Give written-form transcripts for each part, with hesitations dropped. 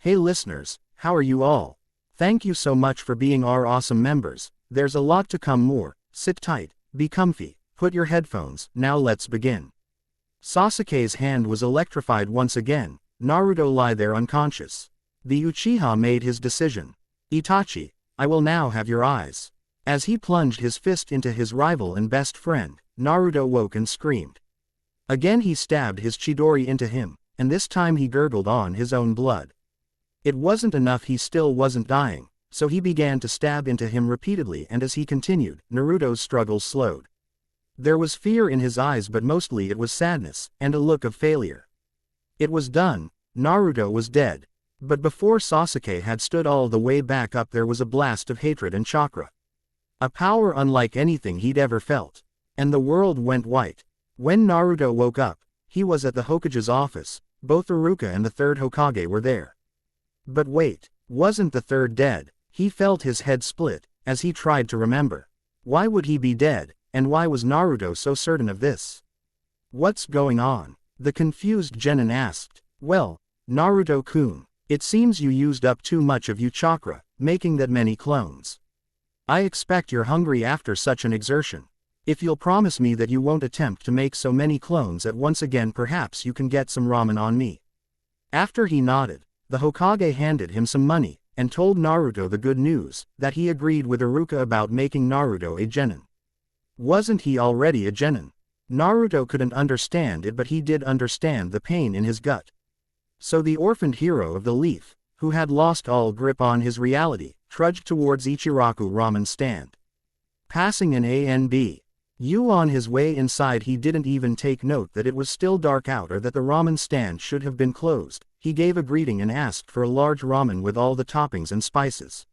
Hey listeners, how are you all? Thank you so much for being our awesome members. There's a lot to come more. Sit tight, be comfy, put your headphones, now let's begin. Sasuke's hand was electrified once again. Naruto lay there unconscious. The Uchiha made his decision. Itachi, I will now have your eyes. As he plunged his fist into his rival and best friend, Naruto woke and screamed. Again he stabbed his Chidori into him, and this time he gurgled on his own blood. It wasn't enough, he still wasn't dying, so he began to stab into him repeatedly, and as he continued, Naruto's struggle slowed. There was fear in his eyes, but mostly it was sadness, and a look of failure. It was done. Naruto was dead. But before Sasuke had stood all the way back up, there was a blast of hatred and chakra. A power unlike anything he'd ever felt. And the world went white. When Naruto woke up, he was at the Hokage's office. Both Iruka and the third Hokage were there. But wait, wasn't the third dead? He felt his head split, as he tried to remember. Why would he be dead, and why was Naruto so certain of this? What's going on? The confused Genin asked. Well, Naruto-kun, it seems you used up too much of your chakra, making that many clones. I expect you're hungry after such an exertion. If you'll promise me that you won't attempt to make so many clones at once again, perhaps you can get some ramen on me. After he nodded, the Hokage handed him some money, and told Naruto the good news, that he agreed with Iruka about making Naruto a genin. Wasn't he already a genin? Naruto couldn't understand it, but he did understand the pain in his gut. So the orphaned hero of the leaf, who had lost all grip on his reality, trudged towards Ichiraku ramen stand. Passing an A&B. On his way inside, he didn't even take note that it was still dark out or that the ramen stand should have been closed. He gave a greeting and asked for a large ramen with all the toppings and spices.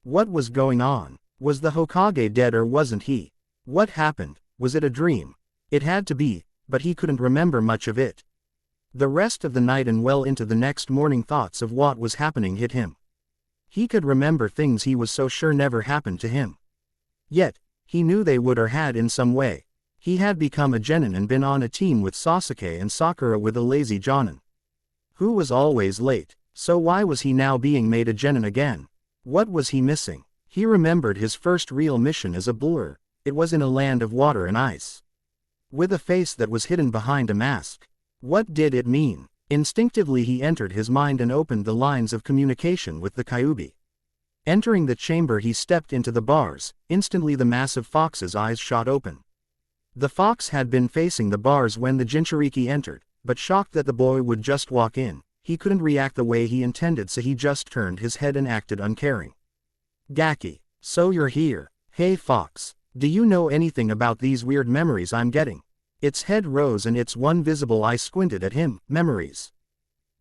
What was going on? Was the Hokage dead or wasn't he? What happened? Was it a dream? It had to be, but he couldn't remember much of it. The rest of the night and well into the next morning, thoughts of what was happening hit him. He could remember things he was so sure never happened to him. Yet, he knew they would or had in some way. He had become a genin and been on a team with Sasuke and Sakura with a lazy jonin, who was always late. So why was he now being made a genin again? What was he missing? He remembered his first real mission as a blur. It was in a land of water and ice, with a face that was hidden behind a mask. What did it mean? Instinctively he entered his mind and opened the lines of communication with the Kyuubi. Entering the chamber, he stepped into the bars. Instantly the massive fox's eyes shot open. The fox had been facing the bars when the Jinchuriki entered, but shocked that the boy would just walk in, he couldn't react the way he intended, so he just turned his head and acted uncaring. Gaki, so you're here. Hey fox, do you know anything about these weird memories I'm getting? Its head rose and its one visible eye squinted at him. Memories.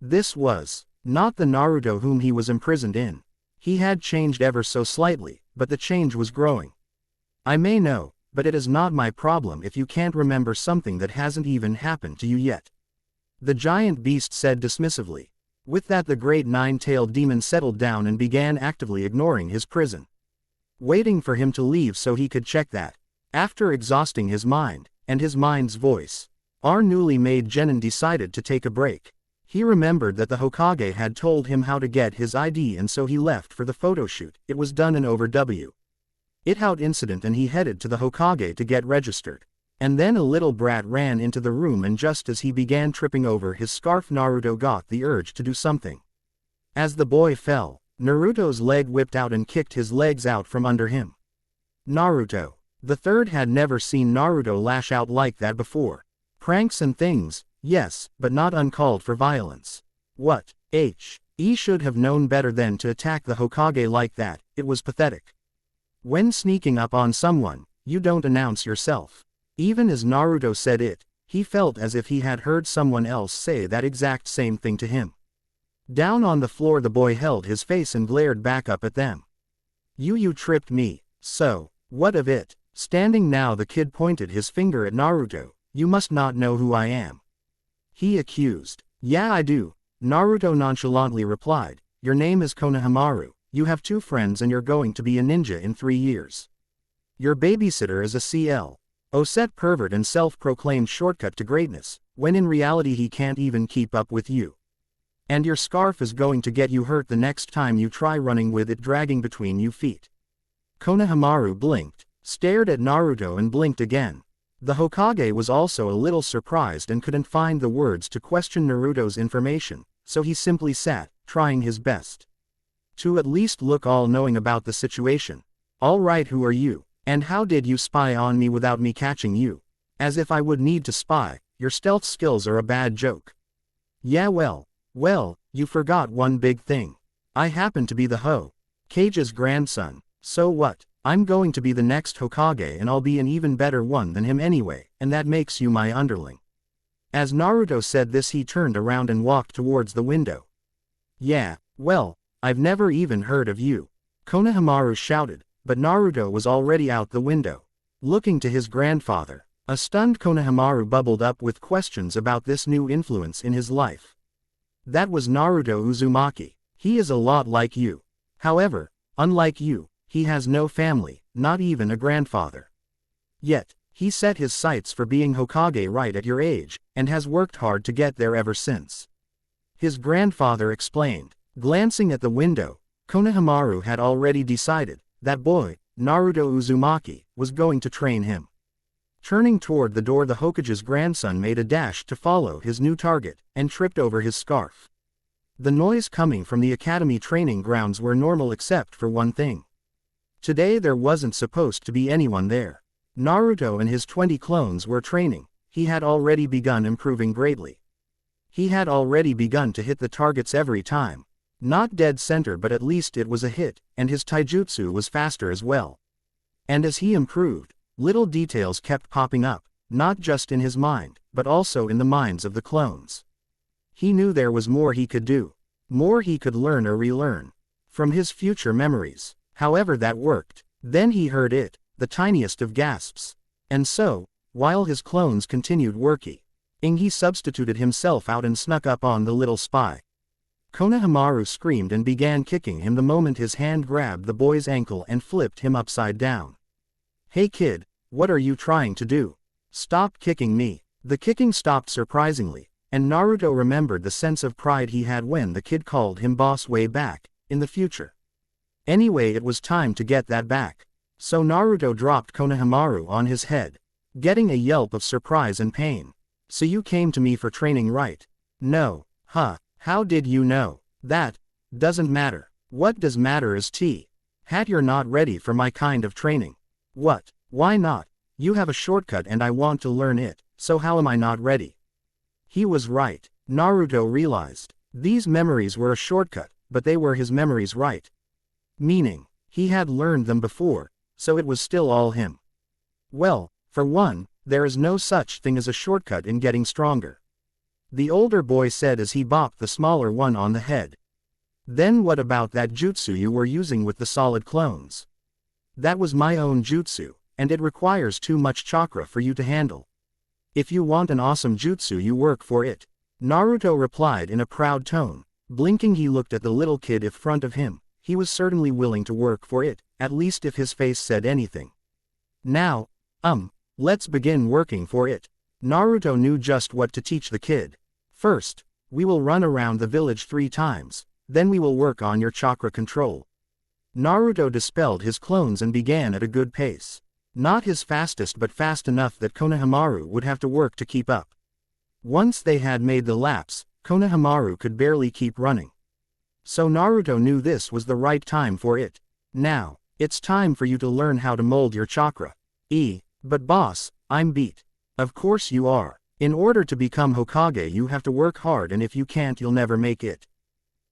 This was not the Naruto whom he was imprisoned in. He had changed ever so slightly, but the change was growing. I may know, but it is not my problem if you can't remember something that hasn't even happened to you yet. The giant beast said dismissively. With that, the great nine-tailed demon settled down and began actively ignoring his prison, waiting for him to leave so he could check that. After exhausting his mind, and his mind's voice, our newly made genin decided to take a break. He remembered that the Hokage had told him how to get his ID, and so he left for the photoshoot. It was done in over W.It incident, and he headed to the Hokage to get registered. And then a little brat ran into the room, and just as he began tripping over his scarf, Naruto got the urge to do something. As the boy fell, Naruto's leg whipped out and kicked his legs out from under him. Naruto. The third had never seen Naruto lash out like that before. Pranks and things, yes, but not uncalled for violence. What? He should have known better than to attack the Hokage like that. It was pathetic. When sneaking up on someone, you don't announce yourself. Even as Naruto said it, he felt as if he had heard someone else say that exact same thing to him. Down on the floor, the boy held his face and glared back up at them. You tripped me. So, what of it? Standing now, the kid pointed his finger at Naruto. You must not know who I am, he accused. Yeah, I do, Naruto nonchalantly replied. Your name is Konohamaru, you have 2 friends, and you're going to be a ninja in 3 years. Your babysitter is a CL. Osset pervert and self-proclaimed shortcut to greatness, when in reality he can't even keep up with you. And your scarf is going to get you hurt the next time you try running with it dragging between you feet. Konohamaru blinked, stared at Naruto and blinked again. The Hokage was also a little surprised and couldn't find the words to question Naruto's information, so he simply sat, trying his best to at least look all-knowing about the situation. All right, who are you? And how did you spy on me without me catching you? As if I would need to spy, your stealth skills are a bad joke. Yeah, well, you forgot one big thing. I happen to be the Hokage's grandson. So what? I'm going to be the next Hokage and I'll be an even better one than him anyway, and that makes you my underling. As Naruto said this, he turned around and walked towards the window. Yeah, well, I've never even heard of you, Konohamaru shouted, but Naruto was already out the window, looking to his grandfather. A stunned Konohamaru bubbled up with questions about this new influence in his life. That was Naruto Uzumaki. He is a lot like you. However, unlike you, he has no family, not even a grandfather. Yet, he set his sights for being Hokage right at your age, and has worked hard to get there ever since. His grandfather explained. Glancing at the window, Konohamaru had already decided that boy, Naruto Uzumaki, was going to train him. Turning toward the door, the Hokage's grandson made a dash to follow his new target, and tripped over his scarf. The noise coming from the academy training grounds were normal except for one thing. Today there wasn't supposed to be anyone there. Naruto and his 20 clones were training. He had already begun improving greatly. He had already begun to hit the targets every time. Not dead center, but at least it was a hit, and his taijutsu was faster as well. And as he improved, little details kept popping up, not just in his mind, but also in the minds of the clones. He knew there was more he could do, more he could learn or relearn from his future memories. However that worked. Then he heard it, the tiniest of gasps. And so, while his clones continued working, he substituted himself out and snuck up on the little spy. Konohamaru screamed and began kicking him the moment his hand grabbed the boy's ankle and flipped him upside down. Hey kid, what are you trying to do? Stop kicking me. The kicking stopped surprisingly, and Naruto remembered the sense of pride he had when the kid called him boss way back in the future. Anyway, it was time to get that back. So Naruto dropped Konohamaru on his head, getting a yelp of surprise and pain. So you came to me for training, right? No. Huh. How did you know? That doesn't matter. What does matter is hat you're not ready for my kind of training. What? Why not? You have a shortcut and I want to learn it, so how am I not ready? He was right. Naruto realized. These memories were a shortcut, but they were his memories, right? Meaning, he had learned them before, so it was still all him. Well, for one, there is no such thing as a shortcut in getting stronger, the older boy said as he bopped the smaller one on the head. Then what about that jutsu you were using with the solid clones? That was my own jutsu, and it requires too much chakra for you to handle. If you want an awesome jutsu, you work for it, Naruto replied in a proud tone. Blinking, he looked at the little kid in front of him. He was certainly willing to work for it, at least if his face said anything. Now, let's begin working for it. Naruto knew just what to teach the kid. First, we will run around the village 3 times, then we will work on your chakra control. Naruto dispelled his clones and began at a good pace. Not his fastest, but fast enough that Konohamaru would have to work to keep up. Once they had made the laps, Konohamaru could barely keep running. So Naruto knew this was the right time for it. Now, it's time for you to learn how to mold your chakra. But boss, I'm beat. Of course you are. In order to become Hokage you have to work hard, and if you can't you'll never make it.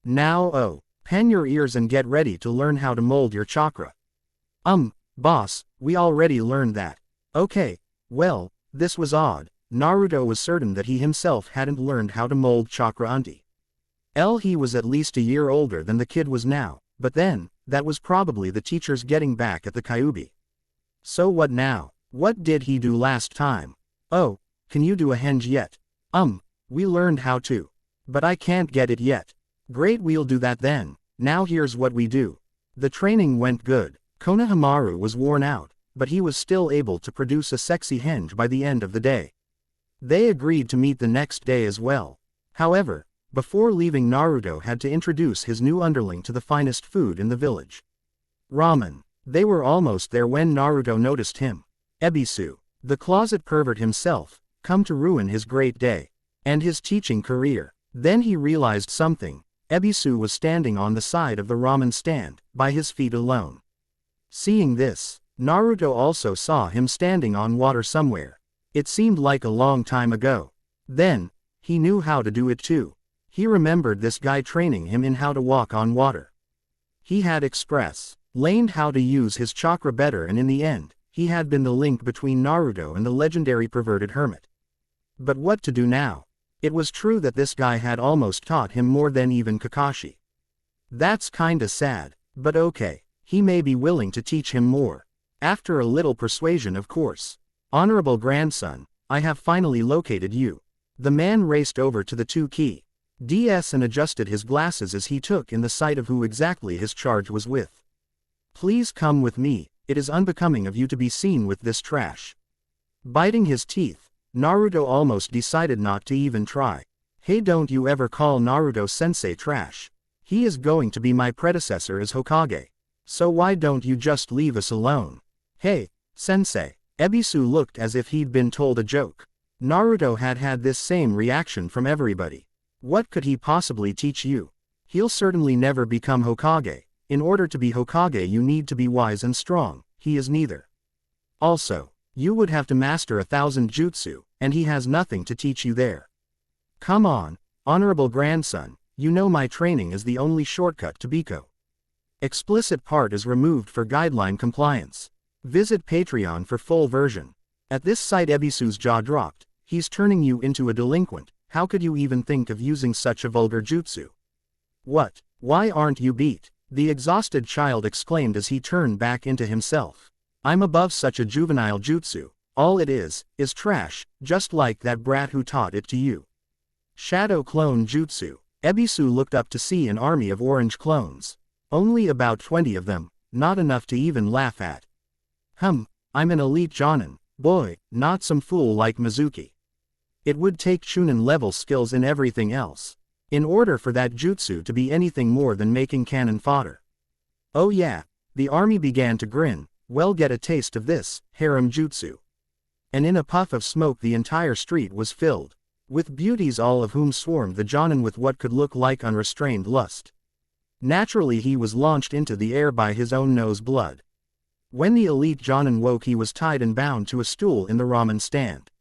Now pen your ears and get ready to learn how to mold your chakra. Boss, we already learned that. Okay, well, this was odd. Naruto was certain that he himself hadn't learned how to mold chakra until he was at least a year older than the kid was now, but then, that was probably the teachers getting back at the Kyuubi. So what now? What did he do last time? Oh, can you do a henge yet? We learned how to. But I can't get it yet. Great, we'll do that then. Now here's what we do. The training went good. Konohamaru was worn out, but he was still able to produce a sexy henge by the end of the day. They agreed to meet the next day as well. However, Before leaving, Naruto had to introduce his new underling to the finest food in the village. Ramen. They were almost there when Naruto noticed him. Ebisu, the closet pervert himself, come to ruin his great day. And his teaching career. Then he realized something. Ebisu was standing on the side of the ramen stand, by his feet alone. Seeing this, Naruto also saw him standing on water somewhere. It seemed like a long time ago. Then, he knew how to do it too. He remembered this guy training him in how to walk on water. He had learned how to use his chakra better, and in the end, he had been the link between Naruto and the legendary perverted hermit. But what to do now? It was true that this guy had almost taught him more than even Kakashi. That's kinda sad, but okay, he may be willing to teach him more. After a little persuasion, of course. Honorable grandson, I have finally located you. The man raced over to the 2DS and adjusted his glasses as he took in the sight of who exactly his charge was with. Please come with me, it is unbecoming of you to be seen with this trash. Biting his teeth, Naruto almost decided not to even try. Hey, don't you ever call Naruto-sensei trash. He is going to be my predecessor as Hokage. So why don't you just leave us alone? Hey, sensei. Ebisu looked as if he'd been told a joke. Naruto had this same reaction from everybody. What could he possibly teach you? He'll certainly never become Hokage. In order to be Hokage you need to be wise and strong. He is neither. Also, you would have to master 1,000 jutsu, and he has nothing to teach you there. Come on, honorable grandson, you know my training is the only shortcut to Biko. Explicit part is removed for guideline compliance. Visit Patreon for full version. At this sight Ebisu's jaw dropped. He's turning you into a delinquent. How could you even think of using such a vulgar jutsu? What? Why aren't you beat? The exhausted child exclaimed as he turned back into himself. I'm above such a juvenile jutsu. All it is trash, just like that brat who taught it to you. Shadow clone jutsu. Ebisu looked up to see an army of orange clones. Only about 20 of them, not enough to even laugh at. I'm an elite jonin, boy, not some fool like Mizuki. It would take chunin level skills in everything else, in order for that jutsu to be anything more than making cannon fodder. Oh yeah, the army began to grin. Well, get a taste of this, harem jutsu. And in a puff of smoke the entire street was filled with beauties, all of whom swarmed the jonin with what could look like unrestrained lust. Naturally he was launched into the air by his own nose blood. When the elite jonin woke he was tied and bound to a stool in the ramen stand.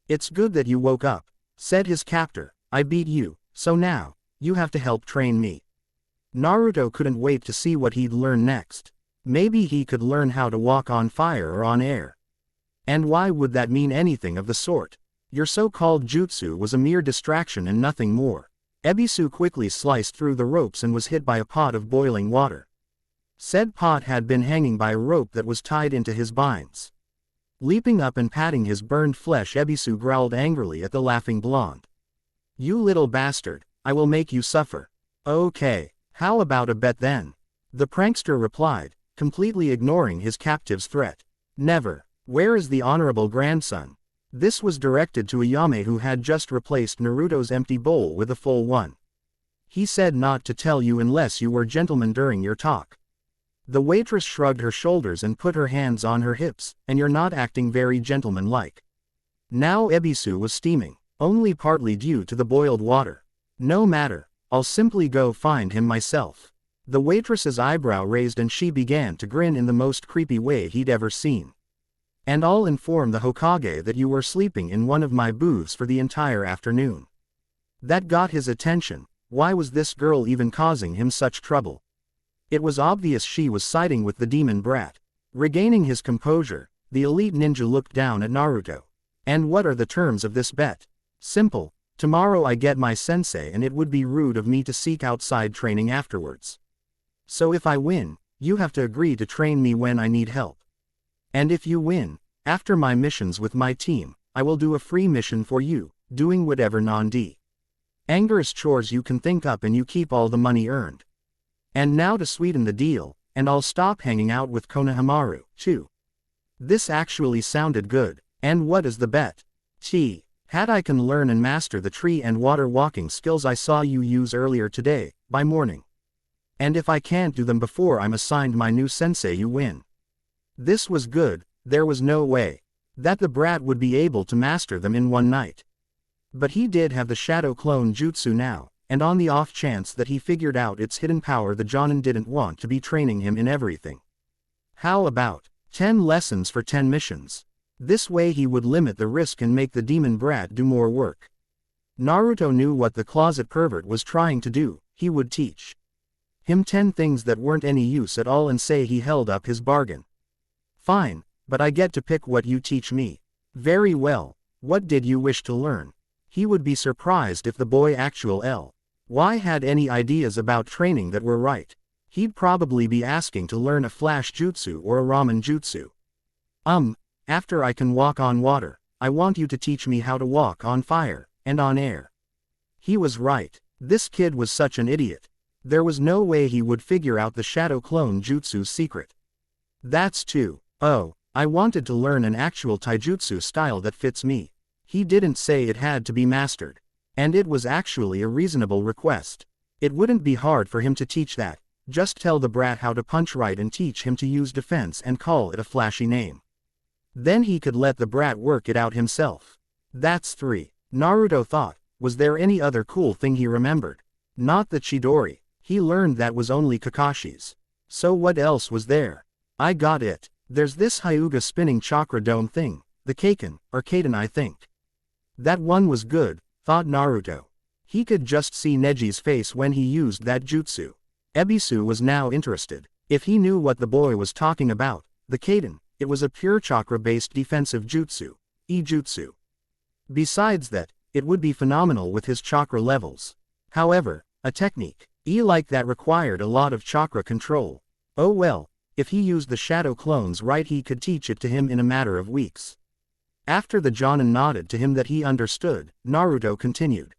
It's good that you woke up, said his captor. I beat you, so now, you have to help train me. Naruto couldn't wait to see what he'd learn next. Maybe he could learn how to walk on fire or on air. And why would that mean anything of the sort? Your so-called jutsu was a mere distraction and nothing more. Ebisu quickly sliced through the ropes and was hit by a pot of boiling water. Said pot had been hanging by a rope that was tied into his binds. Leaping up and patting his burned flesh, Ebisu growled angrily at the laughing blonde. You little bastard, I will make you suffer. Okay, how about a bet then? The prankster replied, completely ignoring his captive's threat. Never. Where is the honorable grandson? This was directed to Ayame, who had just replaced Naruto's empty bowl with a full one. He said not to tell you unless you were gentlemen during your talk. The waitress shrugged her shoulders and put her hands on her hips, and you're not acting very gentlemanlike. Now Ebisu was steaming, only partly due to the boiled water. No matter, I'll simply go find him myself. The waitress's eyebrow raised and she began to grin in the most creepy way he'd ever seen. And I'll inform the Hokage that you were sleeping in one of my booths for the entire afternoon. That got his attention. Why was this girl even causing him such trouble? It was obvious she was siding with the demon brat. Regaining his composure, the elite ninja looked down at Naruto. And what are the terms of this bet? Simple. Tomorrow I get my sensei and it would be rude of me to seek outside training afterwards. So if I win, you have to agree to train me when I need help. And if you win, after my missions with my team, I will do a free mission for you, doing whatever non-angers chores you can think up and you keep all the money earned. And now to sweeten the deal, and I'll stop hanging out with Konohamaru, too. This actually sounded good. And what is the bet? Had I can learn and master the tree and water walking skills I saw you use earlier today, by morning. And if I can't do them before I'm assigned my new sensei, you win. This was good. There was no way that the brat would be able to master them in one night. But he did have the shadow clone jutsu now, and on the off chance that he figured out its hidden power, the Jonin didn't want to be training him in everything. How about 10 lessons for 10 missions? This way he would limit the risk and make the demon brat do more work. Naruto knew what the closet pervert was trying to do. He would teach him 10 things that weren't any use at all and say he held up his bargain. Fine, but I get to pick what you teach me. Very well. What did you wish to learn? He would be surprised if the boy actual L.Y. had any ideas about training that were right. He'd probably be asking to learn a flash jutsu or a ramen jutsu. After I can walk on water, I want you to teach me how to walk on fire, and on air. He was right. This kid was such an idiot. There was no way he would figure out the shadow clone jutsu's secret. That's too. Oh, I wanted to learn an actual taijutsu style that fits me. He didn't say it had to be mastered. And it was actually a reasonable request. It wouldn't be hard for him to teach that. Just tell the brat how to punch right and teach him to use defense and call it a flashy name. Then he could let the brat work it out himself. That's 3. Naruto thought. Was there any other cool thing he remembered? Not the Chidori. He learned that was only Kakashi's. So what else was there? I got it. There's this Hyuga spinning chakra dome thing. The Kaken, or Kaden I think. That one was good, thought Naruto. He could just see Neji's face when he used that jutsu. Ebisu was now interested. If he knew what the boy was talking about, the Kaden, it was a pure chakra-based defensive jutsu, e-jutsu. Besides that, it would be phenomenal with his chakra levels. However, a technique like that required a lot of chakra control. Oh well, if he used the shadow clones right, he could teach it to him in a matter of weeks. After the Jonin nodded to him that he understood, Naruto continued.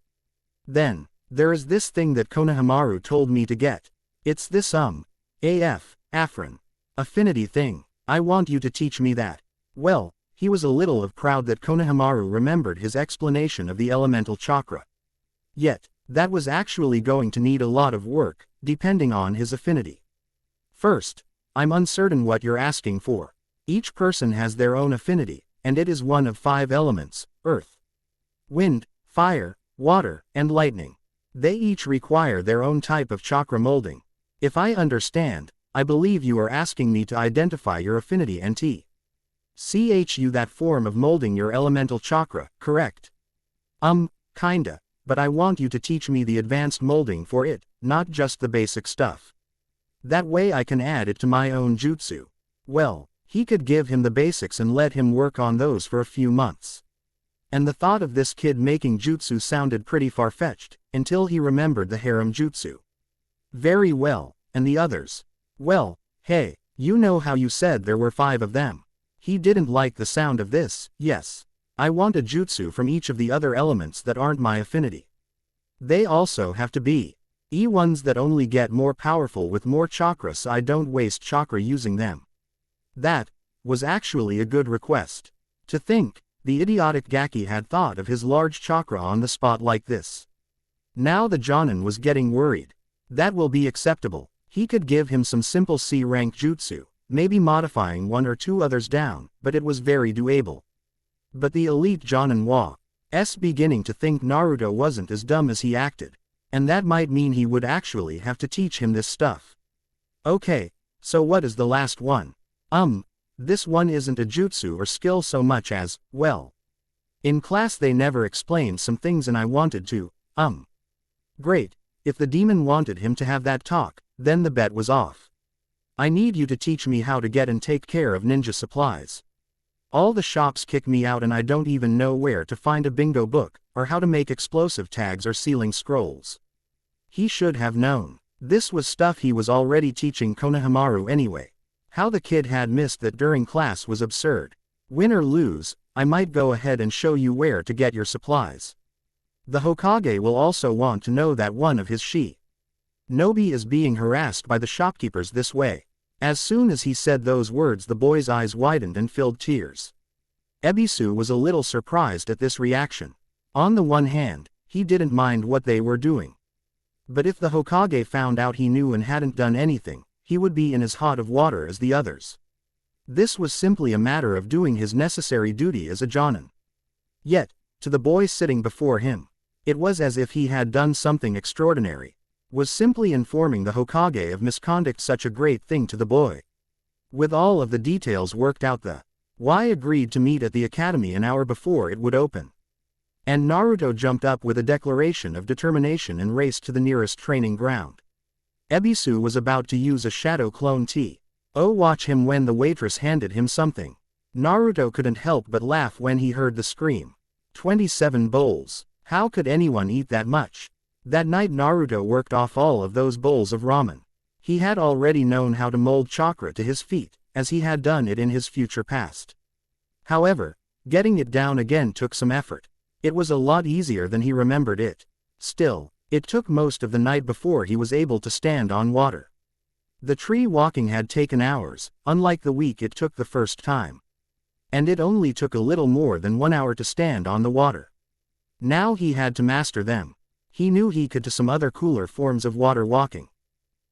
Then, there is this thing that Konohamaru told me to get. It's this Afrin. Affinity thing. I want you to teach me that. Well, he was a little proud that Konohamaru remembered his explanation of the elemental chakra. Yet, that was actually going to need a lot of work, depending on his affinity. First, I'm uncertain what you're asking for. Each person has their own affinity, and it is one of 5 elements: earth, wind, fire, water, and lightning. They each require their own type of chakra molding. If I understand, I believe you are asking me to identify your affinity and CHU that form of molding your elemental chakra, correct? Kinda, but I want you to teach me the advanced molding for it, not just the basic stuff. That way I can add it to my own jutsu. Well, he could give him the basics and let him work on those for a few months. And the thought of this kid making jutsu sounded pretty far-fetched, until he remembered the harem jutsu. Very well, and the others? Well, hey, you know how you said there were 5 of them. He didn't like the sound of this. Yes. I want a jutsu from each of the other elements that aren't my affinity. They also have to be ones that only get more powerful with more chakra, so I don't waste chakra using them. That was actually a good request. To think, the idiotic Gaki had thought of his large chakra on the spot like this. Now the Jonin was getting worried. That will be acceptable. He could give him some simple C-rank jutsu, maybe modifying 1 or 2 others down, but it was very doable. But the elite Jonin was beginning to think Naruto wasn't as dumb as he acted. And that might mean he would actually have to teach him this stuff. Okay, so what is the last one? This one isn't a jutsu or skill so much as, well. In class they never explained some things and I wanted to, Great, if the demon wanted him to have that talk, then the bet was off. I need you to teach me how to get and take care of ninja supplies. All the shops kick me out and I don't even know where to find a bingo book, or how to make explosive tags or sealing scrolls. He should have known. This was stuff he was already teaching Konohamaru anyway. How the kid had missed that during class was absurd. Win or lose, I might go ahead and show you where to get your supplies. The Hokage will also want to know that one of his Shinobi is being harassed by the shopkeepers this way. As soon as he said those words, the boy's eyes widened and filled tears. Ebisu was a little surprised at this reaction. On the one hand, he didn't mind what they were doing. But if the Hokage found out he knew and hadn't done anything, he would be in as hot of water as the others. This was simply a matter of doing his necessary duty as a Jonin. Yet, to the boy sitting before him, it was as if he had done something extraordinary, was simply informing the Hokage of misconduct such a great thing to the boy. With all of the details worked out, the Y agreed to meet at the academy an hour before it would open. And Naruto jumped up with a declaration of determination and raced to the nearest training ground. Ebisu was about to use a shadow clone tea. Oh, watch him when the waitress handed him something. Naruto couldn't help but laugh when he heard the scream. 27 bowls. How could anyone eat that much? That night Naruto worked off all of those bowls of ramen. He had already known how to mold chakra to his feet, as he had done it in his future past. However, getting it down again took some effort. It was a lot easier than he remembered it. Still, it took most of the night before he was able to stand on water. The tree walking had taken hours, unlike the week it took the first time. And it only took a little more than 1 hour to stand on the water. Now he had to master them. He knew he could to some other cooler forms of water walking.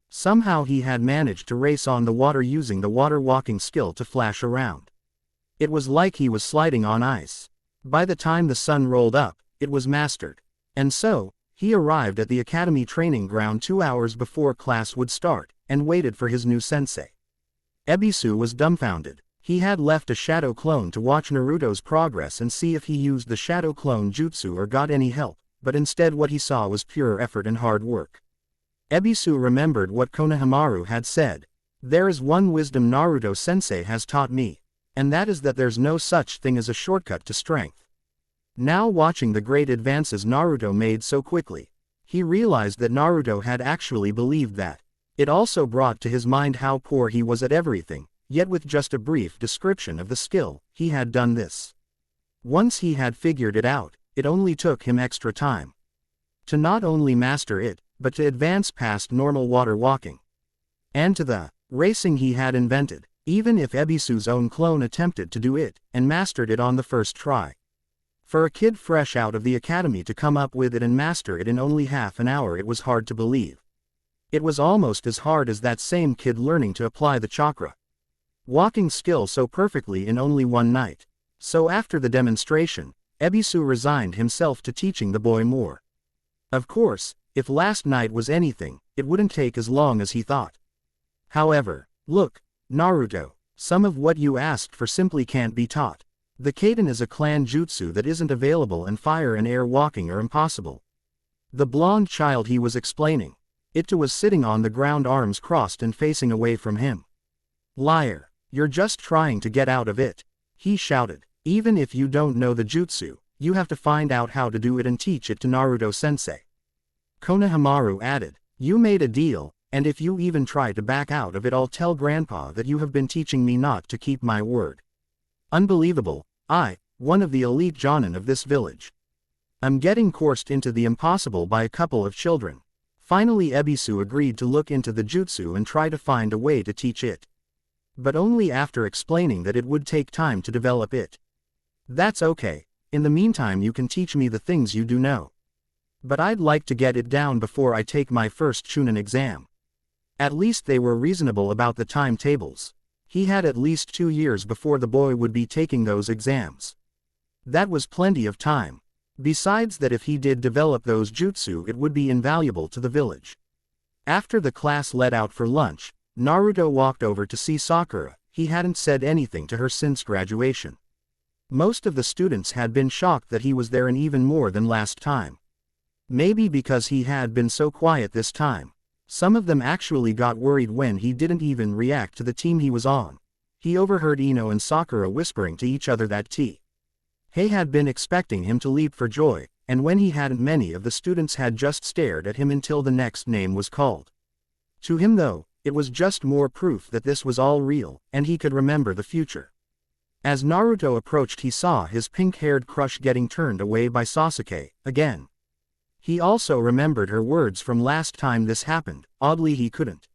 Somehow he had managed to race on the water using the water walking skill to flash around. It was like he was sliding on ice. By the time the sun rolled up, it was mastered. And so, he arrived at the academy training ground 2 hours before class would start, and waited for his new sensei. Ebisu was dumbfounded. He had left a shadow clone to watch Naruto's progress and see if he used the shadow clone jutsu or got any help, but instead what he saw was pure effort and hard work. Ebisu remembered what Konohamaru had said. There is one wisdom Naruto-sensei has taught me, and that is that there's no such thing as a shortcut to strength. Now watching the great advances Naruto made so quickly, he realized that Naruto had actually believed that. It also brought to his mind how poor he was at everything, yet with just a brief description of the skill, he had done this. Once he had figured it out, it only took him extra time to not only master it, but to advance past normal water walking. And to the racing he had invented, even if Ebisu's own clone attempted to do it, and mastered it on the first try. For a kid fresh out of the academy to come up with it and master it in only half an hour, it was hard to believe. It was almost as hard as that same kid learning to apply the chakra walking skill so perfectly in only one night. So after the demonstration, Ebisu resigned himself to teaching the boy more. Of course, if last night was anything, it wouldn't take as long as he thought. However, look, Naruto, some of what you asked for simply can't be taught. The Kaden is a clan jutsu that isn't available, and fire and air walking are impossible. The blonde child he was explaining. It was sitting on the ground, arms crossed and facing away from him. Liar, you're just trying to get out of it, he shouted. Even if you don't know the jutsu, you have to find out how to do it and teach it to Naruto-sensei. Konohamaru added, you made a deal, and if you even try to back out of it, I'll tell Grandpa that you have been teaching me not to keep my word. Unbelievable, one of the elite jonin of this village. I'm getting coursed into the impossible by a couple of children. Finally Ebisu agreed to look into the jutsu and try to find a way to teach it. But only after explaining that it would take time to develop it. That's okay, in the meantime you can teach me the things you do know. But I'd like to get it down before I take my first Chunin exam. At least they were reasonable about the timetables. He had at least 2 years before the boy would be taking those exams. That was plenty of time. Besides that, if he did develop those jutsu, it would be invaluable to the village. After the class let out for lunch, Naruto walked over to see Sakura. He hadn't said anything to her since graduation. Most of the students had been shocked that he was there, and even more than last time. Maybe because he had been so quiet this time. Some of them actually got worried when he didn't even react to the team he was on. He overheard Ino and Sakura whispering to each other that He had been expecting him to leap for joy, and when he hadn't, many of the students had just stared at him until the next name was called. To him though, it was just more proof that this was all real, and he could remember the future. As Naruto approached, he saw his pink-haired crush getting turned away by Sasuke, again. He also remembered her words from last time this happened. Oddly, he couldn't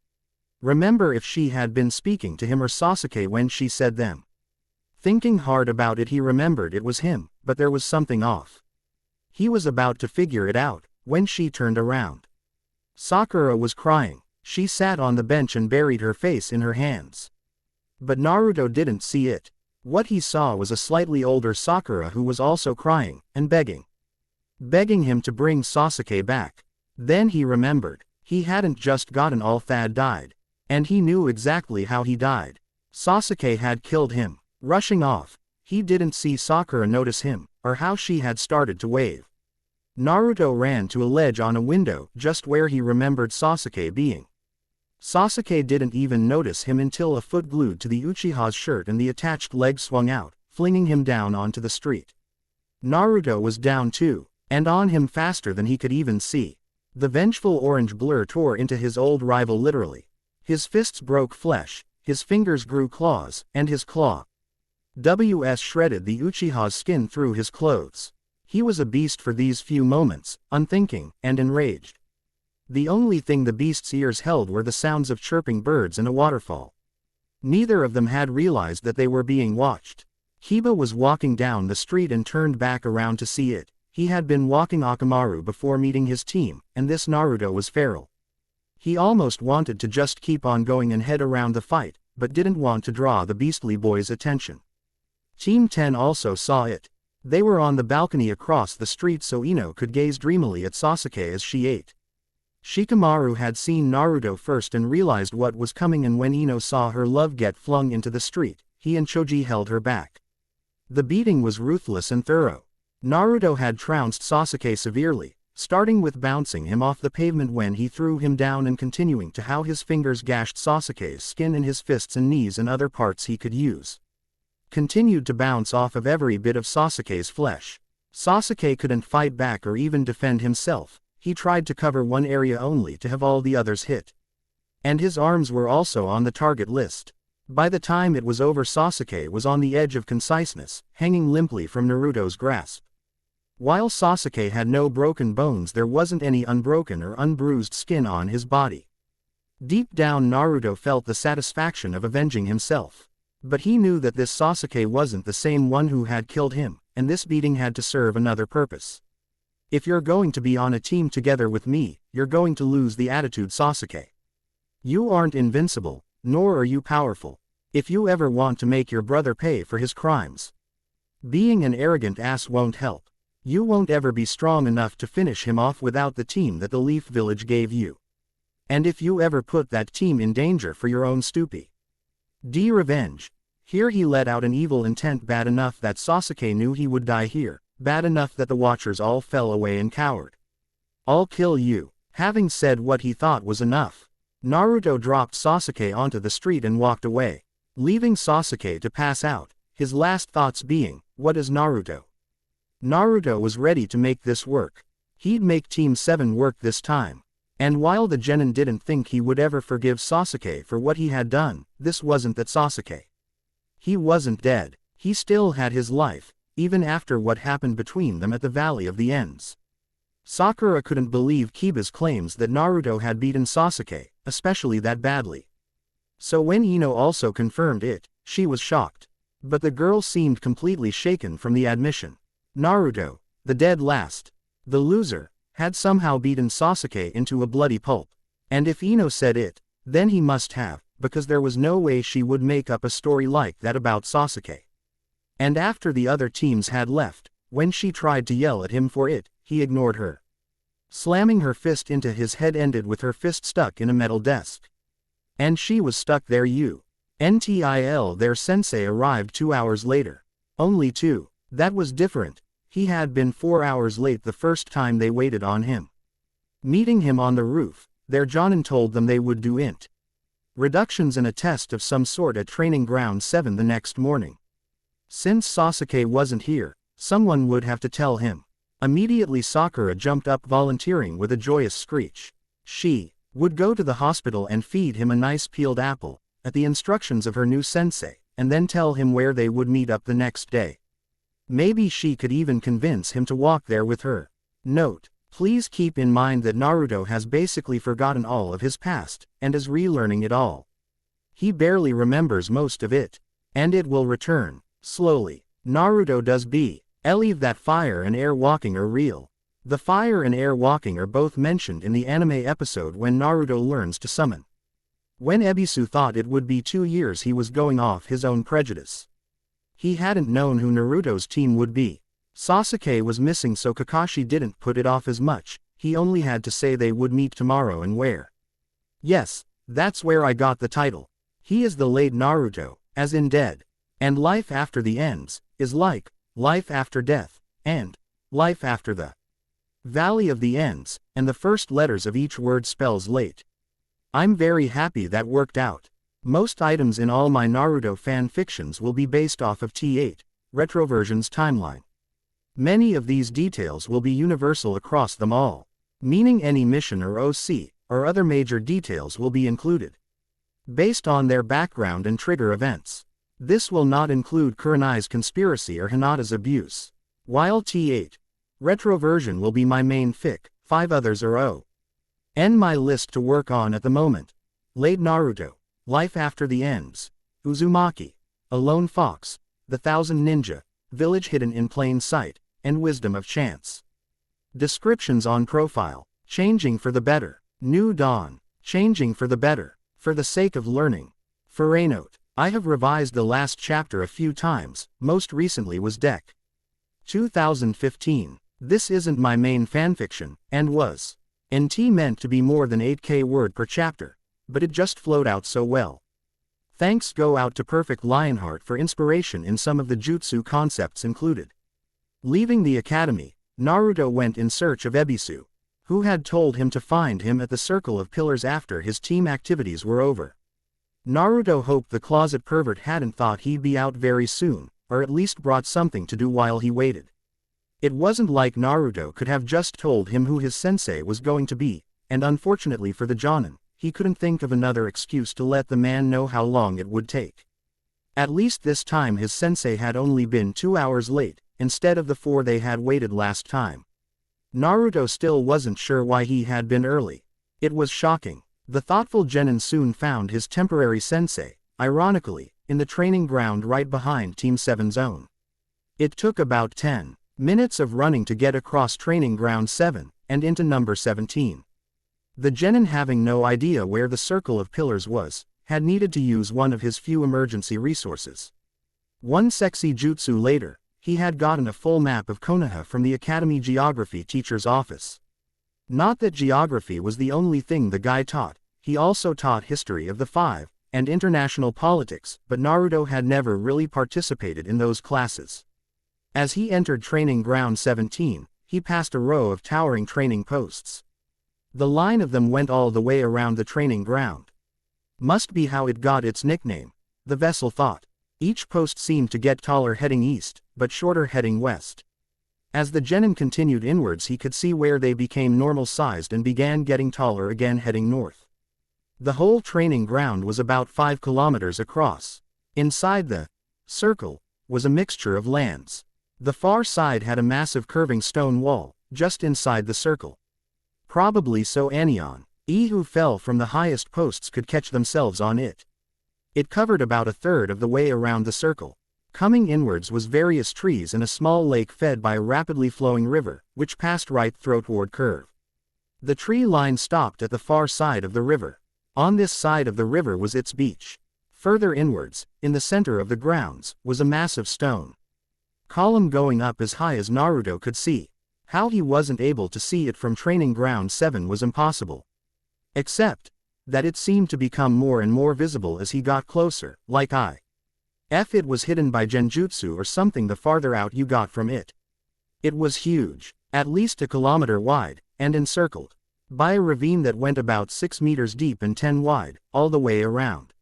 remember if she had been speaking to him or Sasuke when she said them. Thinking hard about it, he remembered it was him, but there was something off. He was about to figure it out, when she turned around. Sakura was crying. She sat on the bench and buried her face in her hands. But Naruto didn't see it. What he saw was a slightly older Sakura who was also crying, and begging him to bring Sasuke back. Then he remembered. He hadn't just gotten all Thad died. And he knew exactly how he died. Sasuke had killed him. Rushing off, he didn't see Sakura notice him, or how she had started to wave. Naruto ran to a ledge on a window just where he remembered Sasuke being. Sasuke didn't even notice him until a foot glued to the Uchiha's shirt and the attached leg swung out, flinging him down onto the street. Naruto was down too, and on him faster than he could even see. The vengeful orange blur tore into his old rival literally. His fists broke flesh, his fingers grew claws, and his claws shredded the Uchiha's skin through his clothes. He was a beast for these few moments, unthinking, and enraged. The only thing the beast's ears held were the sounds of chirping birds and a waterfall. Neither of them had realized that they were being watched. Kiba was walking down the street and turned back around to see it. He had been walking Akamaru before meeting his team, and this Naruto was feral. He almost wanted to just keep on going and head around the fight, but didn't want to draw the beastly boy's attention. Team 10 also saw it. They were on the balcony across the street so Ino could gaze dreamily at Sasuke as she ate. Shikamaru had seen Naruto first and realized what was coming, and when Ino saw her love get flung into the street, he and Choji held her back. The beating was ruthless and thorough. Naruto had trounced Sasuke severely, starting with bouncing him off the pavement when he threw him down and continuing to how his fingers gashed Sasuke's skin in his fists and knees and other parts he could use. Continued to bounce off of every bit of Sasuke's flesh. Sasuke couldn't fight back or even defend himself. He tried to cover one area only to have all the others hit. And his arms were also on the target list. By the time it was over, Sasuke was on the edge of conciseness, hanging limply from Naruto's grasp. While Sasuke had no broken bones, there wasn't any unbroken or unbruised skin on his body. Deep down, Naruto felt the satisfaction of avenging himself. But he knew that this Sasuke wasn't the same one who had killed him, and this beating had to serve another purpose. If you're going to be on a team together with me, you're going to lose the attitude, Sasuke. You aren't invincible, nor are you powerful. If you ever want to make your brother pay for his crimes, being an arrogant ass won't help. You won't ever be strong enough to finish him off without the team that the Leaf Village gave you. And if you ever put that team in danger for your own stupid revenge. Here he let out an evil intent bad enough that Sasuke knew he would die here. Bad enough that the watchers all fell away and cowered. I'll kill you. Having said what he thought was enough, Naruto dropped Sasuke onto the street and walked away, leaving Sasuke to pass out, his last thoughts being, what is Naruto? Naruto was ready to make this work. He'd make Team 7 work this time. And while the genin didn't think he would ever forgive Sasuke for what he had done, this wasn't that Sasuke. He wasn't dead. He still had his life, even after what happened between them at the Valley of the Ends. Sakura couldn't believe Kiba's claims that Naruto had beaten Sasuke, especially that badly. So when Ino also confirmed it, she was shocked. But the girl seemed completely shaken from the admission. Naruto, the dead last, the loser, had somehow beaten Sasuke into a bloody pulp. And if Ino said it, then he must have, because there was no way she would make up a story like that about Sasuke. And after the other teams had left, when she tried to yell at him for it, he ignored her. Slamming her fist into his head ended with her fist stuck in a metal desk. And she was stuck there. Until their sensei arrived 2 hours later. Only 2. That was different. He had been 4 hours late the first time they waited on him. Meeting him on the roof, their jonin told them they would do int reductions and a test of some sort at Training Ground 7 the next morning. Since Sasuke wasn't here, someone would have to tell him. Immediately Sakura jumped up, volunteering with a joyous screech. She would go to the hospital and feed him a nice peeled apple, at the instructions of her new sensei, and then tell him where they would meet up the next day. Maybe she could even convince him to walk there with her. Note: please keep in mind that Naruto has basically forgotten all of his past, and is relearning it all. He barely remembers most of it. And it will return, slowly. Naruto does Believe that fire and air walking are real. The fire and air walking are both mentioned in the anime episode when Naruto learns to summon. When Ebisu thought it would be 2 years, he was going off his own prejudice. He hadn't known who Naruto's team would be. Sasuke was missing, so Kakashi didn't put it off as much. He only had to say they would meet tomorrow and where. Yes, that's where I got the title. He is the late Naruto, as in dead. And life after the ends is like life after death, and life after the Valley of the Ends, and the first letters of each word spells late. I'm very happy that worked out. Most items in all my Naruto fan fictions will be based off of T8, Retroversion's timeline. Many of these details will be universal across them all, meaning any mission or OC, or other major details will be included, based on their background and trigger events. This will not include Kurenai's conspiracy or Hinata's abuse. While T8, Retroversion will be my main fic, 5 others are on my list to work on at the moment. Late Naruto, Life After the Ends, Uzumaki, A Lone Fox, The Thousand Ninja, Village Hidden in Plain Sight, and Wisdom of Chance. Descriptions on profile, changing for the better. New Dawn, changing for the better, for the sake of learning. Foray note, I have revised the last chapter a few times, most recently was Dec. 2015. This isn't my main fanfiction, and was NT meant to be more than 8k word per chapter, but it just flowed out so well. Thanks go out to Perfect Lionheart for inspiration in some of the jutsu concepts included. Leaving the academy, Naruto went in search of Ebisu, who had told him to find him at the Circle of Pillars after his team activities were over. Naruto hoped the closet pervert hadn't thought he'd be out very soon, or at least brought something to do while he waited. It wasn't like Naruto could have just told him who his sensei was going to be, and unfortunately for the Jonin, he couldn't think of another excuse to let the man know how long it would take. At least this time his sensei had only been 2 hours late, instead of the 4 they had waited last time. Naruto still wasn't sure why he had been early. It was shocking. The thoughtful genin soon found his temporary sensei, ironically, in the training ground right behind Team 7's own. It took about 10 minutes of running to get across training ground 7, and into number 17. The genin, having no idea where the Circle of Pillars was, had needed to use one of his few emergency resources. One sexy jutsu later, he had gotten a full map of Konoha from the Academy Geography teacher's office. Not that geography was the only thing the guy taught, he also taught history of the 5, and international politics, but Naruto had never really participated in those classes. As he entered training ground 17, he passed a row of towering training posts. The line of them went all the way around the training ground. Must be how it got its nickname, the vessel thought. Each post seemed to get taller heading east, but shorter heading west. As the genin continued inwards, he could see where they became normal-sized and began getting taller again heading north. The whole training ground was about 5 kilometers across. Inside the circle was a mixture of lands. The far side had a massive curving stone wall, just inside the circle. Probably so Anion, who fell from the highest posts could catch themselves on it. It covered about a third of the way around the circle. Coming inwards was various trees and a small lake fed by a rapidly flowing river, which passed right toward curve. The tree line stopped at the far side of the river. On this side of the river was its beach. Further inwards, in the center of the grounds, was a massive stone column going up as high as Naruto could see. How he wasn't able to see it from training ground 7 was impossible. Except that it seemed to become more and more visible as he got closer, like it was hidden by genjutsu or something the farther out you got from it. It was huge, at least a kilometer wide, and encircled by a ravine that went about 6 meters deep and 10 wide, all the way around.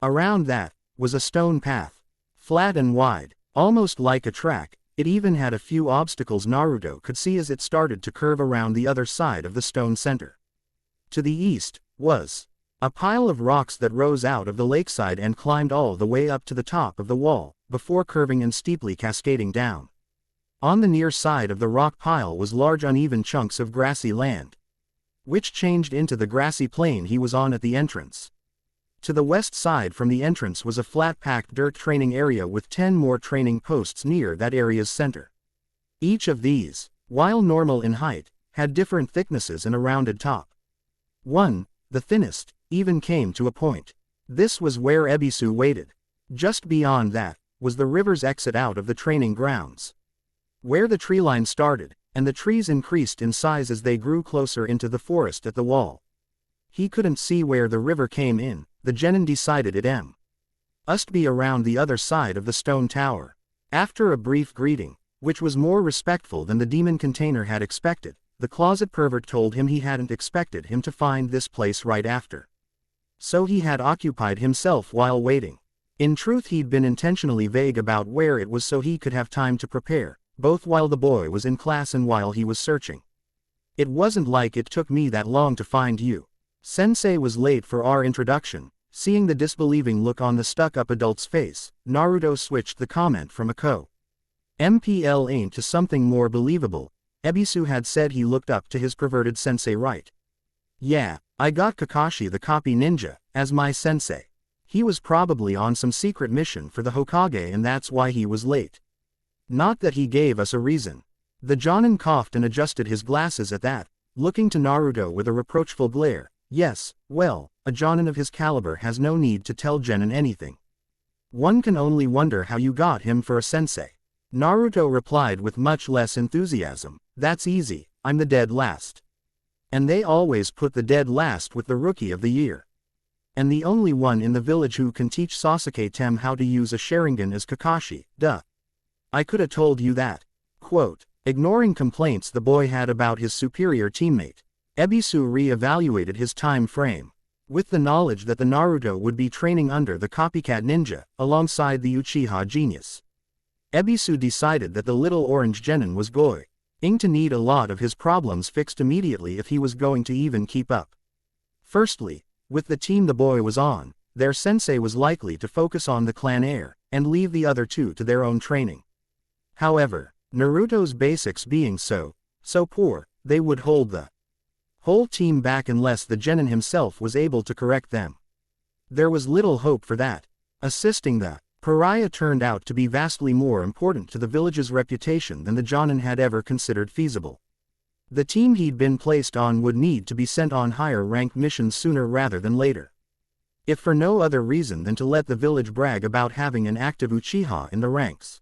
Around that was a stone path, flat and wide, almost like a track. It even had a few obstacles Naruto could see as it started to curve around the other side of the stone center. To the east was a pile of rocks that rose out of the lakeside and climbed all the way up to the top of the wall, before curving and steeply cascading down. On the near side of the rock pile was large uneven chunks of grassy land, which changed into the grassy plain he was on at the entrance. To the west side from the entrance was a flat-packed dirt training area with 10 more training posts near that area's center. Each of these, while normal in height, had different thicknesses and a rounded top. One, the thinnest, even came to a point. This was where Ebisu waited. Just beyond that, was the river's exit out of the training grounds. Where the tree line started, and the trees increased in size as they grew closer into the forest at the wall. He couldn't see where the river came in, the genin decided it must be around the other side of the stone tower. After a brief greeting, which was more respectful than the demon container had expected, the closet pervert told him he hadn't expected him to find this place right after. So he had occupied himself while waiting. In truth, he'd been intentionally vague about where it was so he could have time to prepare, both while the boy was in class and while he was searching. It wasn't like it took me that long to find you. Sensei was late for our introduction. Seeing the disbelieving look on the stuck-up adult's face, Naruto switched the comment from a MPL ain't to something more believable. Ebisu had said he looked up to his perverted sensei, right? Yeah, I got Kakashi the copy ninja as my sensei. He was probably on some secret mission for the Hokage and that's why he was late. Not that he gave us a reason. The Jonin coughed and adjusted his glasses at that, looking to Naruto with a reproachful glare. Yes, well, a Jonin of his caliber has no need to tell Genin anything. One can only wonder how you got him for a sensei. Naruto replied with much less enthusiasm. That's easy, I'm the dead last. And they always put the dead last with the rookie of the year. And the only one in the village who can teach Sasuke how to use a Sharingan is Kakashi, duh. I coulda told you that. Quote, ignoring complaints the boy had about his superior teammate, Ebisu re-evaluated his time frame. With the knowledge that the Naruto would be training under the copycat ninja, alongside the Uchiha genius, Ebisu decided that the little orange genin was going to need a lot of his problems fixed immediately if he was going to even keep up. Firstly, with the team the boy was on, their sensei was likely to focus on the clan heir, and leave the other two to their own training. However, Naruto's basics being so poor, they would hold the whole team back unless the genin himself was able to correct them. There was little hope for that. Assisting the pariah turned out to be vastly more important to the village's reputation than the Jonin had ever considered feasible. The team he'd been placed on would need to be sent on higher-ranked missions sooner rather than later. If for no other reason than to let the village brag about having an active Uchiha in the ranks.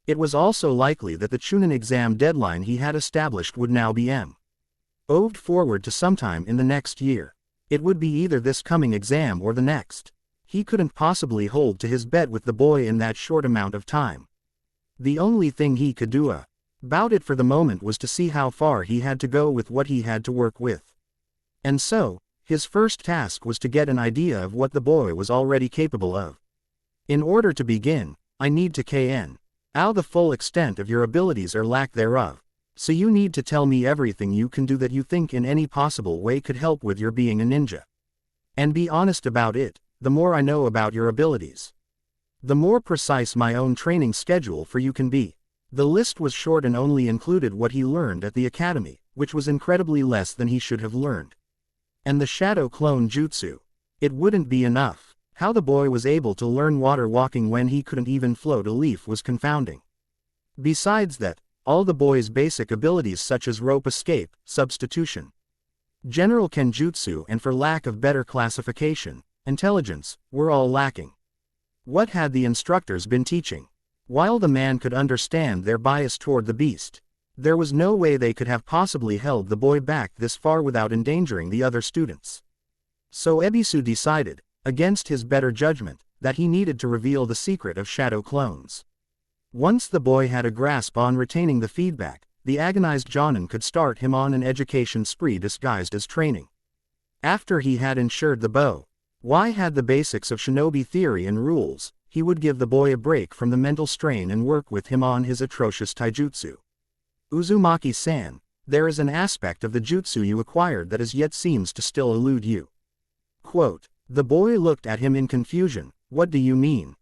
It was also likely that the Chunin exam deadline he had established would now be moved forward to sometime in the next year. It would be either this coming exam or the next. He couldn't possibly hold to his bet with the boy in that short amount of time. The only thing he could do about it for the moment was to see how far he had to go with what he had to work with. And so, his first task was to get an idea of what the boy was already capable of. In order to begin, I need to kn out the full extent of your abilities or lack thereof. So you need to tell me everything you can do that you think in any possible way could help with your being a ninja. And be honest about it. The more I know about your abilities, the more precise my own training schedule for you can be. The list was short and only included what he learned at the academy, which was incredibly less than he should have learned. And the shadow clone jutsu. It wouldn't be enough. How the boy was able to learn water walking when he couldn't even float a leaf was confounding. Besides that, all the boy's basic abilities such as rope escape, substitution, general kenjutsu and for lack of better classification, intelligence, were all lacking. What had the instructors been teaching? While the man could understand their bias toward the beast, there was no way they could have possibly held the boy back this far without endangering the other students. So Ebisu decided, against his better judgment, that he needed to reveal the secret of shadow clones. Once the boy had a grasp on retaining the feedback, the agonized Jonin could start him on an education spree disguised as training. After he had ensured the boy had the basics of shinobi theory and rules, he would give the boy a break from the mental strain and work with him on his atrocious taijutsu. Uzumaki-san, there is an aspect of the jutsu you acquired that as yet seems to still elude you. Quote, the boy looked at him in confusion. What do you mean?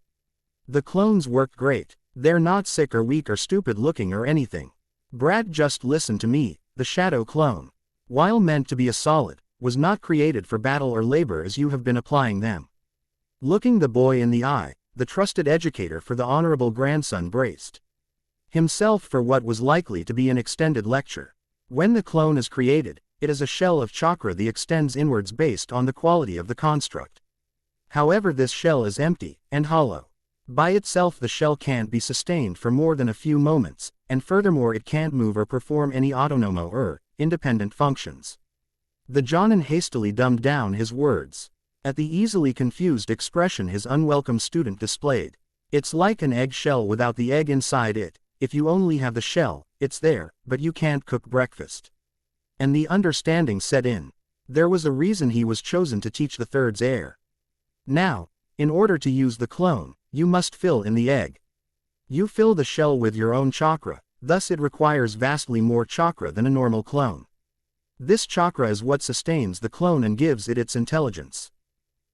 The clones work great. They're not sick or weak or stupid looking or anything. Brad, just listen to me. The shadow clone, while meant to be a solid, was not created for battle or labor as you have been applying them. Looking the boy in the eye, the trusted educator for the honorable grandson braced himself for what was likely to be an extended lecture. When the clone is created, it is a shell of chakra that extends inwards based on the quality of the construct. However, this shell is empty and hollow. By itself the shell can't be sustained for more than a few moments, and furthermore it can't move or perform any autonomous or independent functions. The Jonin hastily dumbed down his words. At the easily confused expression his unwelcome student displayed. It's like an egg shell without the egg inside it. If you only have the shell, it's there, but you can't cook breakfast. And the understanding set in. There was a reason he was chosen to teach the third's heir. Now, in order to use the clone, you must fill in the egg. You fill the shell with your own chakra, thus it requires vastly more chakra than a normal clone. This chakra is what sustains the clone and gives it its intelligence,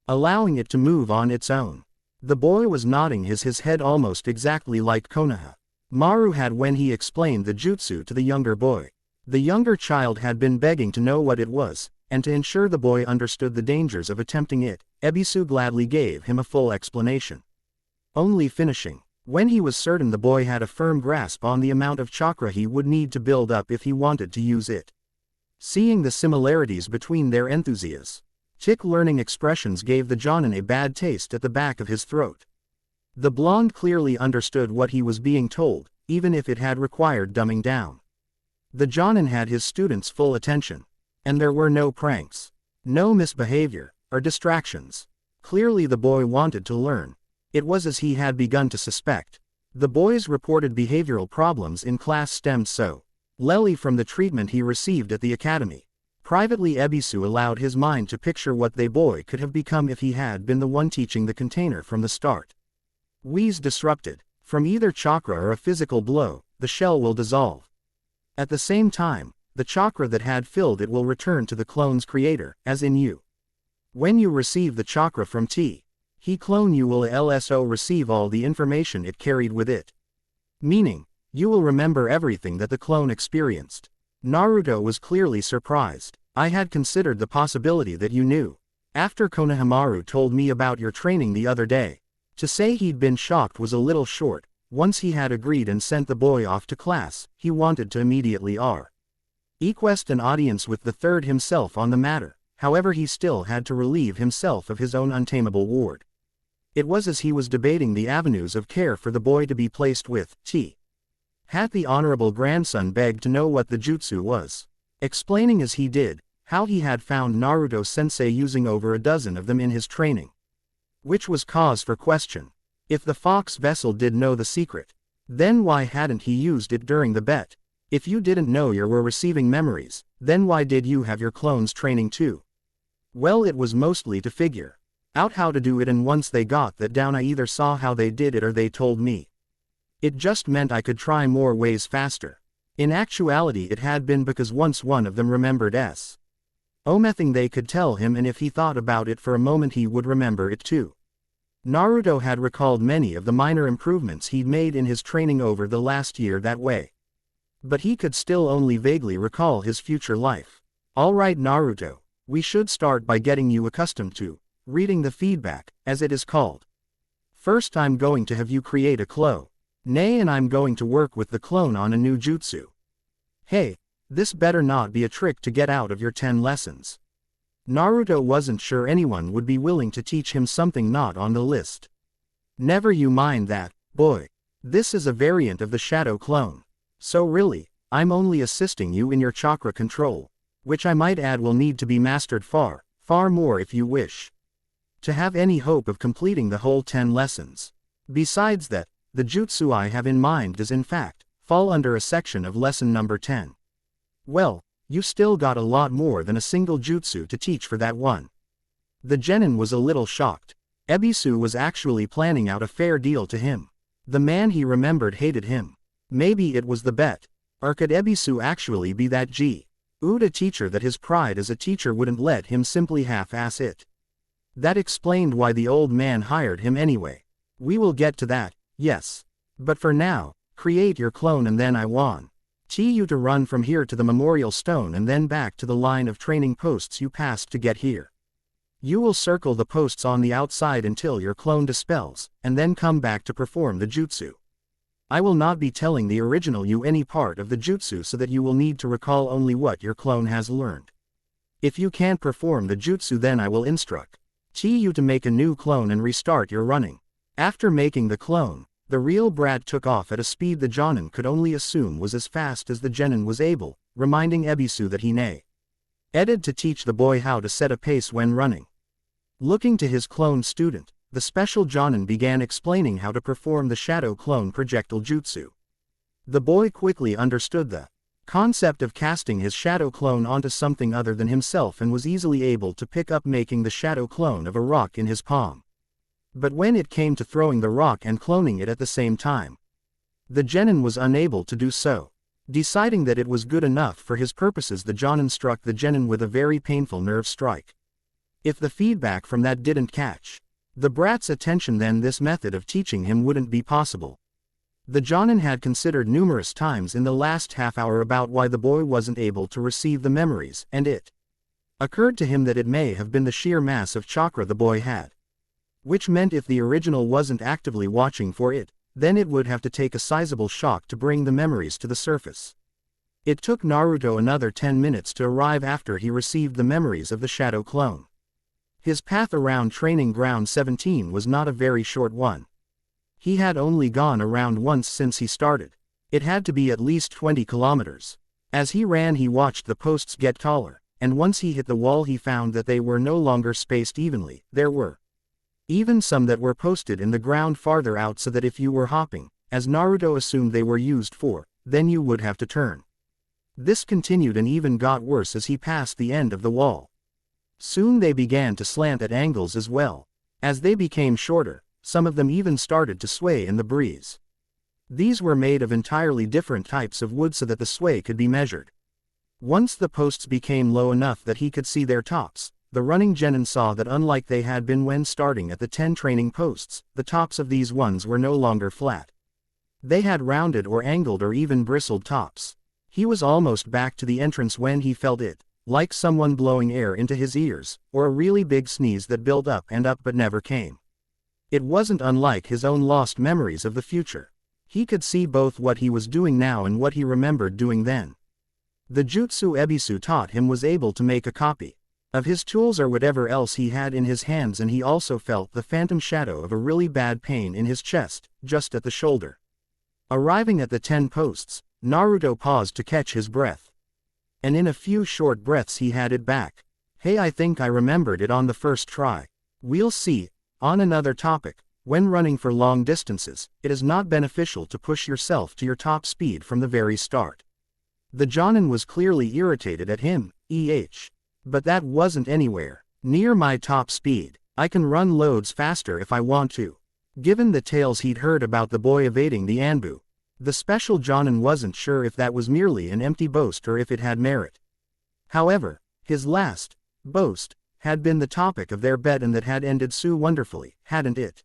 allowing it to move on its own. The boy was nodding his head almost exactly like Konoha Maru had when he explained the jutsu to the younger boy. The younger child had been begging to know what it was, and to ensure the boy understood the dangers of attempting it, Ebisu gladly gave him a full explanation. Only finishing when he was certain the boy had a firm grasp on the amount of chakra he would need to build up if he wanted to use it. Seeing the similarities between their enthusiastic learning expressions gave the Jonin a bad taste at the back of his throat. The blonde clearly understood what he was being told, even if it had required dumbing down. The Jonin had his students' full attention. And there were no pranks, no misbehavior, or distractions. Clearly the boy wanted to learn. It was as he had begun to suspect. The boy's reported behavioral problems in class stemmed solely from the treatment he received at the academy. Privately Ebisu allowed his mind to picture what the boy could have become if he had been the one teaching the container from the start. Wheeze disrupted. From either chakra or a physical blow, the shell will dissolve. At the same time, the chakra that had filled it will return to the clone's creator, as in you. When you receive the chakra from he clone, you will also receive all the information it carried with it. Meaning, you will remember everything that the clone experienced. Naruto was clearly surprised. I had considered the possibility that you knew. After Konohamaru told me about your training the other day. To say he'd been shocked was a little short. Once he had agreed and sent the boy off to class, he wanted to immediately request an audience with the third himself on the matter. However, he still had to relieve himself of his own untamable ward. It was as he was debating the avenues of care for the boy to be placed with had the honorable grandson begged to know what the jutsu was, explaining as he did how he had found Naruto-sensei using over a dozen of them in his training. Which was cause for question. If the fox vessel did know the secret, then why hadn't he used it during the bet? If you didn't know you were receiving memories, then why did you have your clones training too? Well, it was mostly to figure out how to do it, and once they got that down I either saw how they did it or they told me. It just meant I could try more ways faster. In actuality it had been because once one of them remembered something they could tell him, and if he thought about it for a moment he would remember it too. Naruto had recalled many of the minor improvements he'd made in his training over the last year that way. But he could still only vaguely recall his future life. Alright Naruto, we should start by getting you accustomed to reading the feedback, as it is called. First I'm going to have you create a clone. And I'm going to work with the clone on a new jutsu. Hey, this better not be a trick to get out of your 10 lessons. Naruto wasn't sure anyone would be willing to teach him something not on the list. Never you mind that, boy. This is a variant of the shadow clone. So really, I'm only assisting you in your chakra control, which I might add will need to be mastered far more if you wish to have any hope of completing the whole 10 lessons. Besides that, the jutsu I have in mind does in fact fall under a section of lesson number 10. Well, you still got a lot more than a single jutsu to teach for that one. The genin was a little shocked. Ebisu was actually planning out a fair deal to him. The man he remembered hated him. Maybe it was the bet. Or could Ebisu actually be that Uda teacher that his pride as a teacher wouldn't let him simply half-ass it? That explained why the old man hired him anyway. We will get to that, yes. But for now, create your clone and then I want you to run from here to the memorial stone and then back to the line of training posts you passed to get here. You will circle the posts on the outside until your clone dispels, and then come back to perform the jutsu. I will not be telling the original you any part of the jutsu so that you will need to recall only what your clone has learned. If you can't perform the jutsu, then I will instruct you to make a new clone and restart your running. After making the clone, the real brat took off at a speed the Jonin could only assume was as fast as the genin was able, reminding Ebisu that he needed to teach the boy how to set a pace when running. Looking to his clone student, the special Jonin began explaining how to perform the shadow clone projectile jutsu. The boy quickly understood the concept of casting his shadow clone onto something other than himself and was easily able to pick up making the shadow clone of a rock in his palm. But when it came to throwing the rock and cloning it at the same time, the genin was unable to do so. Deciding that it was good enough for his purposes, the Jonin struck the genin with a very painful nerve strike. If the feedback from that didn't catch the brat's attention, then this method of teaching him wouldn't be possible. The Jonin had considered numerous times in the last half hour about why the boy wasn't able to receive the memories, and it occurred to him that it may have been the sheer mass of chakra the boy had. Which meant if the original wasn't actively watching for it, then it would have to take a sizable shock to bring the memories to the surface. It took Naruto another 10 minutes to arrive after he received the memories of the shadow clone. His path around training ground 17 was not a very short one. He had only gone around once since he started. It had to be at least 20 kilometers. As he ran, he watched the posts get taller, and once he hit the wall he found that they were no longer spaced evenly. There were even some that were posted in the ground farther out so that if you were hopping, as Naruto assumed they were used for, then you would have to turn. This continued and even got worse as he passed the end of the wall. Soon they began to slant at angles as well. As they became shorter, some of them even started to sway in the breeze. These were made of entirely different types of wood so that the sway could be measured. Once the posts became low enough that he could see their tops, the running genin saw that unlike they had been when starting at the 10 training posts, the tops of these ones were no longer flat. They had rounded or angled or even bristled tops. He was almost back to the entrance when he felt it, like someone blowing air into his ears, or a really big sneeze that built up and up but never came. It wasn't unlike his own lost memories of the future. He could see both what he was doing now and what he remembered doing then. The jutsu Ebisu taught him was able to make a copy of his tools or whatever else he had in his hands, and he also felt the phantom shadow of a really bad pain in his chest, just at the shoulder. Arriving at the 10 posts, Naruto paused to catch his breath. And in a few short breaths he had it back. Hey, I think I remembered it on the first try. We'll see. On another topic, when running for long distances, it is not beneficial to push yourself to your top speed from the very start. The Jonin was clearly irritated at him, But that wasn't anywhere near my top speed. I can run loads faster if I want to. Given the tales he'd heard about the boy evading the Anbu, the special Jonin wasn't sure if that was merely an empty boast or if it had merit. However, his last boast had been the topic of their bet, and that had ended so wonderfully, hadn't it?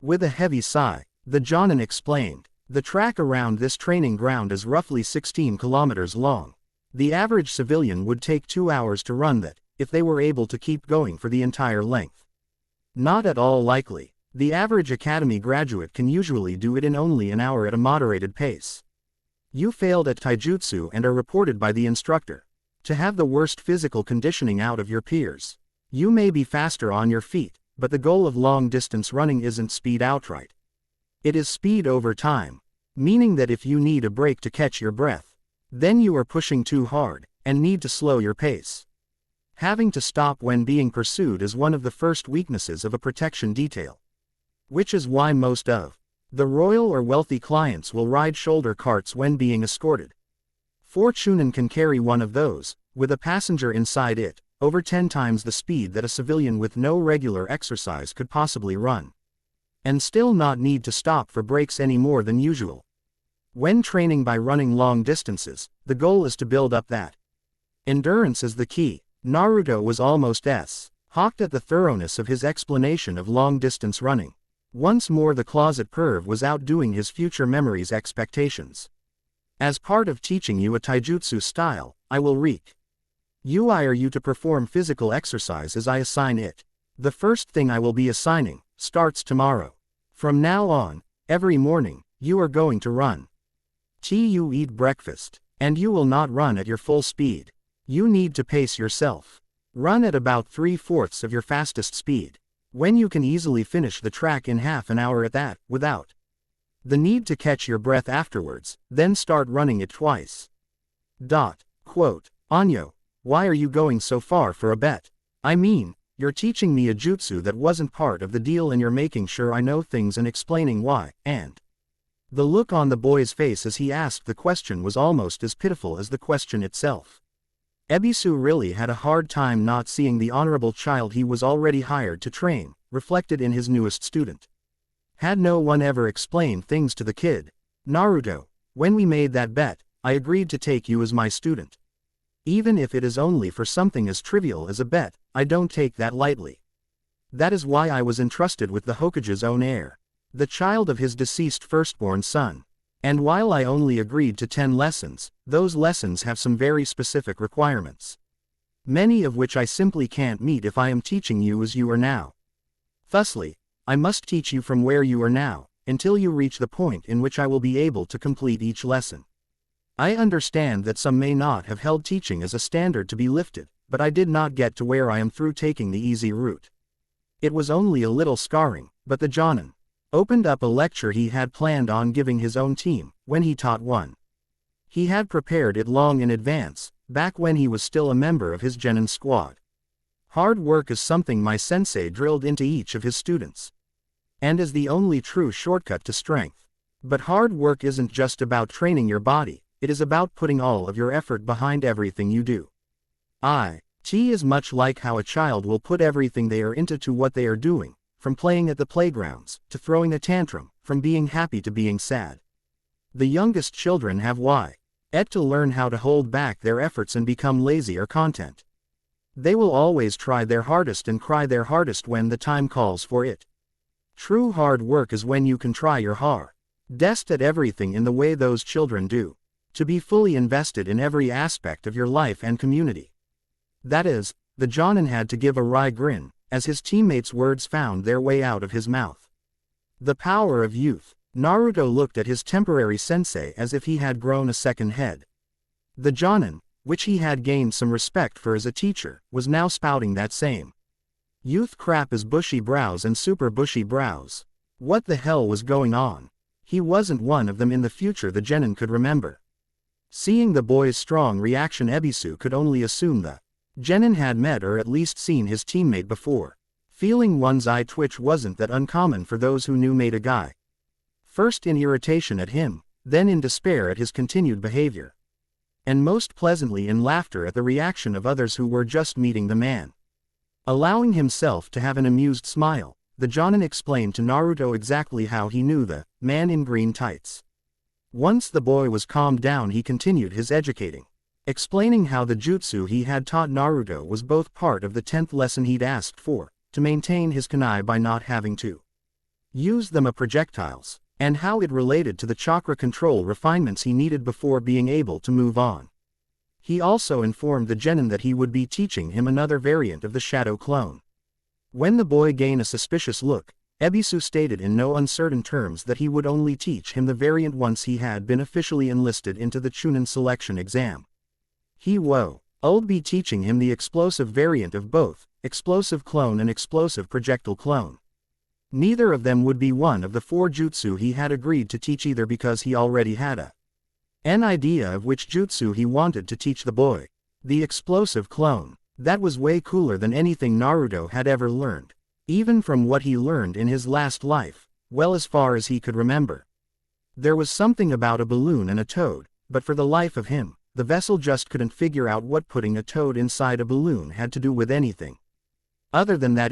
With a heavy sigh, the Jonin explained, the track around this training ground is roughly 16 kilometers long. The average civilian would take 2 hours to run that, if they were able to keep going for the entire length. Not at all likely. The average academy graduate can usually do it in only an hour at a moderated pace. You failed at taijutsu and are reported by the instructor to have the worst physical conditioning out of your peers. You may be faster on your feet, but the goal of long-distance running isn't speed outright. It is speed over time, meaning that if you need a break to catch your breath, then you are pushing too hard, and need to slow your pace. Having to stop when being pursued is one of the first weaknesses of a protection detail. Which is why most of the royal or wealthy clients will ride shoulder carts when being escorted. Fortunen can carry one of those, with a passenger inside it, over 10 times the speed that a civilian with no regular exercise could possibly run. And still not need to stop for breaks any more than usual. When training by running long distances, the goal is to build up that endurance is the key. Naruto was almost shocked at the thoroughness of his explanation of long-distance running. Once more the closet perv was outdoing his future memories' expectations. As part of teaching you a taijutsu style, I will require you to perform physical exercise as I assign it. The first thing I will be assigning starts tomorrow. From now on, every morning, You are going to run. You eat breakfast. And you will not run at your full speed. You need to pace yourself. Run at about 3/4 of your fastest speed. When you can easily finish the track in half an hour at that, without the need to catch your breath afterwards, then start running it twice. Quote, Anyo, why are you going so far for a bet? I mean, you're teaching me a jutsu that wasn't part of the deal and you're making sure I know things and explaining why, and the look on the boy's face as he asked the question was almost as pitiful as the question itself. Ebisu really had a hard time not seeing the honorable child he was already hired to train, reflected in his newest student. Had no one ever explained things to the kid? Naruto, when we made that bet, I agreed to take you as my student. Even if it is only for something as trivial as a bet, I don't take that lightly. That is why I was entrusted with the Hokage's own heir, the child of his deceased firstborn son. And while I only agreed to 10 lessons, those lessons have some very specific requirements. Many of which I simply can't meet if I am teaching you as you are now. Thusly, I must teach you from where you are now, until you reach the point in which I will be able to complete each lesson. I understand that some may not have held teaching as a standard to be lifted, but I did not get to where I am through taking the easy route. It was only a little scarring, but the Jonin opened up a lecture he had planned on giving his own team, when he taught one. He had prepared it long in advance, back when he was still a member of his genin squad. Hard work is something my sensei drilled into each of his students. And is the only true shortcut to strength. But hard work isn't just about training your body, it is about putting all of your effort behind everything you do. T is much like how a child will put everything they are into to what they are doing, from playing at the playgrounds, to throwing a tantrum, from being happy to being sad. The youngest children have to learn how to hold back their efforts and become lazy or content. They will always try their hardest and cry their hardest when the time calls for it. True hard work is when you can try your hardest at everything in the way those children do. To be fully invested in every aspect of your life and community. That is, the Jonin had to give a wry grin, as his teammates' words found their way out of his mouth. The power of youth. Naruto looked at his temporary sensei as if he had grown a second head. The Jonin, which he had gained some respect for as a teacher, was now spouting that same youth crap as bushy brows and super bushy brows. What the hell was going on? He wasn't one of them in the future the genin could remember. Seeing the boy's strong reaction, Ebisu could only assume the genin had met or at least seen his teammate before. Feeling one's eye twitch wasn't that uncommon for those who knew Maeda Guy. First in irritation at him, then in despair at his continued behavior. And most pleasantly in laughter at the reaction of others who were just meeting the man. Allowing himself to have an amused smile, the Jonin explained to Naruto exactly how he knew the man in green tights. Once the boy was calmed down, he continued his educating, explaining how the jutsu he had taught Naruto was both part of the 10th lesson he'd asked for, to maintain his kunai by not having to use them as projectiles, and how it related to the chakra control refinements he needed before being able to move on. He also informed the genin that he would be teaching him another variant of the shadow clone. When the boy gave a suspicious look, Ebisu stated in no uncertain terms that he would only teach him the variant once he had been officially enlisted into the Chunin selection exam. He would be teaching him the explosive variant of both, explosive clone and explosive projectile clone. Neither of them would be one of the 4 jutsu he had agreed to teach, either because he already had an idea of which jutsu he wanted to teach the boy. The explosive clone. That was way cooler than anything Naruto had ever learned. Even from what he learned in his last life, well, as far as he could remember. There was something about a balloon and a toad, but for the life of him, the vessel just couldn't figure out what putting a toad inside a balloon had to do with anything. Other than that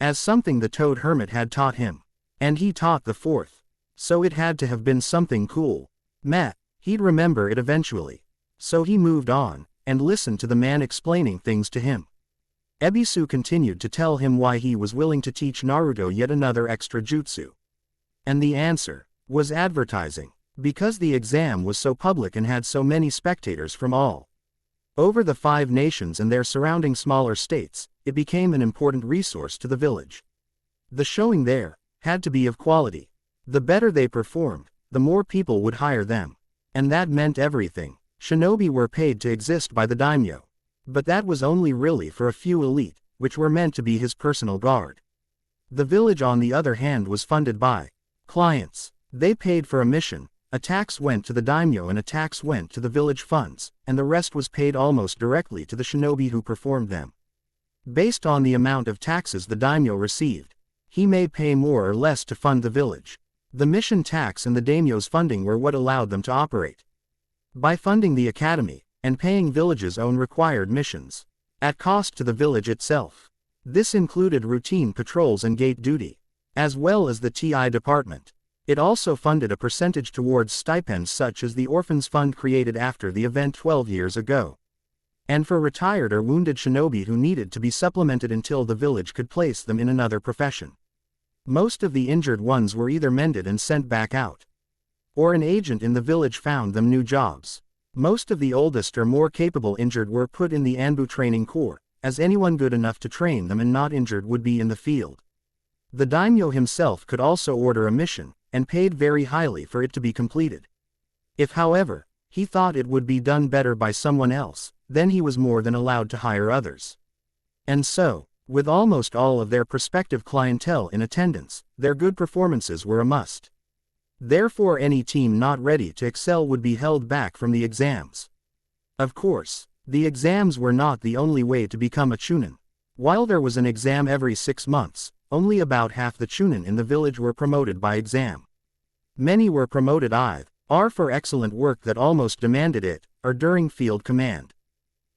as something the toad hermit had taught him. And he taught the 4th. So it had to have been something cool. He'd remember it eventually. So he moved on, and listened to the man explaining things to him. Ebisu continued to tell him why he was willing to teach Naruto yet another extra jutsu. And the answer was advertising. Because the exam was so public and had so many spectators from all over the 5 nations and their surrounding smaller states, it became an important resource to the village. The showing there had to be of quality. The better they performed, the more people would hire them. And that meant everything. Shinobi were paid to exist by the daimyo. But that was only really for a few elite, which were meant to be his personal guard. The village on the other hand was funded by clients. They paid for a mission, a tax went to the daimyo and a tax went to the village funds, and the rest was paid almost directly to the shinobi who performed them. Based on the amount of taxes the daimyo received, he may pay more or less to fund the village. The mission tax and the daimyo's funding were what allowed them to operate. By funding the academy, and paying village's own required missions, at cost to the village itself. This included routine patrols and gate duty, as well as the TI department. It also funded a percentage towards stipends such as the Orphans Fund created after the event 12 years ago. And for retired or wounded shinobi who needed to be supplemented until the village could place them in another profession. Most of the injured ones were either mended and sent back out, or an agent in the village found them new jobs. Most of the oldest or more capable injured were put in the Anbu training corps, as anyone good enough to train them and not injured would be in the field. The daimyo himself could also order a mission, and paid very highly for it to be completed. If however, he thought it would be done better by someone else, then he was more than allowed to hire others. And so, with almost all of their prospective clientele in attendance, their good performances were a must. Therefore any team not ready to excel would be held back from the exams. Of course, the exams were not the only way to become a chunin. While there was an exam every 6 months, only about half the chunin in the village were promoted by exam. Many were promoted either for excellent work that almost demanded it, or during field command.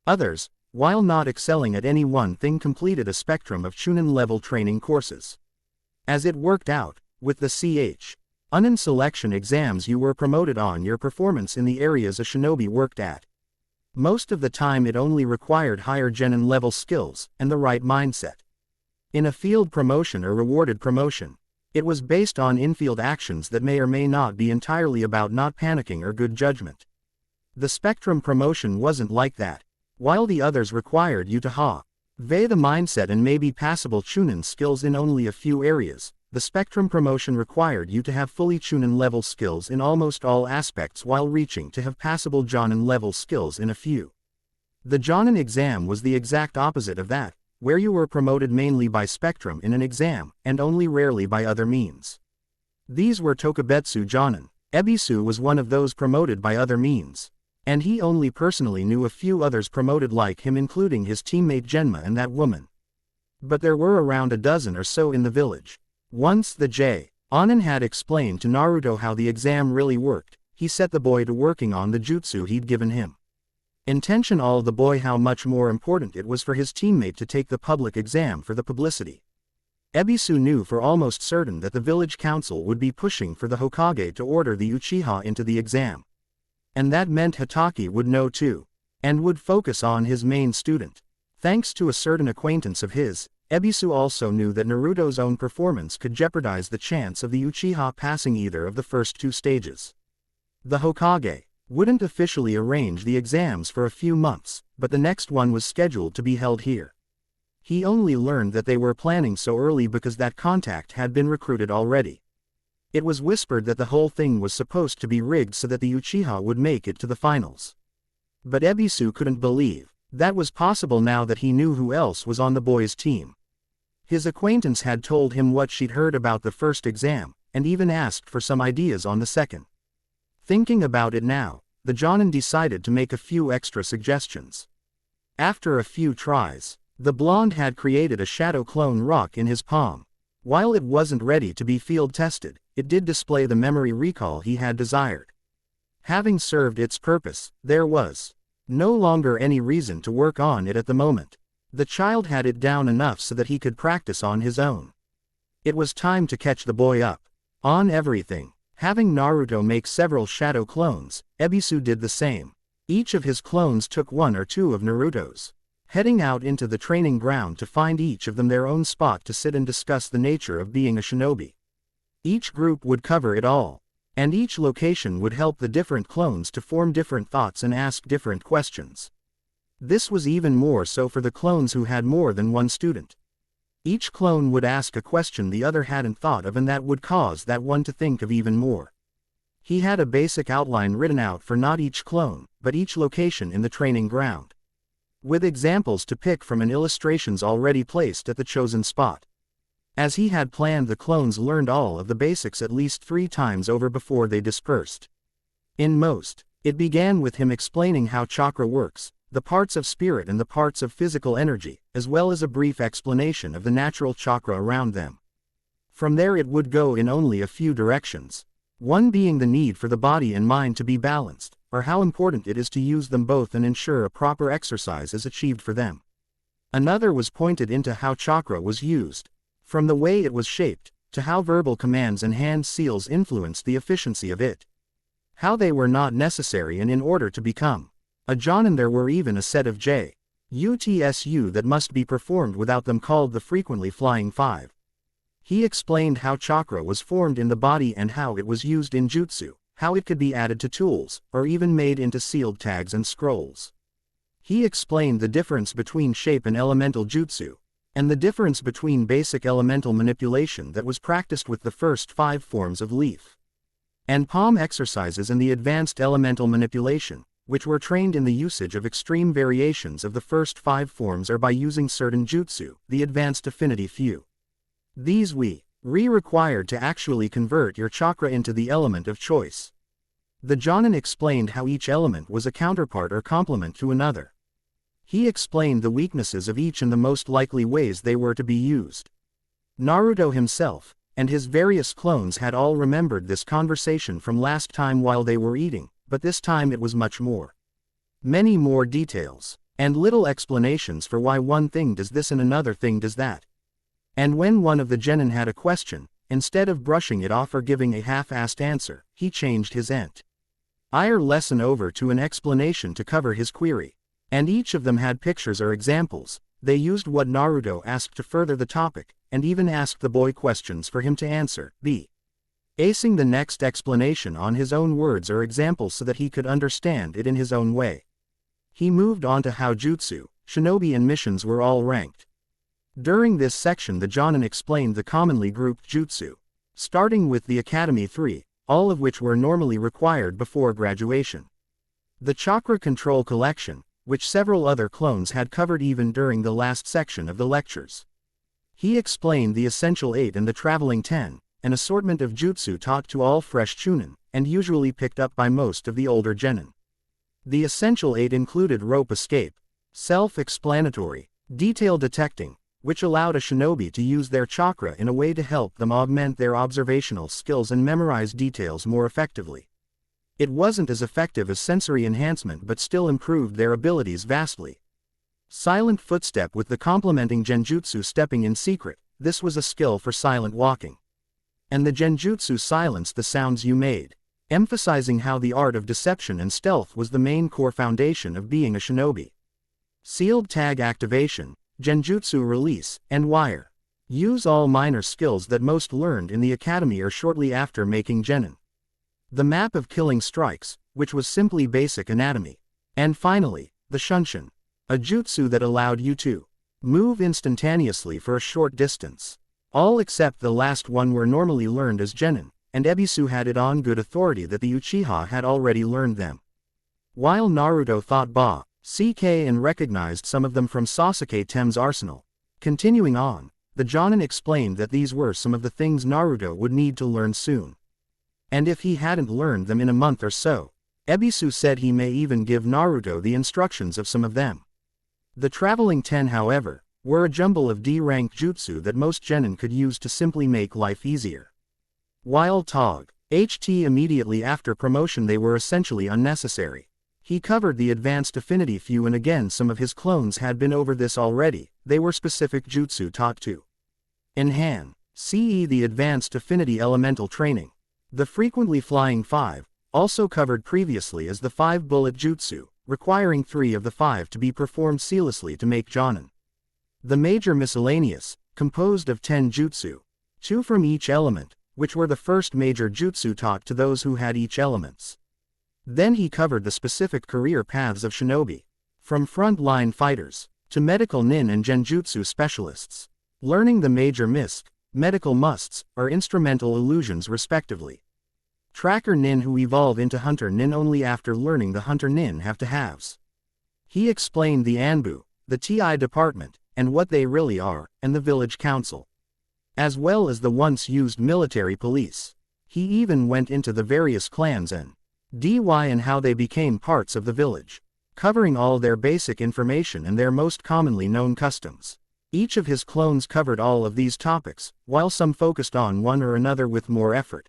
Others, while not excelling at any one thing, completed a spectrum of chunin-level training courses. As it worked out, with the Unin selection exams you were promoted on your performance in the areas a shinobi worked at. Most of the time it only required higher genin-level skills, and the right mindset. In a field promotion or rewarded promotion, it was based on in-field actions that may or may not be entirely about not panicking or good judgment. The spectrum promotion wasn't like that. While the others required you to have the mindset and maybe passable chunin skills in only a few areas, the spectrum promotion required you to have fully chunin level skills in almost all aspects while reaching to have passable jonin level skills in a few. The jonin exam was the exact opposite of that, where you were promoted mainly by spectrum in an exam, and only rarely by other means. These were Tokubetsu jonin. Ebisu was one of those promoted by other means. And he only personally knew a few others promoted like him, including his teammate Genma and that woman. But there were around a dozen or so in the village. Once the Onin had explained to Naruto how the exam really worked, he set the boy to working on the jutsu he'd given him. Intention all the boy how much more important it was for his teammate to take the public exam for the publicity. Ebisu knew for almost certain that the village council would be pushing for the Hokage to order the Uchiha into the exam. And that meant Hitaki would know too, and would focus on his main student. Thanks to a certain acquaintance of his, Ebisu also knew that Naruto's own performance could jeopardize the chance of the Uchiha passing either of the first 2 stages. The Hokage wouldn't officially arrange the exams for a few months, but the next one was scheduled to be held here. He only learned that they were planning so early because that contact had been recruited already. It was whispered that the whole thing was supposed to be rigged so that the Uchiha would make it to the finals. But Ebisu couldn't believe that was possible now that he knew who else was on the boy's team. His acquaintance had told him what she'd heard about the first exam, and even asked for some ideas on the second. Thinking about it now, the Jonin decided to make a few extra suggestions. After a few tries, the blonde had created a shadow clone rock in his palm. While it wasn't ready to be field tested, it did display the memory recall he had desired. Having served its purpose, there was no longer any reason to work on it at the moment. The child had it down enough so that he could practice on his own. It was time to catch the boy up on everything. Having Naruto make several shadow clones, Ebisu did the same. Each of his clones took 1 or 2 of Naruto's, heading out into the training ground to find each of them their own spot to sit and discuss the nature of being a shinobi. Each group would cover it all, and each location would help the different clones to form different thoughts and ask different questions. This was even more so for the clones who had more than one student. Each clone would ask a question the other hadn't thought of and that would cause that one to think of even more. He had a basic outline written out for not each clone, but each location in the training ground, with examples to pick from and illustrations already placed at the chosen spot. As he had planned, the clones learned all of the basics at least 3 times over before they dispersed. In most, it began with him explaining how chakra works, the parts of spirit and the parts of physical energy, as well as a brief explanation of the natural chakra around them. From there it would go in only a few directions. One being the need for the body and mind to be balanced, or how important it is to use them both and ensure a proper exercise is achieved for them. Another was pointed into how chakra was used, from the way it was shaped, to how verbal commands and hand seals influenced the efficiency of it. How they were not necessary and in order to become a Jonin there were even a set of jutsu that must be performed without them, called the frequently flying 5. He explained how chakra was formed in the body and how it was used in jutsu, how it could be added to tools, or even made into sealed tags and scrolls. He explained the difference between shape and elemental jutsu, and the difference between basic elemental manipulation that was practiced with the first 5 forms of leaf and palm exercises and the advanced elemental manipulation, which were trained in the usage of extreme variations of the first 5 forms or by using certain jutsu, the advanced affinity few. These required to actually convert your chakra into the element of choice. The Jonin explained how each element was a counterpart or complement to another. He explained the weaknesses of each and the most likely ways they were to be used. Naruto himself, and his various clones had all remembered this conversation from last time while they were eating, but this time it was much more. Many more details, and little explanations for why one thing does this and another thing does that. And when one of the genin had a question, instead of brushing it off or giving a half-assed answer, he changed his entire lesson over to an explanation to cover his query. And each of them had pictures or examples. They used what Naruto asked to further the topic, and even asked the boy questions for him to answer, acing the next explanation on his own words or examples so that he could understand it in his own way. He moved on to how jutsu, shinobi and missions were all ranked. During this section the Jonin explained the commonly grouped jutsu, starting with the Academy 3, all of which were normally required before graduation. The chakra control collection, which several other clones had covered even during the last section of the lectures. He explained the Essential 8 and the Traveling 10, an assortment of jutsu taught to all fresh chunin, and usually picked up by most of the older genin. The Essential 8 included rope escape, self-explanatory, detail detecting, which allowed a shinobi to use their chakra in a way to help them augment their observational skills and memorize details more effectively. It wasn't as effective as sensory enhancement but still improved their abilities vastly. Silent footstep with the complementing genjutsu stepping in secret, this was a skill for silent walking. And the genjutsu silenced the sounds you made, emphasizing how the art of deception and stealth was the main core foundation of being a shinobi. Sealed tag activation, genjutsu release, and wire. Use all minor skills that most learned in the academy or shortly after making genin. The map of killing strikes, which was simply basic anatomy. And finally, the shunshin, a jutsu that allowed you to move instantaneously for a short distance. All except the last one were normally learned as genin, and Ebisu had it on good authority that the Uchiha had already learned them. While Naruto thought CK and recognized some of them from Sasuke Tem's arsenal. Continuing on, the Jonin explained that these were some of the things Naruto would need to learn soon. And if he hadn't learned them in a month or so, Ebisu said he may even give Naruto the instructions of some of them. The Traveling 10, however, were a jumble of D-rank jutsu that most genin could use to simply make life easier. While Tog HT immediately after promotion they were essentially unnecessary. He covered the advanced affinity few and again some of his clones had been over this already, they were specific jutsu taught to enhance the advanced affinity elemental training. The frequently flying 5, also covered previously as the 5-bullet jutsu, requiring 3 of the 5 to be performed seamlessly to make jonin. The major miscellaneous, composed of 10 jutsu, 2 from each element, which were the first major jutsu taught to those who had each elements. Then he covered the specific career paths of shinobi, from front-line fighters, to medical nin and genjutsu specialists. learning the major MISC, medical musts, or instrumental illusions respectively. Tracker Nin who evolve into Hunter Nin only after learning the Hunter Nin have-to-haves. He explained the Anbu, the TI department, and what they really are, and the village council, as well as the once-used military police. He even went into the various clans and DY and how they became parts of the village, covering all their basic information and their most commonly known customs. Each of his clones covered all of these topics, while some focused on one or another with more effort.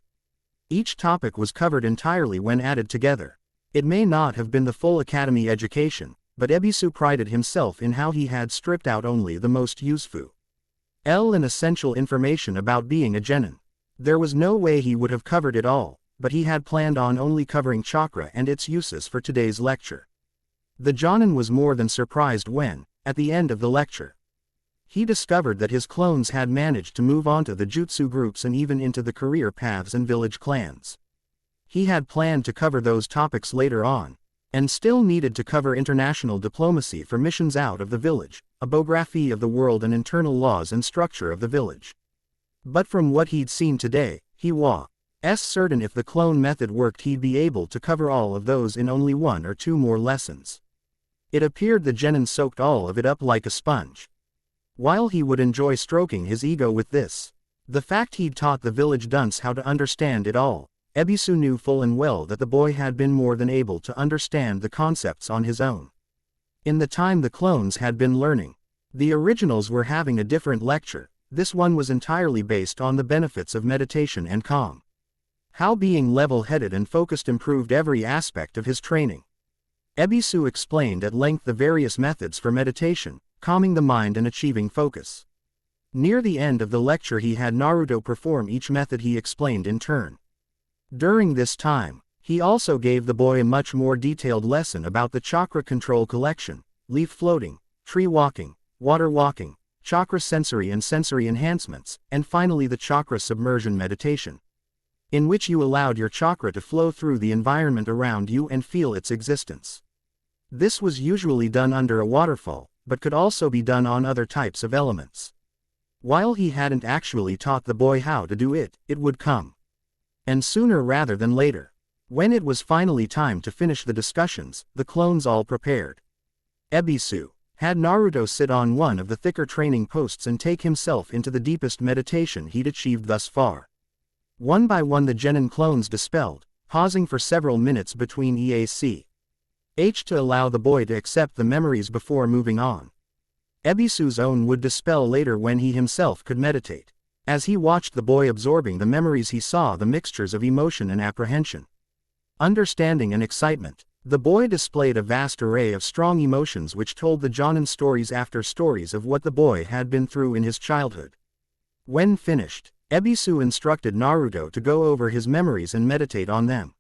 Each topic was covered entirely when added together. It may not have been the full academy education, but Ebisu prided himself in how he had stripped out only the most useful and essential information about being a genin. There was no way he would have covered it all, but he had planned on only covering chakra and its uses for today's lecture. The Jonin was more than surprised when, at the end of the lecture, he discovered that his clones had managed to move on to the jutsu groups and even into the career paths and village clans. He had planned to cover those topics later on, and still needed to cover international diplomacy for missions out of the village, a biography of the world and internal laws and structure of the village. But from what he'd seen today, he was certain if the clone method worked he'd be able to cover all of those in only 1 or 2 more lessons. It appeared the genin soaked all of it up like a sponge. While he would enjoy stroking his ego with this, the fact he'd taught the village dunce how to understand it all, Ebisu knew full and well that the boy had been more than able to understand the concepts on his own. In the time the clones had been learning, the originals were having a different lecture. This one was entirely based on the benefits of meditation and calm. How being level-headed and focused improved every aspect of his training. Ebisu explained at length the various methods for meditation, calming the mind and achieving focus. Near the end of the lecture he had Naruto perform each method he explained in turn. During this time, he also gave the boy a much more detailed lesson about the chakra control collection, leaf floating, tree walking, water walking, chakra sensory and sensory enhancements, and finally the chakra submersion meditation, in which you allowed your chakra to flow through the environment around you and feel its existence. This was usually done under a waterfall, but could also be done on other types of elements. While he hadn't actually taught the boy how to do it, it would come. And sooner rather than later. When it was finally time to finish the discussions, the clones all prepared. Ebisu had Naruto sit on one of the thicker training posts and take himself into the deepest meditation he'd achieved thus far. One by one the genin clones dispelled, pausing for several minutes between EAC H to allow the boy to accept the memories before moving on. Ebisu's own would dispel later when he himself could meditate. As he watched the boy absorbing the memories he saw the mixtures of emotion and apprehension, understanding and excitement. The boy displayed a vast array of strong emotions which told the Jonin stories after stories of what the boy had been through in his childhood. When finished, Ebisu instructed Naruto to go over his memories and meditate on them.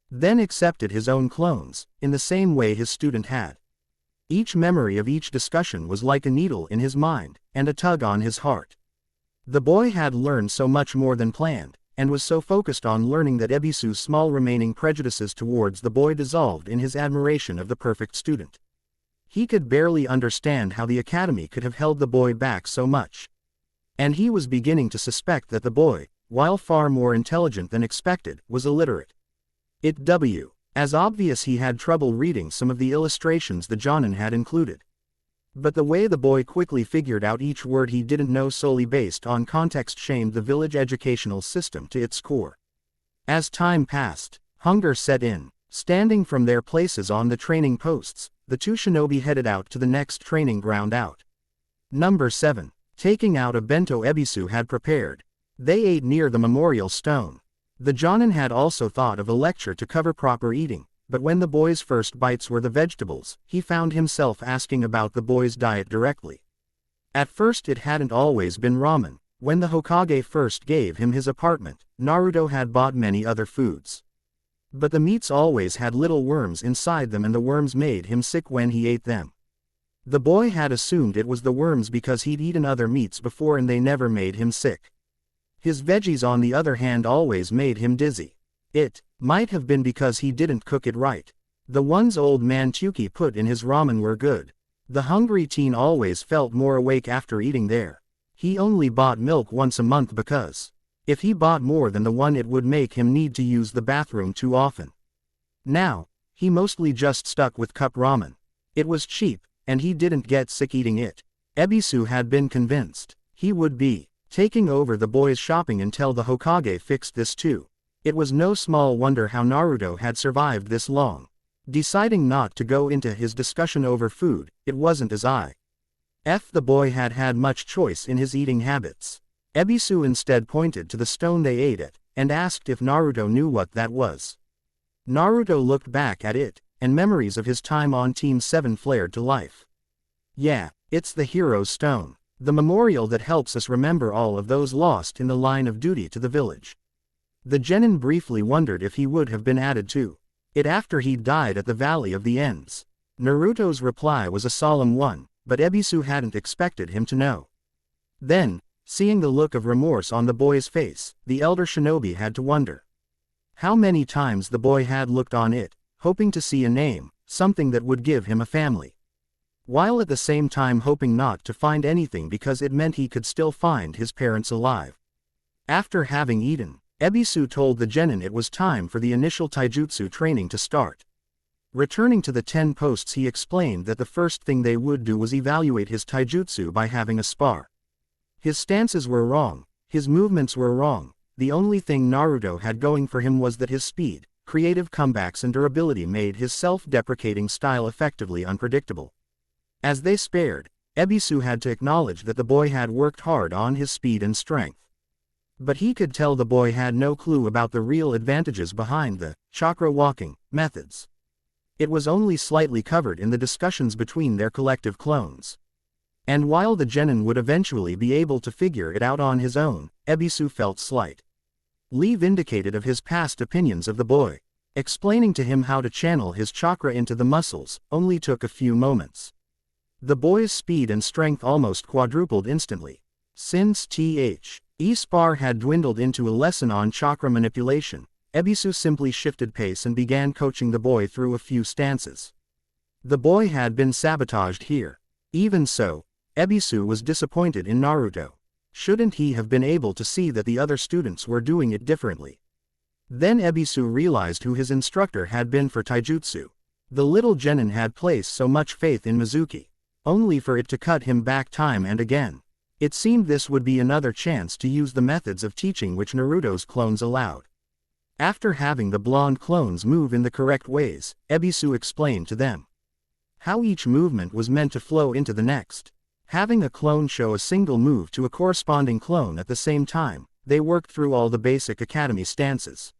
Then accepted his own clones, in the same way his student had. Each memory of each discussion was like a needle in his mind, and a tug on his heart. The boy had learned so much more than planned, and was so focused on learning that Ebisu's small remaining prejudices towards the boy dissolved in his admiration of the perfect student. He could barely understand how the academy could have held the boy back so much. And he was beginning to suspect that the boy, while far more intelligent than expected, was illiterate. As obvious he had trouble reading some of the illustrations the Jonin had included. But the way the boy quickly figured out each word he didn't know solely based on context shamed the village educational system to its core. As time passed, hunger set in. Standing from their places on the training posts, the two shinobi headed out to the next training ground out. Number 7. Taking out a bento Ebisu had prepared. They ate near the memorial stone. The Jonin had also thought of a lecture to cover proper eating, but when the boy's first bites were the vegetables, he found himself asking about the boy's diet directly. At first it hadn't always been ramen. When the Hokage first gave him his apartment, Naruto had bought many other foods. But the meats always had little worms inside them and the worms made him sick when he ate them. The boy had assumed it was the worms because he'd eaten other meats before and they never made him sick. His veggies on the other hand always made him dizzy. It might have been because he didn't cook it right. The ones old man Tuki put in his ramen were good. The hungry teen always felt more awake after eating there. He only bought milk once a month because, if he bought more than the one it would make him need to use the bathroom too often. Now, he mostly just stuck with cup ramen. It was cheap, and he didn't get sick eating it. Ebisu had been convinced he would be taking over the boys' shopping until the Hokage fixed this too. It was no small wonder how Naruto had survived this long. Deciding not to go into his discussion over food, it wasn't as if the boy had had much choice in his eating habits. Ebisu instead pointed to the stone they ate at, and asked if Naruto knew what that was. Naruto looked back at it, and memories of his time on Team 7 flared to life. Yeah, it's the Hero's Stone. The memorial that helps us remember all of those lost in the line of duty to the village. The genin briefly wondered if he would have been added to it after he'd died at the Valley of the Ends. Naruto's reply was a solemn one, but Ebisu hadn't expected him to know. Then, seeing the look of remorse on the boy's face, the elder shinobi had to wonder how many times the boy had looked on it, hoping to see a name, something that would give him a family, while at the same time hoping not to find anything because it meant he could still find his parents alive. After having eaten, Ebisu told the genin it was time for the initial taijutsu training to start. Returning to the 10 posts, he explained that the first thing they would do was evaluate his taijutsu by having a spar. His stances were wrong, his movements were wrong, the only thing Naruto had going for him was that his speed, creative comebacks and durability made his self-deprecating style effectively unpredictable. As they spared, Ebisu had to acknowledge that the boy had worked hard on his speed and strength. But he could tell the boy had no clue about the real advantages behind the chakra walking methods. It was only slightly covered in the discussions between their collective clones. And while the genin would eventually be able to figure it out on his own, Ebisu felt slightly vindicated of his past opinions of the boy. Explaining to him how to channel his chakra into the muscles only took a few moments. The boy's speed and strength almost quadrupled instantly. Since spar had dwindled into a lesson on chakra manipulation, Ebisu simply shifted pace and began coaching the boy through a few stances. The boy had been sabotaged here. Even so, Ebisu was disappointed in Naruto. Shouldn't he have been able to see that the other students were doing it differently? Then Ebisu realized who his instructor had been for taijutsu. The little genin had placed so much faith in Mizuki, only for it to cut him back time and again. It seemed this would be another chance to use the methods of teaching which Naruto's clones allowed. After having the blonde clones move in the correct ways, Ebisu explained to them how each movement was meant to flow into the next. Having a clone show a single move to a corresponding clone at the same time, they worked through all the basic academy stances.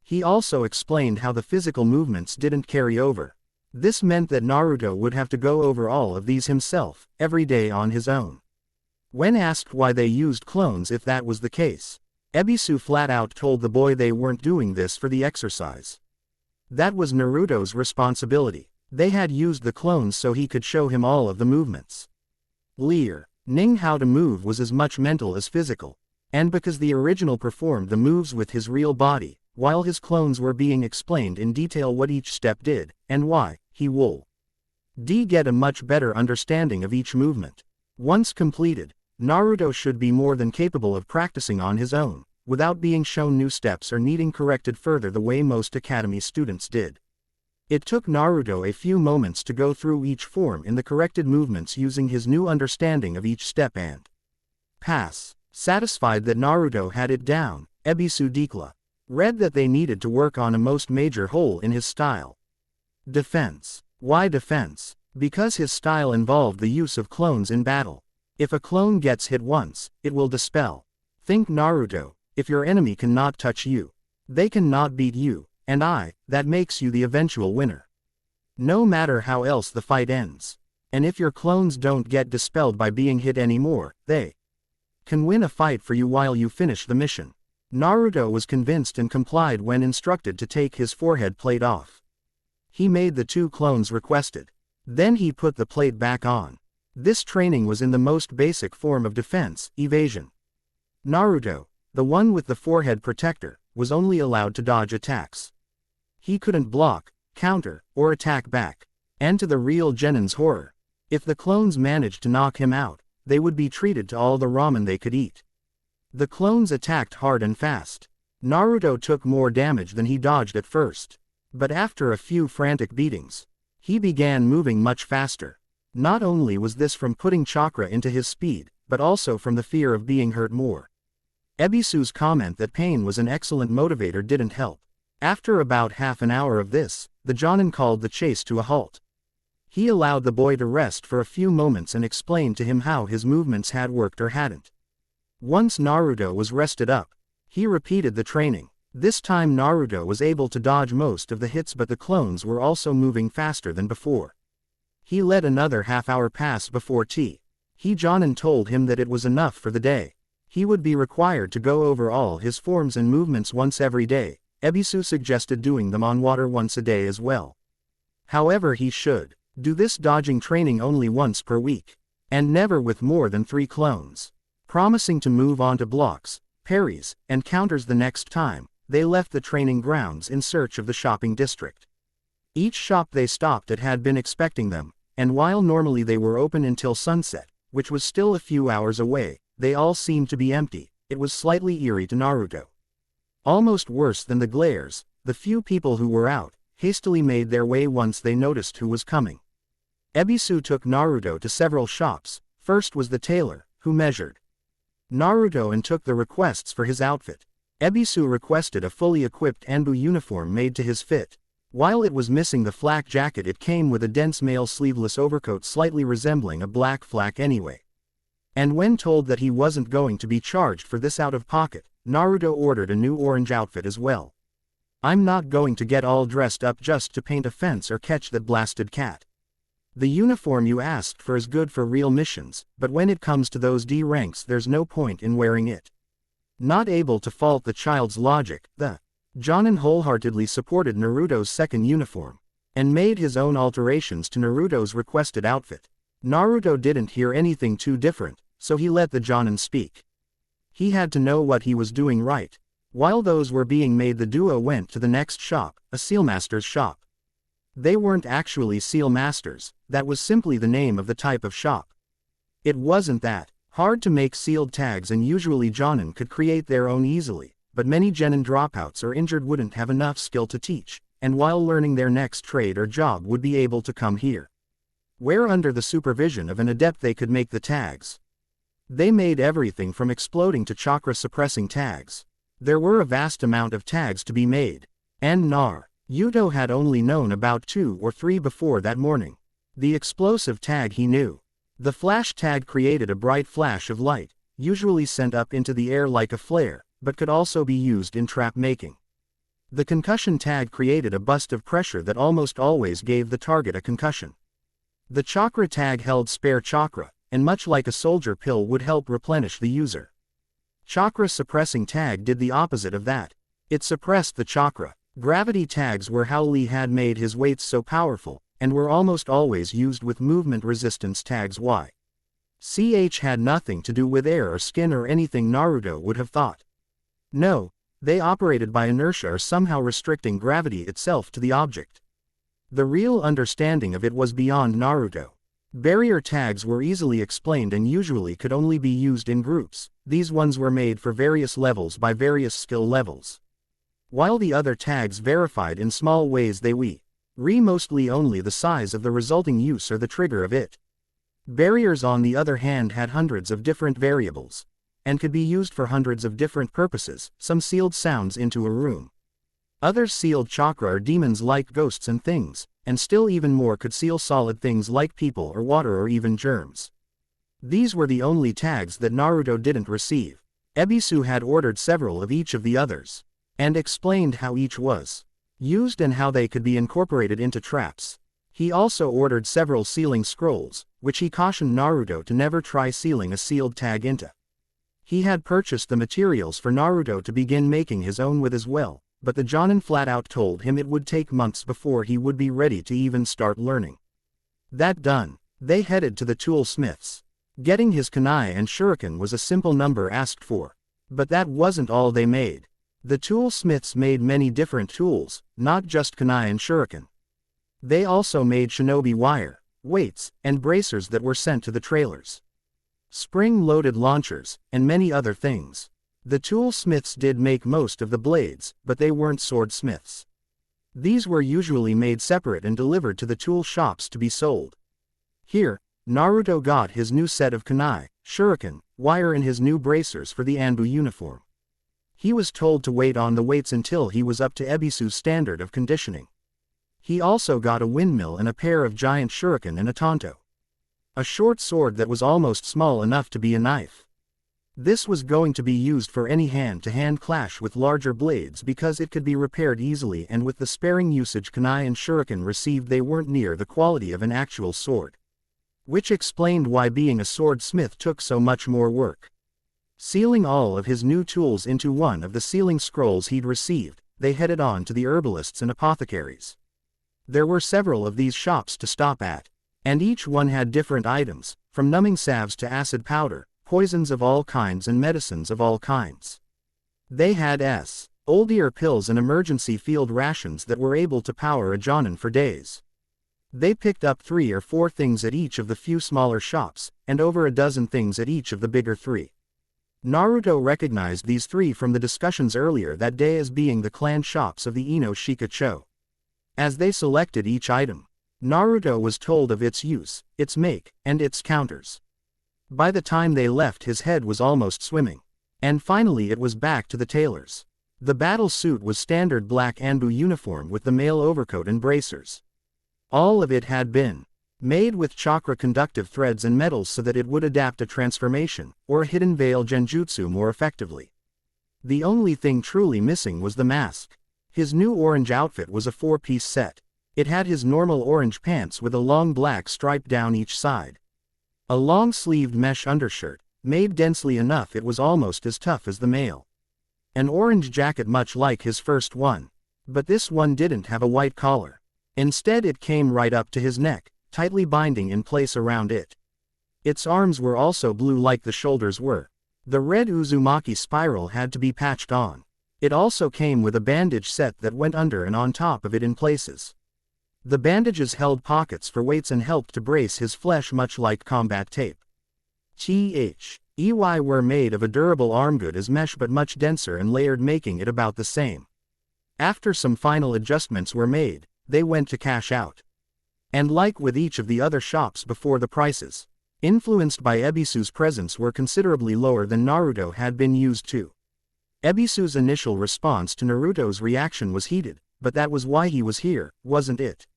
He also explained how the physical movements didn't carry over. This meant that Naruto would have to go over all of these himself, every day on his own. When asked why they used clones if that was the case, Ebisu flat out told the boy they weren't doing this for the exercise. That was Naruto's responsibility. They had used the clones so he could show him all of the movements. Learning how to move was as much mental as physical, and because the original performed the moves with his real body, while his clones were being explained in detail what each step did, and why, he would get a much better understanding of each movement. Once completed, Naruto should be more than capable of practicing on his own, without being shown new steps or needing corrected further the way most academy students did. It took Naruto a few moments to go through each form in the corrected movements using his new understanding of each step and pass. Satisfied that Naruto had it down, Ebisu read that they needed to work on a most major hole in his style. Defense. Why defense? Because his style involved the use of clones in battle. If a clone gets hit once, it will dispel. Think Naruto, if your enemy cannot touch you, they cannot beat you, and that makes you the eventual winner. No matter how else the fight ends. And if your clones don't get dispelled by being hit anymore, they can win a fight for you while you finish the mission. Naruto was convinced and complied when instructed to take his forehead plate off. He made the 2 clones requested. Then he put the plate back on. This training was in the most basic form of defense, evasion. Naruto, the one with the forehead protector, was only allowed to dodge attacks. He couldn't block, counter, or attack back. And to the real genin's horror, if the clones managed to knock him out, they would be treated to all the ramen they could eat. The clones attacked hard and fast. Naruto took more damage than he dodged at first. But after a few frantic beatings, he began moving much faster. Not only was this from putting chakra into his speed, but also from the fear of being hurt more. Ebisu's comment that pain was an excellent motivator didn't help. After about half an hour of this, the Jonin called the chase to a halt. He allowed the boy to rest for a few moments and explained to him how his movements had worked or hadn't. Once Naruto was rested up, he repeated the training. This time Naruto was able to dodge most of the hits, but the clones were also moving faster than before. He let another half-hour pass before Jonin told him that it was enough for the day. He would be required to go over all his forms and movements once every day. Ebisu suggested doing them on water once a day as well. However, he should do this dodging training only once per week, and never with more than 3 clones. Promising to move on to blocks, parries, and counters the next time, they left the training grounds in search of the shopping district. Each shop they stopped at had been expecting them, and while normally they were open until sunset, which was still a few hours away, they all seemed to be empty. It was slightly eerie to Naruto. Almost worse than the glares, the few people who were out hastily made their way once they noticed who was coming. Ebisu took Naruto to several shops. First was the tailor, who measured Naruto and took the requests for his outfit. Ebisu requested a fully equipped Anbu uniform made to his fit. While it was missing the flak jacket, it came with a dense male sleeveless overcoat slightly resembling a black flak anyway. And when told that he wasn't going to be charged for this out of pocket, Naruto ordered a new orange outfit as well. I'm not going to get all dressed up just to paint a fence or catch that blasted cat. The uniform you asked for is good for real missions, but when it comes to those D ranks there's no point in wearing it. Not able to fault the child's logic, the Jonin wholeheartedly supported Naruto's second uniform, and made his own alterations to Naruto's requested outfit. Naruto didn't hear anything too different, so he let the Jonin speak. He had to know what he was doing right. While those were being made, the duo went to the next shop, a sealmaster's shop. They weren't actually seal masters, that was simply the name of the type of shop. It wasn't that hard to make sealed tags, and usually Jonin could create their own easily, but many genin dropouts or injured wouldn't have enough skill to teach, and while learning their next trade or job would be able to come here, where under the supervision of an adept they could make the tags. They made everything from exploding to chakra-suppressing tags. There were a vast amount of tags to be made, and Naruto had only known about 2 or 3 before that morning. The explosive tag he knew. The flash tag created a bright flash of light, usually sent up into the air like a flare, but could also be used in trap making. The concussion tag created a burst of pressure that almost always gave the target a concussion. The chakra tag held spare chakra, and much like a soldier pill would help replenish the user. Chakra suppressing tag did the opposite of that. It suppressed the chakra. Gravity tags were how Lee had made his weights so powerful, and were almost always used with movement resistance tags. CH had nothing to do with air or skin or anything Naruto would have thought. No, they operated by inertia or somehow restricting gravity itself to the object. The real understanding of it was beyond Naruto. Barrier tags were easily explained and usually could only be used in groups. These ones were made for various levels by various skill levels, while the other tags verified in small ways. They mostly only the size of the resulting use or the trigger of it. Barriers on the other hand had hundreds of different variables, and could be used for hundreds of different purposes. Some sealed sounds into a room. Others sealed chakra or demons like ghosts and things, and still even more could seal solid things like people or water or even germs. These were the only tags that Naruto didn't receive. Ebisu had ordered several of each of the others, and explained how each was used and how they could be incorporated into traps. He also ordered several sealing scrolls, which he cautioned Naruto to never try sealing a sealed tag into. He had purchased the materials for Naruto to begin making his own with as well, but the Jonin flat out told him it would take months before he would be ready to even start learning. That done, they headed to the toolsmiths. Getting his kunai and shuriken was a simple number asked for. But that wasn't all they made. The toolsmiths made many different tools, not just kunai and shuriken. They also made shinobi wire, weights, and bracers that were sent to the trailers. spring-loaded launchers, and many other things. The toolsmiths did make most of the blades, but they weren't swordsmiths. These were usually made separate and delivered to the tool shops to be sold. Here, Naruto got his new set of kunai, shuriken, wire and his new bracers for the Anbu uniform. He was told to wait on the weights until he was up to Ebisu's standard of conditioning. He also got a windmill and a pair of giant shuriken and a tanto. A short sword that was almost small enough to be a knife. This was going to be used for any hand-to-hand clash with larger blades because it could be repaired easily, and with the sparing usage kunai and shuriken received, they weren't near the quality of an actual sword. Which explained why being a swordsmith took so much more work. Sealing all of his new tools into one of the sealing scrolls he'd received, they headed on to the herbalists and apothecaries. There were several of these shops to stop at, and each one had different items, from numbing salves to acid powder, poisons of all kinds and medicines of all kinds. They had older pills and emergency field rations that were able to power a jonin for days. They picked up 3 or 4 things at each of the few smaller shops, and over a dozen things at each of the bigger 3. Naruto recognized these 3 from the discussions earlier that day as being the clan shops of the Ino Shikacho. As they selected each item, Naruto was told of its use, its make, and its counters. By the time they left, his head was almost swimming. And finally it was back to the tailors. The battle suit was standard black Anbu uniform with the mail overcoat and bracers. All of it had been made with chakra conductive threads and metals so that it would adapt a transformation, or a hidden veil genjutsu more effectively. The only thing truly missing was the mask. His new orange outfit was a 4-piece set. It had his normal orange pants with a long black stripe down each side. A long-sleeved mesh undershirt, made densely enough it was almost as tough as the mail. An orange jacket much like his first one. But this one didn't have a white collar. Instead it came right up to his neck, tightly binding in place around it. Its arms were also blue like the shoulders were. The red Uzumaki spiral had to be patched on. It also came with a bandage set that went under and on top of it in places. The bandages held pockets for weights and helped to brace his flesh much like combat tape. EY were made of a durable armgood as mesh but much denser and layered, making it about the same. After some final adjustments were made, they went to cash out. And like with each of the other shops before, the prices, influenced by Ebisu's presence, were considerably lower than Naruto had been used to. Ebisu's initial response to Naruto's reaction was heated, but that was why he was here, wasn't it?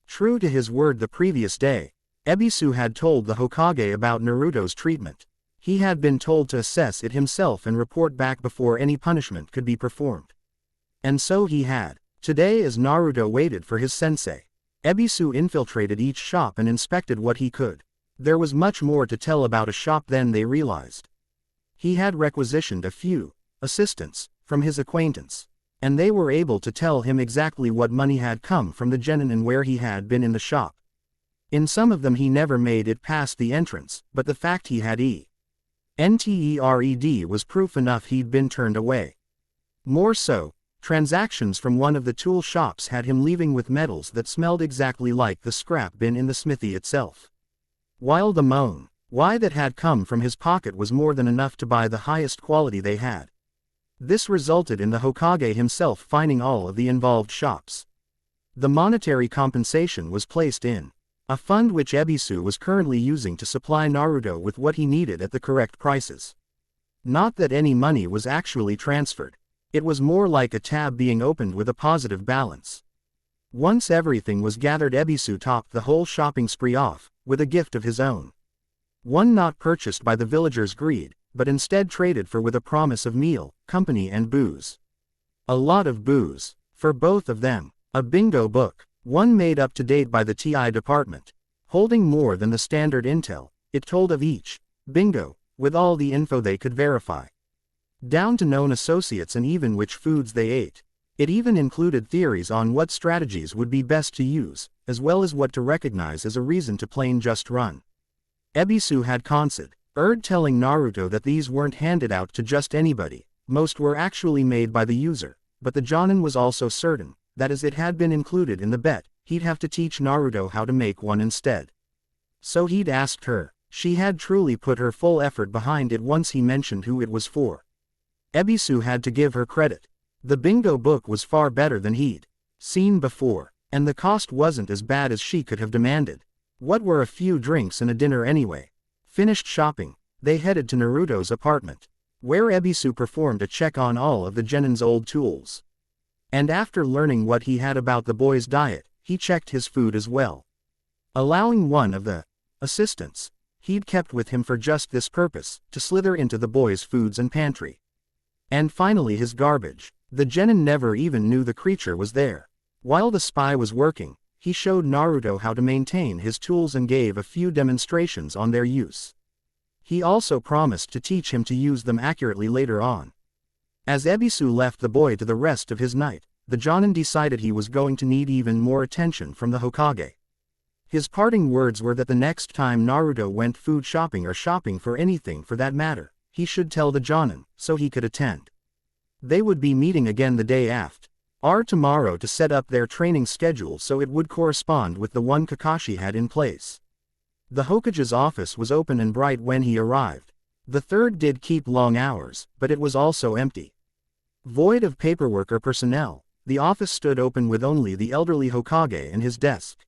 True to his word the previous day, Ebisu had told the Hokage about Naruto's treatment. He had been told to assess it himself and report back before any punishment could be performed. And so he had. Today, as Naruto waited for his sensei, Ebisu infiltrated each shop and inspected what he could. There was much more to tell about a shop than they realized. He had requisitioned a few assistants from his acquaintance, and they were able to tell him exactly what money had come from the genin and where he had been in the shop. In some of them he never made it past the entrance, but the fact he had entered was proof enough he'd been turned away. More so, transactions from one of the tool shops had him leaving with medals that smelled exactly like the scrap bin in the smithy itself. While the why that had come from his pocket was more than enough to buy the highest quality they had. This resulted in the Hokage himself finding all of the involved shops. The monetary compensation was placed in a fund which Ebisu was currently using to supply Naruto with what he needed at the correct prices. Not that any money was actually transferred. It was more like a tab being opened with a positive balance. Once everything was gathered, Ebisu topped the whole shopping spree off with a gift of his own. One not purchased by the villagers' greed, but instead traded for with a promise of meal, company and booze. A lot of booze. For both of them. A bingo book. One made up to date by the TI department. Holding more than the standard intel, it told of each bingo, with all the info they could verify. Down to known associates and even which foods they ate. It even included theories on what strategies would be best to use, as well as what to recognize as a reason to plain just run. Ebisu had considered telling Naruto that these weren't handed out to just anybody, most were actually made by the user, but the Jonin was also certain that as it had been included in the bet, he'd have to teach Naruto how to make one instead. So he'd asked her She had truly put her full effort behind it once he mentioned who it was for. Ebisu had to give her credit. The bingo book was far better than he'd seen before, and the cost wasn't as bad as she could have demanded. What were a few drinks and a dinner anyway? Finished shopping, they headed to Naruto's apartment, where Ebisu performed a check on all of the genin's old tools. And after learning what he had about the boy's diet, he checked his food as well, allowing one of the assistants he'd kept with him for just this purpose to slither into the boy's foods and pantry. And finally his garbage. The genin never even knew the creature was there. While the spy was working, he showed Naruto how to maintain his tools and gave a few demonstrations on their use. He also promised to teach him to use them accurately later on. As Ebisu left the boy to the rest of his night, the Jonin decided he was going to need even more attention from the Hokage. His parting words were that the next time Naruto went food shopping or shopping for anything for that matter, he should tell the Jonin, so he could attend. They would be meeting again the day after tomorrow to set up their training schedule so it would correspond with the one Kakashi had in place. The Hokage's office was open and bright when he arrived. The third did keep long hours, but it was also empty. Void of paperwork or personnel, the office stood open with only the elderly Hokage and his desk.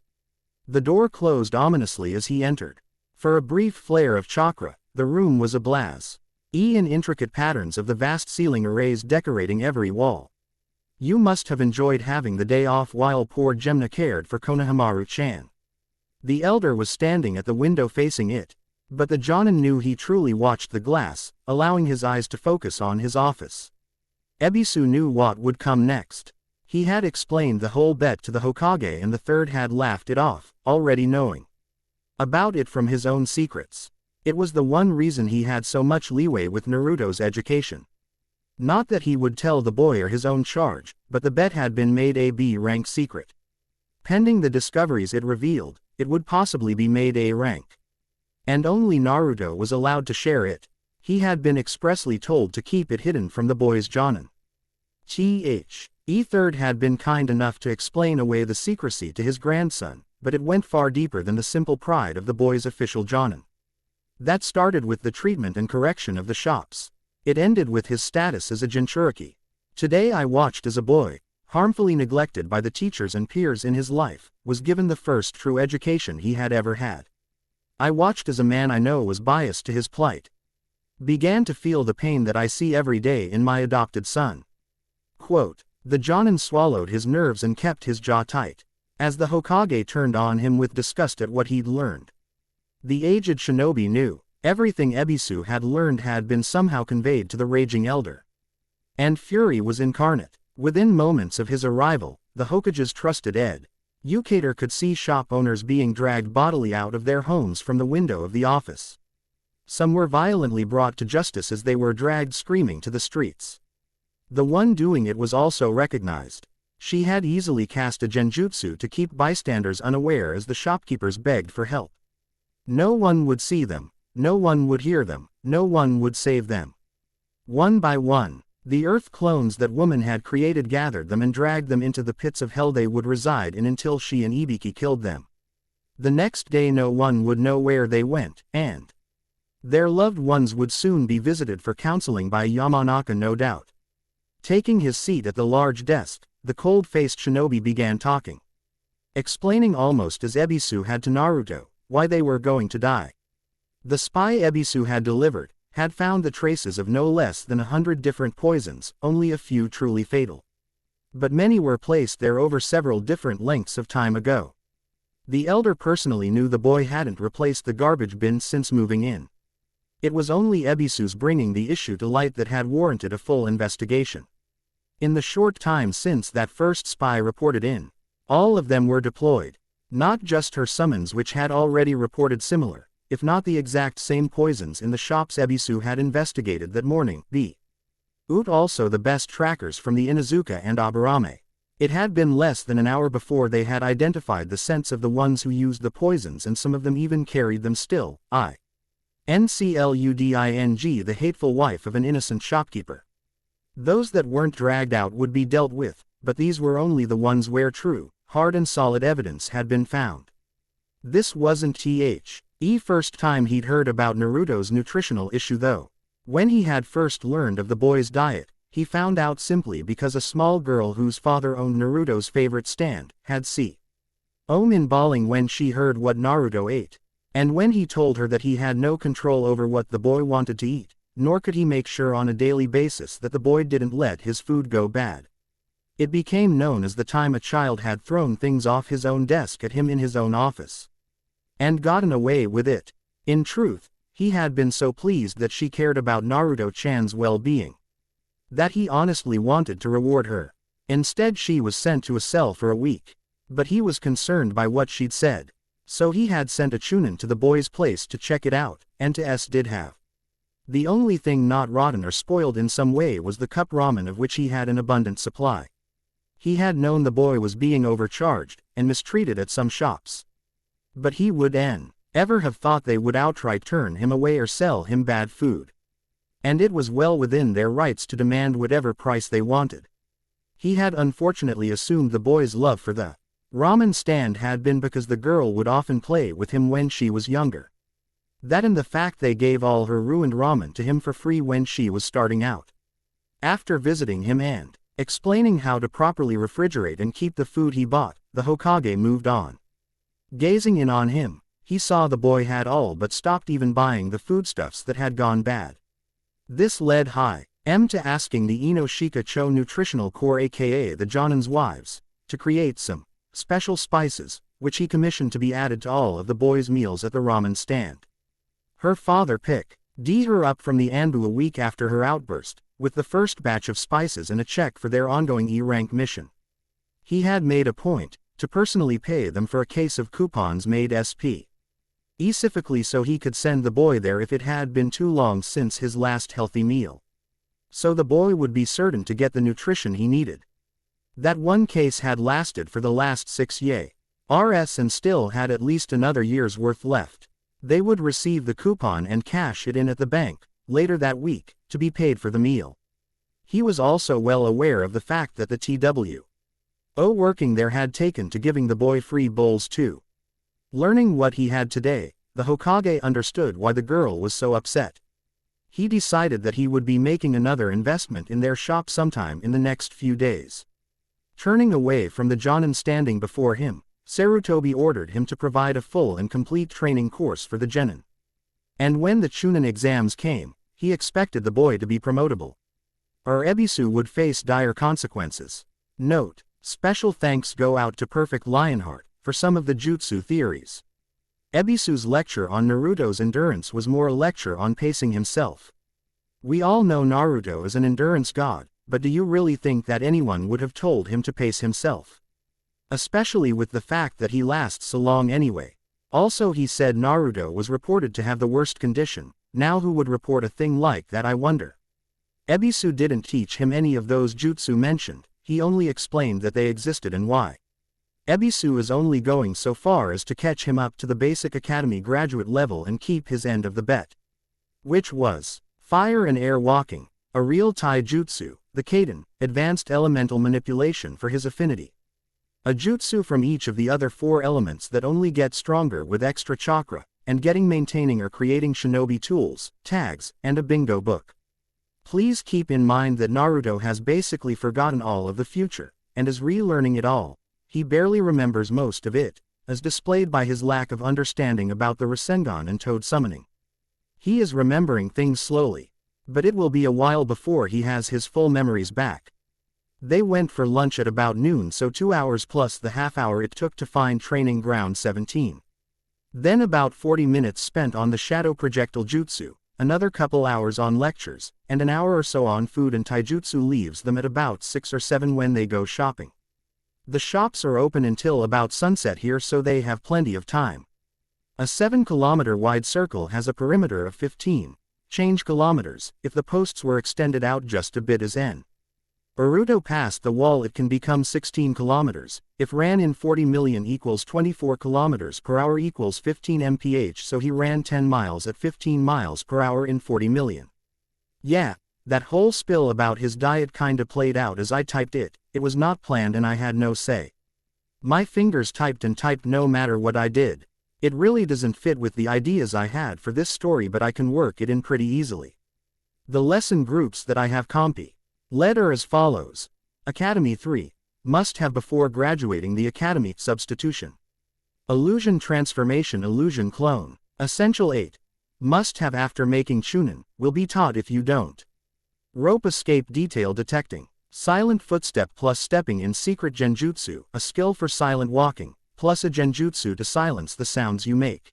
The door closed ominously as he entered. For a brief flare of chakra, the room was ablaze in intricate patterns of the vast ceiling arrays decorating every wall. You must have enjoyed having the day off while poor Gemna cared for Konohamaru-chan. The elder was standing at the window facing it, but the Jonin knew he truly watched the glass, allowing his eyes to focus on his office. Ebisu knew what would come next. He had explained the whole bet to the Hokage and the third had laughed it off, already knowing about it from his own secrets. It was the one reason he had so much leeway with Naruto's education. Not that he would tell the boy or his own charge, but the bet had been made a B-rank secret. Pending the discoveries it revealed, it would possibly be made A rank. And only Naruto was allowed to share it. He had been expressly told to keep it hidden from the boy's Jonin. E3rd had been kind enough to explain away the secrecy to his grandson, but it went far deeper than the simple pride of the boy's official Jonin. That started with the treatment and correction of the shops. It ended with his status as a Jinchuriki. Today I watched as a boy, harmfully neglected by the teachers and peers in his life, was given the first true education he had ever had. I watched as a man I know was biased to his plight began to feel the pain that I see every day in my adopted son. Quote, the Jonin swallowed his nerves and kept his jaw tight, as the Hokage turned on him with disgust at what he'd learned. The aged shinobi knew, everything Ebisu had learned had been somehow conveyed to the raging elder. And fury was incarnate. Within moments of his arrival, the Hokage's trusted educator could see shop owners being dragged bodily out of their homes from the window of the office. Some were violently brought to justice as they were dragged screaming to the streets. The one doing it was also recognized. She had easily cast a genjutsu to keep bystanders unaware as the shopkeepers begged for help. No one would see them, no one would hear them, no one would save them. One by one, the earth clones that woman had created gathered them and dragged them into the pits of hell they would reside in until she and Ibiki killed them. The next day no one would know where they went, and their loved ones would soon be visited for counseling by Yamanaka no doubt. Taking his seat at the large desk, the cold-faced shinobi began talking. Explaining almost as Ebisu had to Naruto, why they were going to die. The spy Ebisu had delivered, had found the traces of no less than 100 different poisons, only a few truly fatal. But many were placed there over several different lengths of time ago. The elder personally knew the boy hadn't replaced the garbage bin since moving in. It was only Ebisu's bringing the issue to light that had warranted a full investigation. In the short time since that first spy reported in, all of them were deployed. Not just her summons which had already reported similar, if not the exact same poisons in the shops Ebisu had investigated that morning, also the best trackers from the Inuzuka and Aburame. It had been less than an hour before they had identified the scents of the ones who used the poisons and some of them even carried them still, Ncluding the hateful wife of an innocent shopkeeper. Those that weren't dragged out would be dealt with, but these were only the ones where true, hard and solid evidence had been found. This wasn't First time he'd heard about Naruto's nutritional issue though. When he had first learned of the boy's diet, he found out simply because a small girl whose father owned Naruto's favorite stand, had been bawling when she heard what Naruto ate. And when he told her that he had no control over what the boy wanted to eat, nor could he make sure on a daily basis that the boy didn't let his food go bad. It became known as the time a child had thrown things off his own desk at him in his own office. And gotten away with it. In truth, he had been so pleased that she cared about Naruto-chan's well-being, that he honestly wanted to reward her. Instead she was sent to a cell for a week. But he was concerned by what she'd said. So he had sent a chunin to the boy's place to check it out, and to did have. The only thing not rotten or spoiled in some way was the cup ramen of which he had an abundant supply. He had known the boy was being overcharged, and mistreated at some shops. But he would ever have thought they would outright turn him away or sell him bad food. And it was well within their rights to demand whatever price they wanted. He had unfortunately assumed the boy's love for the ramen stand had been because the girl would often play with him when she was younger. That and the fact they gave all her ruined ramen to him for free when she was starting out. After visiting him and explaining how to properly refrigerate and keep the food he bought, the Hokage moved on. Gazing in on him, he saw the boy had all but stopped even buying the foodstuffs that had gone bad. This led to asking the Inoshika Cho Nutritional Corps aka the Jonin's wives, to create some special spices, which he commissioned to be added to all of the boy's meals at the ramen stand. Her father picked her up from the Anbu a week after her outburst, with the first batch of spices and a check for their ongoing E-rank mission. He had made a point to personally pay them for a case of coupons made specifically so he could send the boy there if it had been too long since his last healthy meal. So the boy would be certain to get the nutrition he needed. That one case had lasted for the last 6 years and still had at least another year's worth left. They would receive the coupon and cash it in at the bank, later that week, to be paid for the meal. He was also well aware of the fact that the TWO working there had taken to giving the boy free bowls too. Learning what he had today, the Hokage understood why the girl was so upset. He decided that he would be making another investment in their shop sometime in the next few days. Turning away from the Jonin standing before him, Sarutobi ordered him to provide a full and complete training course for the genin. And when the chunin exams came, he expected the boy to be promotable, or Ebisu would face dire consequences. Note: special thanks go out to Perfect Lionheart for some of the jutsu theories. Ebisu's lecture on Naruto's endurance was more a lecture on pacing himself. We all know Naruto is an endurance god, but do you really think that anyone would have told him to pace himself? Especially with the fact that he lasts so long anyway. Also he said Naruto was reported to have the worst condition. Now who would report a thing like that, I wonder? Ebisu didn't teach him any of those jutsu mentioned, he only explained that they existed and why. Ebisu is only going so far as to catch him up to the basic academy graduate level and keep his end of the bet. Which was fire and air walking, a real taijutsu, the Kaden, advanced elemental manipulation for his affinity. A jutsu from each of the other 4 elements that only get stronger with extra chakra, and getting maintaining or creating shinobi tools, tags, and a bingo book. Please keep in mind that Naruto has basically forgotten all of the future, and is relearning it all. He barely remembers most of it, as displayed by his lack of understanding about the Rasengan and Toad summoning. He is remembering things slowly, but it will be a while before he has his full memories back. They went for lunch at about noon, so 2 hours plus the half hour it took to find training ground 17. Then about 40 minutes spent on the shadow projectile jutsu, another couple hours on lectures, and an hour or so on food and taijutsu leaves them at about 6 or 7 when they go shopping. The shops are open until about sunset here, so they have plenty of time. A 7-kilometer wide circle has a perimeter of 15 kilometers, if the posts were extended out just a bit as n. Naruto passed the wall it can become 16 kilometers, if ran in 40 million equals 24 kilometers per hour equals 15 mph, so he ran 10 miles at 15 miles per hour in 40 million. Yeah, that whole spill about his diet kinda played out as I typed it, it was not planned and I had no say. My fingers typed and typed no matter what I did. It really doesn't fit with the ideas I had for this story, but I can work it in pretty easily. The lesson groups that I have led are as follows. Academy 3. Must have before graduating the Academy. Substitution. Illusion transformation, illusion clone. Essential 8. Must have after making chunin, will be taught if you don't. Rope escape, detail detecting. Silent footstep plus stepping in secret genjutsu, a skill for silent walking, plus a genjutsu to silence the sounds you make.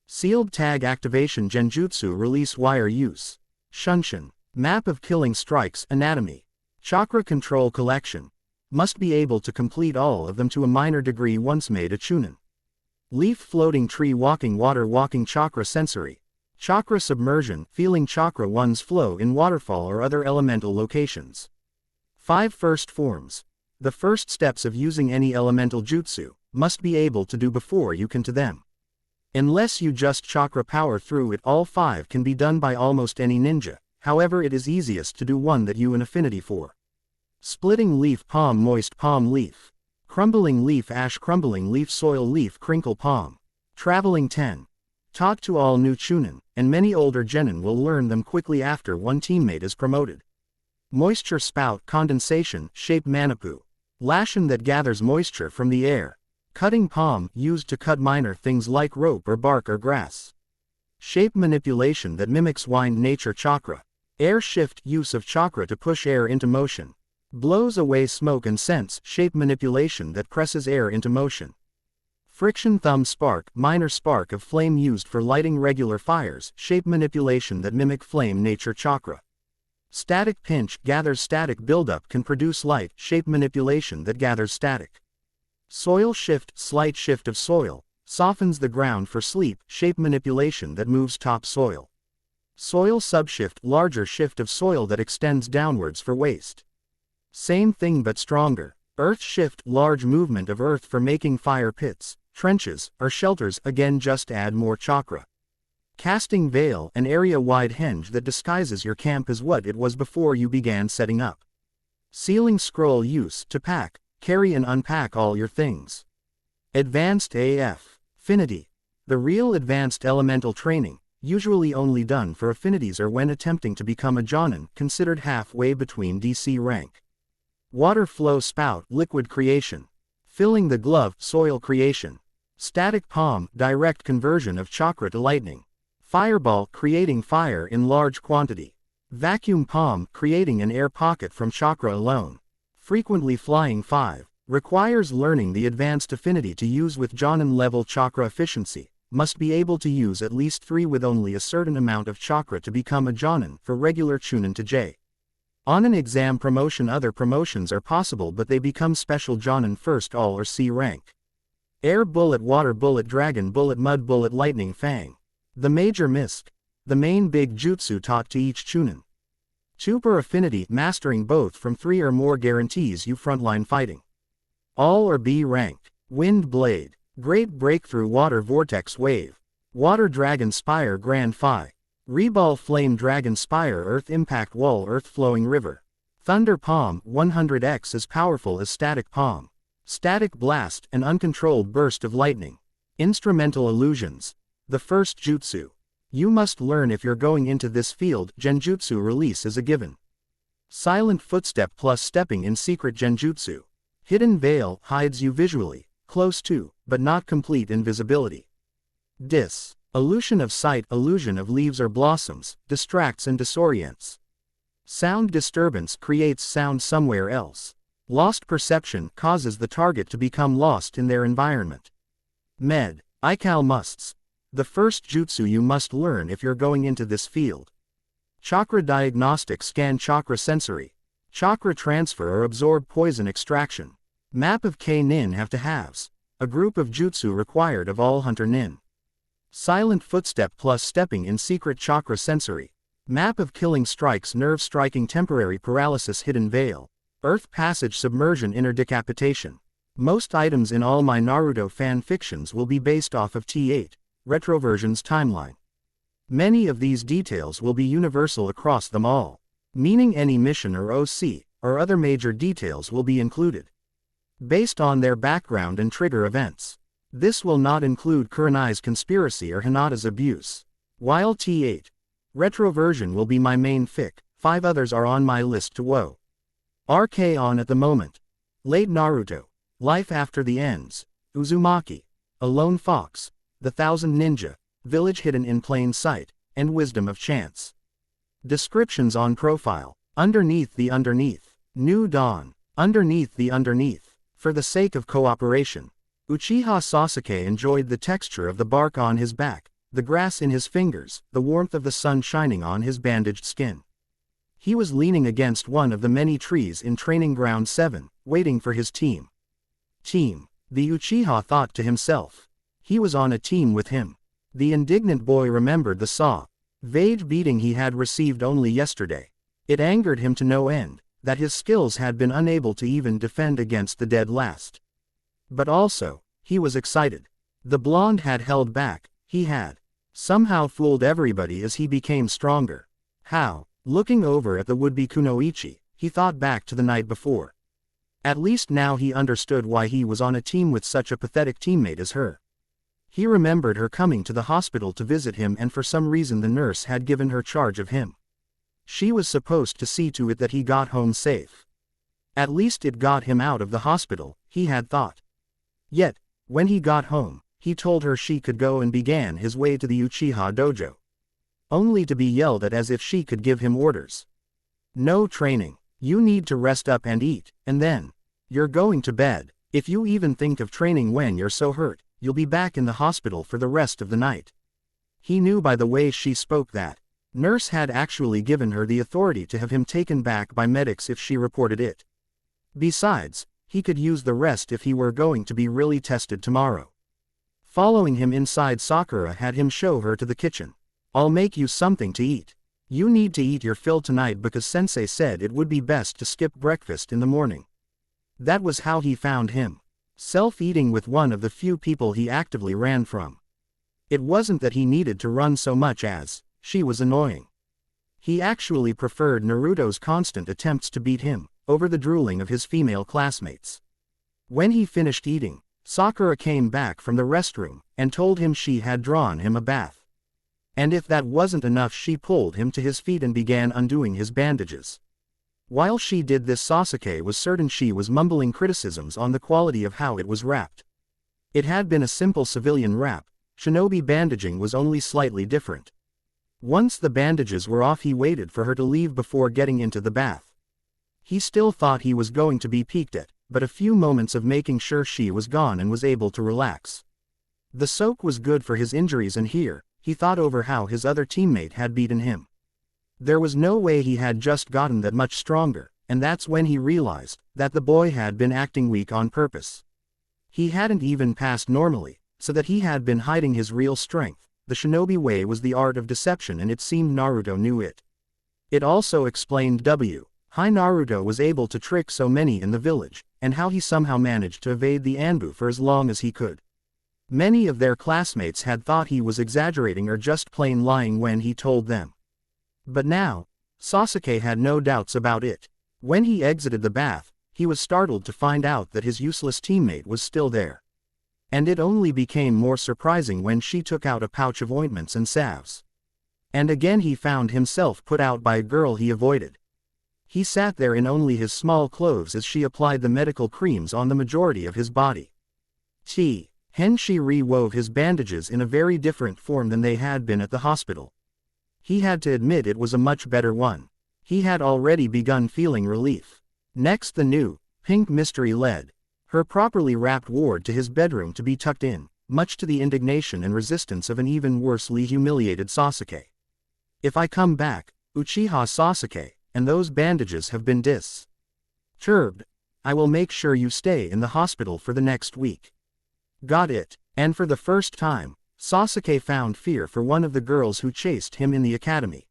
Sealed tag activation, genjutsu release wire use. Shunshin. Map of killing strikes, anatomy. Chakra control collection. Must be able to complete all of them to a minor degree once made a chunin. Leaf floating, tree walking, water walking, chakra sensory. Chakra submersion, feeling chakra one's flow in waterfall or other elemental locations. 5 first forms. The first steps of using any elemental jutsu, must be able to do before you can to them. Unless you just chakra power through it, all 5 can be done by almost any ninja, however it is easiest to do one that you an affinity for. Splitting leaf, palm, moist palm leaf. Crumbling leaf, ash, crumbling leaf, soil leaf, crinkle palm. Traveling 10. Taught to all new chunin, and many older genin will learn them quickly after one teammate is promoted. Moisture spout, condensation, shape manipu. Lashon that gathers moisture from the air. Cutting palm, used to cut minor things like rope or bark or grass. Shape manipulation that mimics wind, nature chakra. Air shift, use of chakra to push air into motion. Blows away smoke and scents, shape manipulation that presses air into motion. Friction thumb spark, minor spark of flame used for lighting regular fires, shape manipulation that mimic flame, nature chakra. Static pinch, gathers static buildup, can produce light, shape manipulation that gathers static. Soil shift, slight shift of soil, softens the ground for sleep, shape manipulation that moves top soil. Soil subshift, larger shift of soil that extends downwards for waste. Same thing but stronger. Earth shift, large movement of earth for making fire pits, trenches, or shelters, again just add more chakra. Casting veil, an area-wide henge that disguises your camp as what it was before you began setting up. Sealing scroll use, to pack, carry and unpack all your things. Advanced AF. Affinity. The real advanced elemental training, usually only done for affinities or when attempting to become a jonin, considered halfway between DC rank. Water flow spout, liquid creation. Filling the glove, soil creation. Static palm, direct conversion of chakra to lightning. Fireball, creating fire in large quantity. Vacuum palm, creating an air pocket from chakra alone. Frequently flying 5, requires learning the advanced affinity to use with jonin level chakra efficiency, must be able to use at least 3 with only a certain amount of chakra to become a jonin for regular chunin to J. On an exam promotion, other promotions are possible but they become special jonin first all or C rank. Air bullet, water bullet, dragon bullet, mud bullet, lightning fang. The major mist. The main big jutsu taught to each chunin. 2 per affinity, mastering both from 3 or more guarantees you frontline fighting. All or B rank. Wind blade. Great breakthrough, water vortex wave. Water dragon spire, grand phi. Reball flame dragon spire, earth impact wall, earth flowing river. Thunder palm, 100x as powerful as static palm. Static blast, an uncontrolled burst of lightning. Instrumental illusions. The first jutsu. You must learn if you're going into this field, genjutsu release is a given. Silent footstep plus stepping in secret genjutsu. Hidden veil, hides you visually, close to, but not complete invisibility. Dis. Illusion of sight, illusion of leaves or blossoms, distracts and disorients. Sound disturbance, creates sound somewhere else. Lost perception, causes the target to become lost in their environment. Med. Ical musts. The first jutsu you must learn if you're going into this field. Chakra diagnostic, scan chakra sensory. Chakra transfer or absorb poison extraction. Map of K-nin have to haves. A group of jutsu required of all hunter nin. Silent footstep plus stepping in secret chakra sensory. Map of killing strikes, nerve striking, temporary paralysis, hidden veil. Earth passage, submersion, inner decapitation. Most items in all my Naruto fan fictions will be based off of T8, Retroversion's timeline. Many of these details will be universal across them all, meaning any mission or OC, or other major details will be included. Based on their background and trigger events. This will not include Kurenai's conspiracy or Hinata's abuse. While T8. Retroversion will be my main fic, 5 others are on my list to woe. RK on at the moment. Late Naruto. Life After the Ends. Uzumaki. A Lone Fox. The Thousand Ninja. Village Hidden in Plain Sight, and Wisdom of Chance. Descriptions on profile. Underneath the underneath. New Dawn. Underneath the underneath. For the sake of cooperation. Uchiha Sasuke enjoyed the texture of the bark on his back, the grass in his fingers, the warmth of the sun shining on his bandaged skin. He was leaning against one of the many trees in Training Ground 7, waiting for his team. Team. The Uchiha thought to himself. He was on a team with him. The indignant boy remembered the vague beating he had received only yesterday. It angered him to no end, that his skills had been unable to even defend against the dead last. But also, he was excited. The blonde had held back, he had somehow fooled everybody as he became stronger. How? Looking over at the would-be Kunoichi, he thought back to the night before. At least now he understood why he was on a team with such a pathetic teammate as her. He remembered her coming to the hospital to visit him, and for some reason the nurse had given her charge of him. She was supposed to see to it that he got home safe. At least it got him out of the hospital, he had thought. Yet, when he got home, he told her she could go and began his way to the Uchiha dojo. Only to be yelled at as if she could give him orders. No training. You need to rest up and eat, and then you're going to bed. If you even think of training when you're so hurt, you'll be back in the hospital for the rest of the night. He knew by the way she spoke that nurse had actually given her the authority to have him taken back by medics if she reported it. Besides, he could use the rest if he were going to be really tested tomorrow. Following him inside, Sakura had him show her to the kitchen. I'll make you something to eat. You need to eat your fill tonight because sensei said it would be best to skip breakfast in the morning. That was how he found him. Self-eating with one of the few people he actively ran from. It wasn't that he needed to run so much as she was annoying. He actually preferred Naruto's constant attempts to beat him over the drooling of his female classmates. When he finished eating, Sakura came back from the restroom and told him she had drawn him a bath. And if that wasn't enough, she pulled him to his feet and began undoing his bandages. While she did this, Sasuke was certain she was mumbling criticisms on the quality of how it was wrapped. It had been a simple civilian wrap. Shinobi bandaging was only slightly different. Once the bandages were off, he waited for her to leave before getting into the bath. He still thought he was going to be peeked at, but a few moments of making sure she was gone and was able to relax. The soak was good for his injuries, and here, he thought over how his other teammate had beaten him. There was no way he had just gotten that much stronger, and that's when he realized that the boy had been acting weak on purpose. He hadn't even passed normally, so that he had been hiding his real strength. The shinobi way was the art of deception, and it seemed Naruto knew it. It also explained how Naruto was able to trick so many in the village, and how he somehow managed to evade the Anbu for as long as he could. Many of their classmates had thought he was exaggerating or just plain lying when he told them. But now, Sasuke had no doubts about it. When he exited the bath, he was startled to find out that his useless teammate was still there. And it only became more surprising when she took out a pouch of ointments and salves. And again he found himself put out by a girl he avoided. He sat there in only his small clothes as she applied the medical creams on the majority of his body. She rewove his bandages in a very different form than they had been at the hospital. He had to admit it was a much better one. He had already begun feeling relief. Next, the new, pink mystery led her properly wrapped ward to his bedroom to be tucked in, much to the indignation and resistance of an even worsely humiliated Sasuke. If I come back, Uchiha Sasuke, and those bandages have been disturbed, I will make sure you stay in the hospital for the next week. Got it? And for the first time, Sasuke found fear for one of the girls who chased him in the academy.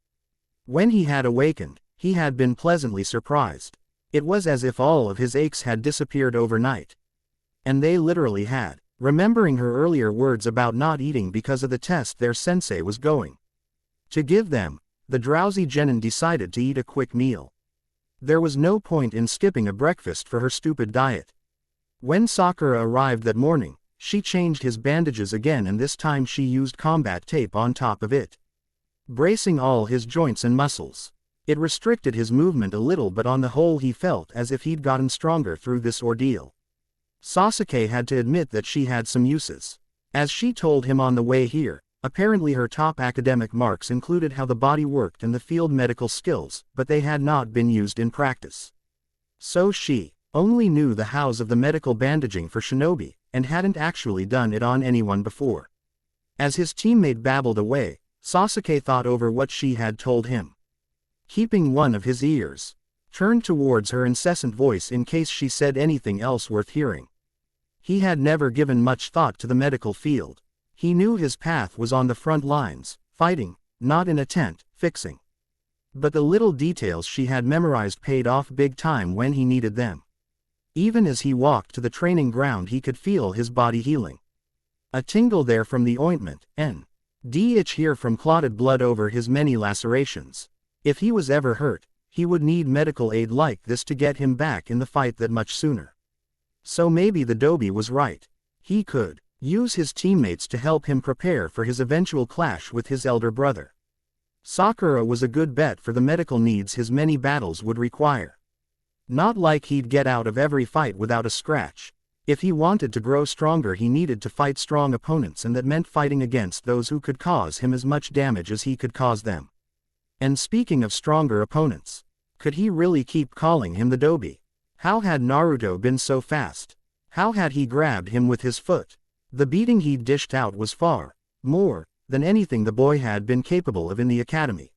When he had awakened, he had been pleasantly surprised. It was as if all of his aches had disappeared overnight. And they literally had. Remembering her earlier words about not eating because of the test their sensei was going to give them, the drowsy genin decided to eat a quick meal. There was no point in skipping a breakfast for her stupid diet. When Sakura arrived that morning, She changed his bandages again, and this time she used combat tape on top of it, bracing all his joints and muscles. It restricted his movement a little, but on the whole he felt as if he'd gotten stronger through this ordeal. Sasuke had to admit that she had some uses. As she told him on the way here, apparently her top academic marks included how the body worked and the field medical skills, but they had not been used in practice. So she only knew the hows of the medical bandaging for shinobi, and hadn't actually done it on anyone before. As his teammate babbled away, Sasuke thought over what she had told him. Keeping one of his ears turned towards her incessant voice in case she said anything else worth hearing. He had never given much thought to the medical field. He knew his path was on the front lines, fighting, not in a tent, fixing. But the little details she had memorized paid off big time when he needed them. Even as he walked to the training ground, he could feel his body healing. A tingle there from the ointment, and itch here from clotted blood over his many lacerations. If he was ever hurt, he would need medical aid like this to get him back in the fight that much sooner. So maybe the Dobi was right. He could use his teammates to help him prepare for his eventual clash with his elder brother. Sakura was a good bet for the medical needs his many battles would require. Not like he'd get out of every fight without a scratch. If he wanted to grow stronger, he needed to fight strong opponents, and that meant fighting against those who could cause him as much damage as he could cause them. And speaking of stronger opponents, could he really keep calling him the Dobi? How had Naruto been so fast? How had he grabbed him with his foot? The beating he'd dished out was far more than anything the boy had been capable of in the academy.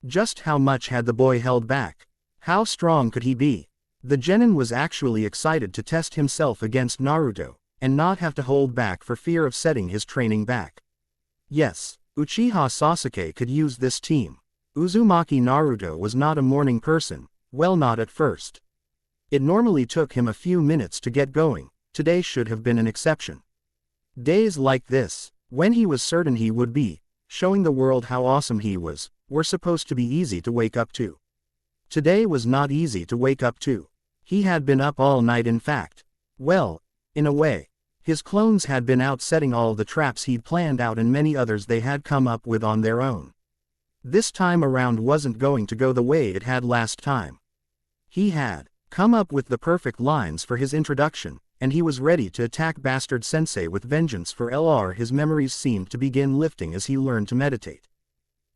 Just how much had the boy held back? How strong could he be? The genin was actually excited to test himself against Naruto, and not have to hold back for fear of setting his training back. Yes, Uchiha Sasuke could use this team. Uzumaki Naruto was not a morning person, well, not at first. It normally took him a few minutes to get going. Today should have been an exception. Days like this, when he was certain he would be showing the world how awesome he was, were supposed to be easy to wake up to. Today was not easy to wake up to. He had been up all night, in fact. Well, in a way. His clones had been out setting all the traps he'd planned out, and many others they had come up with on their own. This time around wasn't going to go the way it had last time. He had come up with the perfect lines for his introduction, and he was ready to attack Bastard Sensei with vengeance. For LR, his memories seemed to begin lifting as he learned to meditate.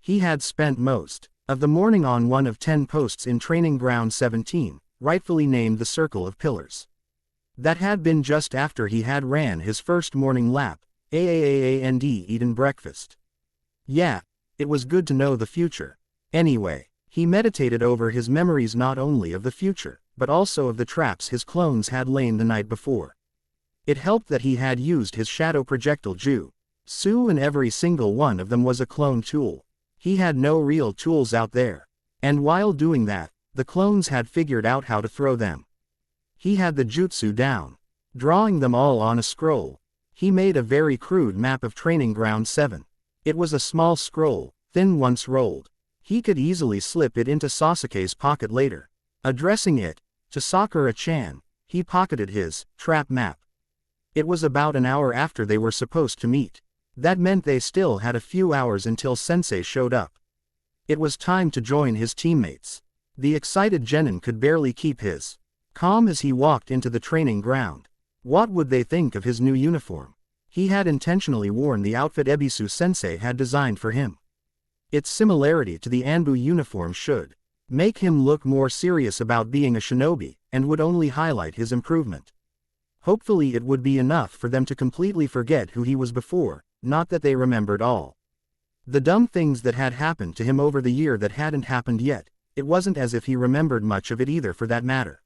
He had spent most of the morning on one of 10 posts in Training Ground 17, rightfully named the Circle of Pillars. That had been just after he had ran his first morning lap, and eaten breakfast. Yeah, it was good to know the future. Anyway, he meditated over his memories, not only of the future, but also of the traps his clones had lain the night before. It helped that he had used his shadow projectile jutsu, and every single one of them was a clone tool. He had no real tools out there. And while doing that, the clones had figured out how to throw them. He had the jutsu down, drawing them all on a scroll. He made a very crude map of Training Ground 7. It was a small scroll, thin once rolled. He could easily slip it into Sasuke's pocket later. Addressing it to Sakura-chan, he pocketed his trap map. It was about an hour after they were supposed to meet. That meant they still had a few hours until Sensei showed up. It was time to join his teammates. The excited genin could barely keep his calm as he walked into the training ground. What would they think of his new uniform? He had intentionally worn the outfit Ebisu Sensei had designed for him. Its similarity to the Anbu uniform should make him look more serious about being a shinobi, and would only highlight his improvement. Hopefully it would be enough for them to completely forget who he was before, not that they remembered all the dumb things that had happened to him over the year that hadn't happened yet. It wasn't as if he remembered much of it either, for that matter.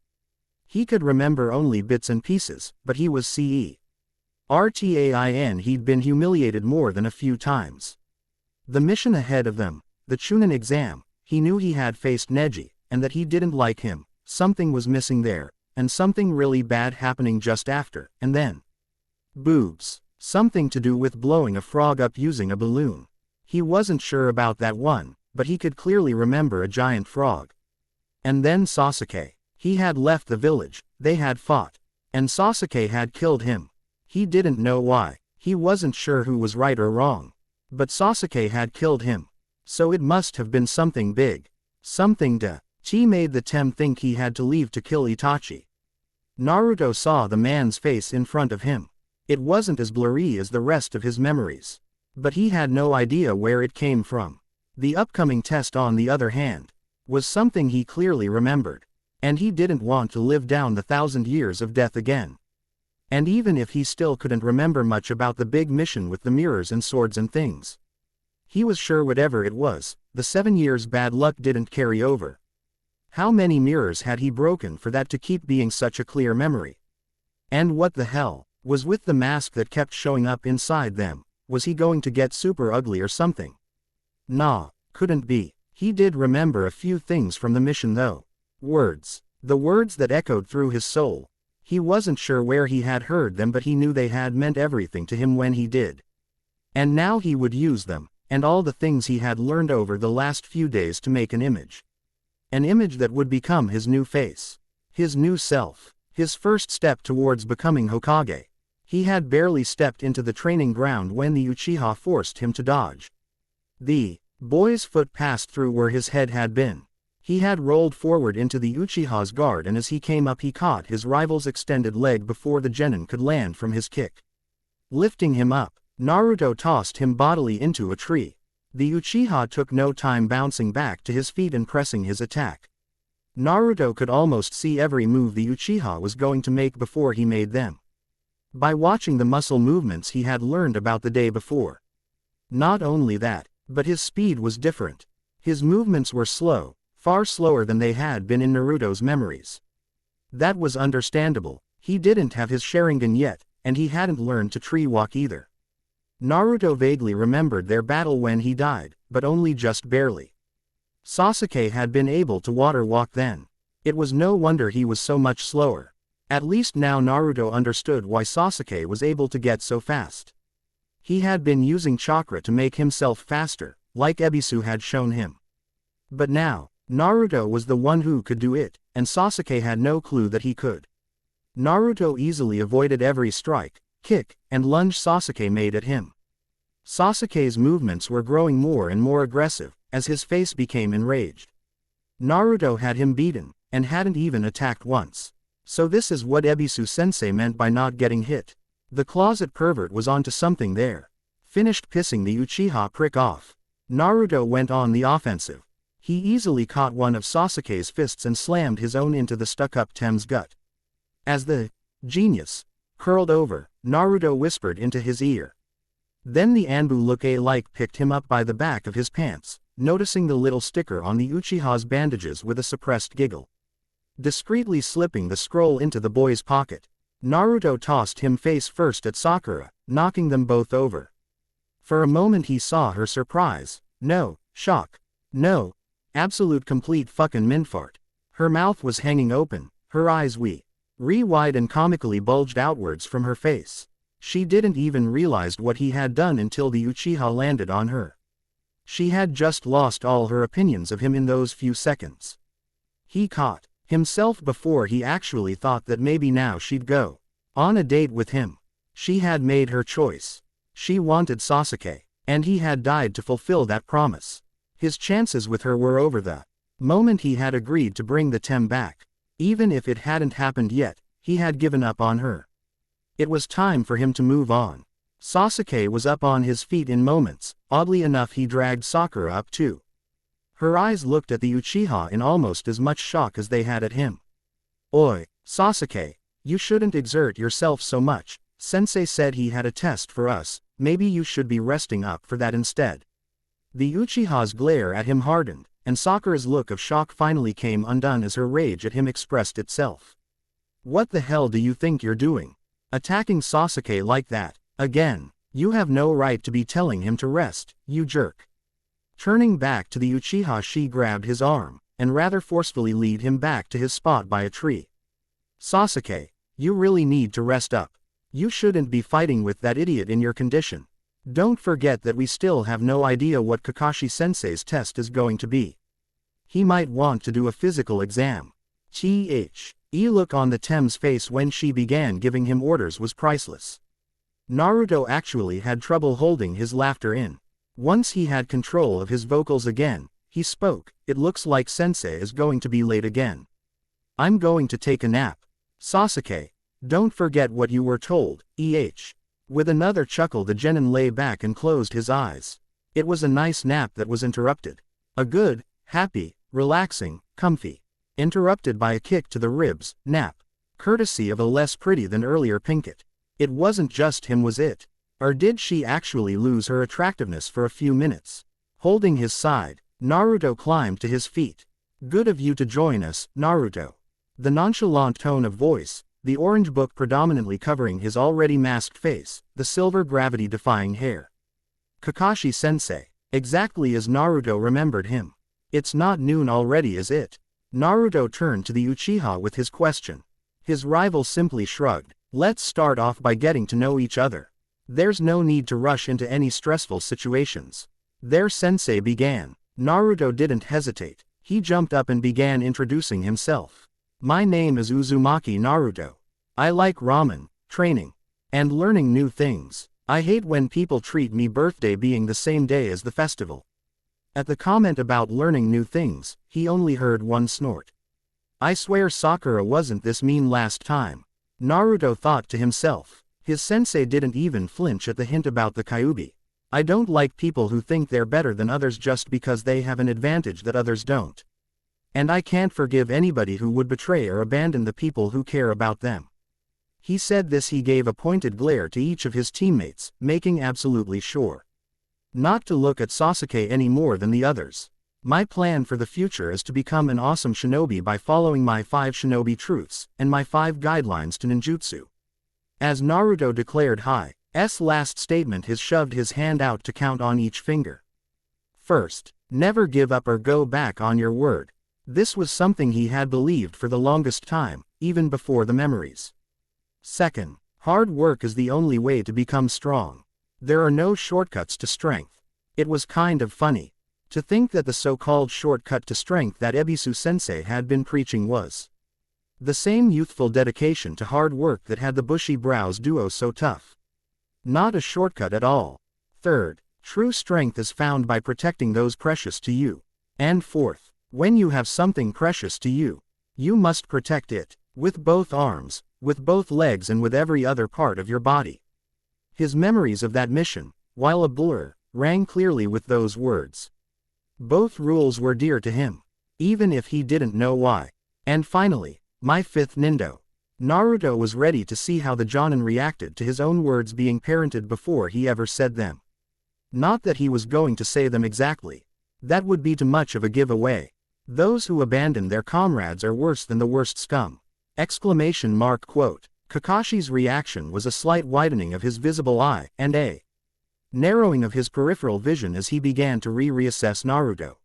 He could remember only bits and pieces, but he was CERTAIN. He'd been humiliated more than a few times. The mission ahead of them, the Chunin exam, he knew he had faced Neji, and that he didn't like him. Something was missing there, and something really bad happening just after, and then. Boobs. Something to do with blowing a frog up using a balloon. He wasn't sure about that one, but he could clearly remember a giant frog. And then Sasuke. He had left the village, they had fought. And Sasuke had killed him. He didn't know why. He wasn't sure who was right or wrong. But Sasuke had killed him. So it must have been something big. Something Chi made the Tem think he had to leave to kill Itachi. Naruto saw the man's face in front of him. It wasn't as blurry as the rest of his memories. But he had no idea where it came from. The upcoming test, on the other hand, was something he clearly remembered. And he didn't want to live down the 1,000 years of death again. And even if he still couldn't remember much about the big mission with the mirrors and swords and things, he was sure whatever it was, the 7 years bad luck didn't carry over. How many mirrors had he broken for that to keep being such a clear memory? And what the hell was with the mask that kept showing up inside them? Was he going to get super ugly or something? Nah, couldn't be. He did remember a few things from the mission though. Words. The words that echoed through his soul. He wasn't sure where he had heard them, but he knew they had meant everything to him when he did. And now he would use them, and all the things he had learned over the last few days, to make an image. An image that would become his new face. His new self. His first step towards becoming Hokage. He had barely stepped into the training ground when the Uchiha forced him to dodge. The boy's foot passed through where his head had been. He had rolled forward into the Uchiha's guard, and as he came up he caught his rival's extended leg before the genin could land from his kick. Lifting him up, Naruto tossed him bodily into a tree. The Uchiha took no time bouncing back to his feet and pressing his attack. Naruto could almost see every move the Uchiha was going to make before he made them. By watching the muscle movements he had learned about the day before. Not only that, but his speed was different. His movements were slow. Far slower than they had been in Naruto's memories. That was understandable. He didn't have his Sharingan yet, and he hadn't learned to tree walk either. Naruto vaguely remembered their battle when he died, but only just barely. Sasuke had been able to water walk then. It was no wonder he was so much slower. At least now Naruto understood why Sasuke was able to get so fast. He had been using chakra to make himself faster, like Ebisu had shown him. But now, Naruto was the one who could do it, and Sasuke had no clue that he could. Naruto easily avoided every strike, kick, and lunge Sasuke made at him. Sasuke's movements were growing more and more aggressive, as his face became enraged. Naruto had him beaten, and hadn't even attacked once. So this is what Ebisu-sensei meant by not getting hit. The closet pervert was onto something there. Finished pissing the Uchiha prick off, Naruto went on the offensive. He easily caught one of Sasuke's fists and slammed his own into the stuck-up Tem's gut. As the genius curled over, Naruto whispered into his ear. Then the Anbu look-alike picked him up by the back of his pants, noticing the little sticker on the Uchiha's bandages with a suppressed giggle. Discreetly slipping the scroll into the boy's pocket, Naruto tossed him face first at Sakura, knocking them both over. For a moment he saw her surprise, no, shock, no, absolute complete fucking minfart. Her mouth was hanging open, her eyes wide and comically bulged outwards from her face. She didn't even realize what he had done until the Uchiha landed on her. She had just lost all her opinions of him in those few seconds. He caught himself before he actually thought that maybe now she'd go on a date with him. She had made her choice. She wanted Sasuke, and he had died to fulfill that promise. His chances with her were over the moment he had agreed to bring the Tem back. Even if it hadn't happened yet, he had given up on her. It was time for him to move on. Sasuke was up on his feet in moments. Oddly enough, he dragged Sakura up too. Her eyes looked at the Uchiha in almost as much shock as they had at him. Oi, Sasuke, you shouldn't exert yourself so much. Sensei said he had a test for us, maybe you should be resting up for that instead. The Uchiha's glare at him hardened, and Sakura's look of shock finally came undone as her rage at him expressed itself. What the hell do you think you're doing? Attacking Sasuke like that, again? You have no right to be telling him to rest, you jerk. Turning back to the Uchiha, she grabbed his arm, and rather forcefully led him back to his spot by a tree. Sasuke, you really need to rest up. You shouldn't be fighting with that idiot in your condition. Don't forget that we still have no idea what Kakashi-sensei's test is going to be. He might want to do a physical exam. The look on the Tem's face when she began giving him orders was priceless. Naruto actually had trouble holding his laughter in. Once he had control of his vocals again, he spoke. It looks like Sensei is going to be late again. I'm going to take a nap. Sasuke, don't forget what you were told, With another chuckle the genin lay back and closed his eyes. It was a nice nap that was interrupted. A good, happy, relaxing, comfy. Interrupted by a kick to the ribs, nap. Courtesy of a less pretty than earlier Pinkett. It wasn't just him, was it? Or did she actually lose her attractiveness for a few minutes? Holding his side, Naruto climbed to his feet. Good of you to join us, Naruto. The nonchalant tone of voice, the orange book predominantly covering his already masked face, the silver gravity-defying hair. Kakashi-sensei. Exactly as Naruto remembered him. It's not noon already, is it? Naruto turned to the Uchiha with his question. His rival simply shrugged. Let's start off by getting to know each other. There's no need to rush into any stressful situations. Their sensei began. Naruto didn't hesitate. He jumped up and began introducing himself. My name is Uzumaki Naruto. I like ramen, training, and learning new things. I hate when people treat me birthday being the same day as the festival. At the comment about learning new things, he only heard one snort. I swear Sakura wasn't this mean last time. Naruto thought to himself. His sensei didn't even flinch at the hint about the Kyuubi. I don't like people who think they're better than others just because they have an advantage that others don't. And I can't forgive anybody who would betray or abandon the people who care about them. He said this. He gave a pointed glare to each of his teammates, making absolutely sure not to look at Sasuke any more than the others. My plan for the future is to become an awesome shinobi by following my 5 shinobi truths, and my 5 guidelines to ninjutsu. As Naruto declared Hi's last statement, he shoved his hand out to count on each finger. First, never give up or go back on your word. This was something he had believed for the longest time, even before the memories. Second, hard work is the only way to become strong. There are no shortcuts to strength. It was kind of funny to think that the so-called shortcut to strength that Ebisu-sensei had been preaching was the same youthful dedication to hard work that had the bushy brows duo so tough. Not a shortcut at all. Third, true strength is found by protecting those precious to you. And fourth, when you have something precious to you, you must protect it, with both arms, with both legs, and with every other part of your body. His memories of that mission, while a blur, rang clearly with those words. Both rules were dear to him, even if he didn't know why. And finally, my 5th nindo. Naruto was ready to see how the Jonin reacted to his own words being parented before he ever said them. Not that he was going to say them exactly. That would be too much of a giveaway. Those who abandon their comrades are worse than the worst scum. ! Quote. Kakashi's reaction was a slight widening of his visible eye, and a narrowing of his peripheral vision as he began to reassess Naruto.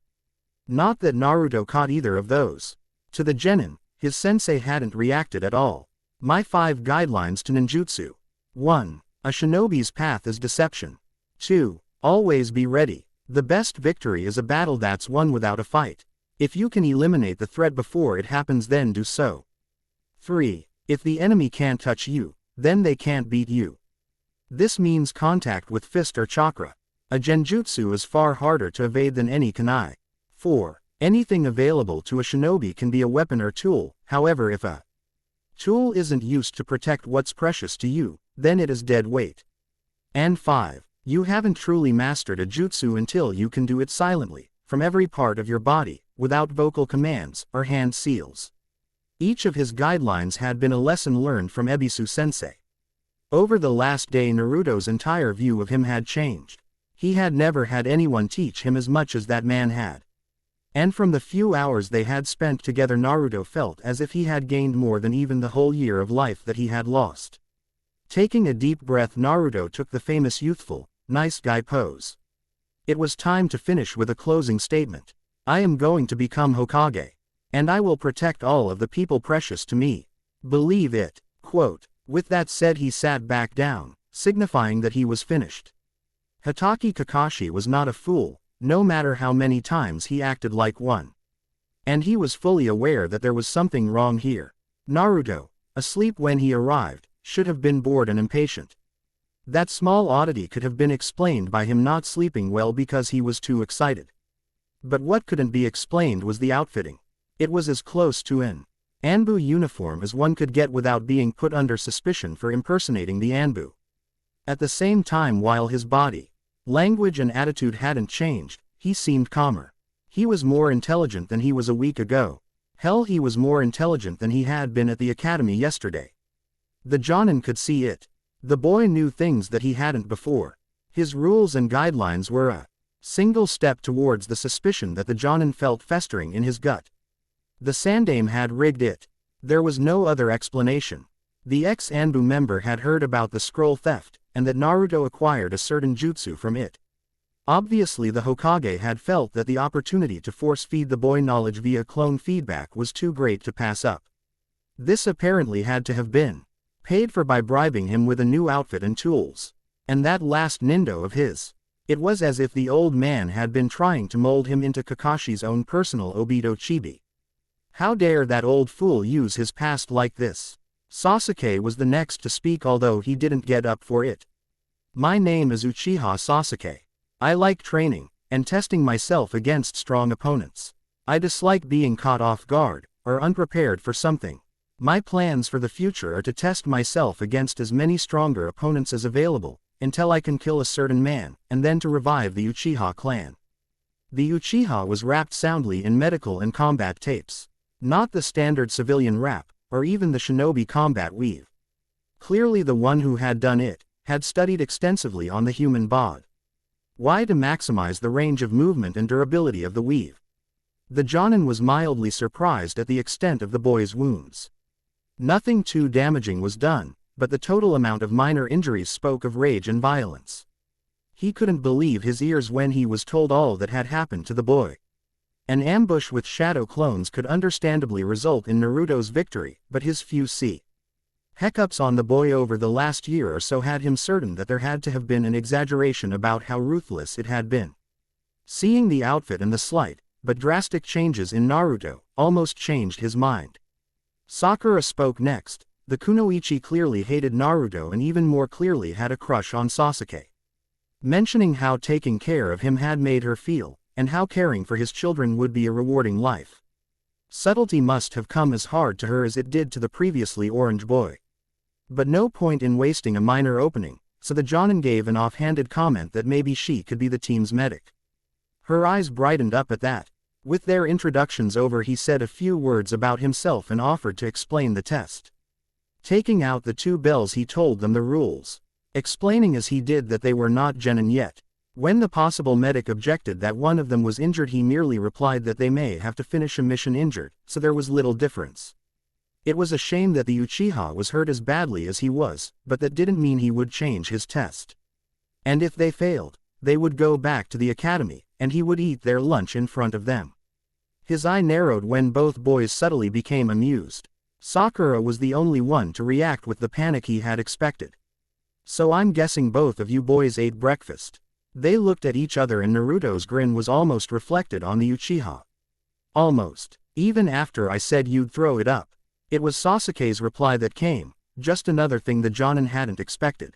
Not that Naruto caught either of those. To the genin, his sensei hadn't reacted at all. My 5 guidelines to ninjutsu. 1. A shinobi's path is deception. 2. Always be ready. The best victory is a battle that's won without a fight. If you can eliminate the threat before it happens, then do so. 3. If the enemy can't touch you, then they can't beat you. This means contact with fist or chakra. A genjutsu is far harder to evade than any kunai. 4. Anything available to a shinobi can be a weapon or tool. However, if a tool isn't used to protect what's precious to you, then it is dead weight. And 5. You haven't truly mastered a jutsu until you can do it silently, from every part of your body, without vocal commands or hand seals. Each of his guidelines had been a lesson learned from Ebisu-sensei. Over the last day, Naruto's entire view of him had changed. He had never had anyone teach him as much as that man had. And from the few hours they had spent together, Naruto felt as if he had gained more than even the whole year of life that he had lost. Taking a deep breath, Naruto took the famous youthful, nice guy pose. It was time to finish with a closing statement. I am going to become Hokage. And I will protect all of the people precious to me. Believe it. Quote. With that said, he sat back down, signifying that he was finished. Hatake Kakashi was not a fool, no matter how many times he acted like one. And he was fully aware that there was something wrong here. Naruto, asleep when he arrived, should have been bored and impatient. That small oddity could have been explained by him not sleeping well because he was too excited. But what couldn't be explained was the outfitting. It was as close to an Anbu uniform as one could get without being put under suspicion for impersonating the Anbu. At the same time, while his body, language and attitude hadn't changed, he seemed calmer. He was more intelligent than he was a week ago. Hell, he was more intelligent than he had been at the academy yesterday. The Jonin could see it. The boy knew things that he hadn't before. His rules and guidelines were a single step towards the suspicion that the Jonin felt festering in his gut. The Sandaime had rigged it. There was no other explanation. The ex-Anbu member had heard about the scroll theft, and that Naruto acquired a certain jutsu from it. Obviously the Hokage had felt that the opportunity to force-feed the boy knowledge via clone feedback was too great to pass up. This apparently had to have been paid for by bribing him with a new outfit and tools. And that last Nindo of his. It was as if the old man had been trying to mold him into Kakashi's own personal Obito Chibi. How dare that old fool use his past like this? Sasuke was the next to speak, although he didn't get up for it. My name is Uchiha Sasuke. I like training and testing myself against strong opponents. I dislike being caught off guard or unprepared for something. My plans for the future are to test myself against as many stronger opponents as available, until I can kill a certain man, and then to revive the Uchiha clan. The Uchiha was wrapped soundly in medical and combat tapes. Not the standard civilian wrap, or even the shinobi combat weave. Clearly the one who had done it, had studied extensively on the human bod. Why? To maximize the range of movement and durability of the weave. The Jonin was mildly surprised at the extent of the boy's wounds. Nothing too damaging was done, but the total amount of minor injuries spoke of rage and violence. He couldn't believe his ears when he was told all that had happened to the boy. An ambush with shadow clones could understandably result in Naruto's victory, but his few hiccups on the boy over the last year or so had him certain that there had to have been an exaggeration about how ruthless it had been. Seeing the outfit and the slight, but drastic changes in Naruto, almost changed his mind. Sakura spoke next. The Kunoichi clearly hated Naruto and even more clearly had a crush on Sasuke. Mentioning how taking care of him had made her feel, and how caring for his children would be a rewarding life. Subtlety must have come as hard to her as it did to the previously orange boy. But no point in wasting a minor opening, so the Jonin gave an offhanded comment that maybe she could be the team's medic. Her eyes brightened up at that. With their introductions over, he said a few words about himself and offered to explain the test. Taking out the two bells, he told them the rules, explaining as he did that they were not genin yet. When the possible medic objected that one of them was injured, he merely replied that they may have to finish a mission injured, so there was little difference. It was a shame that the Uchiha was hurt as badly as he was, but that didn't mean he would change his test. And if they failed, they would go back to the academy, and he would eat their lunch in front of them. His eye narrowed when both boys subtly became amused. Sakura was the only one to react with the panic he had expected. So I'm guessing both of you boys ate breakfast. They looked at each other and Naruto's grin was almost reflected on the Uchiha. Almost. Even after I said you'd throw it up. It was Sasuke's reply that came, just another thing the Jonin hadn't expected.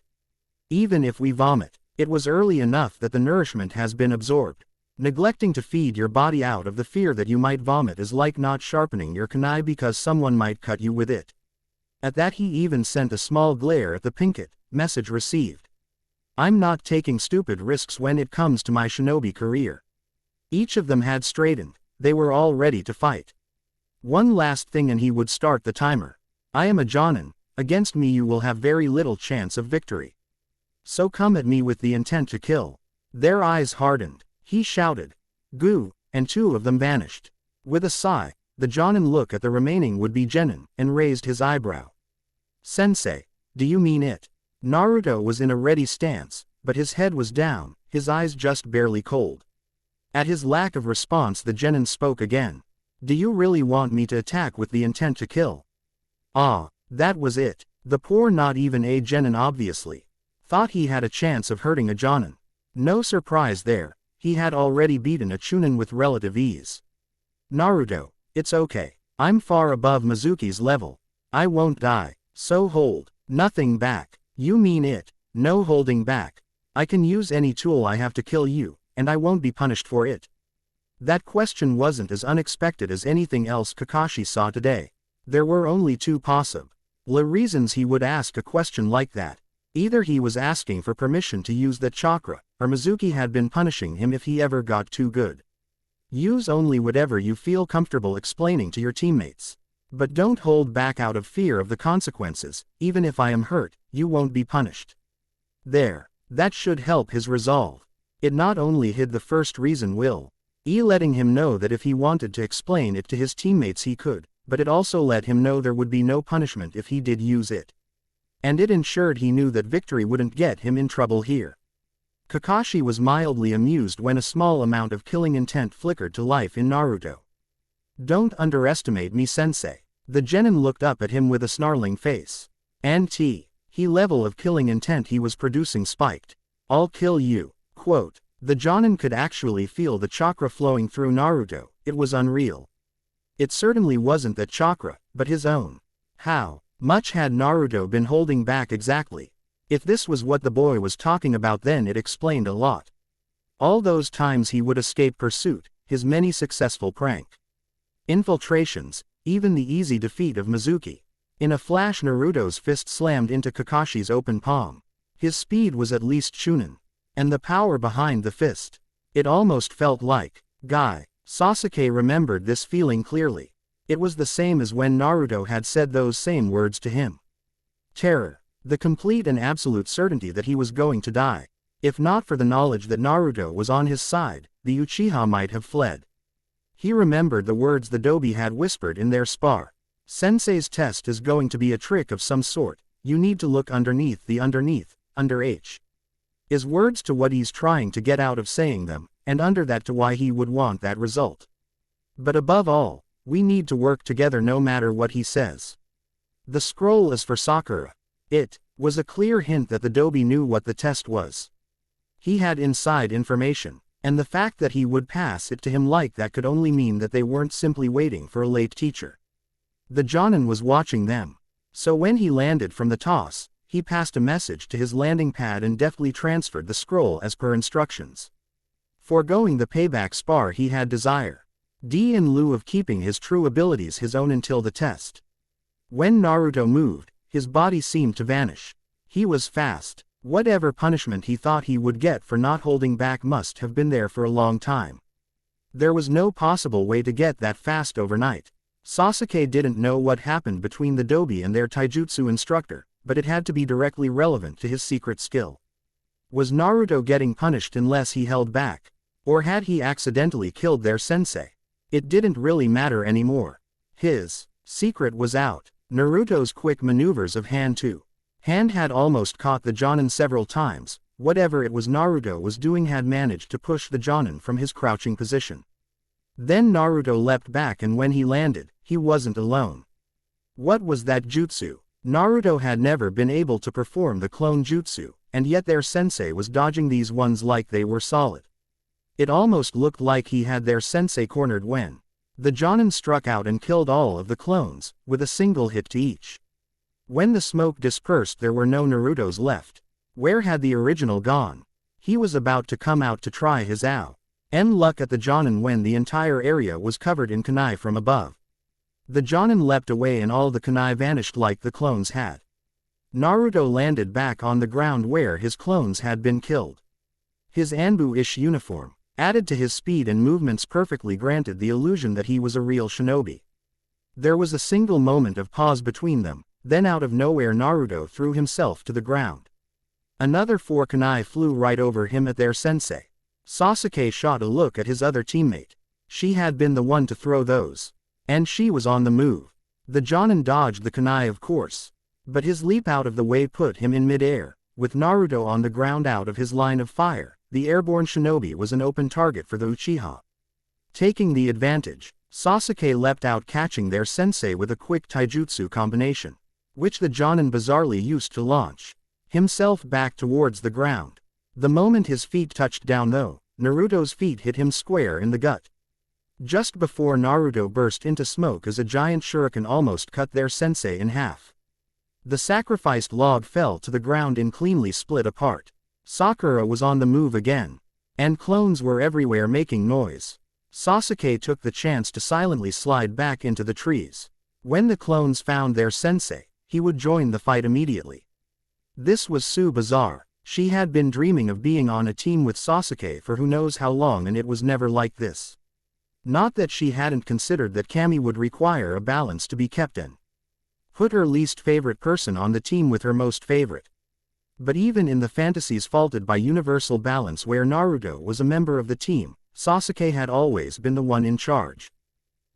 Even if we vomit, it was early enough that the nourishment has been absorbed. Neglecting to feed your body out of the fear that you might vomit is like not sharpening your kunai because someone might cut you with it. At that he even sent a small glare at the Pinkett. Message received. I'm not taking stupid risks when it comes to my shinobi career. Each of them had straightened. They were all ready to fight. One last thing and he would start the timer. I am a Jonin. Against me you will have very little chance of victory. So come at me with the intent to kill. Their eyes hardened. He shouted, "Goo," and two of them vanished. With a sigh, the Jonin looked at the remaining would-be genin, and raised his eyebrow. Sensei, do you mean it? Naruto was in a ready stance, but his head was down, his eyes just barely cold. At his lack of response the genin spoke again. Do you really want me to attack with the intent to kill? Ah, that was it. The poor not even a genin obviously thought he had a chance of hurting a jonin. No surprise there. He had already beaten a Chunin with relative ease. Naruto, it's okay. I'm far above Mizuki's level. I won't die, so hold nothing back. You mean it? No holding back. I can use any tool I have to kill you, and I won't be punished for it. That question wasn't as unexpected as anything else Kakashi saw today. There were only two possible reasons he would ask a question like that. Either he was asking for permission to use that chakra, or Mizuki had been punishing him if he ever got too good. Use only whatever you feel comfortable explaining to your teammates. But don't hold back out of fear of the consequences. Even if I am hurt, you won't be punished. There. That should help his resolve. It not only hid the first reason letting him know that if he wanted to explain it to his teammates he could, but it also let him know there would be no punishment if he did use it. And it ensured he knew that victory wouldn't get him in trouble here. Kakashi was mildly amused when a small amount of killing intent flickered to life in Naruto. Don't underestimate me, sensei. The genin looked up at him with a snarling face. He level of killing intent he was producing spiked. I'll kill you. Quote. The Jonin could actually feel the chakra flowing through Naruto. It was unreal. It certainly wasn't that chakra, but his own. How much had Naruto been holding back exactly? If this was what the boy was talking about, then it explained a lot. All those times he would escape pursuit, his many successful prank infiltrations, even the easy defeat of Mizuki. In a flash Naruto's fist slammed into Kakashi's open palm. His speed was at least Chunin. And the power behind the fist. It almost felt like Sasuke remembered this feeling clearly. It was the same as when Naruto had said those same words to him. Terror. The complete and absolute certainty that he was going to die. If not for the knowledge that Naruto was on his side, the Uchiha might have fled. He remembered the words the Dobi had whispered in their spar. Sensei's test is going to be a trick of some sort. You need to look underneath the under his words to what he's trying to get out of saying them, and under that to why he would want that result. But above all, we need to work together no matter what he says. The scroll is for Sakura. It was a clear hint that the Dobi knew what the test was. He had inside information, and the fact that he would pass it to him like that could only mean that they weren't simply waiting for a late teacher. The Jonin was watching them. So when he landed from the toss, he passed a message to his landing pad and deftly transferred the scroll as per instructions. Foregoing the payback spar he had desire. In lieu of keeping his true abilities his own until the test. When Naruto moved, his body seemed to vanish. He was fast. Whatever punishment he thought he would get for not holding back must have been there for a long time. There was no possible way to get that fast overnight. Sasuke didn't know what happened between the Dobi and their taijutsu instructor, but it had to be directly relevant to his secret skill. Was Naruto getting punished unless he held back? Or had he accidentally killed their sensei? It didn't really matter anymore. His secret was out. Naruto's quick maneuvers of hand to hand had almost caught the Jonin several times. Whatever it was Naruto was doing had managed to push the Jonin from his crouching position. Then Naruto leapt back, and when he landed, he wasn't alone. What was that jutsu? Naruto had never been able to perform the clone jutsu, and yet their sensei was dodging these ones like they were solid. It almost looked like he had their sensei cornered when the Jonin struck out and killed all of the clones, with a single hit to each. When the smoke dispersed, there were no Narutos left. Where had the original gone? He was about to come out to try his luck at the Jonin when the entire area was covered in kunai from above. The Jonin leapt away and all the kunai vanished like the clones had. Naruto landed back on the ground where his clones had been killed. His Anbu-ish uniform, added to his speed and movements, perfectly granted the illusion that he was a real shinobi. There was a single moment of pause between them, then out of nowhere Naruto threw himself to the ground. Another 4 kunai flew right over him at their sensei. Sasuke shot a look at his other teammate. She had been the one to throw those. And she was on the move. The Jonin dodged the kunai, of course. But his leap out of the way put him in mid-air. With Naruto on the ground out of his line of fire, the airborne shinobi was an open target for the Uchiha. Taking the advantage, Sasuke leapt out, catching their sensei with a quick taijutsu combination, which the Jonin bizarrely used to launch himself back towards the ground. The moment his feet touched down though, Naruto's feet hit him square in the gut. Just before Naruto burst into smoke as a giant shuriken almost cut their sensei in half. The sacrificed log fell to the ground and cleanly split apart. Sakura was on the move again. And clones were everywhere making noise. Sasuke took the chance to silently slide back into the trees. When the clones found their sensei, he would join the fight immediately. This was so bizarre. She had been dreaming of being on a team with Sasuke for who knows how long, and it was never like this. Not that she hadn't considered that Kami would require a balance to be kept in. Put her least favorite person on the team with her most favorite. But even in the fantasies faulted by universal balance where Naruto was a member of the team, Sasuke had always been the one in charge.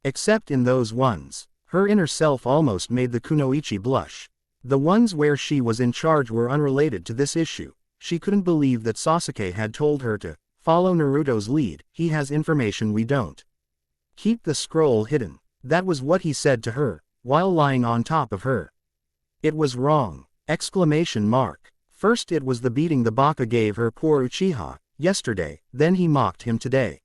Except in those ones, her inner self almost made the kunoichi blush. The ones where she was in charge were unrelated to this issue. She couldn't believe that Sasuke had told her to follow Naruto's lead. He has information we don't. Keep the scroll hidden. That was what he said to her, while lying on top of her. It was wrong! Exclamation mark. First it was the beating the Baka gave her poor Uchiha yesterday, then he mocked him today.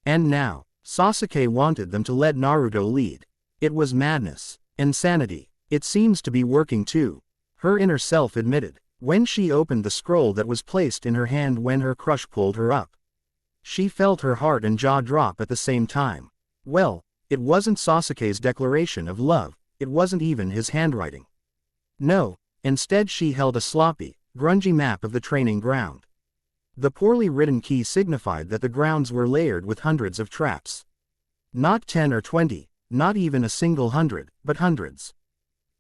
And now, Sasuke wanted them to let Naruto lead. It was madness. Insanity. It seems to be working too. Her inner self admitted, when she opened the scroll that was placed in her hand when her crush pulled her up. She felt her heart and jaw drop at the same time. Well, it wasn't Sasuke's declaration of love, it wasn't even his handwriting. No, instead she held a sloppy, grungy map of the training ground. The poorly written key signified that the grounds were layered with hundreds of traps. Not 10 or 20, not even a single 100, but hundreds.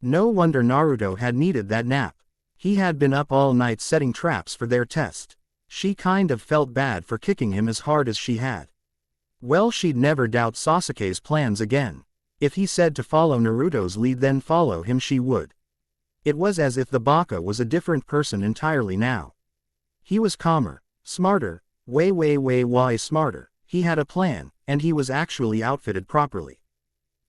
No wonder Naruto had needed that nap. He had been up all night setting traps for their test. She kind of felt bad for kicking him as hard as she had. Well, she'd never doubt Sasuke's plans again. If he said to follow Naruto's lead, then follow him she would. It was as if the Baka was a different person entirely now. He was calmer, smarter, way smarter. He had a plan, and he was actually outfitted properly.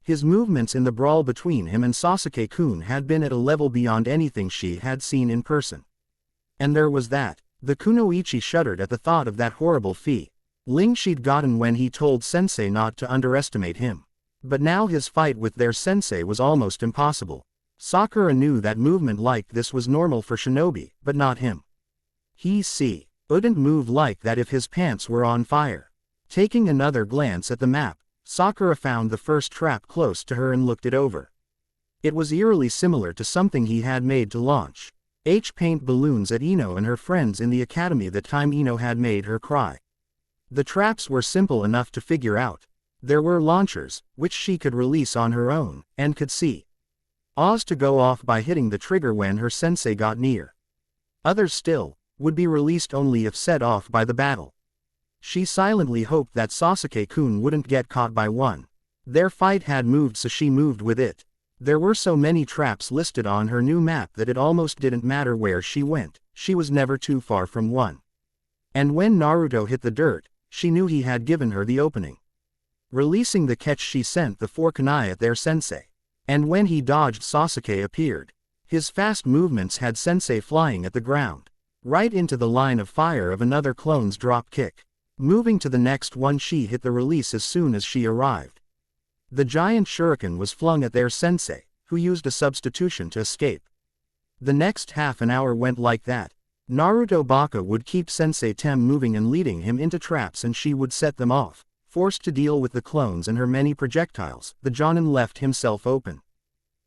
His movements in the brawl between him and Sasuke-kun had been at a level beyond anything she had seen in person. And there was that. The kunoichi shuddered at the thought of that horrible feeling she'd gotten when he told sensei not to underestimate him. But now his fight with their sensei was almost impossible. Sakura knew that movement like this was normal for shinobi, but not him. He wouldn't move like that if his pants were on fire. Taking another glance at the map, Sakura found the first trap close to her and looked it over. It was eerily similar to something he had made to launch paint balloons at Ino and her friends in the academy that time Ino had made her cry. The traps were simple enough to figure out. There were launchers, which she could release on her own, and could see Oz to go off by hitting the trigger when her sensei got near. Others still would be released only if set off by the battle. She silently hoped that Sasuke-kun wouldn't get caught by one. Their fight had moved, so she moved with it. There were so many traps listed on her new map that it almost didn't matter where she went, she was never too far from one. And when Naruto hit the dirt, she knew he had given her the opening. Releasing the catch, she sent the 4 kunai at their sensei. And when he dodged, Sasuke appeared. His fast movements had sensei flying at the ground. Right into the line of fire of another clone's drop kick. Moving to the next one, she hit the release as soon as she arrived. The giant shuriken was flung at their sensei, who used a substitution to escape. The next half an hour went like that. Naruto Baka would keep Sensei Tem moving and leading him into traps, and she would set them off. Forced to deal with the clones and her many projectiles, the Jonin left himself open.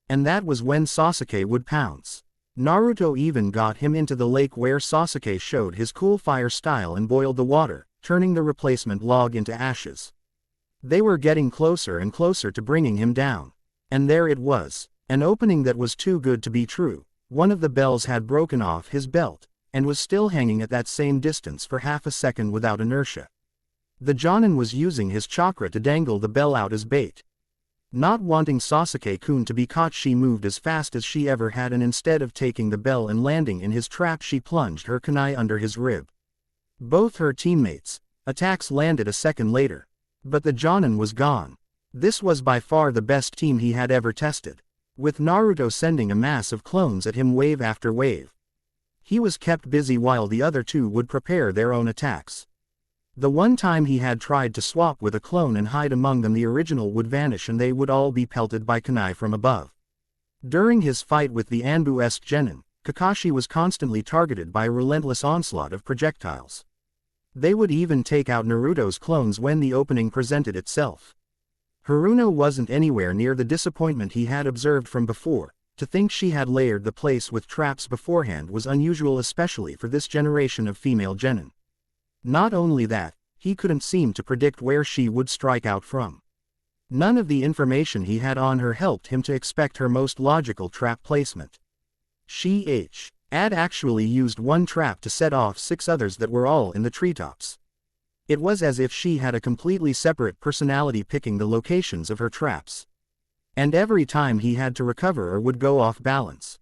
And that was when Sasuke would pounce. Naruto even got him into the lake where Sasuke showed his cool fire style and boiled the water, turning the replacement log into ashes. They were getting closer and closer to bringing him down. And there it was, an opening that was too good to be true. One of the bells had broken off his belt, and was still hanging at that same distance for half a second without inertia. The Jonin was using his chakra to dangle the bell out as bait. Not wanting Sasuke-kun to be caught, she moved as fast as she ever had, and instead of taking the bell and landing in his trap, she plunged her kunai under his rib. Both her teammates' attacks landed a second later. But the Jonin was gone. This was by far the best team he had ever tested. With Naruto sending a mass of clones at him wave after wave. He was kept busy while the other two would prepare their own attacks. The one time he had tried to swap with a clone and hide among them, the original would vanish and they would all be pelted by kunai from above. During his fight with the Anbu-esque genin, Kakashi was constantly targeted by a relentless onslaught of projectiles. They would even take out Naruto's clones when the opening presented itself. Haruno wasn't anywhere near the disappointment he had observed from before. To think she had layered the place with traps beforehand was unusual, especially for this generation of female genin. Not only that, he couldn't seem to predict where she would strike out from. None of the information he had on her helped him to expect her most logical trap placement. She had actually used one trap to set off 6 others that were all in the treetops. It was as if she had a completely separate personality picking the locations of her traps. And every time he had to recover or would go off balance,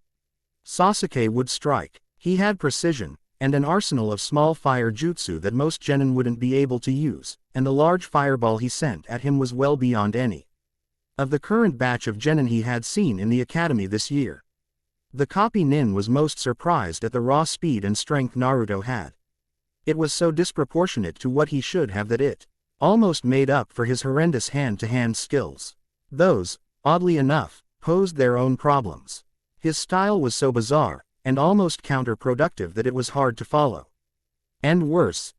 Sasuke would strike. He had precision, and an arsenal of small fire jutsu that most genin wouldn't be able to use, and the large fireball he sent at him was well beyond any of the current batch of genin he had seen in the academy this year. The copy nin was most surprised at the raw speed and strength Naruto had. It was so disproportionate to what he should have that it almost made up for his horrendous hand-to-hand skills. Those, oddly enough, posed their own problems. His style was so bizarre, and almost counterproductive that it was hard to follow. And worse,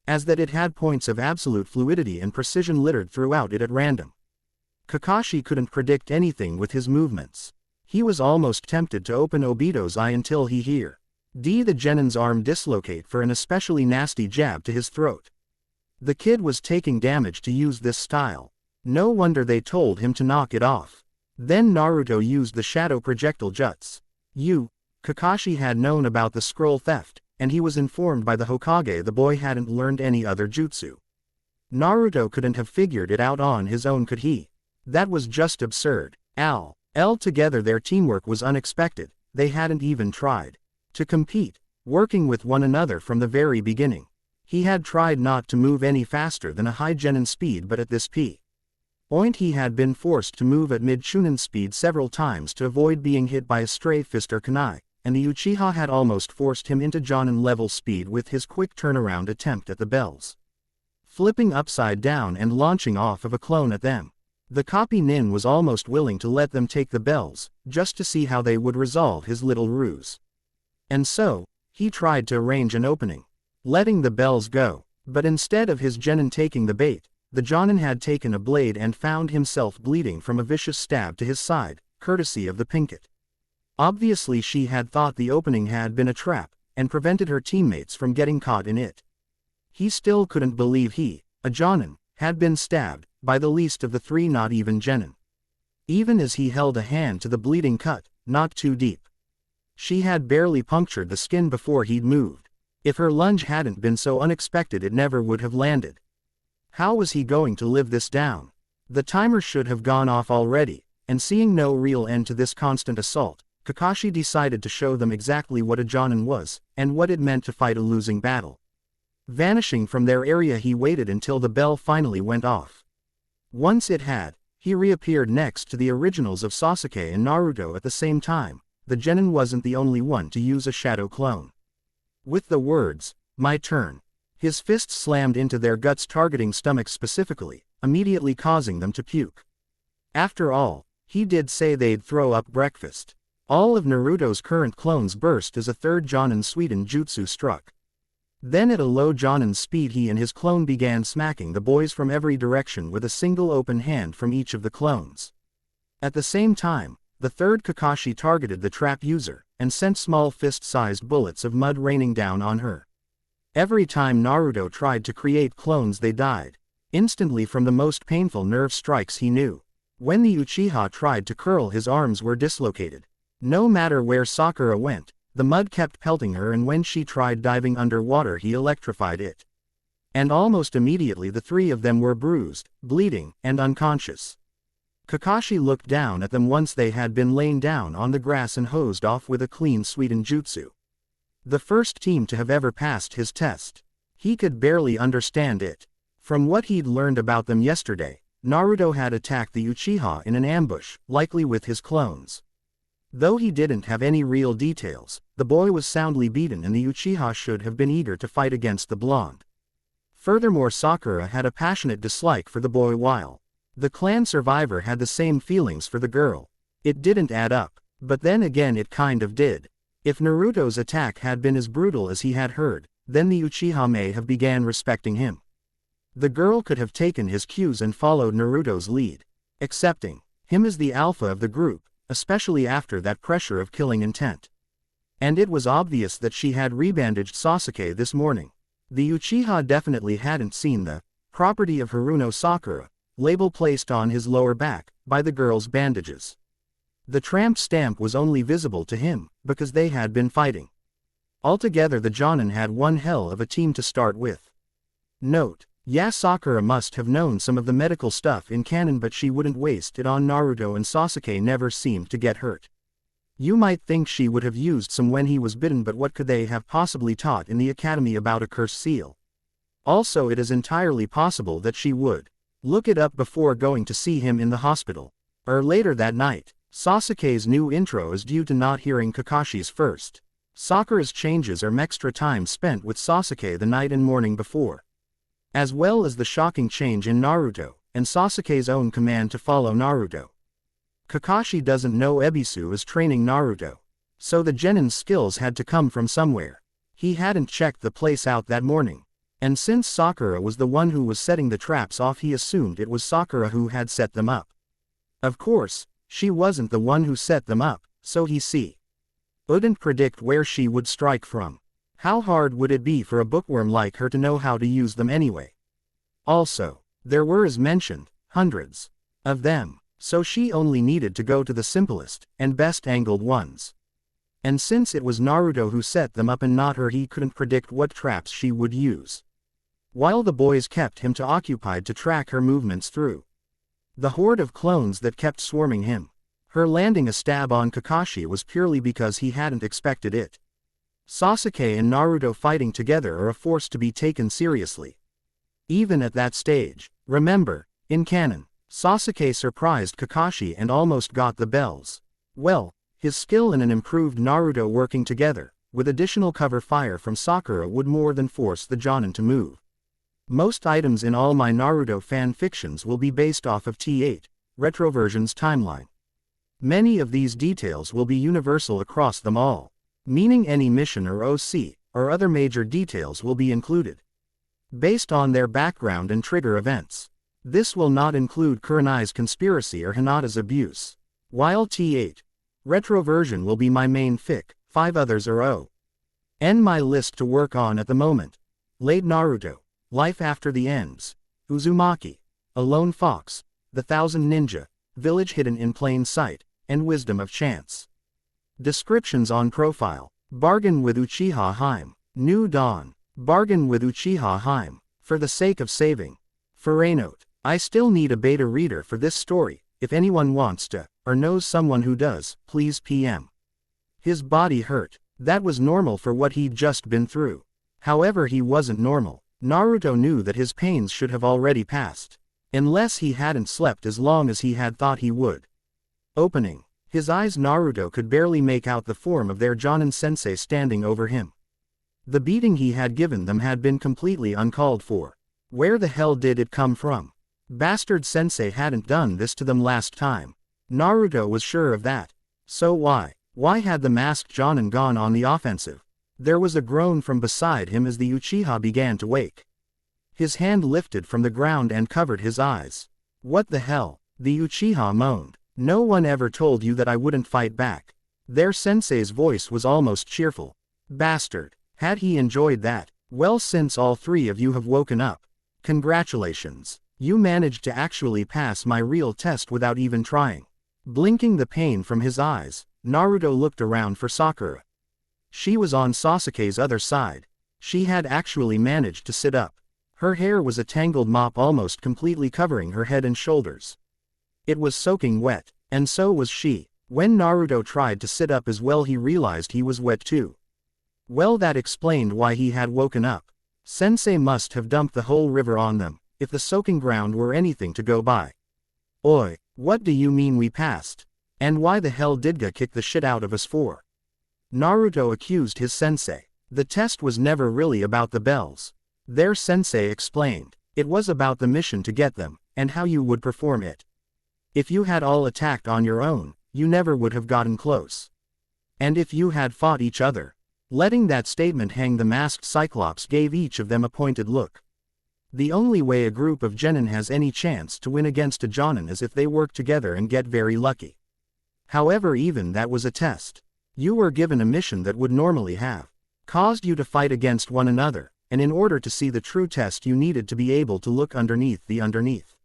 as that it had points of absolute fluidity and precision littered throughout it at random. Kakashi couldn't predict anything with his movements. He was almost tempted to open Obito's eye until he heard the genin's arm dislocate for an especially nasty jab to his throat. The kid was taking damage to use this style. No wonder they told him to knock it off. Then Naruto used the shadow projectile jutsu. Kakashi had known about the scroll theft, and he was informed by the Hokage the boy hadn't learned any other jutsu. Naruto couldn't have figured it out on his own, could he? That was just absurd. Together their teamwork was unexpected. They hadn't even tried to compete, working with one another from the very beginning. He had tried not to move any faster than a high genin speed, but at this point he had been forced to move at mid-chunin speed several times to avoid being hit by a stray fist or kunai, and the Uchiha had almost forced him into Jonin level speed with his quick turnaround attempt at the bells, flipping upside down and launching off of a clone at them. The copy nin was almost willing to let them take the bells, just to see how they would resolve his little ruse. And so, he tried to arrange an opening, letting the bells go, but instead of his genin taking the bait, the Jonin had taken a blade and found himself bleeding from a vicious stab to his side, courtesy of the Pinkett. Obviously she had thought the opening had been a trap, and prevented her teammates from getting caught in it. He still couldn't believe he, a Jonin, had been stabbed by the least of the 3 not even genin. Even as he held a hand to the bleeding cut, not too deep. She had barely punctured the skin before he'd moved. If her lunge hadn't been so unexpected, it never would have landed. How was he going to live this down? The timer should have gone off already, and seeing no real end to this constant assault, Kakashi decided to show them exactly what a Jonin was, and what it meant to fight a losing battle. Vanishing from their area, he waited until the bell finally went off. Once it had, he reappeared next to the originals of Sasuke and Naruto at the same time. The genin wasn't the only one to use a shadow clone. With the words, "My turn," his fists slammed into their guts, targeting stomachs specifically, immediately causing them to puke. After all, he did say they'd throw up breakfast. All of Naruto's current clones burst as a third Jonin Suiden jutsu struck. Then at a low Jonin speed, he and his clone began smacking the boys from every direction with a single open hand from each of the clones. At the same time, the third Kakashi targeted the trap user, and sent small fist-sized bullets of mud raining down on her. Every time Naruto tried to create clones, they died instantly from the most painful nerve strikes he knew. When the Uchiha tried to curl, his arms were dislocated. No matter where Sakura went, the mud kept pelting her, and when she tried diving underwater, he electrified it. And almost immediately the 3 of them were bruised, bleeding, and unconscious. Kakashi looked down at them once they had been lain down on the grass and hosed off with a clean Suiden jutsu. The first team to have ever passed his test. He could barely understand it. From what he'd learned about them yesterday, Naruto had attacked the Uchiha in an ambush, likely with his clones. Though he didn't have any real details, the boy was soundly beaten, and the Uchiha should have been eager to fight against the blonde. Furthermore, Sakura had a passionate dislike for the boy, while the clan survivor had the same feelings for the girl. It didn't add up, but then again it kind of did. If Naruto's attack had been as brutal as he had heard, then the Uchiha may have began respecting him. The girl could have taken his cues and followed Naruto's lead, accepting him as the alpha of the group, especially after that pressure of killing intent. And it was obvious that she had rebandaged Sasuke this morning. The Uchiha definitely hadn't seen the property of Haruno Sakura label placed on his lower back by the girl's bandages. The tramp stamp was only visible to him because they had been fighting. Altogether the Jonin had one hell of a team to start with. Note: yeah, Sakura must have known some of the medical stuff in canon, but she wouldn't waste it on Naruto, and Sasuke never seemed to get hurt. You might think she would have used some when he was bitten, but what could they have possibly taught in the academy about a cursed seal? Also, it is entirely possible that she would look it up before going to see him in the hospital. Or later that night. Sasuke's new intro is due to not hearing Kakashi's first. Sakura's changes are extra time spent with Sasuke the night and morning before, as well as the shocking change in Naruto, and Sasuke's own command to follow Naruto. Kakashi doesn't know Ebisu is training Naruto, so the genin's skills had to come from somewhere. He hadn't checked the place out that morning, and since Sakura was the one who was setting the traps off, he assumed it was Sakura who had set them up. Of course, she wasn't the one who set them up, so he wouldn't predict where she would strike from. How hard would it be for a bookworm like her to know how to use them anyway? Also, there were, as mentioned, hundreds of them, so she only needed to go to the simplest and best angled ones. And since it was Naruto who set them up and not her, he couldn't predict what traps she would use. While the boys kept him occupied to track her movements through the horde of clones that kept swarming him, her landing a stab on Kakashi was purely because he hadn't expected it. Sasuke and Naruto fighting together are a force to be taken seriously. Even at that stage, remember, in canon, Sasuke surprised Kakashi and almost got the bells. Well, his skill and an improved Naruto working together, with additional cover fire from Sakura, would more than force the Jonin to move. Most items in all my Naruto fan fictions will be based off of T8, Retroversion's timeline. Many of these details will be universal across them all, meaning any mission or OC, or other major details will be included, based on their background and trigger events. This will not include Kurenai's conspiracy or Hinata's abuse. While T8, Retroversion will be my main fic, 5 others are on my list to work on at the moment. Late Naruto, Life After the Ends, Uzumaki, A Lone Fox, The Thousand Ninja, Village Hidden in Plain Sight, and Wisdom of Chance. Descriptions on profile. Bargain with Uchiha Haim. New Dawn. Bargain with Uchiha Haim. For the sake of saving. Foray note. I still need a beta reader for this story. If anyone wants to, or knows someone who does, please PM. His body hurt. That was normal for what he'd just been through. However, he wasn't normal. Naruto knew that his pains should have already passed, unless he hadn't slept as long as he had thought he would. Opening his eyes, Naruto could barely make out the form of their Jonin sensei standing over him. The beating he had given them had been completely uncalled for. Where the hell did it come from? Bastard sensei hadn't done this to them last time. Naruto was sure of that. So why had the masked Jonin gone on the offensive? There was a groan from beside him as the Uchiha began to wake. His hand lifted from the ground and covered his eyes. What the hell? The Uchiha moaned. No one ever told you that I wouldn't fight back. Their sensei's voice was almost cheerful. Bastard. Had he enjoyed that? Well, since all 3 of you have woken up, congratulations. You managed to actually pass my real test without even trying. Blinking the pain from his eyes, Naruto looked around for Sakura. She was on Sasuke's other side. She had actually managed to sit up. Her hair was a tangled mop almost completely covering her head and shoulders. It was soaking wet, and so was she. When Naruto tried to sit up as well, he realized he was wet too. Well, that explained why he had woken up. Sensei must have dumped the whole river on them, if the soaking ground were anything to go by. Oi, what do you mean we passed? And why the hell did Ga kick the shit out of us for? Naruto accused his sensei. The test was never really about the bells. Their sensei explained. It was about the mission to get them, and how you would perform it. If you had all attacked on your own, you never would have gotten close. And if you had fought each other. Letting that statement hang, the masked Cyclops gave each of them a pointed look. The only way a group of genin has any chance to win against a jonin is if they work together and get very lucky. However, even that was a test. You were given a mission that would normally have caused you to fight against one another, and in order to see the true test you needed to be able to look underneath the underneath.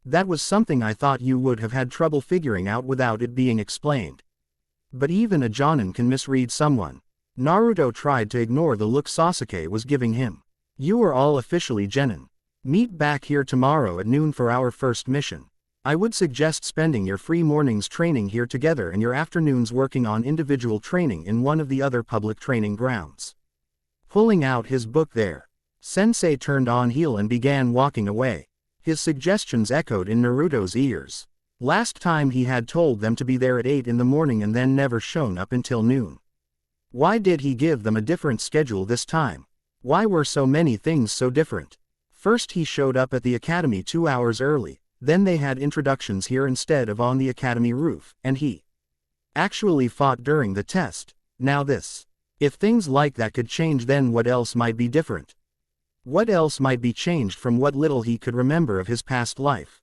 That was something I thought you would have had trouble figuring out without it being explained. But even a jonin can misread someone. Naruto tried to ignore the look Sasuke was giving him. You are all officially genin. Meet back here tomorrow at noon for our first mission. I would suggest spending your free mornings training here together and your afternoons working on individual training in one of the other public training grounds. Pulling out his book there, Sensei turned on heel and began walking away. His suggestions echoed in Naruto's ears. Last time he had told them to be there at 8 in the morning and then never shown up until noon. Why did he give them a different schedule this time? Why were so many things so different? First he showed up at the academy 2 hours early, then they had introductions here instead of on the academy roof, and he actually fought during the test. Now this. If things like that could change, then what else might be different? What else might be changed from what little he could remember of his past life?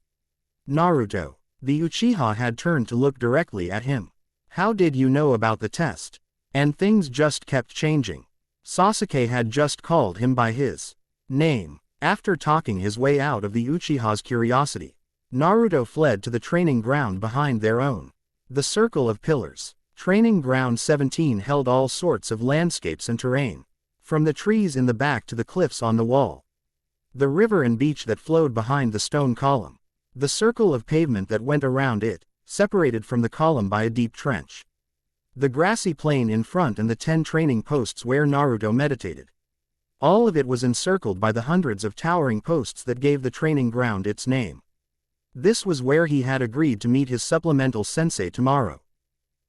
Naruto. The Uchiha had turned to look directly at him. How did you know about the test? And things just kept changing. Sasuke had just called him by his name. After talking his way out of the Uchiha's curiosity, Naruto fled to the training ground behind their own. The circle of pillars. Training ground 17 held all sorts of landscapes and terrain. From the trees in the back to the cliffs on the wall. The river and beach that flowed behind the stone column. The circle of pavement that went around it, separated from the column by a deep trench. The grassy plain in front and the 10 training posts where Naruto meditated. All of it was encircled by the hundreds of towering posts that gave the training ground its name. This was where he had agreed to meet his supplemental sensei tomorrow.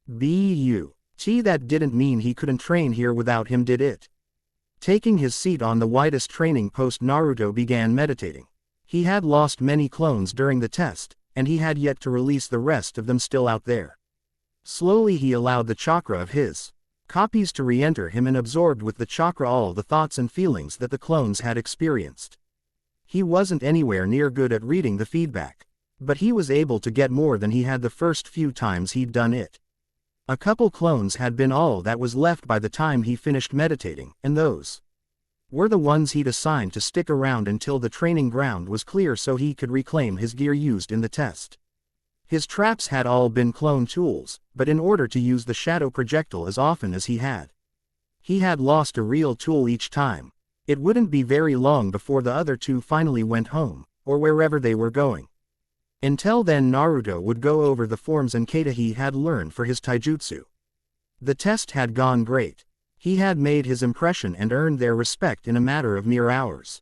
That didn't mean he couldn't train here without him, did it? Taking his seat on the widest training post, Naruto began meditating. He had lost many clones during the test, and he had yet to release the rest of them still out there. Slowly he allowed the chakra of his copies to re-enter him and absorbed with the chakra all the thoughts and feelings that the clones had experienced. He wasn't anywhere near good at reading the feedback, but he was able to get more than he had the first few times he'd done it. A couple clones had been all that was left by the time he finished meditating, and those were the ones he'd assigned to stick around until the training ground was clear so he could reclaim his gear used in the test. His traps had all been clone tools, but in order to use the shadow projectile as often as he had lost a real tool each time. It wouldn't be very long before the other two finally went home, or wherever they were going. Until then Naruto would go over the forms and kata he had learned for his taijutsu. The test had gone great. He had made his impression and earned their respect in a matter of mere hours.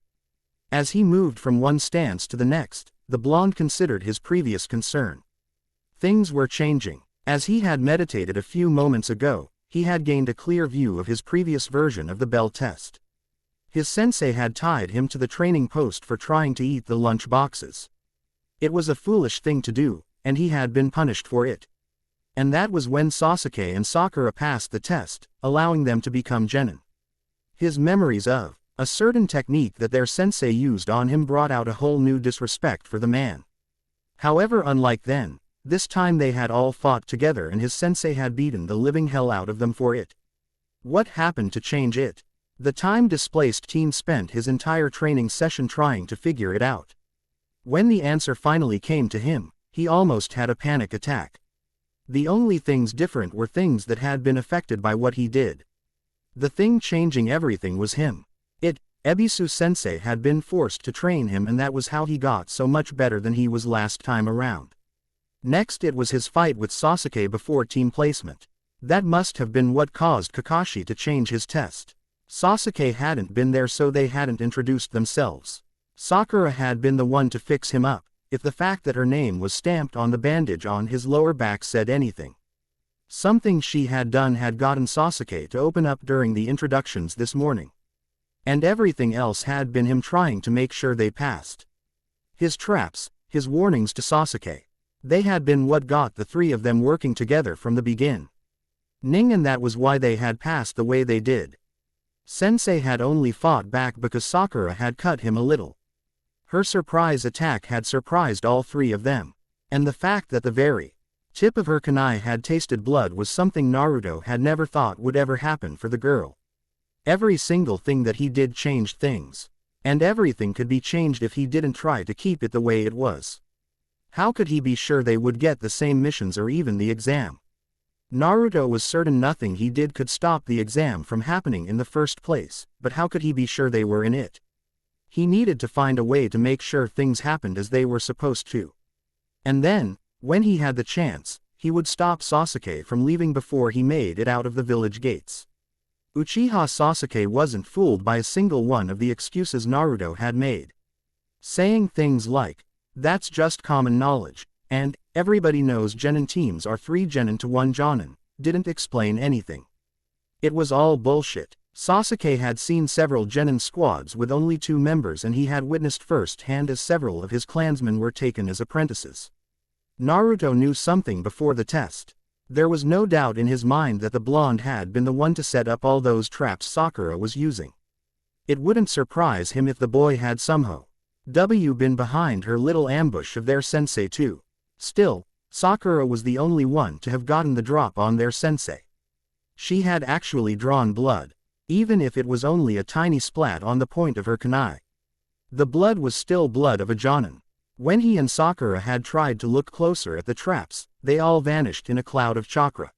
As he moved from one stance to the next, the blonde considered his previous concern. Things were changing. As he had meditated a few moments ago, he had gained a clear view of his previous version of the bell test. His sensei had tied him to the training post for trying to eat the lunch boxes. It was a foolish thing to do, and he had been punished for it. And that was when Sasuke and Sakura passed the test, allowing them to become genin. His memories of a certain technique that their sensei used on him brought out a whole new disrespect for the man. However, unlike then, this time they had all fought together and his sensei had beaten the living hell out of them for it. What happened to change it? The time-displaced teen spent his entire training session trying to figure it out. When the answer finally came to him, he almost had a panic attack. The only things different were things that had been affected by what he did. The thing changing everything was him. Ebisu sensei had been forced to train him, and that was how he got so much better than he was last time around. Next it was his fight with Sasuke before team placement. That must have been what caused Kakashi to change his test. Sasuke hadn't been there, so they hadn't introduced themselves. Sakura had been the one to fix him up, if the fact that her name was stamped on the bandage on his lower back said anything. Something she had done had gotten Sasuke to open up during the introductions this morning. And everything else had been him trying to make sure they passed. His traps, his warnings to Sasuke. They had been what got the three of them working together from the beginning. And that was why they had passed the way they did. Sensei had only fought back because Sakura had cut him a little. Her surprise attack had surprised all three of them. And the fact that the very tip of her kunai had tasted blood was something Naruto had never thought would ever happen for the girl. Every single thing that he did changed things. And everything could be changed if he didn't try to keep it the way it was. How could he be sure they would get the same missions or even the exam? Naruto was certain nothing he did could stop the exam from happening in the first place, but how could he be sure they were in it? He needed to find a way to make sure things happened as they were supposed to. And then, when he had the chance, he would stop Sasuke from leaving before he made it out of the village gates. Uchiha Sasuke wasn't fooled by a single one of the excuses Naruto had made. Saying things like, "That's just common knowledge," and, "Everybody knows Genin teams are 3 Genin to 1 Jonin," didn't explain anything. It was all bullshit. Sasuke had seen several Genin squads with only 2 members, and he had witnessed firsthand as several of his clansmen were taken as apprentices. Naruto knew something before the test. There was no doubt in his mind that the blonde had been the one to set up all those traps Sakura was using. It wouldn't surprise him if the boy had somehow been behind her little ambush of their sensei too. Still, Sakura was the only one to have gotten the drop on their sensei. She had actually drawn blood, even if it was only a tiny splat on the point of her kunai. The blood was still blood of a Jonin. When he and Sakura had tried to look closer at the traps, they all vanished in a cloud of chakra.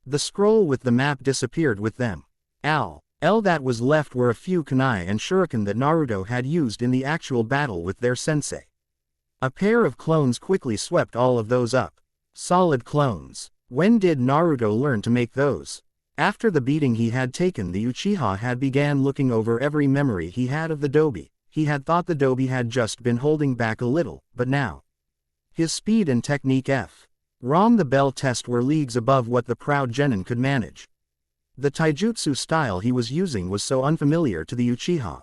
The scroll with the map disappeared with them. All that was left were a few kunai and shuriken that Naruto had used in the actual battle with their sensei. A pair of clones quickly swept all of those up. Solid clones. When did Naruto learn to make those? After the beating he had taken, the Uchiha had began looking over every memory he had of the Dobi. He had thought the Dobi had just been holding back a little, but now his speed and technique from the bell test were leagues above what the proud Genin could manage. The taijutsu style he was using was so unfamiliar to the Uchiha.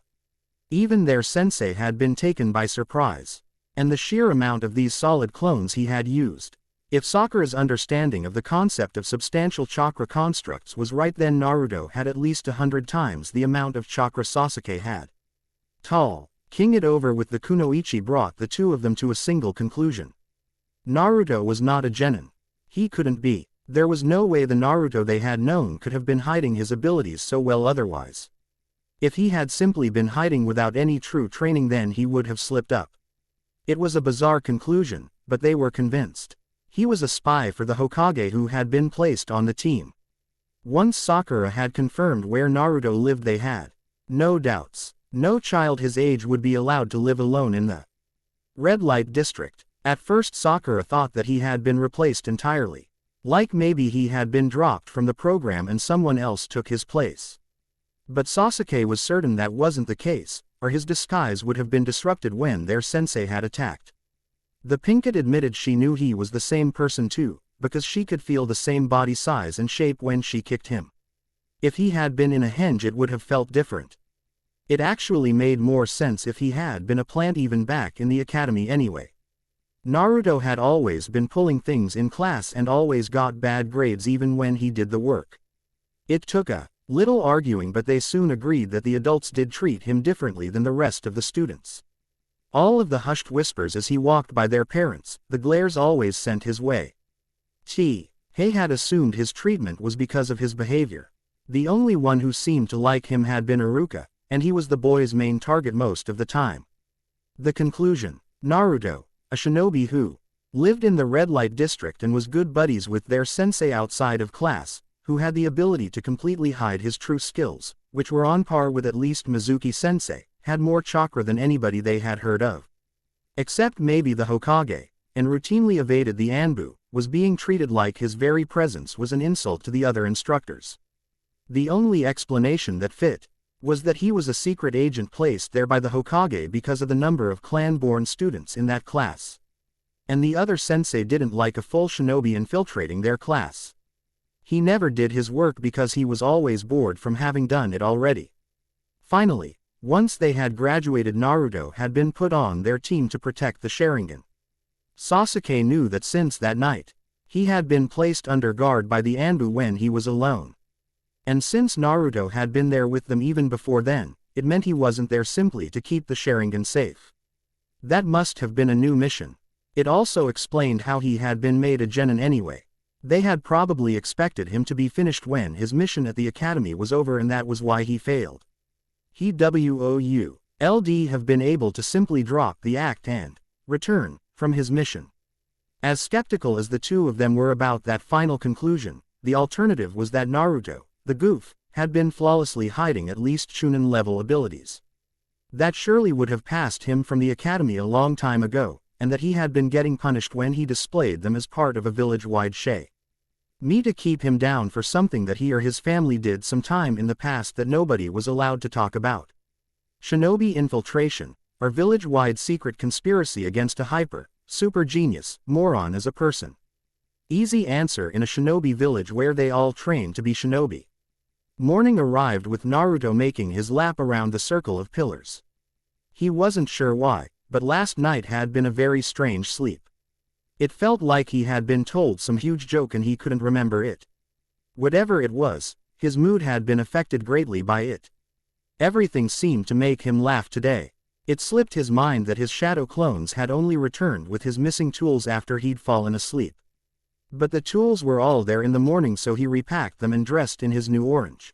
Even their sensei had been taken by surprise. And the sheer amount of these solid clones he had used. If Sakura's understanding of the concept of substantial chakra constructs was right, then Naruto had at least 100 times the amount of chakra Sasuke had. King it over with the kunoichi brought the two of them to a single conclusion. Naruto was not a Genin. He couldn't be. There was no way the Naruto they had known could have been hiding his abilities so well otherwise. If he had simply been hiding without any true training, then he would have slipped up. It was a bizarre conclusion, but they were convinced. He was a spy for the Hokage who had been placed on the team. Once Sakura had confirmed where Naruto lived, they had no doubts. No child his age would be allowed to live alone in the red light district. At first Sakura thought that he had been replaced entirely. Like maybe he had been dropped from the program and someone else took his place. But Sasuke was certain that wasn't the case, or his disguise would have been disrupted when their sensei had attacked. The Pinkett admitted she knew he was the same person too, because she could feel the same body size and shape when she kicked him. If he had been in a henge, it would have felt different. It actually made more sense if he had been a plant even back in the academy anyway. Naruto had always been pulling things in class and always got bad grades even when he did the work. It took a little arguing, but they soon agreed that the adults did treat him differently than the rest of the students. All of the hushed whispers as he walked by their parents, the glares always sent his way. He had assumed his treatment was because of his behavior. The only one who seemed to like him had been Iruka, and he was the boy's main target most of the time. The conclusion: Naruto, a shinobi who lived in the red light district and was good buddies with their sensei outside of class, who had the ability to completely hide his true skills, which were on par with at least Mizuki sensei, had more chakra than anybody they had heard of. Except maybe the Hokage, and routinely evaded the Anbu, was being treated like his very presence was an insult to the other instructors. The only explanation that fit was that he was a secret agent placed there by the Hokage because of the number of clan-born students in that class. And the other sensei didn't like a full shinobi infiltrating their class. He never did his work because he was always bored from having done it already. Finally, once they had graduated, Naruto had been put on their team to protect the Sharingan. Sasuke knew that since that night, he had been placed under guard by the Anbu when he was alone. And since Naruto had been there with them even before then, it meant he wasn't there simply to keep the Sharingan safe. That must have been a new mission. It also explained how he had been made a genin anyway. They had probably expected him to be finished when his mission at the academy was over, and that was why he failed. He would have been able to simply drop the act and return from his mission. As skeptical as the two of them were about that final conclusion, the alternative was that Naruto, the goof, had been flawlessly hiding at least Chunin-level abilities. That surely would have passed him from the academy a long time ago, and that he had been getting punished when he displayed them as part of a village-wide shay. To keep him down for something that he or his family did some time in the past that nobody was allowed to talk about. Shinobi infiltration, or village-wide secret conspiracy against a super genius, moron as a person. Easy answer in a shinobi village where they all train to be shinobi. Morning arrived with Naruto making his lap around the circle of pillars. He wasn't sure why, but last night had been a very strange sleep. It felt like he had been told some huge joke and he couldn't remember it. Whatever it was, his mood had been affected greatly by it. Everything seemed to make him laugh today. It slipped his mind that his shadow clones had only returned with his missing tools after he'd fallen asleep. But the tools were all there in the morning, so he repacked them and dressed in his new orange.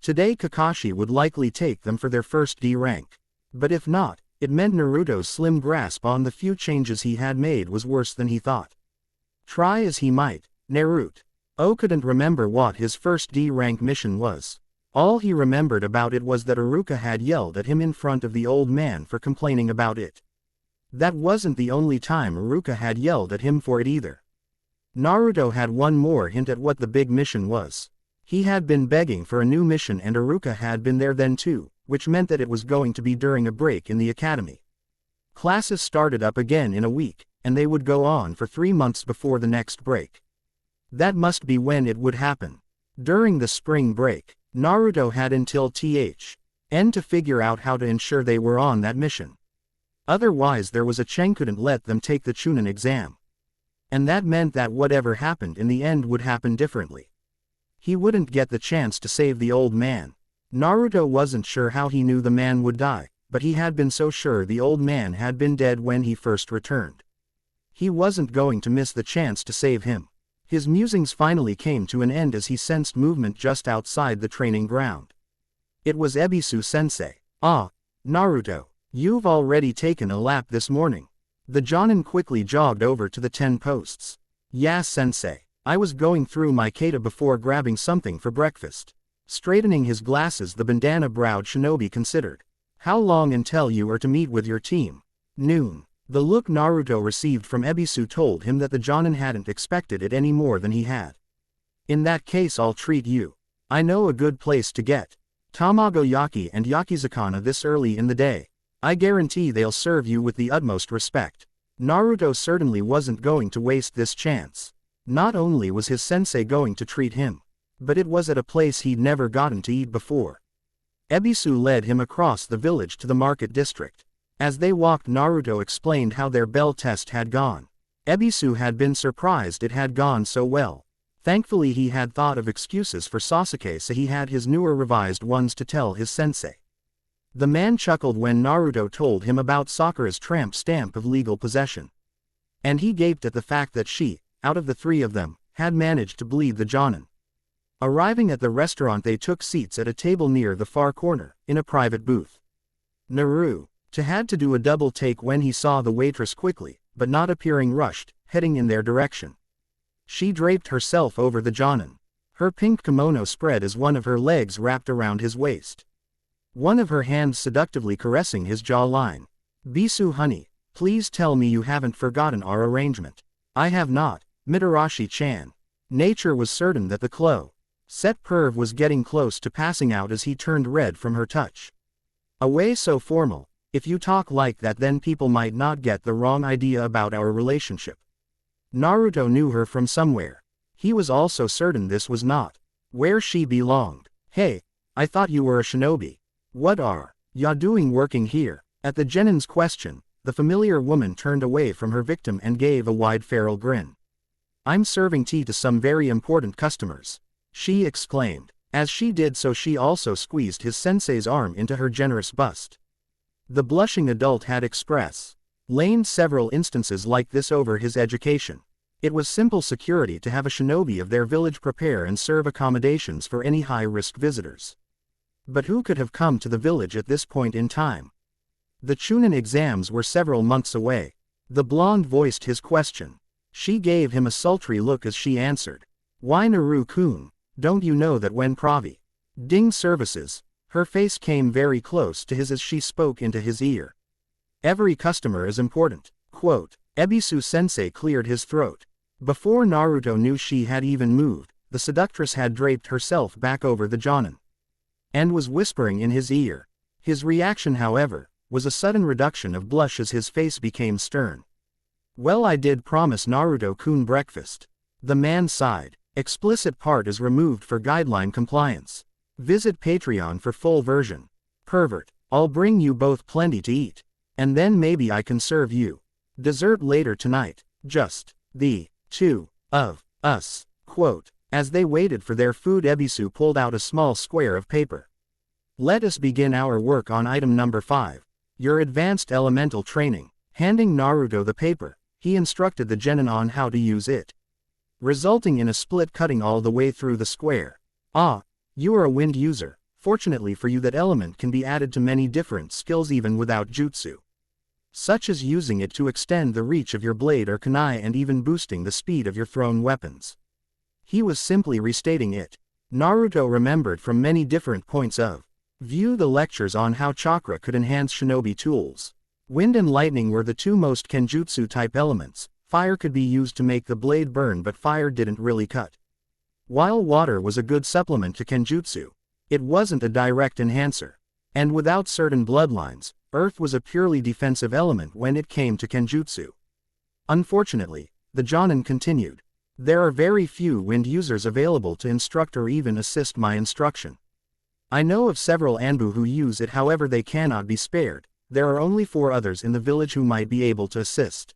Today Kakashi would likely take them for their first D rank. But if not, it meant Naruto's slim grasp on the few changes he had made was worse than he thought. Try as he might, Naruto couldn't remember what his first D rank mission was. All he remembered about it was that Iruka had yelled at him in front of the old man for complaining about it. That wasn't the only time Iruka had yelled at him for it either. Naruto had one more hint at what the big mission was. He had been begging for a new mission and Iruka had been there then too, which meant that it was going to be during a break in the academy. Classes started up again in a week, and they would go on for 3 months before the next break. That must be when it would happen. During the spring break, Naruto had until THN to figure out how to ensure they were on that mission. Otherwise there was a Cheng couldn't let them take the Chunin exam. And that meant that whatever happened in the end would happen differently. He wouldn't get the chance to save the old man. Naruto wasn't sure how he knew the man would die, but he had been so sure the old man had been dead when he first returned. He wasn't going to miss the chance to save him. His musings finally came to an end as he sensed movement just outside the training ground. It was Ebisu-sensei. Ah, Naruto, you've already taken a lap this morning. The Jonin quickly jogged over to the 10 posts. Yeah, sensei. I was going through my kata before grabbing something for breakfast. Straightening his glasses, the bandana-browed shinobi considered. How long until you are to meet with your team? Noon. The look Naruto received from Ebisu told him that the Jonin hadn't expected it any more than he had. In that case I'll treat you. I know a good place to get tamagoyaki and yakizakana this early in the day. I guarantee they'll serve you with the utmost respect. Naruto certainly wasn't going to waste this chance. Not only was his sensei going to treat him, but it was at a place he'd never gotten to eat before. Ebisu led him across the village to the market district. As they walked, Naruto explained how their bell test had gone. Ebisu had been surprised it had gone so well. Thankfully he had thought of excuses for Sasuke, so he had his newer revised ones to tell his sensei. The man chuckled when Naruto told him about Sakura's tramp stamp of legal possession. And he gaped at the fact that she, out of the 3 of them, had managed to bleed the Jonin. Arriving at the restaurant, they took seats at a table near the far corner, in a private booth. Naruto had to do a double take when he saw the waitress quickly, but not appearing rushed, heading in their direction. She draped herself over the Jonin. Her pink kimono spread as one of her legs wrapped around his waist. One of her hands seductively caressing his jawline. Bisu honey, please tell me you haven't forgotten our arrangement. I have not, Mitarashi-chan. Nature was certain that the set perv was getting close to passing out as he turned red from her touch. A way so formal. If you talk like that then people might not get the wrong idea about our relationship. Naruto knew her from somewhere. He was also certain this was not where she belonged. Hey, I thought you were a shinobi. What are ya doing working here? At the genin's question, the familiar woman turned away from her victim and gave a wide feral grin. "I'm serving tea to some very important customers," she exclaimed. As she did so, she also squeezed his sensei's arm into her generous bust. The blushing adult had explained several instances like this over his education. It was simple security to have a shinobi of their village prepare and serve accommodations for any high-risk visitors. But who could have come to the village at this point in time? The Chunin exams were several months away. The blonde voiced his question. She gave him a sultry look as she answered. "Why, Naru-kun, don't you know that when providing services?" Her face came very close to his as she spoke into his ear. "Every customer is important." Quote. Ebisu-sensei cleared his throat. Before Naruto knew she had even moved, the seductress had draped herself back over the jonin and was whispering in his ear. His reaction, however, was a sudden reduction of blush as his face became stern. "Well, I did promise Naruto-kun breakfast." The man sighed. Explicit part is removed for guideline compliance. Visit Patreon for full version. Pervert. "I'll bring you both plenty to eat. And then maybe I can serve you dessert later tonight. Just the two of us." Quote. As they waited for their food, Ebisu pulled out a small square of paper. "Let us begin our work on item number 5. Your advanced elemental training." Handing Naruto the paper, he instructed the genin on how to use it, resulting in a split cutting all the way through the square. "Ah, you are a wind user. Fortunately for you, that element can be added to many different skills even without jutsu, such as using it to extend the reach of your blade or kunai and even boosting the speed of your thrown weapons." He was simply restating it. Naruto remembered from many different points of view the lectures on how chakra could enhance shinobi tools. Wind and lightning were the two most kenjutsu-type elements. Fire could be used to make the blade burn, but fire didn't really cut. While water was a good supplement to kenjutsu, it wasn't a direct enhancer. And without certain bloodlines, earth was a purely defensive element when it came to kenjutsu. Unfortunately, the jonin continued. "There are very few wind users available to instruct or even assist my instruction. I know of several Anbu who use it, however they cannot be spared. There are only 4 others in the village who might be able to assist."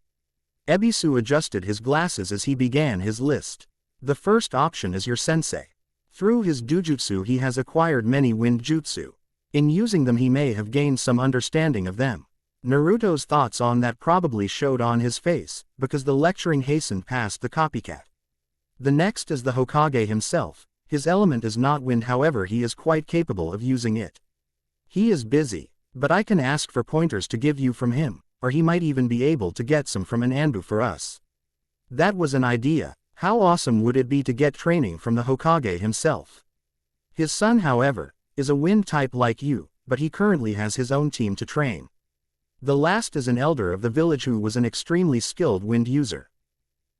Ebisu adjusted his glasses as he began his list. "The first option is your sensei. Through his dujutsu he has acquired many wind jutsu. In using them he may have gained some understanding of them." Naruto's thoughts on that probably showed on his face, because the lecturing hastened past the copycat. "The next is the Hokage himself. His element is not wind, however he is quite capable of using it. He is busy, but I can ask for pointers to give you from him, or he might even be able to get some from an Anbu for us." That was an idea. How awesome would it be to get training from the Hokage himself? His son, however, is a wind type like you, but he currently has his own team to train. The last is an elder of the village who was an extremely skilled wind user.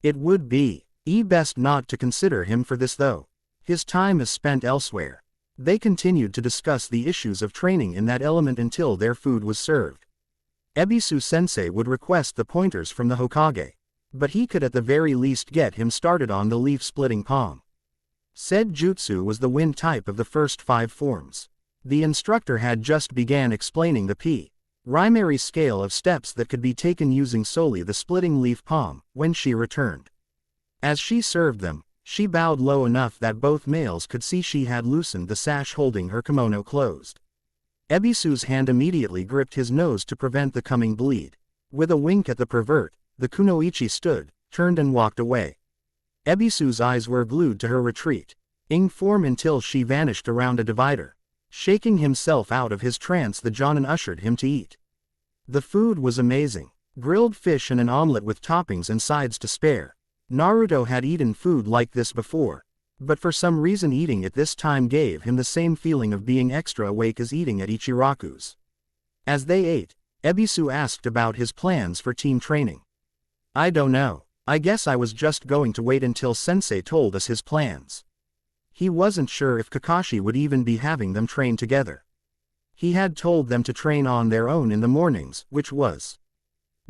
It would be best not to consider him for this though. His time is spent elsewhere. They continued to discuss the issues of training in that element until their food was served. Ebisu-sensei would request the pointers from the Hokage, but he could at the very least get him started on the leaf-splitting palm. Said jutsu was the wind type of the first 5 forms. The instructor had just began explaining the primary scale of steps that could be taken using solely the splitting leaf palm, when she returned. As she served them, she bowed low enough that both males could see she had loosened the sash holding her kimono closed. Ebisu's hand immediately gripped his nose to prevent the coming bleed. With a wink at the pervert, the kunoichi stood, turned and walked away. Ebisu's eyes were glued to her retreating form until she vanished around a divider. Shaking himself out of his trance, the jonin ushered him to eat. The food was amazing. Grilled fish and an omelette with toppings and sides to spare. Naruto had eaten food like this before, but for some reason eating it this time gave him the same feeling of being extra awake as eating at Ichiraku's. As they ate, Ebisu asked about his plans for team training. "I don't know. I guess I was just going to wait until Sensei told us his plans." He wasn't sure if Kakashi would even be having them train together. He had told them to train on their own in the mornings, which was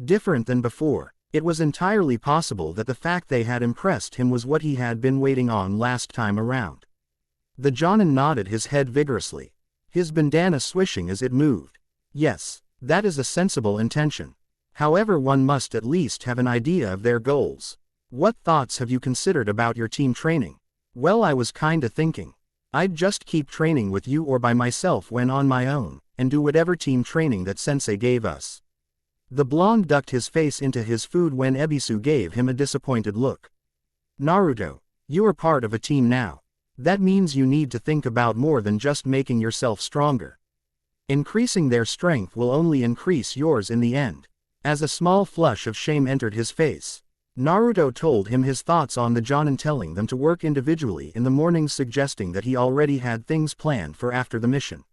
different than before. It was entirely possible that the fact they had impressed him was what he had been waiting on last time around. The jonin nodded his head vigorously, his bandana swishing as it moved. "Yes, that is a sensible intention. However, one must at least have an idea of their goals. What thoughts have you considered about your team training? Well, I was kinda thinking I'd just keep training with you or by myself when on my own, and do whatever team training that sensei gave us. The blonde ducked his face into his food when Ebisu gave him a disappointed look. Naruto, you are part of a team now. That means you need to think about more than just making yourself stronger. Increasing their strength will only increase yours in the end. As a small flush of shame entered his face, Naruto told him his thoughts on the Jonin, telling them to work individually in the mornings, suggesting that he already had things planned for after the mission.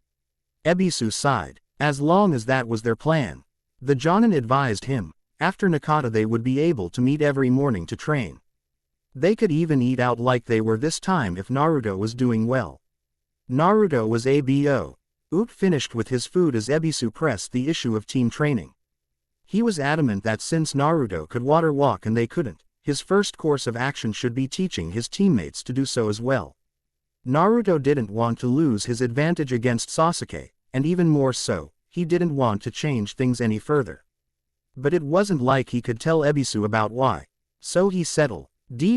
Ebisu sighed. As long as that was their plan. The Jonin advised him, after Nakata they would be able to meet every morning to train. They could even eat out like they were this time if Naruto was doing well. Naruto was abo. Finished with his food as Ebisu pressed the issue of team training. He was adamant that since Naruto could water walk and they couldn't, his first course of action should be teaching his teammates to do so as well. Naruto didn't want to lose his advantage against Sasuke, and even more so, he didn't want to change things any further. But it wasn't like he could tell Ebisu about why. So he settled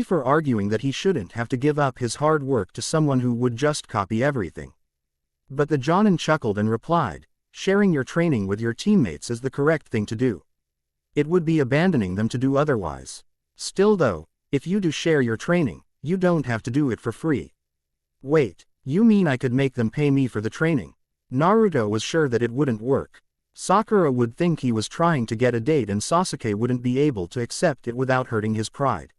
for arguing that he shouldn't have to give up his hard work to someone who would just copy everything. But the Jonin chuckled and replied, sharing your training with your teammates is the correct thing to do. It would be abandoning them to do otherwise. Still though, if you do share your training, you don't have to do it for free. Wait, you mean I could make them pay me for the training? Naruto was sure that it wouldn't work. Sakura would think he was trying to get a date and Sasuke wouldn't be able to accept it without hurting his pride.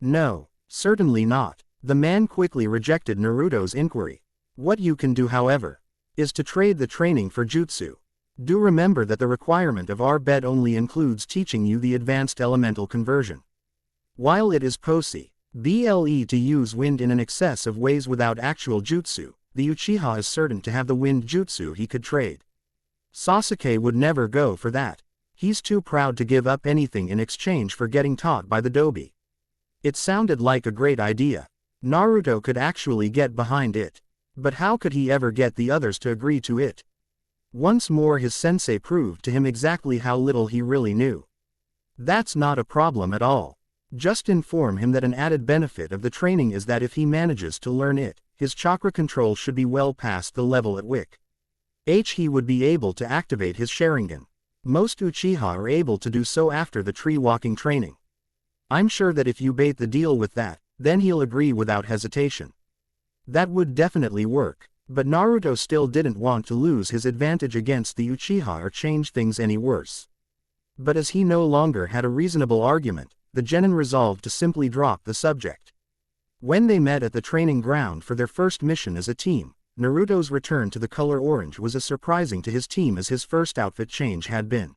No, certainly not. The man quickly rejected Naruto's inquiry. What you can do, however, is to trade the training for jutsu. Do remember that the requirement of our bed only includes teaching you the advanced elemental conversion. While it is possible to use wind in an excess of ways without actual jutsu, the Uchiha is certain to have the wind jutsu he could trade. Sasuke would never go for that. He's too proud to give up anything in exchange for getting taught by the Dobi. It sounded like a great idea. Naruto could actually get behind it. But how could he ever get the others to agree to it? Once more his sensei proved to him exactly how little he really knew. That's not a problem at all. Just inform him that an added benefit of the training is that if he manages to learn it, his chakra control should be well past the level at which he would be able to activate his Sharingan. Most Uchiha are able to do so after the tree walking training. I'm sure that if you bait the deal with that, then he'll agree without hesitation. That would definitely work, but Naruto still didn't want to lose his advantage against the Uchiha or change things any worse. But as he no longer had a reasonable argument, the genin resolved to simply drop the subject. When they met at the training ground for their first mission as a team, Naruto's return to the color orange was as surprising to his team as his first outfit change had been.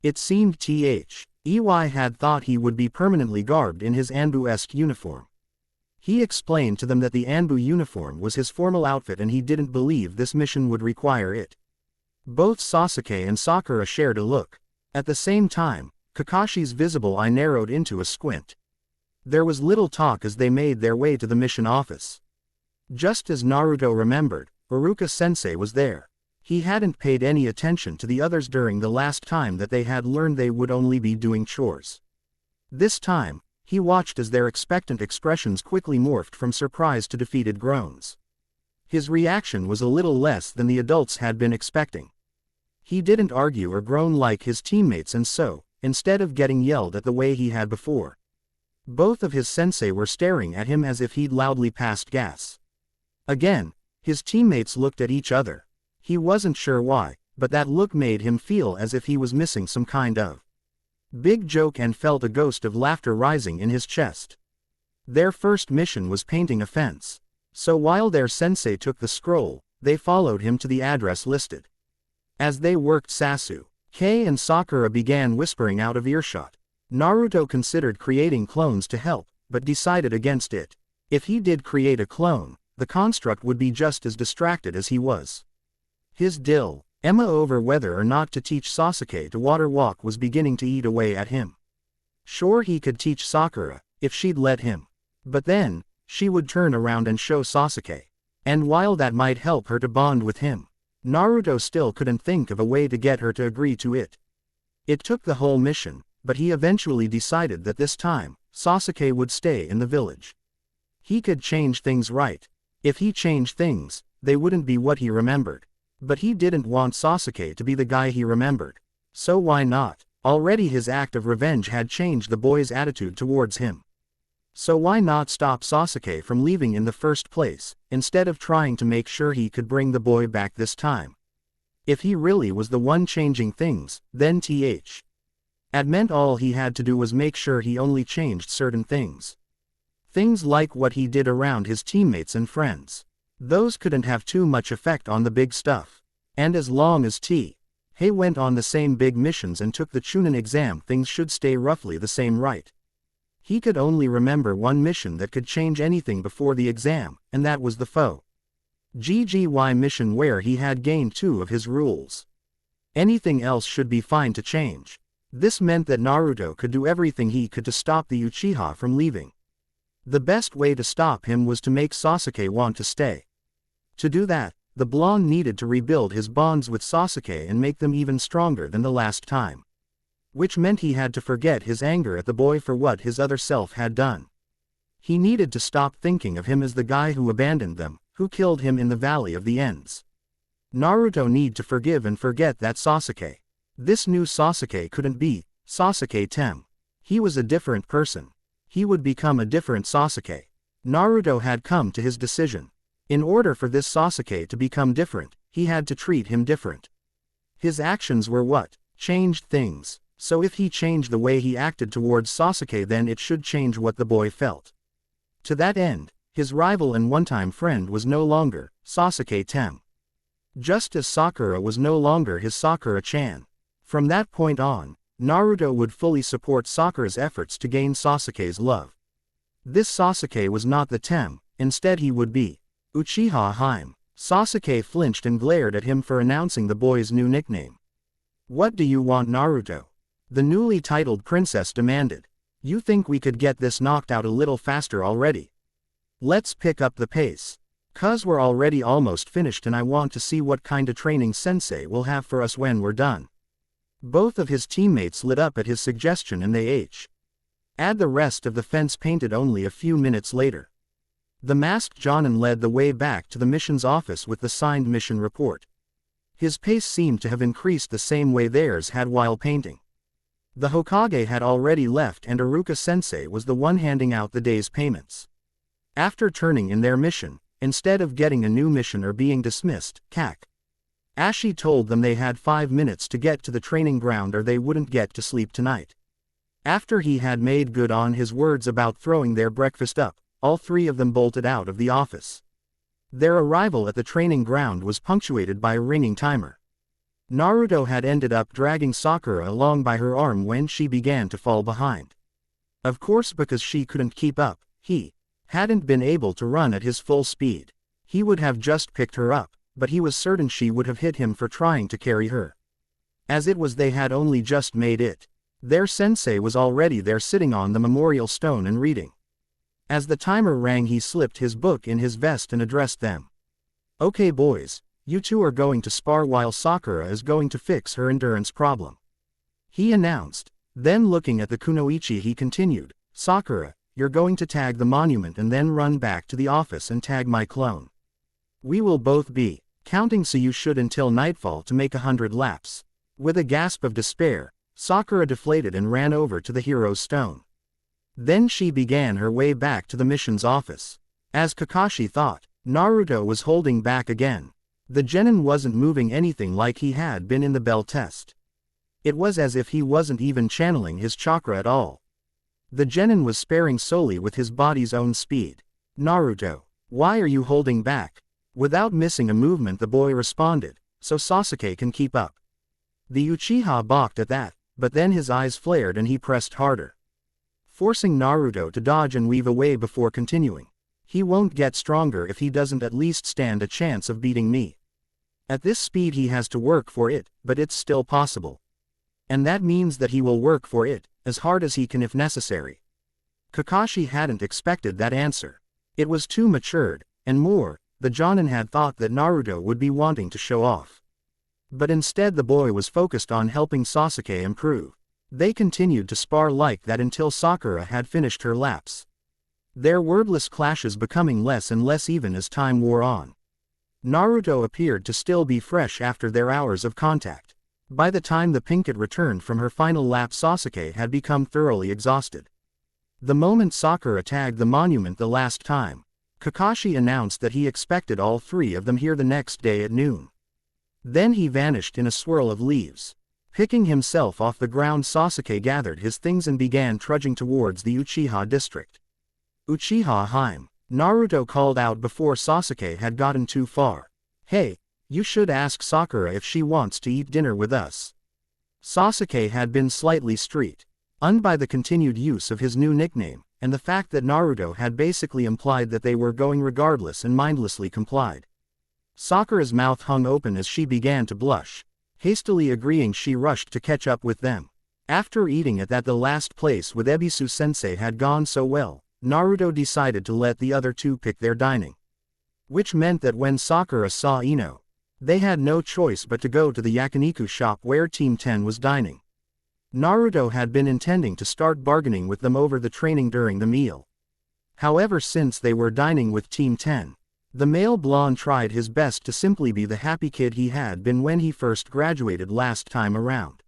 It seemed Ey had thought he would be permanently garbed in his Anbu-esque uniform. He explained to them that the Anbu uniform was his formal outfit and he didn't believe this mission would require it. Both Sasuke and Sakura shared a look. At the same time, Kakashi's visible eye narrowed into a squint. There was little talk as they made their way to the mission office. Just as Naruto remembered, Iruka-sensei was there. He hadn't paid any attention to the others during the last time that they had learned they would only be doing chores. This time, he watched as their expectant expressions quickly morphed from surprise to defeated groans. His reaction was a little less than the adults had been expecting. He didn't argue or groan like his teammates and so, instead of getting yelled at the way he had before, both of his sensei were staring at him as if he'd loudly passed gas. Again, his teammates looked at each other. He wasn't sure why, but that look made him feel as if he was missing some kind of big joke and felt a ghost of laughter rising in his chest. Their first mission was painting a fence. So while their sensei took the scroll, they followed him to the address listed. As they worked, Sasuke and Sakura began whispering out of earshot. Naruto considered creating clones to help, but decided against it. If he did create a clone, the construct would be just as distracted as he was. His dilemma over whether or not to teach Sasuke to water walk was beginning to eat away at him. Sure, he could teach Sakura, if she'd let him. But then, she would turn around and show Sasuke. And while that might help her to bond with him, Naruto still couldn't think of a way to get her to agree to it. It took the whole mission, but he eventually decided that this time, Sasuke would stay in the village. He could change things right. If he changed things, they wouldn't be what he remembered. But he didn't want Sasuke to be the guy he remembered. So why not? Already his act of revenge had changed the boy's attitude towards him. So why not stop Sasuke from leaving in the first place, instead of trying to make sure he could bring the boy back this time? If he really was the one changing things, then it meant all he had to do was make sure he only changed certain things. Things like what he did around his teammates and friends. Those couldn't have too much effect on the big stuff. And as long as he went on the same big missions and took the Chunin exam, things should stay roughly the same, right? He could only remember one mission that could change anything before the exam, and that was the foe GGY mission, where he had gained 2 of his rules. Anything else should be fine to change. This meant that Naruto could do everything he could to stop the Uchiha from leaving. The best way to stop him was to make Sasuke want to stay. To do that, the blonde needed to rebuild his bonds with Sasuke and make them even stronger than the last time. Which meant he had to forget his anger at the boy for what his other self had done. He needed to stop thinking of him as the guy who abandoned them, who killed him in the Valley of the Ends. Naruto needed to forgive and forget that Sasuke. This new Sasuke couldn't be Sasuke Tem. He was a different person. He would become a different Sasuke. Naruto had come to his decision. In order for this Sasuke to become different, he had to treat him different. His actions were what changed things. So if he changed the way he acted towards Sasuke, then it should change what the boy felt. To that end, his rival and one-time friend was no longer Sasuke Tem. Just as Sakura was no longer his Sakura-chan. From that point on, Naruto would fully support Sakura's efforts to gain Sasuke's love. This Sasuke was not the Tem, instead he would be Uchiha Haim. Sasuke flinched and glared at him for announcing the boy's new nickname. "What do you want, Naruto?" the newly titled princess demanded. "You think we could get this knocked out a little faster already? Let's pick up the pace. 'Cause we're already almost finished and I want to see what kind of training sensei will have for us when we're done." Both of his teammates lit up at his suggestion and they had the rest of the fence painted only a few minutes later. The masked Jonin led the way back to the mission's office with the signed mission report. His pace seemed to have increased the same way theirs had while painting. The Hokage had already left and Iruka-sensei was the one handing out the day's payments. After turning in their mission, instead of getting a new mission or being dismissed, Kakashi told them they had 5 minutes to get to the training ground or they wouldn't get to sleep tonight. After he had made good on his words about throwing their breakfast up, all 3 of them bolted out of the office. Their arrival at the training ground was punctuated by a ringing timer. Naruto had ended up dragging Sakura along by her arm when she began to fall behind. Of course, because she couldn't keep up, he hadn't been able to run at his full speed. He would have just picked her up, but he was certain she would have hit him for trying to carry her. As it was, they had only just made it. Their sensei was already there sitting on the memorial stone and reading. As the timer rang, he slipped his book in his vest and addressed them. "Okay boys, you 2 are going to spar while Sakura is going to fix her endurance problem," he announced. Then looking at the kunoichi he continued, "Sakura, you're going to tag the monument and then run back to the office and tag my clone. We will both be counting, so you should until nightfall to make 100 laps." With a gasp of despair, Sakura deflated and ran over to the hero's stone. Then she began her way back to the mission's office. As Kakashi thought, Naruto was holding back again. The genin wasn't moving anything like he had been in the bell test. It was as if he wasn't even channeling his chakra at all. The genin was sparing solely with his body's own speed. "Naruto, why are you holding back?" Without missing a movement the boy responded, "So Sasuke can keep up." The Uchiha balked at that, but then his eyes flared and he pressed harder, forcing Naruto to dodge and weave away before continuing. "He won't get stronger if he doesn't at least stand a chance of beating me. At this speed he has to work for it, but it's still possible. And that means that he will work for it, as hard as he can if necessary." Kakashi hadn't expected that answer. It was too matured, and more, the Jonin had thought that Naruto would be wanting to show off. But instead the boy was focused on helping Sasuke improve. They continued to spar like that until Sakura had finished her laps. Their wordless clashes becoming less and less even as time wore on. Naruto appeared to still be fresh after their hours of contact. By the time the Pinkett returned from her final lap, Sasuke had become thoroughly exhausted. The moment Sakura tagged the monument the last time, Kakashi announced that he expected all three of them here the next day at noon. Then he vanished in a swirl of leaves. Picking himself off the ground, Sasuke gathered his things and began trudging towards the Uchiha district. Uchiha Hime, Naruto called out before Sasuke had gotten too far. Hey, you should ask Sakura if she wants to eat dinner with us. Sasuke had been slightly stunned by the continued use of his new nickname, and the fact that Naruto had basically implied that they were going regardless and mindlessly complied. Sakura's mouth hung open as she began to blush. Hastily agreeing, she rushed to catch up with them. After eating at the last place with Ebisu-sensei had gone so well, Naruto decided to let the other two pick their dining. Which meant that when Sakura saw Ino, they had no choice but to go to the yakiniku shop where Team 10 was dining. Naruto had been intending to start bargaining with them over the training during the meal. However, since they were dining with Team 10, the male blonde tried his best to simply be the happy kid he had been when he first graduated last time around.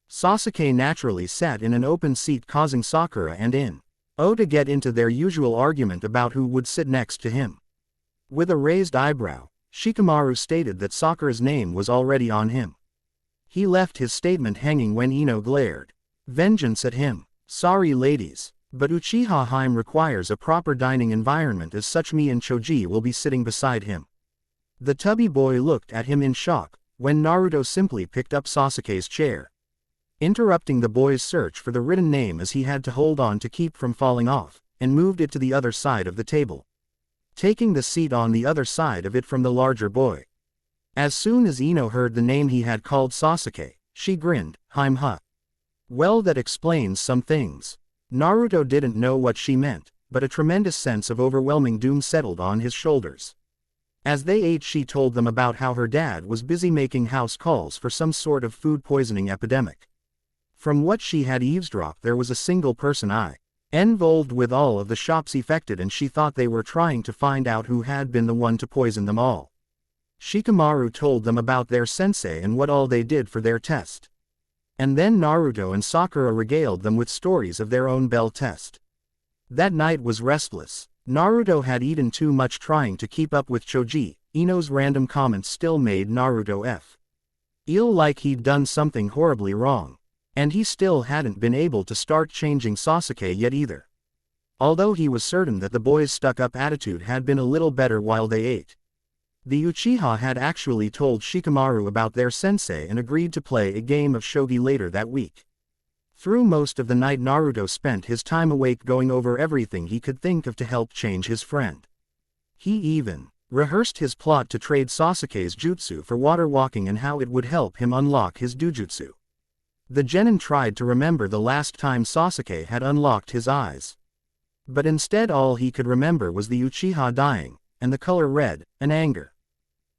Sasuke naturally sat in an open seat, causing Sakura and Ino to get into their usual argument about who would sit next to him. With a raised eyebrow, Shikamaru stated that Sakura's name was already on him. He left his statement hanging when Ino glared vengeance at him. Sorry ladies, but Uchiha Hime requires a proper dining environment, as such me and Choji will be sitting beside him. The tubby boy looked at him in shock, when Naruto simply picked up Sasuke's chair, interrupting the boy's search for the written name as he had to hold on to keep from falling off, and moved it to the other side of the table, taking the seat on the other side of it from the larger boy. As soon as Ino heard the name he had called Sasuke, she grinned. Hime huh. Well, that explains some things. Naruto didn't know what she meant, but a tremendous sense of overwhelming doom settled on his shoulders. As they ate, she told them about how her dad was busy making house calls for some sort of food poisoning epidemic. From what she had eavesdropped, there was a single person involved with all of the shops affected, and she thought they were trying to find out who had been the one to poison them all. Shikamaru told them about their sensei and what all they did for their test. And then Naruto and Sakura regaled them with stories of their own bell test. That night was restless. Naruto had eaten too much trying to keep up with Choji. Ino's random comments still made Naruto feel like he'd done something horribly wrong. And he still hadn't been able to start changing Sasuke yet either. Although he was certain that the boy's stuck-up attitude had been a little better while they ate. The Uchiha had actually told Shikamaru about their sensei and agreed to play a game of shogi later that week. Through most of the night, Naruto spent his time awake going over everything he could think of to help change his friend. He even rehearsed his plot to trade Sasuke's jutsu for water walking and how it would help him unlock his dojutsu. The genin tried to remember the last time Sasuke had unlocked his eyes. But instead all he could remember was the Uchiha dying, and the color red, and anger.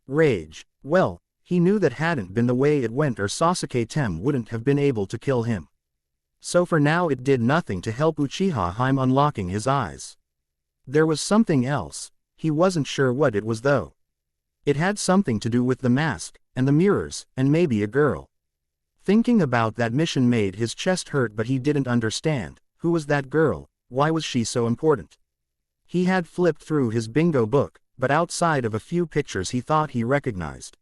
Rage. Well, he knew that hadn't been the way it went, or Sasuke Tem wouldn't have been able to kill him. So for now it did nothing to help Uchiha Hime unlocking his eyes. There was something else. He wasn't sure what it was though. It had something to do with the mask, and the mirrors, and maybe a girl. Thinking about that mission made his chest hurt, but he didn't understand. Who was that girl? Why was she so important? He had flipped through his bingo book, but outside of a few pictures he thought he recognized,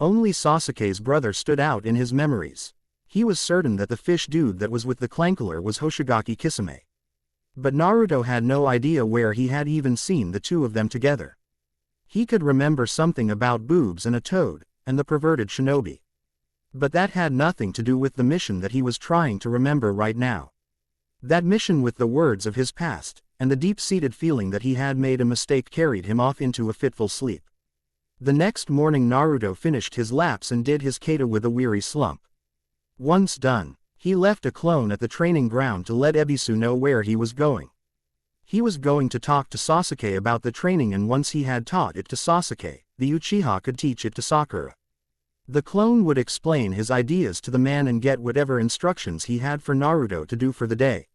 only Sasuke's brother stood out in his memories. He was certain that the fish dude that was with the Clankler was Hoshigaki Kisame. But Naruto had no idea where he had even seen the two of them together. He could remember something about boobs and a toad, and the perverted shinobi. But that had nothing to do with the mission that he was trying to remember right now. That mission with the words of his past, and the deep-seated feeling that he had made a mistake carried him off into a fitful sleep. The next morning Naruto finished his laps and did his kata with a weary slump. Once done, he left a clone at the training ground to let Ebisu know where he was going. He was going to talk to Sasuke about the training, and once he had taught it to Sasuke, the Uchiha could teach it to Sakura. The clone would explain his ideas to the man and get whatever instructions he had for Naruto to do for the day.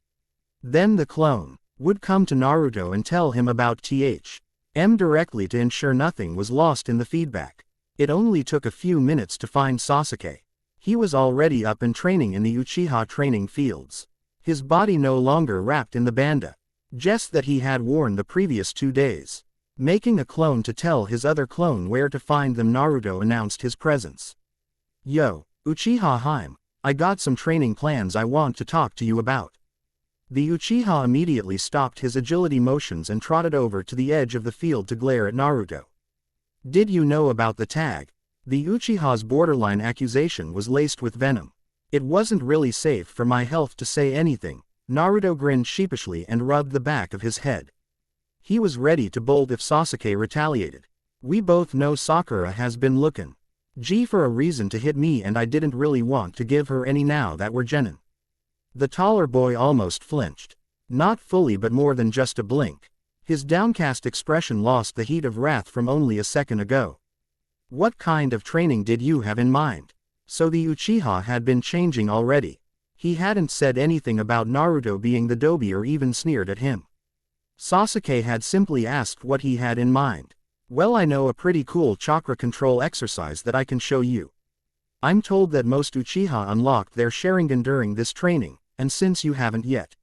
Then the clone would come to Naruto and tell him about THM directly to ensure nothing was lost in the feedback. It only took a few minutes to find Sasuke. He was already up and training in the Uchiha training fields. His body no longer wrapped in the banda, just that he had worn the previous 2 days. Making a clone to tell his other clone where to find them, Naruto announced his presence. Yo, Uchiha Haim, I got some training plans I want to talk to you about. The Uchiha immediately stopped his agility motions and trotted over to the edge of the field to glare at Naruto. Did you know about the tag? The Uchiha's borderline accusation was laced with venom. It wasn't really safe for my health to say anything. Naruto grinned sheepishly and rubbed the back of his head. He was ready to bolt if Sasuke retaliated. We both know Sakura has been looking for a reason to hit me, and I didn't really want to give her any now that we're genin. The taller boy almost flinched. Not fully, but more than just a blink. His downcast expression lost the heat of wrath from only a second ago. What kind of training did you have in mind? So the Uchiha had been changing already. He hadn't said anything about Naruto being the dobi or even sneered at him. Sasuke had simply asked what he had in mind. Well, I know a pretty cool chakra control exercise that I can show you. I'm told that most Uchiha unlocked their Sharingan during this training, and since you haven't yet,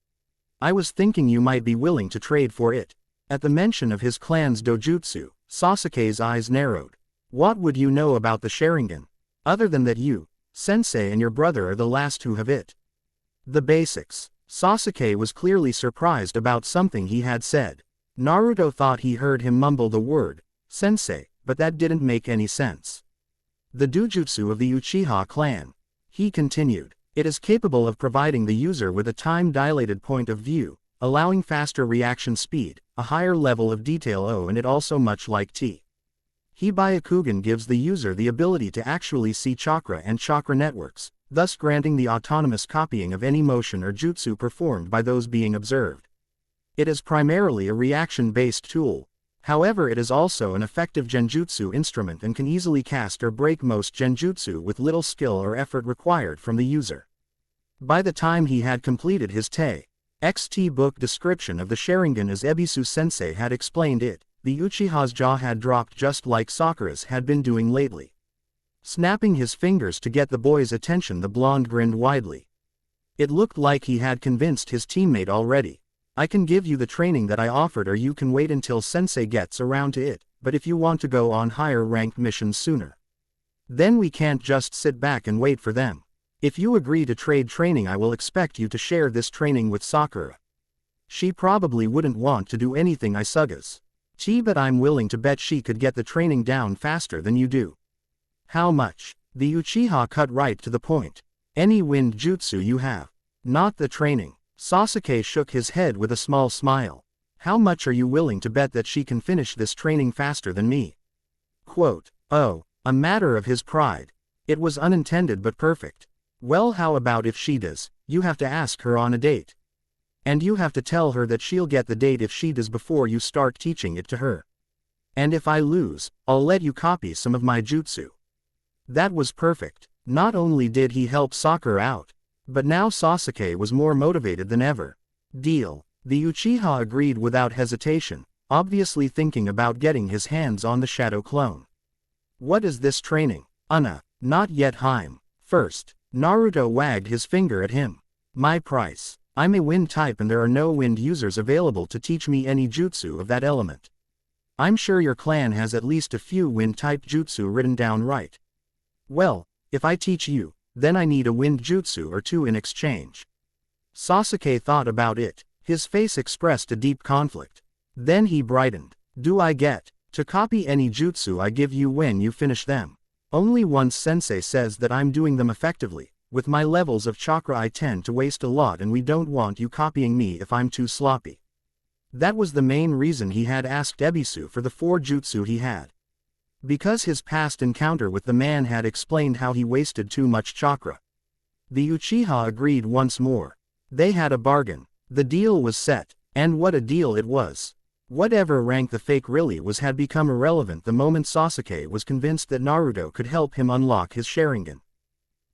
I was thinking you might be willing to trade for it. At the mention of his clan's dojutsu, Sasuke's eyes narrowed. What would you know about the Sharingan? Other than that you, Sensei, and your brother are the last who have it. The basics. Sasuke was clearly surprised about something he had said. Naruto thought he heard him mumble the word Sensei, but that didn't make any sense. The dojutsu of the Uchiha clan, he continued. It is capable of providing the user with a time-dilated point of view, allowing faster reaction speed, a higher level of detail, and it also, much like Byakugan, gives the user the ability to actually see chakra and chakra networks, thus granting the autonomous copying of any motion or jutsu performed by those being observed. It is primarily a reaction-based tool. However, it is also an effective genjutsu instrument and can easily cast or break most genjutsu with little skill or effort required from the user. By the time he had completed his TXT book description of the Sharingan as Ebisu Sensei had explained it, the Uchiha's jaw had dropped just like Sakura's had been doing lately. Snapping his fingers to get the boy's attention, the blonde grinned widely. It looked like he had convinced his teammate already. I can give you the training that I offered, or you can wait until Sensei gets around to it, but if you want to go on higher ranked missions sooner, then we can't just sit back and wait for them. If you agree to trade training, I will expect you to share this training with Sakura. She probably wouldn't want to do anything I suggest, but I'm willing to bet she could get the training down faster than you do. How much? The Uchiha cut right to the point. Any wind jutsu you have. Not the training. Sasuke shook his head with a small smile. How much are you willing to bet that she can finish this training faster than me? Quote, oh, a matter of his pride. It was unintended but perfect. Well, how about if she does? You have to ask her on a date. And you have to tell her that she'll get the date if she does before you start teaching it to her. And if I lose, I'll let you copy some of my jutsu. That was perfect. Not only did he help Sakura out, but now Sasuke was more motivated than ever. Deal. The Uchiha agreed without hesitation, obviously thinking about getting his hands on the shadow clone. What is this training? Not yet, Haim. First. Naruto wagged his finger at him. My price. I'm a wind type and there are no wind users available to teach me any jutsu of that element. I'm sure your clan has at least a few wind type jutsu written down, right? Well, if I teach you, then I need a wind jutsu or two in exchange. Sasuke thought about it. His face expressed a deep conflict. Then he brightened. Do I get to copy any jutsu I give you when you finish them? Only once Sensei says that I'm doing them effectively. With my levels of chakra I tend to waste a lot, and we don't want you copying me if I'm too sloppy. That was the main reason he had asked Ebisu for the 4 jutsu he had. Because his past encounter with the man had explained how he wasted too much chakra. The Uchiha agreed once more. They had a bargain. The deal was set. And what a deal it was. Whatever rank the fake really was had become irrelevant the moment Sasuke was convinced that Naruto could help him unlock his Sharingan.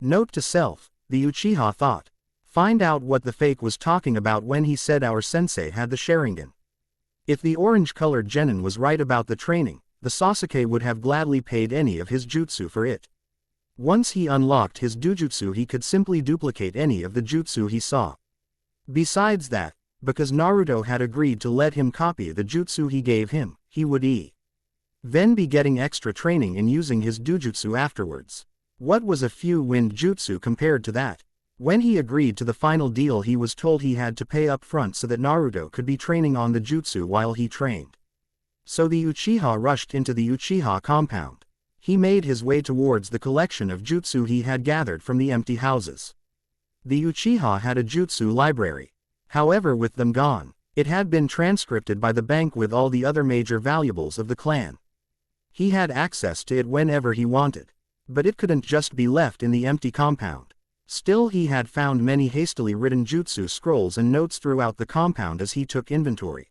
Note to self, the Uchiha thought. Find out what the fake was talking about when he said our sensei had the Sharingan. If the orange-colored genin was right about the training, the Sasuke would have gladly paid any of his jutsu for it. Once he unlocked his dojutsu he could simply duplicate any of the jutsu he saw. Besides that, because Naruto had agreed to let him copy the jutsu he gave him, he would then be getting extra training in using his dojutsu afterwards. What was a few wind jutsu compared to that? When he agreed to the final deal he was told he had to pay up front so that Naruto could be training on the jutsu while he trained. So the Uchiha rushed into the Uchiha compound. He made his way towards the collection of jutsu he had gathered from the empty houses. The Uchiha had a jutsu library. However, with them gone, it had been transcripted by the bank with all the other major valuables of the clan. He had access to it whenever he wanted. But it couldn't just be left in the empty compound. Still, he had found many hastily written jutsu scrolls and notes throughout the compound as he took inventory.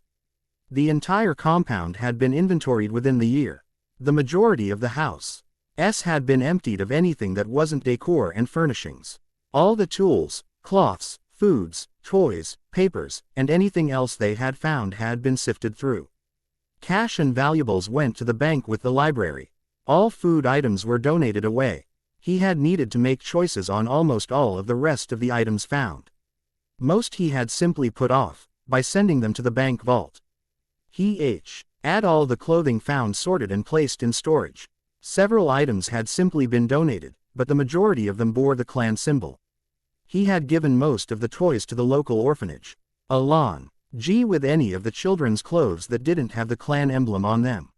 The entire compound had been inventoried within the year. The majority of the house had been emptied of anything that wasn't decor and furnishings. All the tools, cloths, foods, toys, papers, and anything else they had found had been sifted through. Cash and valuables went to the bank with the library. All food items were donated away. He had needed to make choices on almost all of the rest of the items found. Most he had simply put off, by sending them to the bank vault. He had all the clothing found sorted and placed in storage. Several items had simply been donated, but the majority of them bore the clan symbol. He had given most of the toys to the local orphanage, Alon G, with any of the children's clothes that didn't have the clan emblem on them.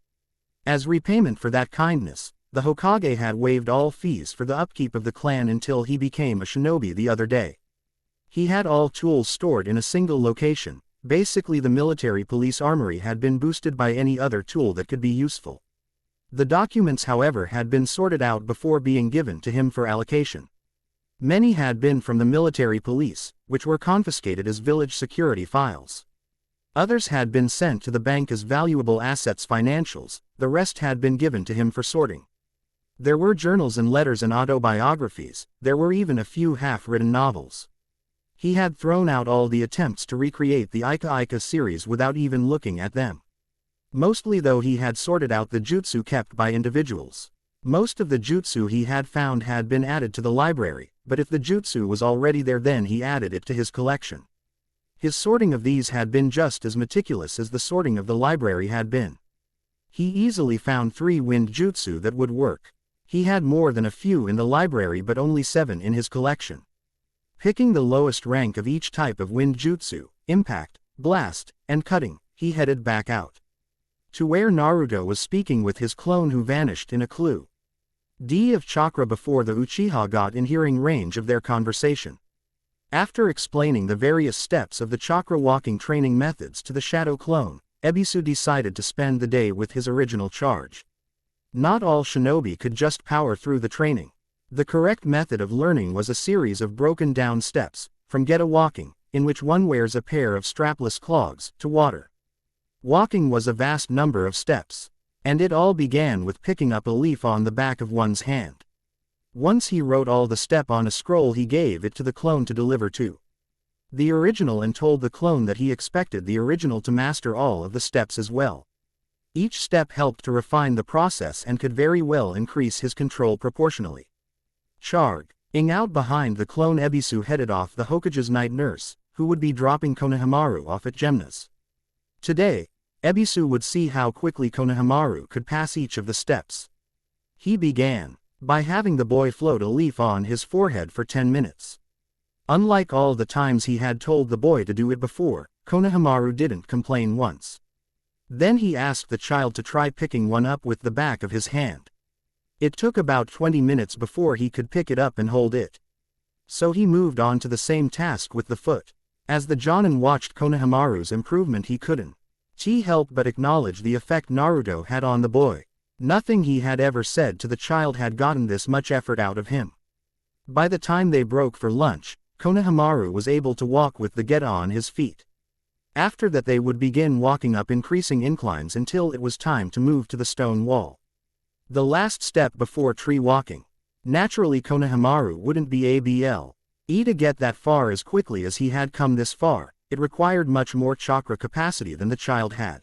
As repayment for that kindness, the Hokage had waived all fees for the upkeep of the clan until he became a shinobi the other day. He had all tools stored in a single location. Basically, the military police armory had been boosted by any other tool that could be useful. The documents, however, had been sorted out before being given to him for allocation. Many had been from the military police, which were confiscated as village security files. Others had been sent to the bank as valuable assets financials, the rest had been given to him for sorting. There were journals and letters and autobiographies, there were even a few half-written novels. He had thrown out all the attempts to recreate the Ika Ika series without even looking at them. Mostly though he had sorted out the jutsu kept by individuals. Most of the jutsu he had found had been added to the library, but if the jutsu was already there then he added it to his collection. His sorting of these had been just as meticulous as the sorting of the library had been. He easily found 3 wind jutsu that would work. He had more than a few in the library but only 7 in his collection. Picking the lowest rank of each type of wind jutsu, impact, blast, and cutting, he headed back out to where Naruto was speaking with his clone who vanished in a clue of chakra before the Uchiha got in hearing range of their conversation. After explaining the various steps of the chakra walking training methods to the shadow clone, Ebisu decided to spend the day with his original charge. Not all shinobi could just power through the training. The correct method of learning was a series of broken down steps, from geta walking, in which one wears a pair of strapless clogs, to water walking was a vast number of steps. And it all began with picking up a leaf on the back of one's hand. Once he wrote all the step on a scroll he gave it to the clone to deliver to the original and told the clone that he expected the original to master all of the steps as well. Each step helped to refine the process and could very well increase his control proportionally. Ing out behind the clone, Ebisu headed off the Hokage's night nurse, who would be dropping Konohamaru off at Gemna's. Today, Ebisu would see how quickly Konohamaru could pass each of the steps. He began by having the boy float a leaf on his forehead for 10 minutes. Unlike all the times he had told the boy to do it before, Konohamaru didn't complain once. Then he asked the child to try picking one up with the back of his hand. It took about 20 minutes before he could pick it up and hold it. So he moved on to the same task with the foot. As the Jonin watched Konohamaru's improvement he couldn't help but acknowledge the effect Naruto had on the boy. Nothing he had ever said to the child had gotten this much effort out of him. By the time they broke for lunch, Konohamaru was able to walk with the geta on his feet. After that they would begin walking up increasing inclines until it was time to move to the stone wall. The last step before tree walking. Naturally Konohamaru wouldn't be able to get that far as quickly as he had come this far. It required much more chakra capacity than the child had.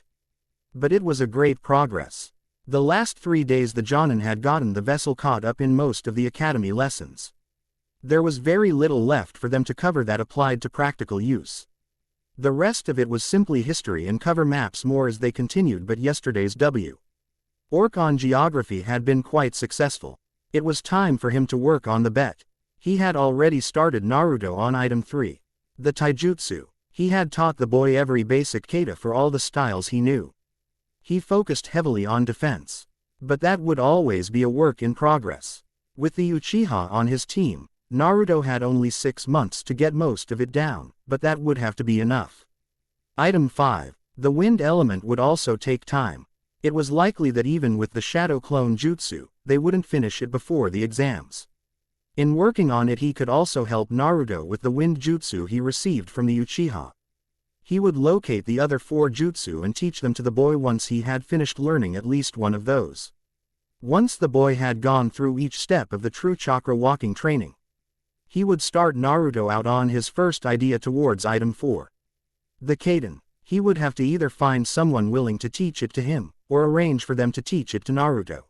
But it was a great progress. The last 3 days the Jonin had gotten the vessel caught up in most of the academy lessons. There was very little left for them to cover that applied to practical use. The rest of it was simply history and cover maps more as they continued, but yesterday's work on geography had been quite successful. It was time for him to work on the bet. He had already started Naruto on item 3. The taijutsu. He had taught the boy every basic kata for all the styles he knew. He focused heavily on defense. But that would always be a work in progress. With the Uchiha on his team, Naruto had only 6 months to get most of it down, but that would have to be enough. Item 5. The wind element would also take time. It was likely that even with the shadow clone jutsu, they wouldn't finish it before the exams. In working on it he could also help Naruto with the wind jutsu he received from the Uchiha. He would locate the other 4 jutsu and teach them to the boy once he had finished learning at least one of those. Once the boy had gone through each step of the true chakra walking training, he would start Naruto out on his first idea towards item 4. The Kaden. He would have to either find someone willing to teach it to him, or arrange for them to teach it to Naruto.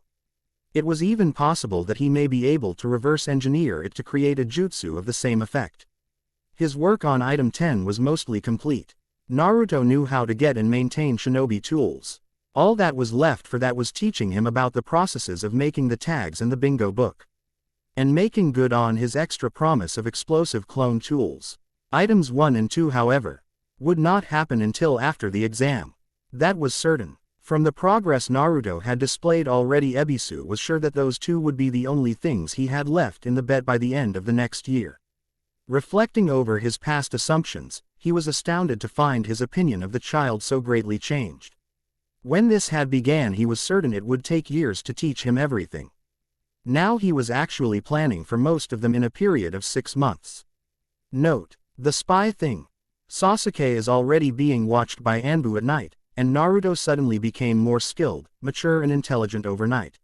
It was even possible that he may be able to reverse engineer it to create a jutsu of the same effect. His work on item 10 was mostly complete. Naruto knew how to get and maintain shinobi tools. All that was left for that was teaching him about the processes of making the tags and the bingo book. And making good on his extra promise of explosive clone tools. Items 1 and 2, however, would not happen until after the exam. That was certain. From the progress Naruto had displayed already, Ebisu was sure that those 2 would be the only things he had left in the bet by the end of the next year. Reflecting over his past assumptions, he was astounded to find his opinion of the child so greatly changed. When this had began he was certain it would take years to teach him everything. Now he was actually planning for most of them in a period of 6 months. Note: the spy thing. Sasuke is already being watched by Anbu at night, and Naruto suddenly became more skilled, mature and intelligent overnight.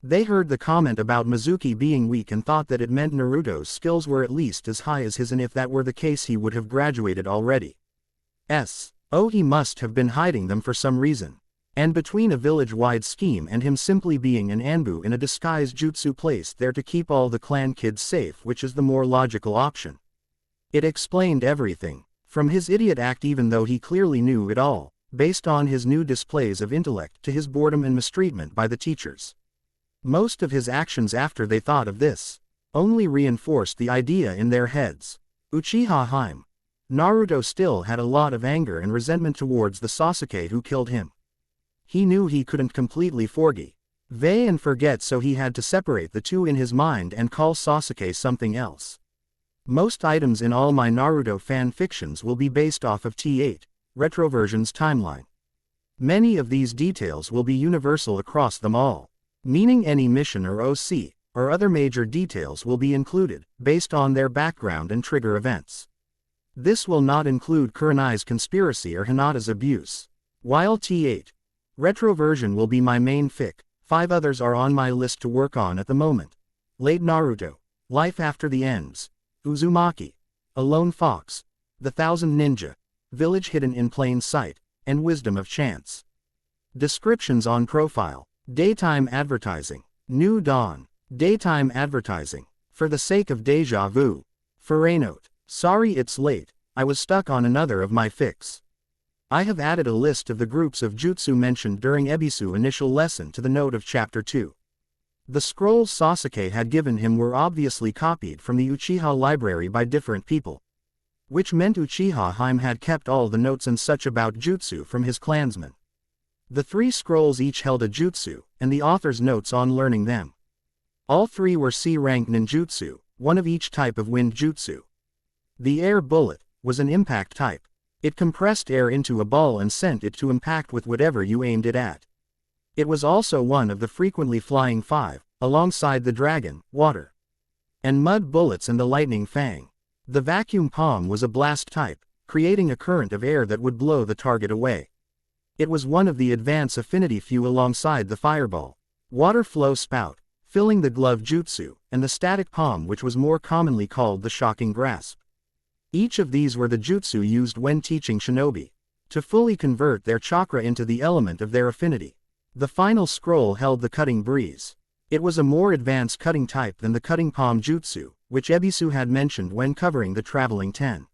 They heard the comment about Mizuki being weak and thought that it meant Naruto's skills were at least as high as his, and if that were the case he would have graduated already. He must have been hiding them for some reason. And between a village-wide scheme and him simply being an Anbu in a disguised jutsu placed there to keep all the clan kids safe, which is the more logical option. It explained everything. From his idiot act, even though he clearly knew it all, based on his new displays of intellect, to his boredom and mistreatment by the teachers. Most of his actions after they thought of this only reinforced the idea in their heads. Uchiha Hime. Naruto still had a lot of anger and resentment towards the Sasuke who killed him. He knew he couldn't completely forgive and forget, so he had to separate the 2 in his mind and call Sasuke something else. Most items in all my Naruto fan fictions will be based off of T8, Retroversion's timeline. Many of these details will be universal across them all, meaning any mission or OC, or other major details will be included, based on their background and trigger events. This will not include Kurenai's conspiracy or Hinata's abuse. While T8, Retroversion will be my main fic, 5 others are on my list to work on at the moment. Late Naruto, Life After the Ends, Uzumaki, A Lone Fox, The Thousand Ninja, Village Hidden in Plain Sight, and Wisdom of Chance. Descriptions on profile. Daytime advertising. New Dawn. Daytime advertising. For the sake of deja vu. Note. Sorry it's late, I was stuck on another of my fics. I have added a list of the groups of jutsu mentioned during Ebisu initial lesson to the note of chapter 2. The scrolls Sasuke had given him were obviously copied from the Uchiha library by different people. Which meant Uchiha Hime had kept all the notes and such about jutsu from his clansmen. The 3 scrolls each held a jutsu, and the author's notes on learning them. All 3 were C-rank ninjutsu, 1 of each type of wind jutsu. The air bullet was an impact type. It compressed air into a ball and sent it to impact with whatever you aimed it at. It was also one of the frequently flying 5, alongside the dragon, water, and mud bullets and the lightning fang. The vacuum palm was a blast type, creating a current of air that would blow the target away. It was one of the advanced affinity few alongside the fireball, water flow spout, filling the glove jutsu, and the static palm, which was more commonly called the shocking grasp. Each of these were the jutsu used when teaching shinobi to fully convert their chakra into the element of their affinity. The final scroll held the cutting breeze. It was a more advanced cutting type than the cutting palm jutsu, which Ebisu had mentioned when covering the traveling 10.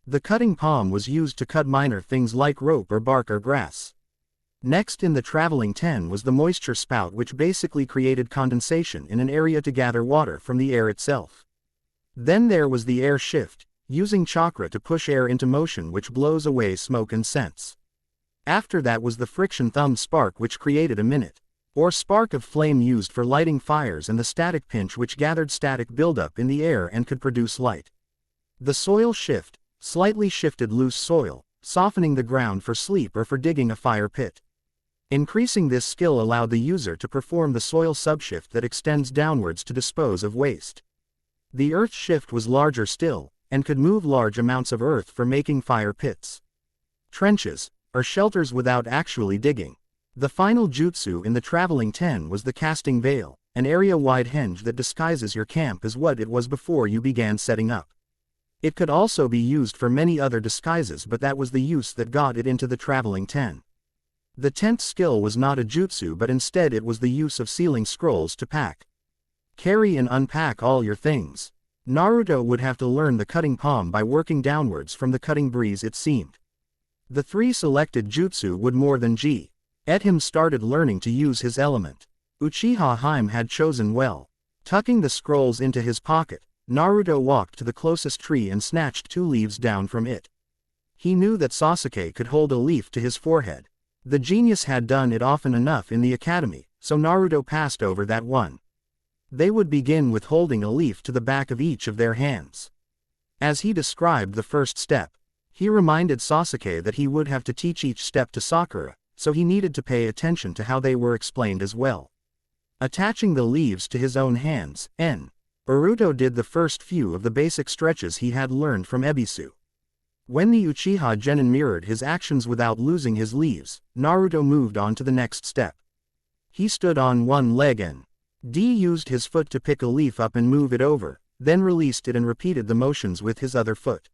The cutting palm was used to cut minor things like rope or bark or grass. Next in the traveling 10 was the moisture spout, which basically created condensation in an area to gather water from the air itself. Then there was the air shift, using chakra to push air into motion, which blows away smoke and scents. After that was the friction thumb spark, which created a minute or spark of flame used for lighting fires, and the static pinch, which gathered static buildup in the air and could produce light. The soil shift slightly shifted loose soil, softening the ground for sleep or for digging a fire pit. Increasing this skill allowed the user to perform the soil subshift that extends downwards to dispose of waste. The earth shift was larger still, and could move large amounts of earth for making fire pits, trenches, or shelters without actually digging. The final jutsu in the traveling 10 was the casting veil, an area-wide henge that disguises your camp as what it was before you began setting up. It could also be used for many other disguises, but that was the use that got it into the traveling 10. The 10th skill was not a jutsu, but instead it was the use of sealing scrolls to pack, carry and unpack all your things. Naruto would have to learn the cutting palm by working downwards from the cutting breeze, it seemed. The 3 selected jutsu would more than let him started learning to use his element. Uchiha Hime had chosen well. Tucking the scrolls into his pocket, Naruto walked to the closest tree and snatched 2 leaves down from it. He knew that Sasuke could hold a leaf to his forehead. The genius had done it often enough in the academy, so Naruto passed over that one. They would begin with holding a leaf to the back of each of their hands. As he described the first step, he reminded Sasuke that he would have to teach each step to Sakura, so he needed to pay attention to how they were explained as well. Attaching the leaves to his own hands, Naruto did the first few of the basic stretches he had learned from Ebisu. When the Uchiha Genin mirrored his actions without losing his leaves, Naruto moved on to the next step. He stood on one leg and used his foot to pick a leaf up and move it over, then released it and repeated the motions with his other foot.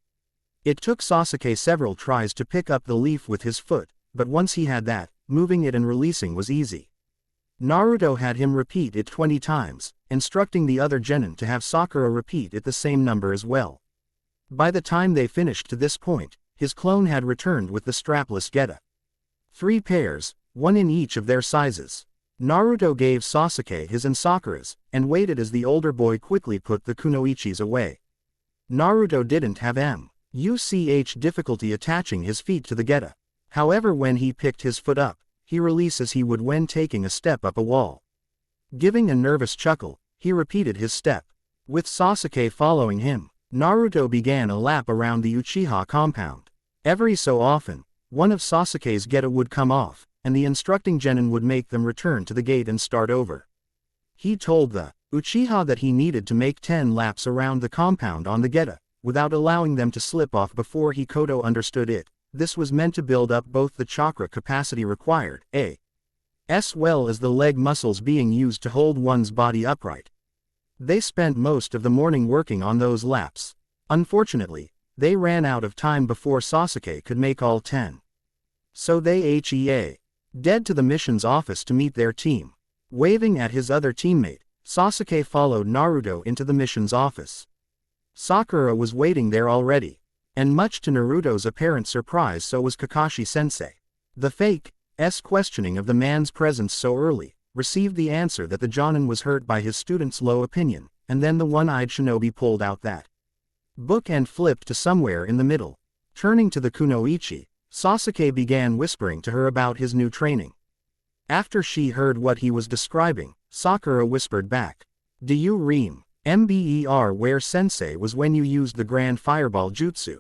It took Sasuke several tries to pick up the leaf with his foot, but once he had that, moving it and releasing was easy. Naruto had him repeat it 20 times, instructing the other genin to have Sakura repeat it the same number as well. By the time they finished to this point, his clone had returned with the strapless geta. 3 pairs, 1 in each of their sizes. Naruto gave Sasuke his and Sakura's, and waited as the older boy quickly put the kunoichis away. Naruto didn't have much difficulty attaching his feet to the geta. However, when he picked his foot up, he released as he would when taking a step up a wall. Giving a nervous chuckle, he repeated his step. With Sasuke following him, Naruto began a lap around the Uchiha compound. Every so often, one of Sasuke's geta would come off, and the instructing genin would make them return to the gate and start over. He told the Uchiha that he needed to make 10 laps around the compound on the geta, without allowing them to slip off before Hikoto understood it. This was meant to build up both the chakra capacity required, as well as the leg muscles being used to hold one's body upright. They spent most of the morning working on those laps. Unfortunately, they ran out of time before Sasuke could make all 10. So they dead to the mission's office to meet their team. Waving at his other teammate, Sasuke followed Naruto into the mission's office. Sakura was waiting there already. And much to Naruto's apparent surprise, so was Kakashi-sensei. The fake's questioning of the man's presence so early received the answer that the Jonin was hurt by his student's low opinion, and then the one-eyed shinobi pulled out that book and flipped to somewhere in the middle. Turning to the kunoichi, Sasuke began whispering to her about his new training. After she heard what he was describing, Sakura whispered back, "Do you remember where sensei was when you used the grand fireball jutsu?"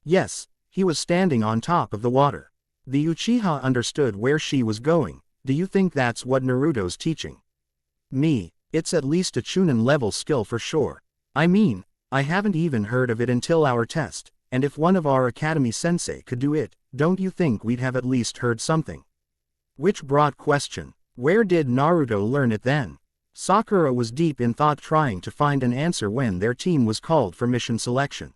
Yes, he was standing on top of the water. The Uchiha understood where she was going. Do you think that's what Naruto's teaching me? It's at least a Chunin level skill for sure. I mean, I haven't even heard of it until our test. and if one of our academy sensei could do it, don't you think we'd have at least heard something? Which brought question. Where did Naruto learn it then? Sakura was deep in thought trying to find an answer when their team was called for mission selection.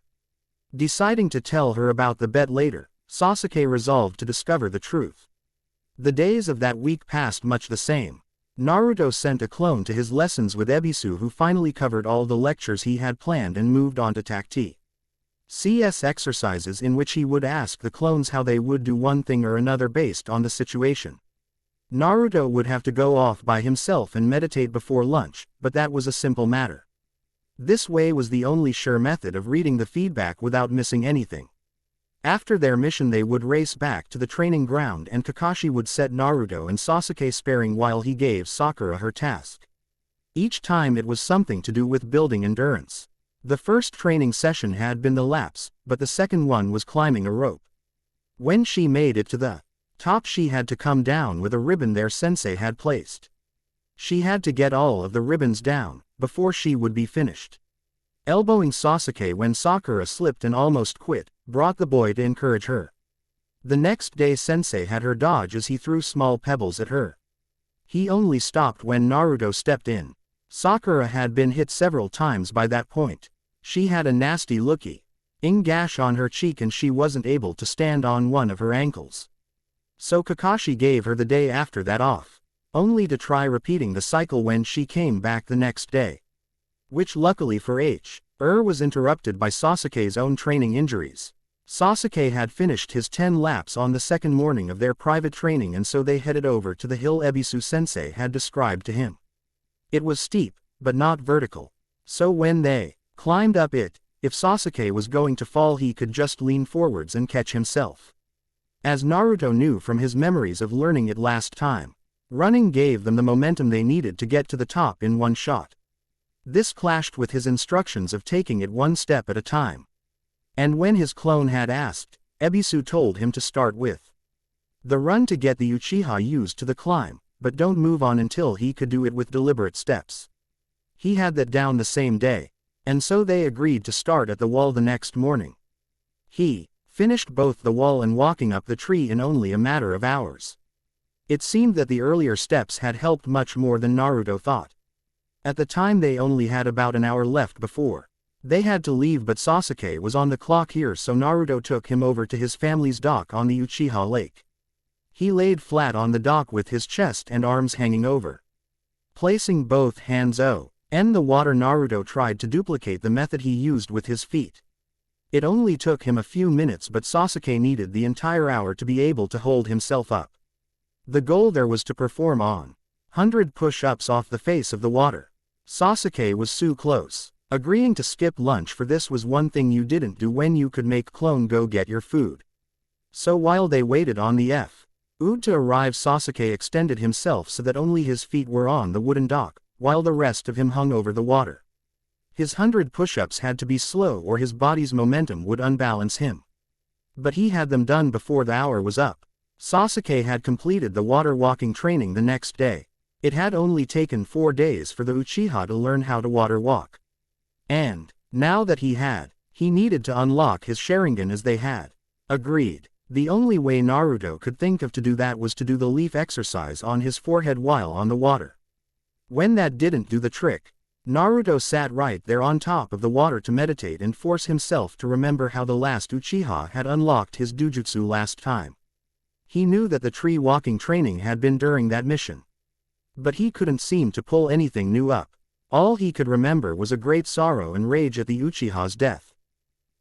Deciding to tell her about the bet later, Sasuke resolved to discover the truth. The days of that week passed much the same. Naruto sent a clone to his lessons with Ebisu, who finally covered all the lectures he had planned and moved on to Tacti. CS exercises in which he would ask the clones how they would do one thing or another based on the situation. Naruto would have to go off by himself and meditate before lunch, but that was a simple matter. This way was the only sure method of reading the feedback without missing anything. After their mission they would race back to the training ground and Kakashi would set Naruto and Sasuke sparring while he gave Sakura her task. Each time it was something to do with building endurance. The first training session had been the laps, but the second one was climbing a rope. When she made it to the top, she had to come down with a ribbon their sensei had placed. She had to get all of the ribbons down before she would be finished. Elbowing Sasuke when Sakura slipped and almost quit, brought the boy to encourage her. The next day sensei had her dodge as he threw small pebbles at her. He only stopped when Naruto stepped in. Sakura had been hit several times by that point. She had a nasty looking gash on her cheek and she wasn't able to stand on one of her ankles. So Kakashi gave her the day after that off, only to try repeating the cycle when she came back the next day. Which luckily for was interrupted by Sasuke's own training injuries. Sasuke had finished his 10 laps on the second morning of their private training, and so they headed over to the hill Ebisu sensei had described to him. It was steep, but not vertical. So when they climbed up it, if Sasuke was going to fall he could just lean forwards and catch himself. As Naruto knew from his memories of learning it last time, running gave them the momentum they needed to get to the top in one shot. This clashed with his instructions of taking it one step at a time. And when his clone had asked, Ebisu told him to start with the run to get the Uchiha used to the climb, but don't move on until he could do it with deliberate steps. He had that down the same day, and so they agreed to start at the wall the next morning. He finished both the wall and walking up the tree in only a matter of hours. It seemed that the earlier steps had helped much more than Naruto thought. At the time they only had about an hour left before they had to leave, but Sasuke was on the clock here, so Naruto took him over to his family's dock on the Uchiha Lake. He laid flat on the dock with his chest and arms hanging over. Placing both hands in the water, Naruto tried to duplicate the method he used with his feet. It only took him a few minutes, but Sasuke needed the entire hour to be able to hold himself up. The goal there was to perform 100 push-ups off the face of the water. Sasuke was so close. Agreeing to skip lunch for this was one thing you didn't do when you could make clone go get your food. So while they waited on the food to arrive, Sasuke extended himself so that only his feet were on the wooden dock, while the rest of him hung over the water. His 100 push-ups had to be slow or his body's momentum would unbalance him. But he had them done before the hour was up. Sasuke had completed the water walking training the next day. It had only taken 4 days for the Uchiha to learn how to water walk. And now that he needed to unlock his Sharingan as they had agreed. The only way Naruto could think of to do that was to do the leaf exercise on his forehead while on the water. When that didn't do the trick, Naruto sat right there on top of the water to meditate and force himself to remember how the last Uchiha had unlocked his Dujutsu last time. He knew that the tree walking training had been during that mission. But he couldn't seem to pull anything new up. All he could remember was a great sorrow and rage at the Uchiha's death.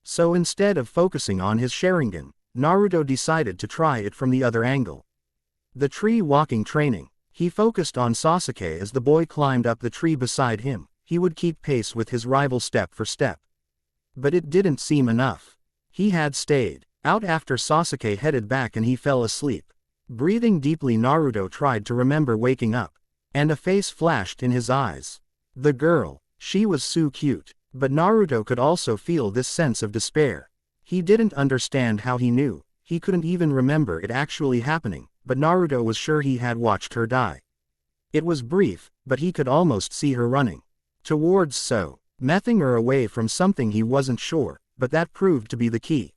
So instead of focusing on his Sharingan, Naruto decided to try it from the other angle. The tree walking training. He focused on Sasuke as the boy climbed up the tree beside him. He would keep pace with his rival step for step. But it didn't seem enough. He had stayed out after Sasuke headed back and he fell asleep. Breathing deeply, Naruto tried to remember waking up. And a face flashed in his eyes. The girl. She was so cute. But Naruto could also feel this sense of despair. He didn't understand how he knew. He couldn't even remember it actually happening, but Naruto was sure he had watched her die. It was brief, but he could almost see her running towards mething her away from something he wasn't sure. but that proved to be the key.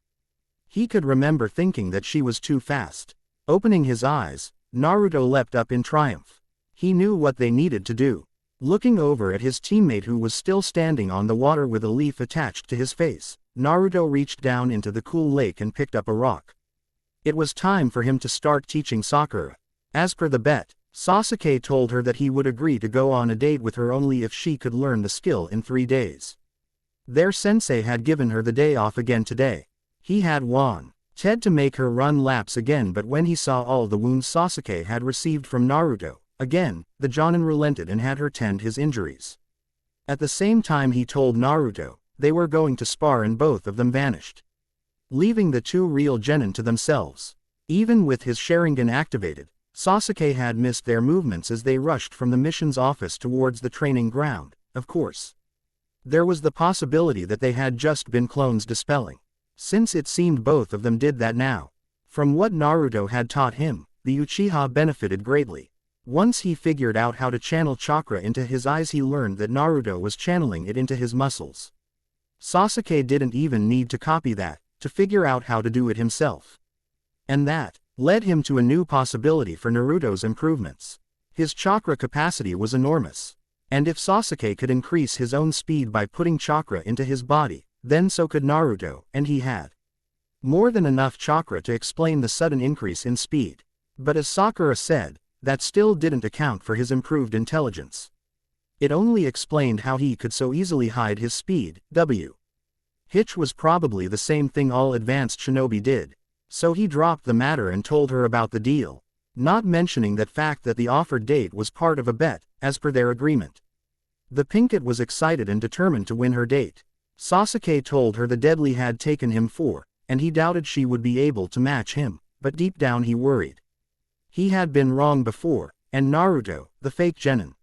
He could remember thinking that she was too fast. Opening his eyes, Naruto leapt up in triumph. He knew what they needed to do. Looking over at his teammate who was still standing on the water with a leaf attached to his face, Naruto reached down into the cool lake and picked up a rock. It was time for him to start teaching Sakura. As per the bet, Sasuke told her that he would agree to go on a date with her only if she could learn the skill in 3 days. Their sensei had given her the day off again today. He had wanted to make her run laps again, but when he saw all the wounds Sasuke had received from Naruto, again, the Jonin relented and had her tend his injuries. At the same time he told Naruto, they were going to spar and both of them vanished, leaving the two real genin to themselves. Even with his Sharingan activated, Sasuke had missed their movements as they rushed from the mission's office towards the training ground. Of course, there was the possibility that they had just been clones dispelling, since it seemed both of them did that now. From what Naruto had taught him, the Uchiha benefited greatly. Once he figured out how to channel chakra into his eyes, he learned that Naruto was channeling it into his muscles. Sasuke didn't even need to copy that, to figure out how to do it himself. And that led him to a new possibility for Naruto's improvements. His chakra capacity was enormous. And if Sasuke could increase his own speed by putting chakra into his body, then so could Naruto, and he had more than enough chakra to explain the sudden increase in speed. But as Sakura said, that still didn't account for his improved intelligence. It only explained how he could so easily hide his speed. Which was probably the same thing all advanced shinobi did. So he dropped the matter and told her about the deal, not mentioning that fact that the offered date was part of a bet, as per their agreement. The Pinkett was excited and determined to win her date. Sasuke told her the deadly had taken him for, and he doubted she would be able to match him, but deep down he worried. He had been wrong before, and Naruto, the fake genin,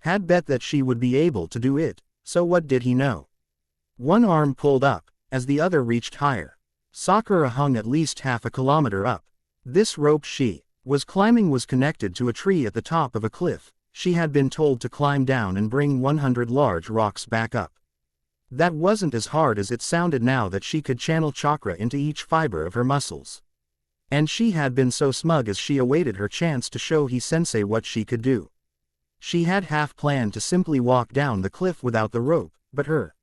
had bet that she would be able to do it, so what did he know? One arm pulled up, as the other reached higher. Sakura hung at least half a kilometer up. This rope she was climbing was connected to a tree at the top of a cliff. She had been told to climb down and bring 100 large rocks back up. That wasn't as hard as it sounded now that she could channel chakra into each fiber of her muscles. And she had been so smug as she awaited her chance to show Sensei what she could do. She had half planned to simply walk down the cliff without the rope, but her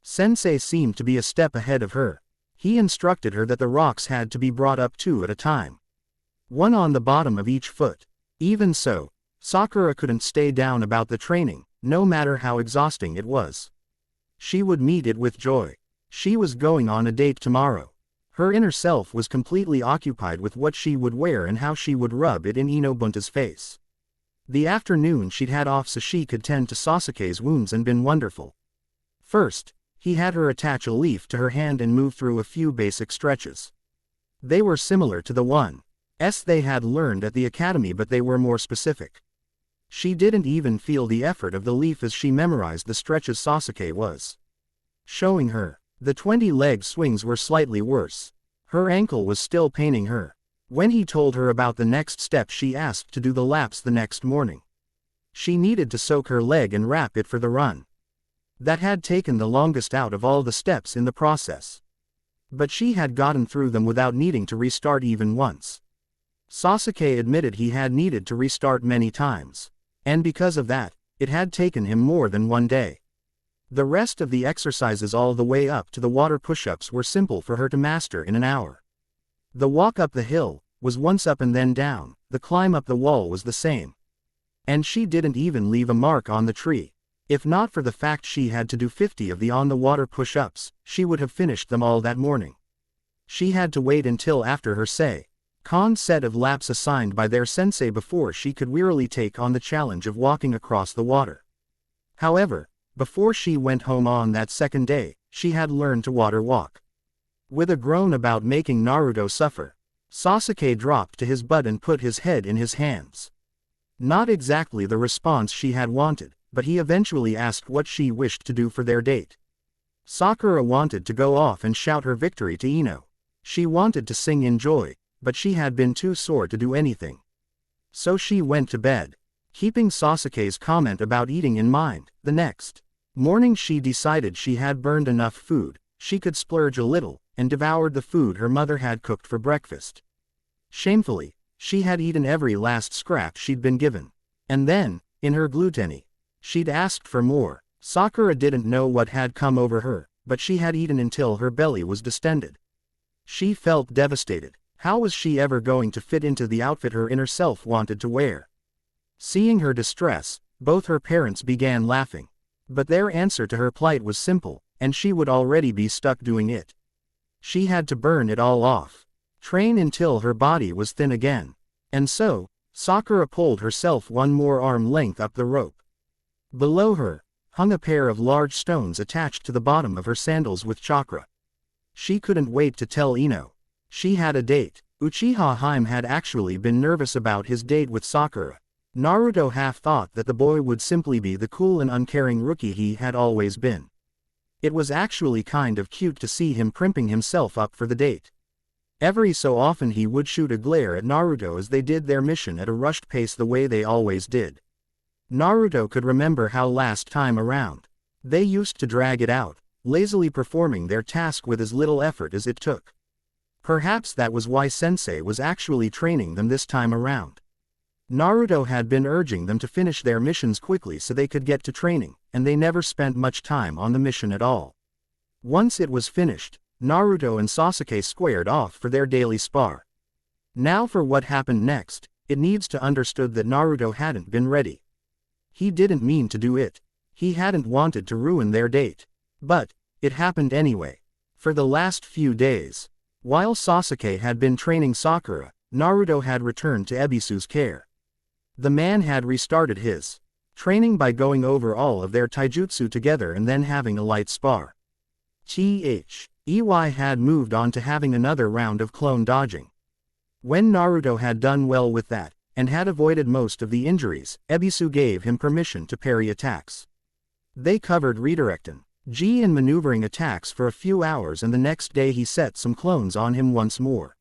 sensei seemed to be a step ahead of her. He instructed her that the rocks had to be brought up 2 at a time, one on the bottom of each foot. Even so, Sakura couldn't stay down about the training, no matter how exhausting it was. She would meet it with joy. She was going on a date tomorrow. Her inner self was completely occupied with what she would wear and how she would rub it in Inobunta's face. The afternoon she'd had off so she could tend to Sasuke's wounds and been wonderful. First, he had her attach a leaf to her hand and move through a few basic stretches. They were similar to the ones they had learned at the academy, but they were more specific. She didn't even feel the effort of the leaf as she memorized the stretches Sasuke was showing her. The 20 leg swings were slightly worse. Her ankle was still paining her. When he told her about the next step, she asked to do the laps the next morning. She needed to soak her leg and wrap it for the run. That had taken the longest out of all the steps in the process. But she had gotten through them without needing to restart even once. Sasuke admitted he had needed to restart many times. And because of that, it had taken him more than 1 day. The rest of the exercises all the way up to the water push-ups were simple for her to master in an hour. The walk up the hill was once up and then down, the climb up the wall was the same. And she didn't even leave a mark on the tree. If not for the fact she had to do 50 of the on-the-water push-ups, she would have finished them all that morning. She had to wait until after her set of laps assigned by their sensei before she could wearily take on the challenge of walking across the water. However, before she went home on that second day, she had learned to water walk. With a groan about making Naruto suffer, Sasuke dropped to his butt and put his head in his hands. Not exactly the response she had wanted, but he eventually asked what she wished to do for their date. Sakura wanted to go off and shout her victory to Ino. She wanted to sing in joy, but she had been too sore to do anything. So she went to bed. Keeping Sasuke's comment about eating in mind, the next morning she decided she had burned enough food. she could splurge a little, and devoured the food her mother had cooked for breakfast. Shamefully, she had eaten every last scrap she'd been given. And then, in her gluttony, she'd asked for more. Sakura didn't know what had come over her, but she had eaten until her belly was distended. She felt devastated. How was she ever going to fit into the outfit her inner self wanted to wear? Seeing her distress, both her parents began laughing. But their answer to her plight was simple, and she would already be stuck doing it. She had to burn it all off. Train until her body was thin again. And so, Sakura pulled herself one more arm length up the rope. Below her, hung a pair of large stones attached to the bottom of her sandals with chakra. She couldn't wait to tell Ino. She had a date. Uchiha Hime had actually been nervous about his date with Sakura. Naruto half thought that the boy would simply be the cool and uncaring rookie he had always been. It was actually kind of cute to see him primping himself up for the date. Every so often he would shoot a glare at Naruto as they did their mission at a rushed pace the way they always did. Naruto could remember how last time around, they used to drag it out, lazily performing their task with as little effort as it took. Perhaps that was why Sensei was actually training them this time around. Naruto had been urging them to finish their missions quickly so they could get to training, and they never spent much time on the mission at all. Once it was finished, Naruto and Sasuke squared off for their daily spar. Now for what happened next, it needs to understood that Naruto hadn't been ready. He didn't mean to do it. He hadn't wanted to ruin their date. But, it happened anyway. For the last few days, while Sasuke had been training Sakura, Naruto had returned to Ebisu's care. The man had restarted his training by going over all of their taijutsu together and then having a light spar. EY had moved on to having another round of clone dodging. When Naruto had done well with that, and had avoided most of the injuries, Ebisu gave him permission to parry attacks. They covered redirecting, and maneuvering attacks for a few hours, and the next day he set some clones on him once more.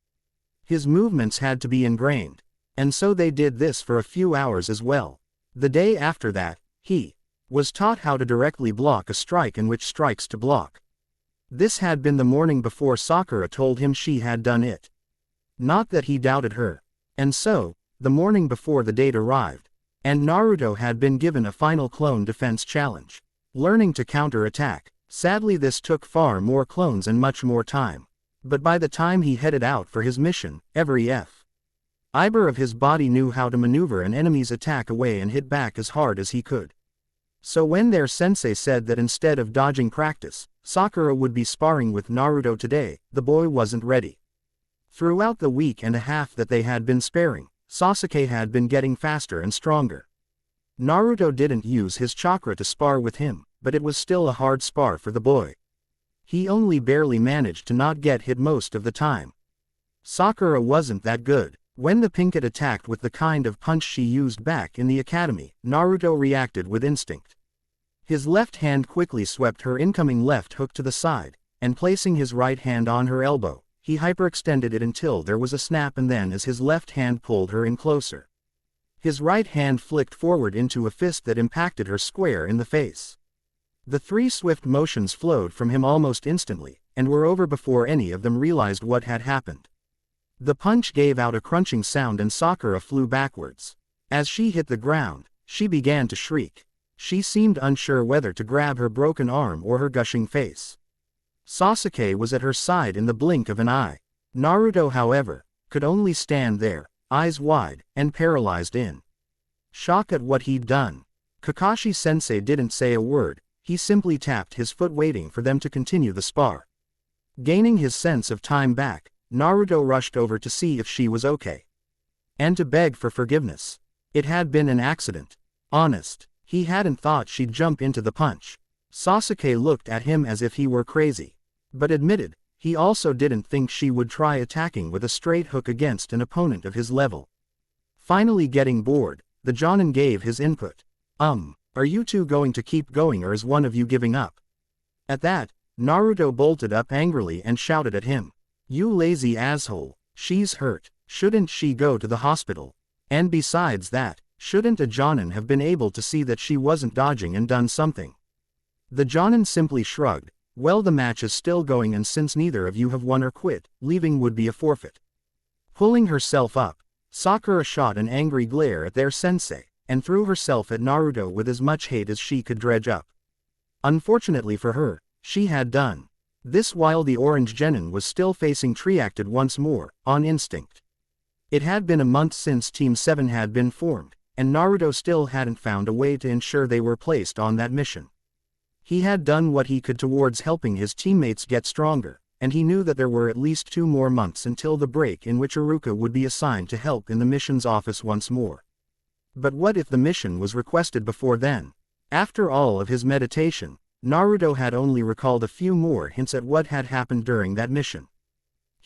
His movements had to be ingrained, and so they did this for a few hours as well. The day after that, he was taught how to directly block a strike and which strikes to block. This had been the morning before Sakura told him she had done it. Not that he doubted her. And so, the morning before the date arrived, and Naruto had been given a final clone defense challenge. Learning to counter-attack. Sadly this took far more clones and much more time. But by the time he headed out for his mission, every fiber of his body knew how to maneuver an enemy's attack away and hit back as hard as he could. So when their sensei said that instead of dodging practice, Sakura would be sparring with Naruto today, the boy wasn't ready. Throughout the week and a half that they had been sparring, Sasuke had been getting faster and stronger. Naruto didn't use his chakra to spar with him, but it was still a hard spar for the boy. He only barely managed to not get hit most of the time. Sakura wasn't that good. When the Pinkett attacked with the kind of punch she used back in the academy, Naruto reacted with instinct. His left hand quickly swept her incoming left hook to the side, and placing his right hand on her elbow, he hyperextended it until there was a snap, and then as his left hand pulled her in closer, his right hand flicked forward into a fist that impacted her square in the face. The three swift motions flowed from him almost instantly, and were over before any of them realized what had happened. The punch gave out a crunching sound and Sakura flew backwards. As she hit the ground, she began to shriek. She seemed unsure whether to grab her broken arm or her gushing face. Sasuke was at her side in the blink of an eye. Naruto, however, could only stand there, eyes wide, and paralyzed in shock at what he'd done. Kakashi-sensei didn't say a word, he simply tapped his foot waiting for them to continue the spar. Gaining his sense of time back, Naruto rushed over to see if she was okay. And to beg for forgiveness. It had been an accident. Honest, he hadn't thought she'd jump into the punch. Sasuke looked at him as if he were crazy. But admitted, he also didn't think she would try attacking with a straight hook against an opponent of his level. Finally getting bored, the Jonin gave his input. Are you two going to keep going or is one of you giving up? At that, Naruto bolted up angrily and shouted at him. You lazy asshole, she's hurt, shouldn't she go to the hospital? And besides that, shouldn't a Jonin have been able to see that she wasn't dodging and done something? The Jonin simply shrugged, Well, the match is still going, and since neither of you have won or quit, leaving would be a forfeit. Pulling herself up, Sakura shot an angry glare at their sensei, and threw herself at Naruto with as much hate as she could dredge up. Unfortunately for her, she had done this while the orange genin was still facing Triacted once more, on instinct. It had been a month since Team 7 had been formed, and Naruto still hadn't found a way to ensure they were placed on that mission. He had done what he could towards helping his teammates get stronger, and he knew that there were at least 2 more months until the break in which Iruka would be assigned to help in the mission's office once more. But what if the mission was requested before then? After all of his meditation, Naruto had only recalled a few more hints at what had happened during that mission.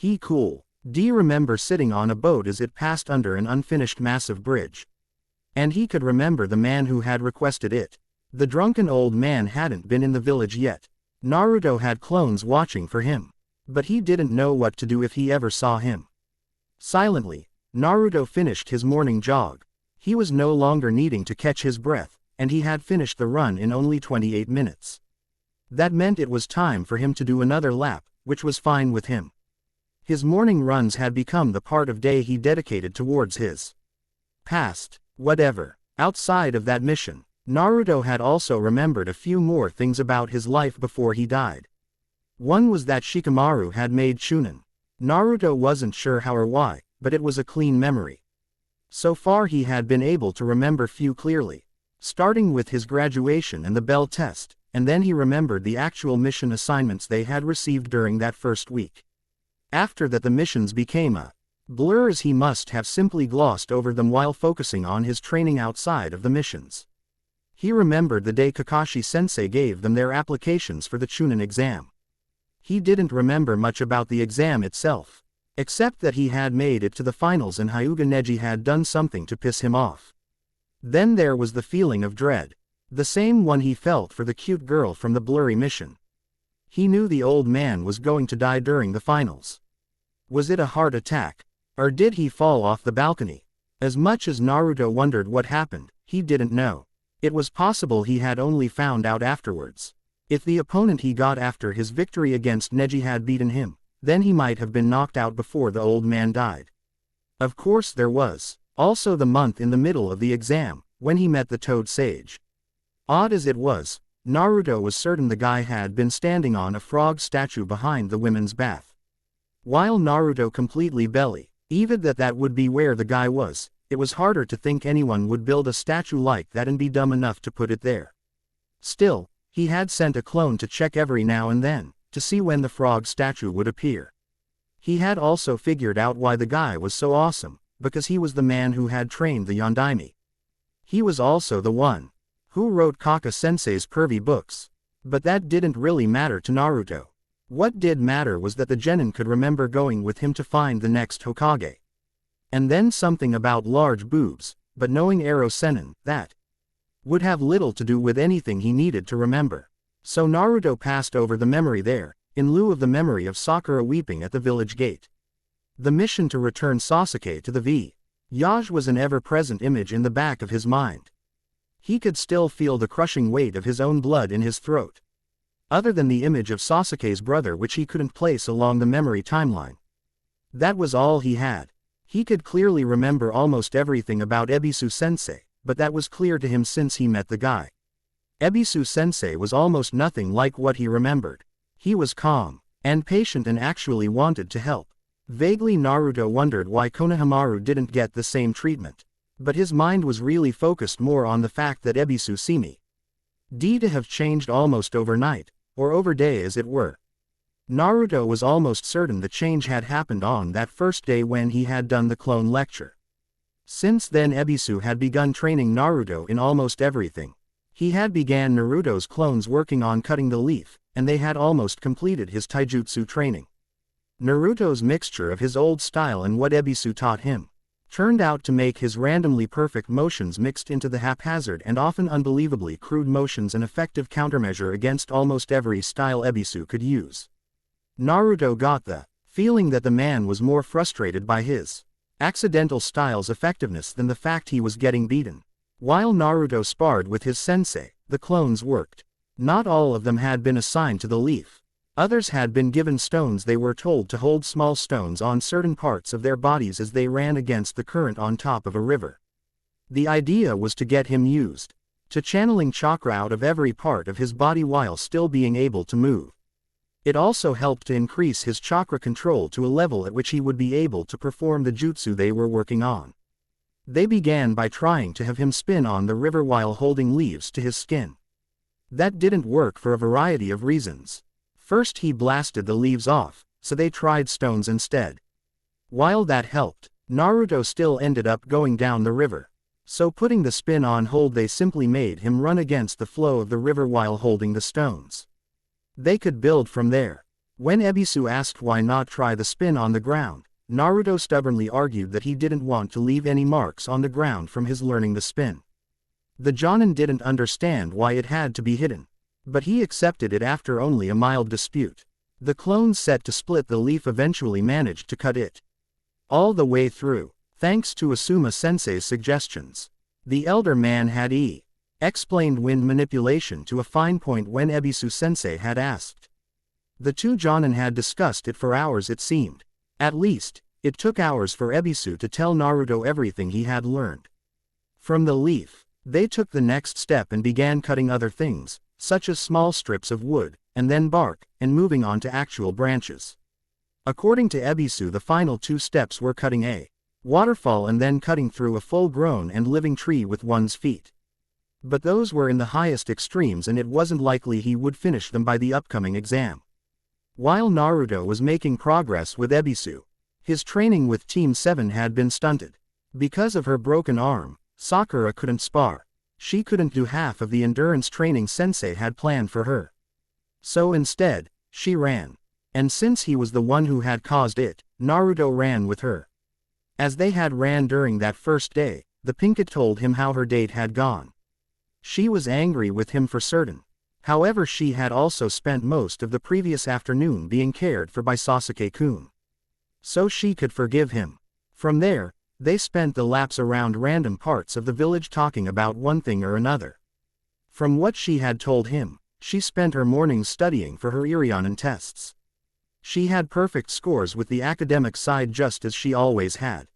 Do remember sitting on a boat as it passed under an unfinished massive bridge? And he could remember the man who had requested it. The drunken old man hadn't been in the village yet. Naruto had clones watching for him. But he didn't know what to do if he ever saw him. Silently, Naruto finished his morning jog. He was no longer needing to catch his breath, and he had finished the run in only 28 minutes. That meant it was time for him to do another lap, which was fine with him. His morning runs had become the part of day he dedicated towards his past. Whatever. Outside of that mission, Naruto had also remembered a few more things about his life before he died. One was that Shikamaru had made Chunin. Naruto wasn't sure how or why, but it was a clean memory. So far he had been able to remember few clearly, starting with his graduation and the bell test, and then he remembered the actual mission assignments they had received during that first week. After that the missions became a blur, as he must have simply glossed over them while focusing on his training outside of the missions. He remembered the day Kakashi-sensei gave them their applications for the Chunin exam. He didn't remember much about the exam itself, except that he had made it to the finals and Hyuga Neji had done something to piss him off. Then there was the feeling of dread. The same one he felt for the cute girl from the blurry mission. He knew the old man was going to die during the finals. Was it a heart attack? Or did he fall off the balcony? As much as Naruto wondered what happened, he didn't know. It was possible he had only found out afterwards. If the opponent he got after his victory against Neji had beaten him, then he might have been knocked out before the old man died. Of course there was also the month in the middle of the exam, when he met the Toad Sage. Odd as it was, Naruto was certain the guy had been standing on a frog statue behind the women's bath. While Naruto completely believed that would be where the guy was, it was harder to think anyone would build a statue like that and be dumb enough to put it there. Still, he had sent a clone to check every now and then, to see when the frog statue would appear. He had also figured out why the guy was so awesome, because he was the man who had trained the Yondaime. He was also the one who wrote Kaka-sensei's pervy books. But that didn't really matter to Naruto. What did matter was that the genin could remember going with him to find the next Hokage. And then something about large boobs, but knowing Ero Sennin, that would have little to do with anything he needed to remember. So Naruto passed over the memory there, in lieu of the memory of Sakura weeping at the village gate. The mission to return Sasuke to the village was an ever-present image in the back of his mind. He could still feel the crushing weight of his own blood in his throat. Other than the image of Sasuke's brother, which he couldn't place along the memory timeline. That was all he had. He could clearly remember almost everything about Ebisu-sensei, but that was clear to him since he met the guy. Ebisu-sensei was almost nothing like what he remembered. He was calm and patient and actually wanted to help. Vaguely Naruto wondered why Konohamaru didn't get the same treatment. But his mind was really focused more on the fact that Ebisu seemed to have changed almost overnight, or overday as it were. Naruto was almost certain the change had happened on that first day when he had done the clone lecture. Since then Ebisu had begun training Naruto in almost everything. He had began Naruto's clones working on cutting the leaf, and they had almost completed his taijutsu training. Naruto's mixture of his old style and what Ebisu taught him turned out to make his randomly perfect motions mixed into the haphazard and often unbelievably crude motions an effective countermeasure against almost every style Ebisu could use. Naruto got the feeling that the man was more frustrated by his accidental style's effectiveness than the fact he was getting beaten. While Naruto sparred with his sensei, the clones worked Not all of them had been assigned to the leaf. Others had been given stones they were told to hold small stones on certain parts of their bodies as they ran against the current on top of a river. The idea was to get him used to channeling chakra out of every part of his body while still being able to move. It also helped to increase his chakra control to a level at which he would be able to perform the jutsu they were working on. They began by trying to have him spin on the river while holding leaves to his skin. That didn't work for a variety of reasons. First, he blasted the leaves off, so they tried stones instead. While that helped, Naruto still ended up going down the river. So putting the spin on hold, they simply made him run against the flow of the river while holding the stones. They could build from there. When Ebisu asked why not try the spin on the ground, Naruto stubbornly argued that he didn't want to leave any marks on the ground from his learning the spin. The Jonin didn't understand why it had to be hidden, but he accepted it after only a mild dispute. The clones set to split the leaf eventually managed to cut it all the way through, thanks to Asuma-sensei's suggestions. The elder man had explained wind manipulation to a fine point when Ebisu-sensei had asked. The two Jonin had discussed it for hours it seemed. At least, it took hours for Ebisu to tell Naruto everything he had learned. From the leaf, they took the next step and began cutting other things, such as small strips of wood, and then bark, and moving on to actual branches. According to Ebisu, the final two steps were cutting a waterfall and then cutting through a full-grown and living tree with one's feet. But those were in the highest extremes and it wasn't likely he would finish them by the upcoming exam. While Naruto was making progress with Ebisu, his training with Team 7 had been stunted. Because of her broken arm, Sakura couldn't spar. She couldn't do half of the endurance training Sensei had planned for her. So instead, she ran. And since he was the one who had caused it, Naruto ran with her. As they had ran during that first day, the Pinkett told him how her date had gone. She was angry with him for certain. However, she had also spent most of the previous afternoon being cared for by Sasuke-kun. So she could forgive him. From there, they spent the laps around random parts of the village talking about one thing or another. From what she had told him, she spent her mornings studying for her Irionen tests. She had perfect scores with the academic side just as she always had.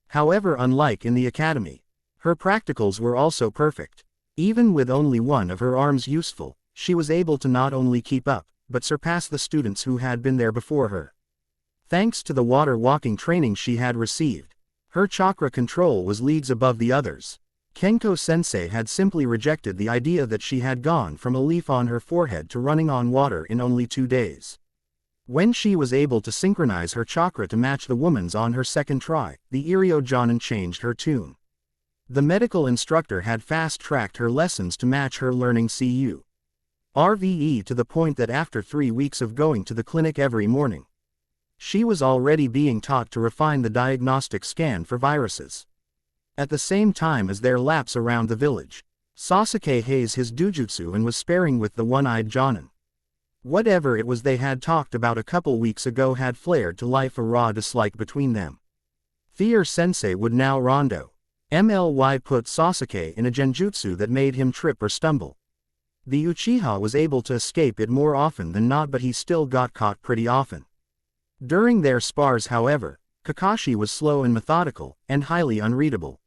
However, unlike in the academy, her practicals were also perfect. Even with only one of her arms useful, she was able to not only keep up, but surpass the students who had been there before her. Thanks to the water walking training she had received, her chakra control was leagues above the others. Kenko-sensei had simply rejected the idea that she had gone from a leaf on her forehead to running on water in only 2 days. When she was able to synchronize her chakra to match the woman's on her second try, the Iryo Jonin changed her tune. The medical instructor had fast-tracked her lessons to match her learning RVE to the point that after 3 weeks of going to the clinic every morning, she was already being taught to refine the diagnostic scan for viruses. At the same time as their laps around the village, Sasuke hazed his dujutsu and was sparring with the one-eyed Jonin. Whatever it was they had talked about a couple weeks ago had flared to life, a raw dislike between them. Their-sensei would now rondo put Sasuke in a genjutsu that made him trip or stumble. The Uchiha was able to escape it more often than not, but he still got caught pretty often. During their spars, however, Kakashi was slow and methodical, and highly unreadable.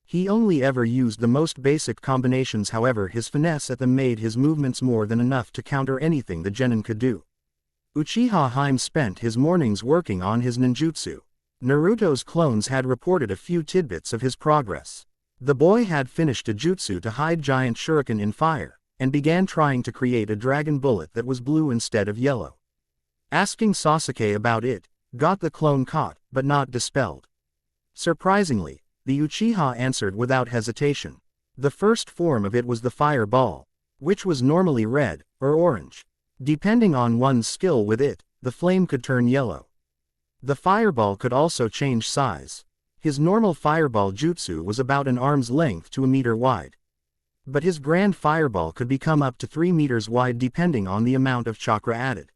He only ever used the most basic combinations, however his finesse at them made his movements more than enough to counter anything the genin could do. Uchiha Haim spent his mornings working on his ninjutsu. Naruto's clones had reported a few tidbits of his progress. The boy had finished a jutsu to hide giant shuriken in fire, and began trying to create a dragon bullet that was blue instead of yellow. Asking Sasuke about it, got the clone caught, but not dispelled. Surprisingly, the Uchiha answered without hesitation. The first form of it was the fireball, which was normally red, or orange. Depending on one's skill with it, the flame could turn yellow. The fireball could also change size. His normal fireball jutsu was about an arm's length to a meter wide. But his grand fireball could become up to 3 meters wide depending on the amount of chakra added.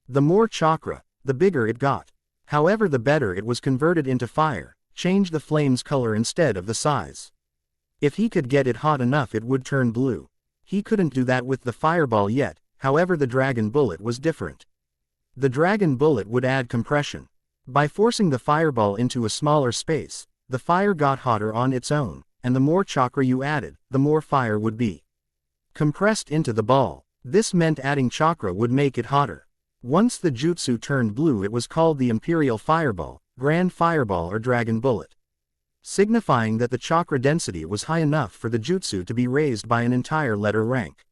The more chakra, the bigger it got. However, the better it was converted into fire, changed the flame's color instead of the size. If he could get it hot enough, it would turn blue. He couldn't do that with the fireball yet, however the dragon bullet was different. The dragon bullet would add compression. By forcing the fireball into a smaller space, the fire got hotter on its own, and the more chakra you added, the more fire would be compressed into the ball. This meant adding chakra would make it hotter. Once the jutsu turned blue, it was called the Imperial Fireball, Grand Fireball or Dragon Bullet, signifying that the chakra density was high enough for the jutsu to be raised by an entire letter rank.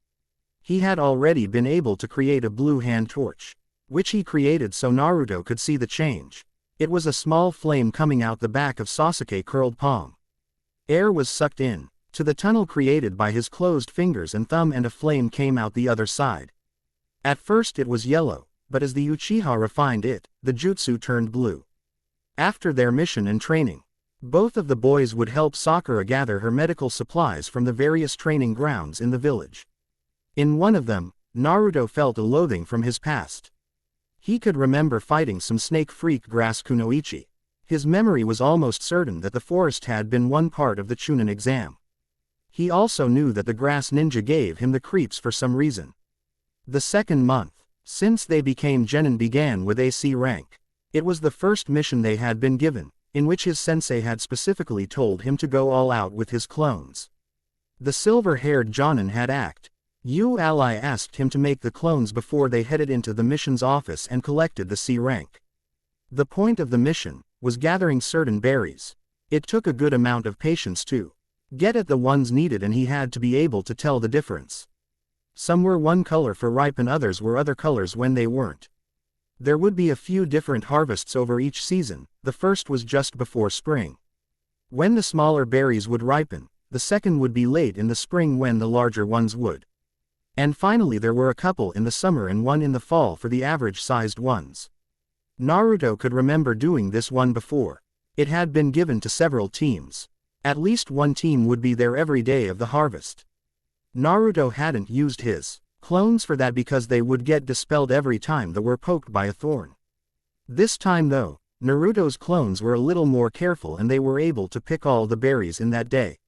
He had already been able to create a blue hand torch, which he created so Naruto could see the change. It was a small flame coming out the back of Sasuke's curled palm. Air was sucked in to the tunnel created by his closed fingers and thumb, and a flame came out the other side. At first it was yellow, but as the Uchiha refined it, the jutsu turned blue. After their mission and training, both of the boys would help Sakura gather her medical supplies from the various training grounds in the village. In one of them, Naruto felt a loathing from his past. He could remember fighting some snake freak grass kunoichi. His memory was almost certain that the forest had been one part of the Chunin exam. He also knew that the grass ninja gave him the creeps for some reason. The second month, since they became genin, began with AC rank. It was the first mission they had been given, in which his sensei had specifically told him to go all out with his clones. The silver-haired Jonin had ally asked him to make the clones before they headed into the mission's office and collected the C rank. The point of the mission was gathering certain berries. It took a good amount of patience to get at the ones needed, and he had to be able to tell the difference. Some were one color for ripe and others were other colors when they weren't. There would be a few different harvests over each season. The first was just before spring, when the smaller berries would ripen. The second would be late in the spring when the larger ones would. And finally there were a couple in the summer and one in the fall for the average-sized ones. Naruto could remember doing this one before. It had been given to several teams. At least one team would be there every day of the harvest. Naruto hadn't used his clones for that because they would get dispelled every time they were poked by a thorn. This time though, Naruto's clones were a little more careful and they were able to pick all the berries in that day.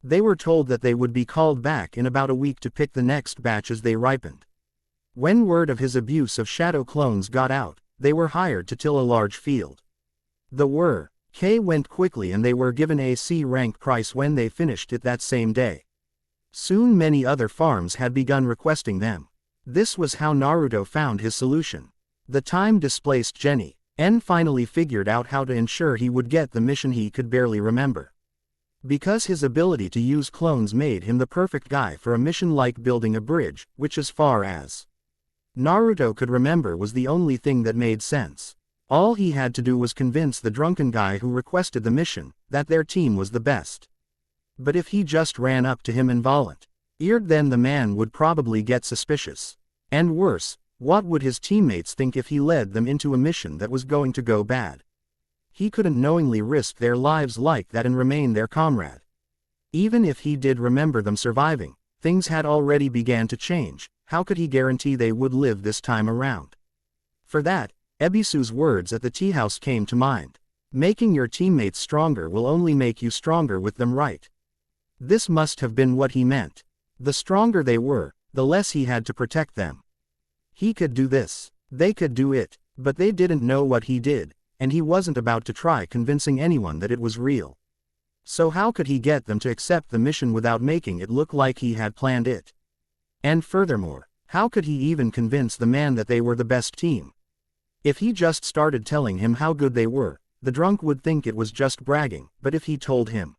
They were told that they would be called back in about a week to pick the next batch as they ripened. When word of his abuse of shadow clones got out, they were hired to till a large field. The work went quickly and they were given a C rank price when they finished it that same day. Soon many other farms had begun requesting them. This was how Naruto found his solution. The time-displaced Jenny finally figured out how to ensure he would get the mission he could barely remember. Because his ability to use clones made him the perfect guy for a mission like building a bridge, which as far as Naruto could remember was the only thing that made sense. All he had to do was convince the drunken guy who requested the mission that their team was the best. But if he just ran up to him and volunteered, then the man would probably get suspicious. And worse, what would his teammates think if he led them into a mission that was going to go bad? He couldn't knowingly risk their lives like that and remain their comrade. Even if he did remember them surviving, things had already began to change. How could he guarantee they would live this time around? For that, Ebisu's words at the tea house came to mind. Making your teammates stronger will only make you stronger with them, right? This must have been what he meant. The stronger they were, the less he had to protect them. He could do this. They could do it. But they didn't know what he did, and he wasn't about to try convincing anyone that it was real. So how could he get them to accept the mission without making it look like he had planned it? And furthermore, how could he even convince the man that they were the best team? If he just started telling him how good they were, the drunk would think it was just bragging, but if he told him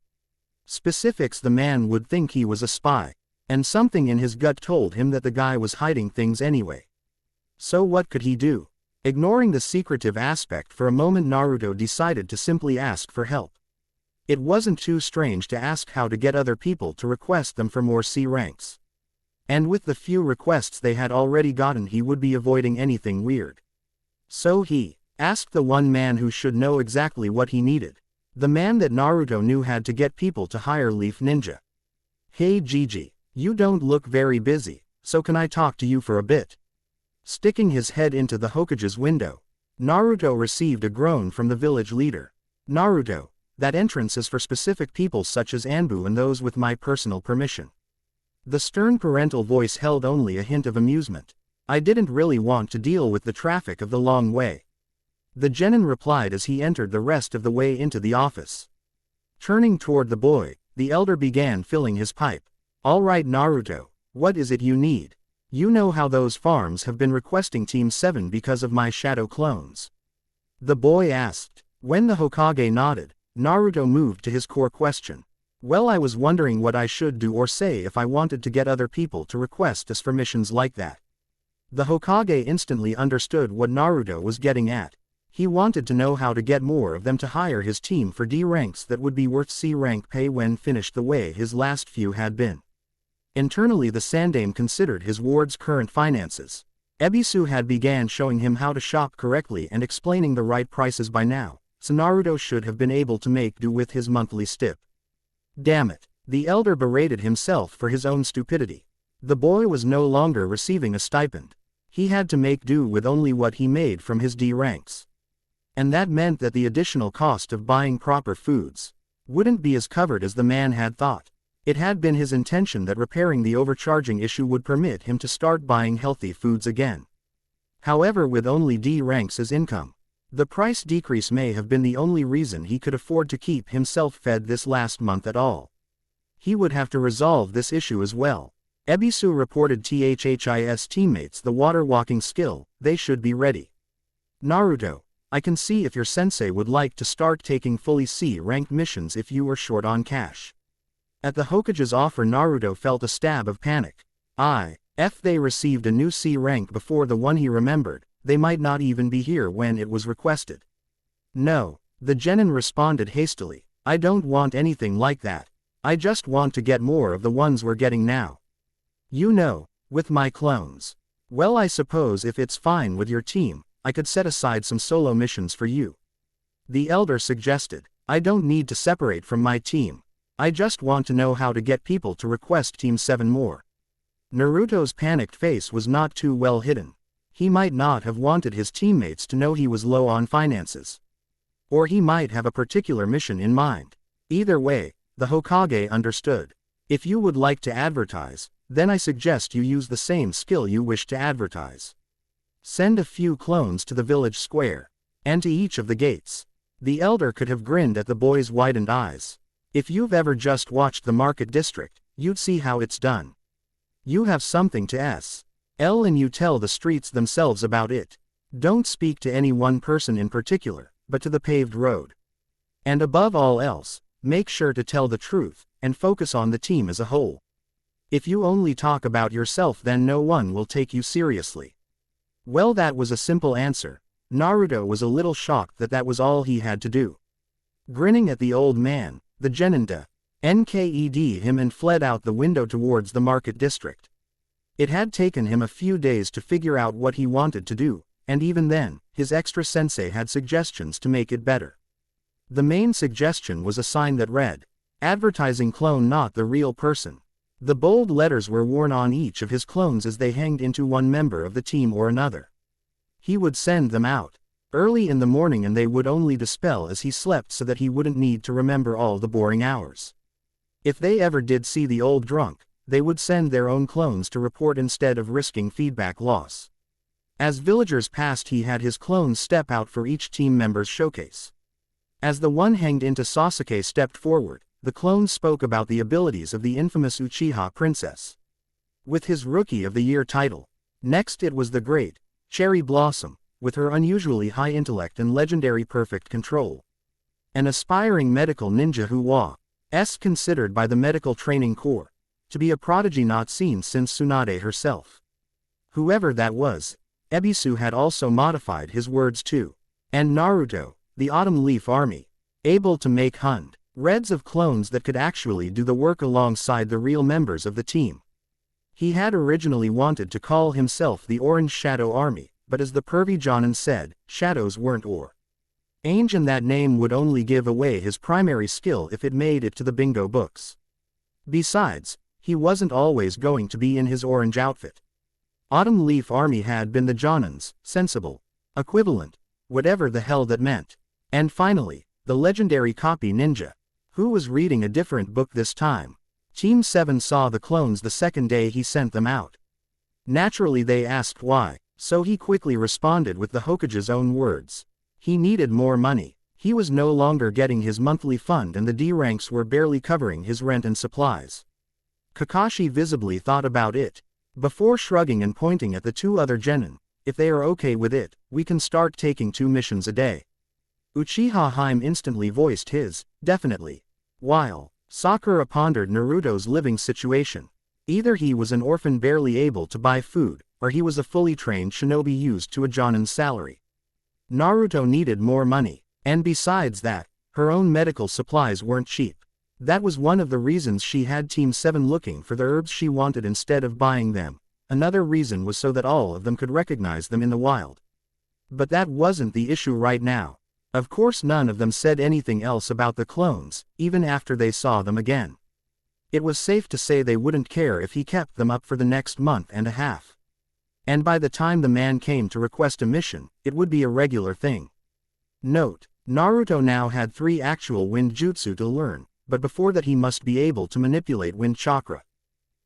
specifics, the man would think he was a spy, and something in his gut told him that the guy was hiding things anyway. So what could he do? Ignoring the secretive aspect for a moment, Naruto decided to simply ask for help. It wasn't too strange to ask how to get other people to request them for more C ranks. And with the few requests they had already gotten, he would be avoiding anything weird. So he asked the one man who should know exactly what he needed. The man that Naruto knew had to get people to hire Leaf Ninja. Hey Gigi, you don't look very busy, so can I talk to you for a bit? Sticking his head into the Hokage's window, Naruto received a groan from the village leader. Naruto, that entrance is for specific people such as Anbu and those with my personal permission. The stern parental voice held only a hint of amusement. I didn't really want to deal with the traffic of the long way. The genin replied as he entered the rest of the way into the office. Turning toward the boy, the elder began filling his pipe. All right Naruto, what is it you need? You know how those farms have been requesting Team 7 because of my shadow clones. The boy asked. When the Hokage nodded, Naruto moved to his core question. Well, I was wondering what I should do or say if I wanted to get other people to request us for missions like that. The Hokage instantly understood what Naruto was getting at. He wanted to know how to get more of them to hire his team for D ranks that would be worth C rank pay when finished the way his last few had been. Internally the Sandaime considered his ward's current finances. Ebisu had began showing him how to shop correctly and explaining the right prices by now, so Naruto should have been able to make do with his monthly stip. Damn it, the elder berated himself for his own stupidity. The boy was no longer receiving a stipend. He had to make do with only what he made from his D ranks. And that meant that the additional cost of buying proper foods wouldn't be as covered as the man had thought. It had been his intention that repairing the overcharging issue would permit him to start buying healthy foods again. However, with only D ranks as income, the price decrease may have been the only reason he could afford to keep himself fed this last month at all. He would have to resolve this issue as well. Ebisu reported his teammates the water walking skill. They should be ready. Naruto, I can see if your sensei would like to start taking fully C-ranked missions if you were short on cash. At the Hokage's offer, Naruto felt a stab of panic. If they received a new C rank before the one he remembered, they might not even be here when it was requested. No, the genin responded hastily. I don't want anything like that. I just want to get more of the ones we're getting now. You know, with my clones. Well, I suppose if it's fine with your team, I could set aside some solo missions for you. The elder suggested. I don't need to separate from my team. I just want to know how to get people to request Team 7 more. Naruto's panicked face was not too well hidden. He might not have wanted his teammates to know he was low on finances. Or he might have a particular mission in mind. Either way, the Hokage understood. If you would like to advertise, then I suggest you use the same skill you wish to advertise. Send a few clones to the village square, and to each of the gates. The elder could have grinned at the boy's widened eyes. If you've ever just watched the market district, you'd see how it's done. You have something to S.L. and you tell the streets themselves about it. Don't speak to any one person in particular, but to the paved road. And above all else, make sure to tell the truth, and focus on the team as a whole. If you only talk about yourself, then no one will take you seriously. Well, that was a simple answer. Naruto was a little shocked that that was all he had to do. Grinning at the old man, the genin nked him and fled out the window towards the market district. It had taken him a few days to figure out what he wanted to do, and even then, his extra sensei had suggestions to make it better. The main suggestion was a sign that read, "Advertising clone, not the real person." The bold letters were worn on each of his clones as they hanged into one member of the team or another. He would send them out early in the morning and they would only dispel as he slept so that he wouldn't need to remember all the boring hours. If they ever did see the old drunk, they would send their own clones to report instead of risking feedback loss. As villagers passed, he had his clones step out for each team member's showcase. As the one hanged into Sasuke stepped forward, the clone spoke about the abilities of the infamous Uchiha princess. With his Rookie of the Year title. Next it was the great Cherry Blossom, with her unusually high intellect and legendary perfect control. An aspiring medical ninja who was considered by the medical training corps to be a prodigy not seen since Tsunade herself. Whoever that was, Ebisu had also modified his words too. And Naruto, the Autumn Leaf Army, able to make hundreds of clones that could actually do the work alongside the real members of the team. He had originally wanted to call himself the Orange Shadow Army, but as the pervy Jonin said, shadows weren't orange, and that name would only give away his primary skill if it made it to the bingo books. Besides, he wasn't always going to be in his orange outfit. Autumn Leaf Army had been the Jonin's sensible equivalent, whatever the hell that meant. And finally, the legendary copy ninja, who was reading a different book this time. Team 7 saw the clones the second day he sent them out. Naturally they asked why, so he quickly responded with the Hokage's own words. He needed more money. He was no longer getting his monthly fund and the D ranks were barely covering his rent and supplies. Kakashi visibly thought about it. Before shrugging and pointing at the two other genin, if they are okay with it, we can start taking 2 missions a day. Uchiha Haim instantly voiced his, definitely. While Sakura pondered Naruto's living situation. Either he was an orphan barely able to buy food, or he was a fully trained shinobi used to a jonin's salary. Naruto needed more money, and besides that, her own medical supplies weren't cheap. That was one of the reasons she had Team 7 looking for the herbs she wanted instead of buying them. Another reason was so that all of them could recognize them in the wild. But that wasn't the issue right now. Of course none of them said anything else about the clones, even after they saw them again. It was safe to say they wouldn't care if he kept them up for the next month and a half. And by the time the man came to request a mission, it would be a regular thing. Note: Naruto now had 3 actual wind jutsu to learn, but before that he must be able to manipulate wind chakra.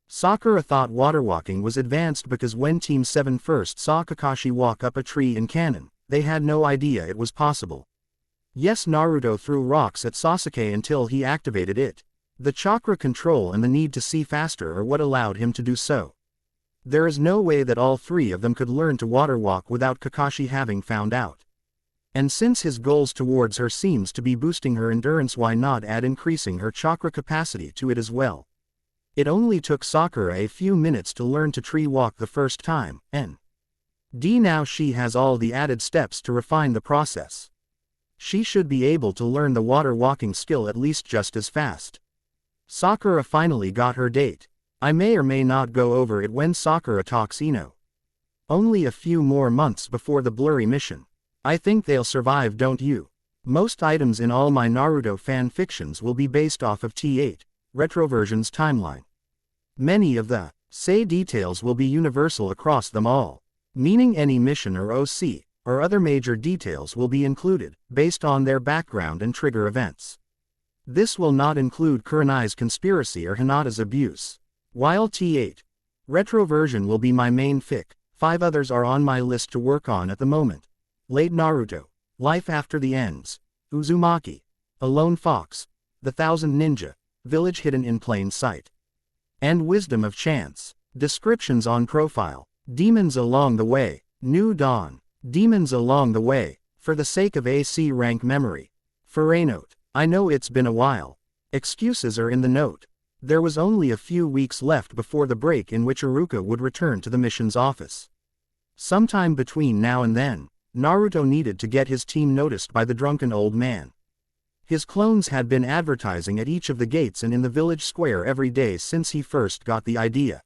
Sakura thought waterwalking was advanced because when Team 7 first saw Kakashi walk up a tree in canon, they had no idea it was possible. Yes, Naruto threw rocks at Sasuke until he activated it. The chakra control and the need to see faster are what allowed him to do so. There is no way that all 3 of them could learn to waterwalk without Kakashi having found out. And since his goals towards her seems to be boosting her endurance, why not add increasing her chakra capacity to it as well? It only took Sakura a few minutes to learn to tree walk the first time, and now she has all the added steps to refine the process. She should be able to learn the water walking skill at least just as fast. Sakura finally got her date. I may or may not go over it when Sakura talks Ino. Only a few more months before the blurry mission. I think they'll survive, don't you? Most items in all my Naruto fan fictions will be based off of T8, Retroversion's timeline. Many of the say details will be universal across them all, meaning any mission or OC, or other major details will be included, based on their background and trigger events. This will not include Kurenai's conspiracy or Hinata's abuse. While T8, Retroversion will be my main fic, 5 others are on my list to work on at the moment. Late Naruto, Life After the Ends, Uzumaki, A Lone Fox, The Thousand Ninja, Village Hidden in Plain Sight, and Wisdom of Chance. Descriptions on profile. Demons Along the Way, New Dawn, Demons Along the Way, for the sake of AC rank memory. For a note. I know it's been a while. Excuses are in the note. There was only a few weeks left before the break in which Iruka would return to the mission's office. Sometime between now and then, Naruto needed to get his team noticed by the drunken old man. His clones had been advertising at each of the gates and in the village square every day since he first got the idea.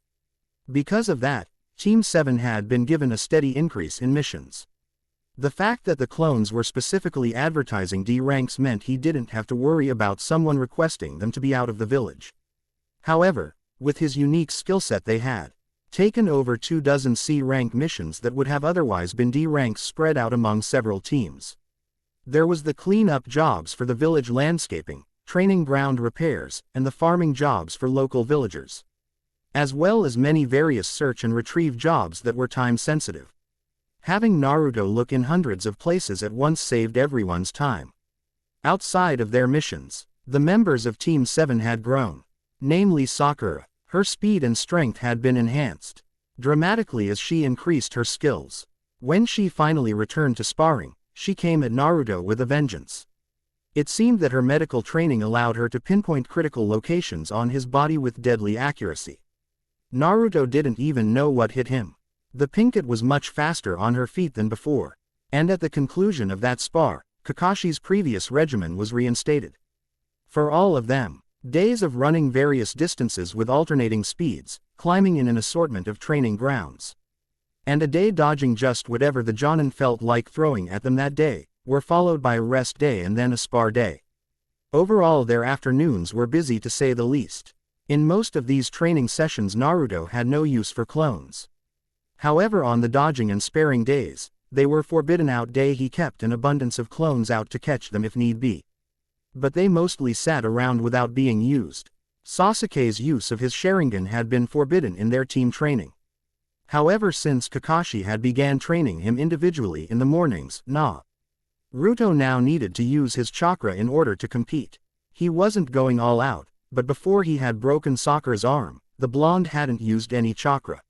Because of that, Team 7 had been given a steady increase in missions. The fact that the clones were specifically advertising D ranks meant he didn't have to worry about someone requesting them to be out of the village. However, with his unique skill set they had taken over 24 C rank missions that would have otherwise been D ranks spread out among several teams. There was the clean-up jobs for the village landscaping, training ground repairs, and the farming jobs for local villagers, as well as many various search and retrieve jobs that were time-sensitive. Having Naruto look in hundreds of places at once saved everyone's time. Outside of their missions, the members of Team 7 had grown. Namely Sakura. Her speed and strength had been enhanced dramatically as she increased her skills. When she finally returned to sparring, she came at Naruto with a vengeance. It seemed that her medical training allowed her to pinpoint critical locations on his body with deadly accuracy. Naruto didn't even know what hit him. The Pinkett was much faster on her feet than before, and at the conclusion of that spar, Kakashi's previous regimen was reinstated. For all of them, days of running various distances with alternating speeds, climbing in an assortment of training grounds, and a day dodging just whatever the jonin felt like throwing at them that day, were followed by a rest day and then a spar day. Overall their afternoons were busy to say the least. In most of these training sessions Naruto had no use for clones. However, on the dodging and sparing days, they were forbidden out day. He kept an abundance of clones out to catch them if need be. But they mostly sat around without being used. Sasuke's use of his Sharingan had been forbidden in their team training. However, since Kakashi had began training him individually in the mornings, Naruto now needed to use his chakra in order to compete. He wasn't going all out, but before he had broken Sakura's arm, the blonde hadn't used any chakra.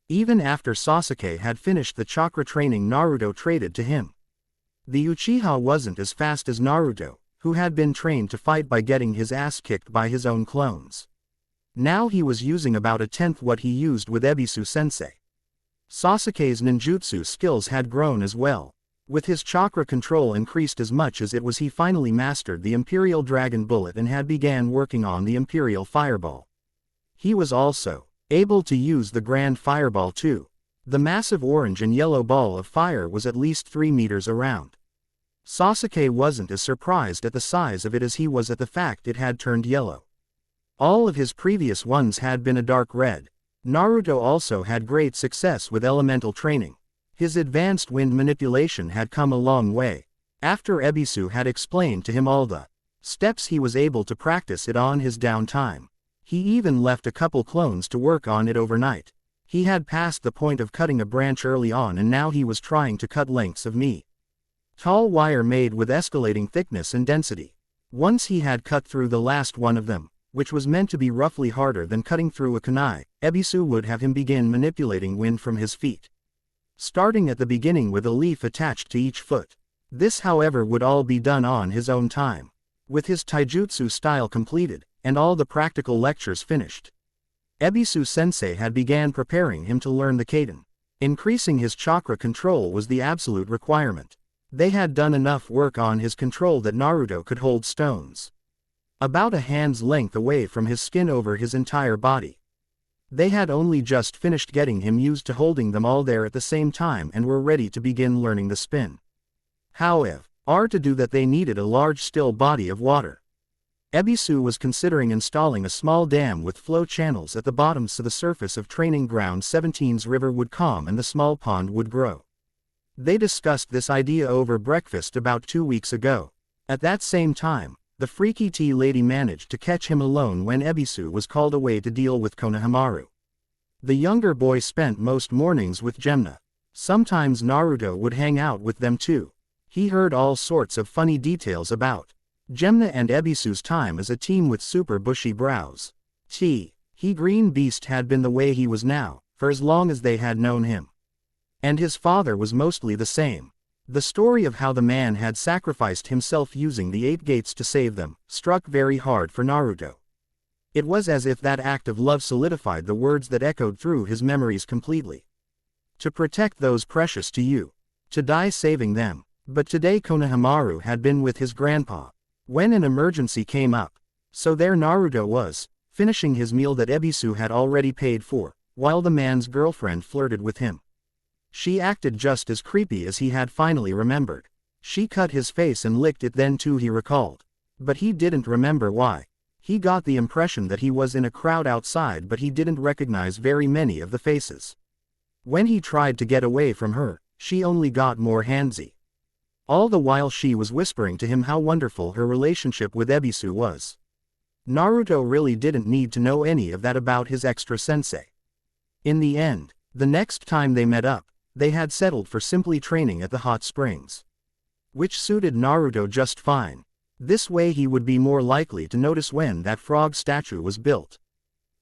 Even after Sasuke had finished the chakra training Naruto traded to him. The Uchiha wasn't as fast as Naruto, who had been trained to fight by getting his ass kicked by his own clones. Now he was using about a tenth what he used with Ebisu-sensei. Sasuke's ninjutsu skills had grown as well. With his chakra control increased as much as it was, he finally mastered the Imperial Dragon Bullet and had began working on the Imperial Fireball. He was also able to use the Grand Fireball too. The massive orange and yellow ball of fire was at least 3 meters around. Sasuke wasn't as surprised at the size of it as he was at the fact it had turned yellow. All of his previous ones had been a dark red. Naruto also had great success with elemental training. His advanced wind manipulation had come a long way. After Ebisu had explained to him all the steps, he was able to practice it on his downtime. He even left a couple clones to work on it overnight. He had passed the point of cutting a branch early on, and now he was trying to cut lengths of tall wire made with escalating thickness and density. Once he had cut through the last one of them, which was meant to be roughly harder than cutting through a kunai, Ebisu would have him begin manipulating wind from his feet. Starting at the beginning with a leaf attached to each foot. This, however, would all be done on his own time. With his taijutsu style completed, and all the practical lectures finished, Ebisu-sensei had began preparing him to learn the Kaden. Increasing his chakra control was the absolute requirement. They had done enough work on his control that Naruto could hold stones about a hand's length away from his skin over his entire body. They had only just finished getting him used to holding them all there at the same time and were ready to begin learning the spin. However, to do that they needed a large still body of water. Ebisu was considering installing a small dam with flow channels at the bottom so the surface of Training Ground 17's river would calm and the small pond would grow. They discussed this idea over breakfast about 2 weeks ago. At that same time, the freaky tea lady managed to catch him alone when Ebisu was called away to deal with Konohamaru. The younger boy spent most mornings with Gemna. Sometimes Naruto would hang out with them too. He heard all sorts of funny details about Gemna and Ebisu's time as a team with super bushy brows. He green beast had been the way he was now, for as long as they had known him. And his father was mostly the same. The story of how the man had sacrificed himself using the 8 gates to save them struck very hard for Naruto. It was as if that act of love solidified the words that echoed through his memories completely. To protect those precious to you. To die saving them. But today Konohamaru had been with his grandpa when an emergency came up. So there Naruto was, finishing his meal that Ebisu had already paid for, while the man's girlfriend flirted with him. She acted just as creepy as he had finally remembered. She cut his face and licked it then too, he recalled. But he didn't remember why. He got the impression that he was in a crowd outside, but he didn't recognize very many of the faces. When he tried to get away from her, she only got more handsy. All the while she was whispering to him how wonderful her relationship with Ebisu was. Naruto really didn't need to know any of that about his extra sensei. In the end, the next time they met up, they had settled for simply training at the hot springs, which suited Naruto just fine. This way he would be more likely to notice when that frog statue was built.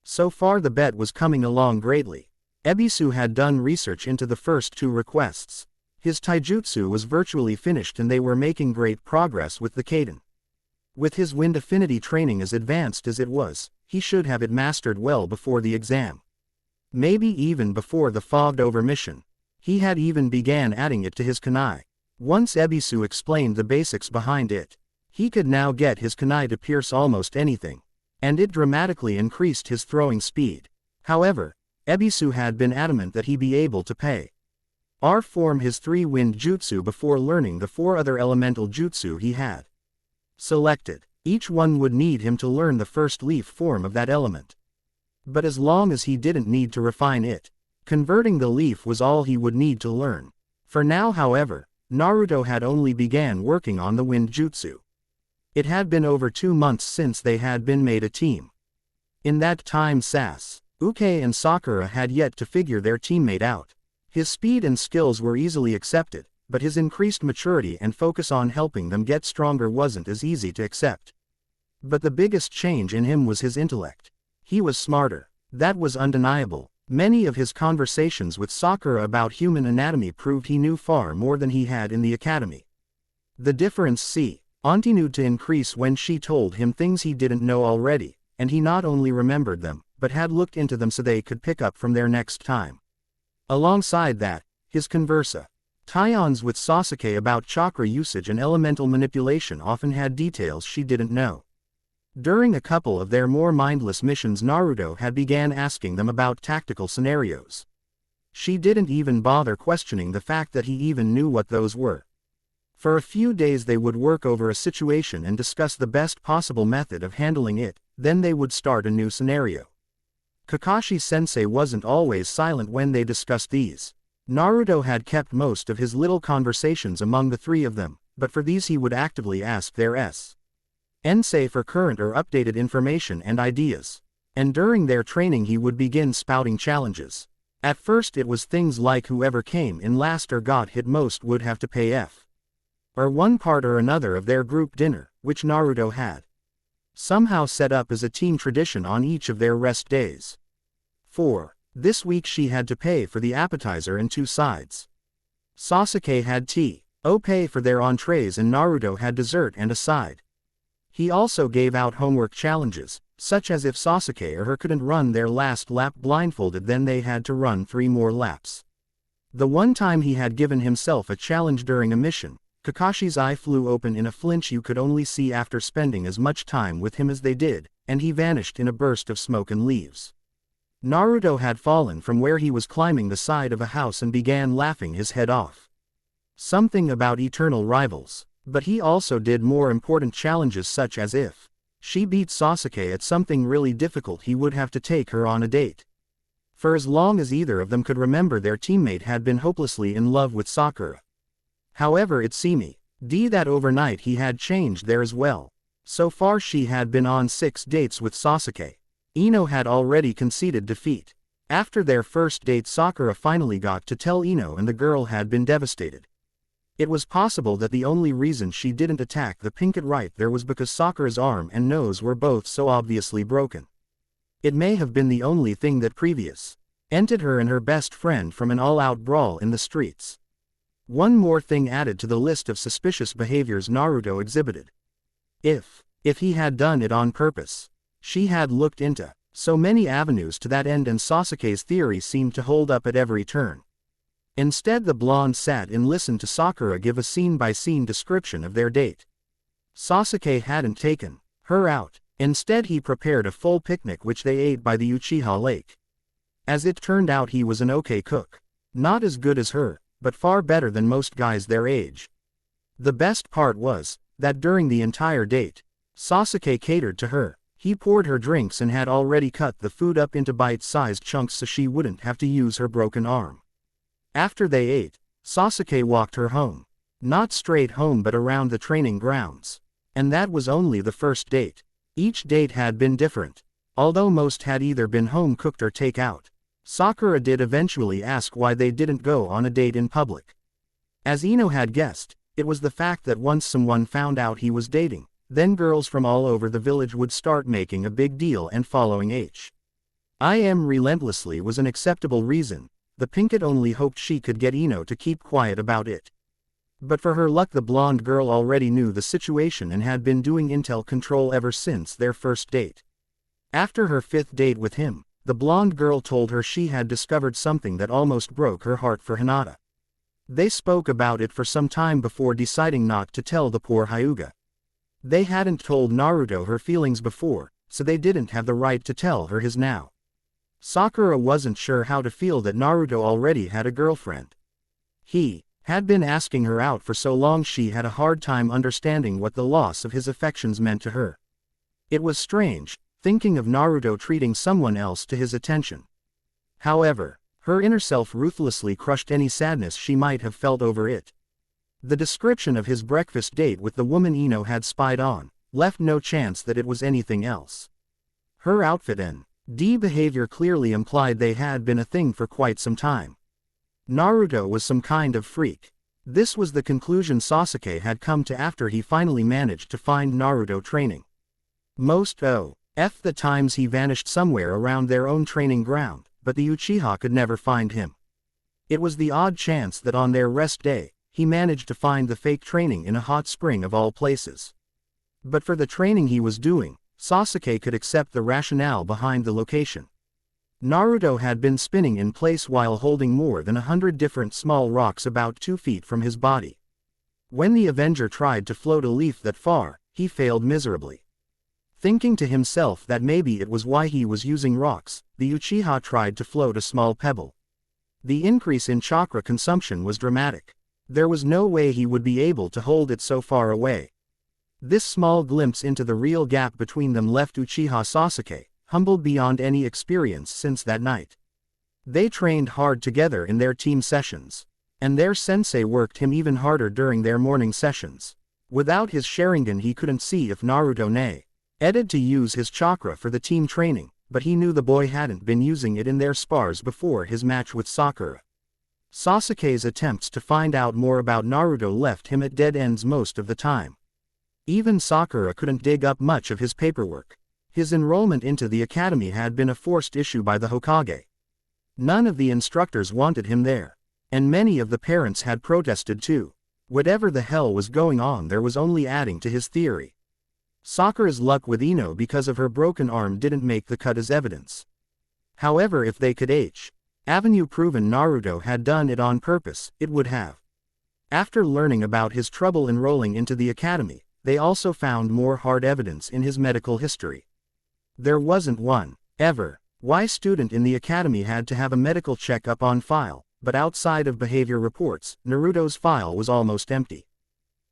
So far the bet was coming along greatly. Ebisu had done research into the first 2 requests. His taijutsu was virtually finished and they were making great progress with the Kaden. With his wind affinity training as advanced as it was, he should have it mastered well before the exam. Maybe even before the fogged-over mission. He had even began adding it to his kunai. Once Ebisu explained the basics behind it, he could now get his kunai to pierce almost anything, and it dramatically increased his throwing speed. However, Ebisu had been adamant that he be able to form his 3 wind jutsu before learning the 4 other elemental jutsu he had selected. Each one would need him to learn the first leaf form of that element. But as long as he didn't need to refine it, converting the leaf was all he would need to learn. For now, however, Naruto had only began working on the wind jutsu. It had been over 2 months since they had been made a team. In that time Sasuke and Sakura had yet to figure their teammate out. His speed and skills were easily accepted, but his increased maturity and focus on helping them get stronger wasn't as easy to accept. But the biggest change in him was his intellect. He was smarter. That was undeniable. Many of his conversations with Sakura about human anatomy proved he knew far more than he had in the academy. The difference continued to increase when she told him things he didn't know already, and he not only remembered them, but had looked into them so they could pick up from there next time. Alongside that, his conversations with Sasuke about chakra usage and elemental manipulation often had details she didn't know. During a couple of their more mindless missions, Naruto had began asking them about tactical scenarios. She didn't even bother questioning the fact that he even knew what those were. For a few days they would work over a situation and discuss the best possible method of handling it, then they would start a new scenario. Kakashi-sensei wasn't always silent when they discussed these. Naruto had kept most of his little conversations among the three of them, but for these he would actively ask their sensei for current or updated information and ideas. And during their training he would begin spouting challenges. At first it was things like whoever came in last or got hit most would have to pay or one part or another of their group dinner, which Naruto had somehow set up as a team tradition on each of their rest days. This week she had to pay for the appetizer and 2 sides. Sasuke had pay for their entrees and Naruto had dessert and a side. He also gave out homework challenges, such as if Sasuke or her couldn't run their last lap blindfolded then they had to run 3 more laps. The one time he had given himself a challenge during a mission, Kakashi's eye flew open in a flinch you could only see after spending as much time with him as they did, and he vanished in a burst of smoke and leaves. Naruto had fallen from where he was climbing the side of a house and began laughing his head off. Something about eternal rivals. But he also did more important challenges such as if she beat Sasuke at something really difficult he would have to take her on a date. For as long as either of them could remember their teammate had been hopelessly in love with Sakura. However it seemed that overnight he had changed there as well. So far she had been on 6 dates with Sasuke. Ino had already conceded defeat. After their first date Sakura finally got to tell Ino and the girl had been devastated. It was possible that the only reason she didn't attack the pink right there was because Sakura's arm and nose were both so obviously broken. It may have been the only thing that prevented her and her best friend from an all-out brawl in the streets. One more thing added to the list of suspicious behaviors Naruto exhibited. If he had done it on purpose. She had looked into so many avenues to that end and Sasuke's theory seemed to hold up at every turn. Instead the blonde sat and listened to Sakura give a scene-by-scene description of their date. Sasuke hadn't taken her out. Instead he prepared a full picnic which they ate by the Uchiha Lake. As it turned out he was an okay cook. Not as good as her, but far better than most guys their age. The best part was that during the entire date, Sasuke catered to her. He poured her drinks and had already cut the food up into bite-sized chunks so she wouldn't have to use her broken arm. After they ate, Sasuke walked her home. Not straight home but around the training grounds. And that was only the first date. Each date had been different. Although most had either been home-cooked or take-out. Sakura did eventually ask why they didn't go on a date in public. As Ino had guessed, it was the fact that once someone found out he was dating, then girls from all over the village would start making a big deal and following him relentlessly was an acceptable reason. The Pinkett only hoped she could get Ino to keep quiet about it. But for her luck the blonde girl already knew the situation and had been doing intel control ever since their first date. After her 5th date with him, the blonde girl told her she had discovered something that almost broke her heart for Hinata. They spoke about it for some time before deciding not to tell the poor Hyuga. They hadn't told Naruto her feelings before, so they didn't have the right to tell her his now. Sakura wasn't sure how to feel that Naruto already had a girlfriend. He had been asking her out for so long she had a hard time understanding what the loss of his affections meant to her. It was strange, thinking of Naruto treating someone else to his attention. However, her inner self ruthlessly crushed any sadness she might have felt over it. The description of his breakfast date with the woman Ino had spied on left no chance that it was anything else. Her outfit and behavior clearly implied they had been a thing for quite some time. Naruto was some kind of freak. This was the conclusion Sasuke had come to after he finally managed to find Naruto training. Most the times he vanished somewhere around their own training ground, but the Uchiha could never find him. It was the odd chance that on their rest day, he managed to find the fake training in a hot spring of all places. But for the training he was doing, Sasuke could accept the rationale behind the location. Naruto had been spinning in place while holding more than 100 different small rocks about 2 feet from his body. When the Avenger tried to float a leaf that far, he failed miserably. Thinking to himself that maybe it was why he was using rocks, the Uchiha tried to float a small pebble. The increase in chakra consumption was dramatic. There was no way he would be able to hold it so far away. This small glimpse into the real gap between them left Uchiha Sasuke humbled beyond any experience since that night. They trained hard together in their team sessions, and their sensei worked him even harder during their morning sessions. Without his Sharingan he couldn't see if Naruto needed to use his chakra for the team training, but he knew the boy hadn't been using it in their spars before his match with Sakura. Sasuke's attempts to find out more about Naruto left him at dead ends most of the time. Even Sakura couldn't dig up much of his paperwork. His enrollment into the academy had been a forced issue by the Hokage. None of the instructors wanted him there, and many of the parents had protested too. Whatever the hell was going on there was only adding to his theory. Sakura's luck with Ino because of her broken arm didn't make the cut as evidence. However, if they could Avenue proven Naruto had done it on purpose, it would have. After learning about his trouble enrolling into the academy, they also found more hard evidence in his medical history. There wasn't one student in the academy had to have a medical checkup on file, but outside of behavior reports, Naruto's file was almost empty.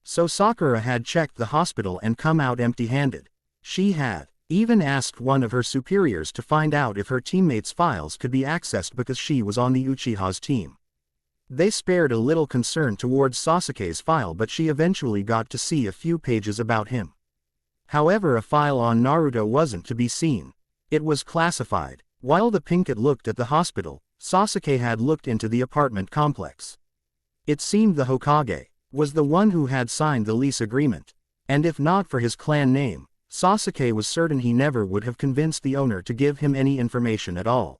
So Sakura had checked the hospital and come out empty-handed. She had even asked one of her superiors to find out if her teammates' files could be accessed because she was on the Uchiha's team. They spared a little concern towards Sasuke's file, but she eventually got to see a few pages about him. However, a file on Naruto wasn't to be seen. It was classified. While the Pinkett looked at the hospital, Sasuke had looked into the apartment complex. It seemed the Hokage was the one who had signed the lease agreement, and if not for his clan name, Sasuke was certain he never would have convinced the owner to give him any information at all.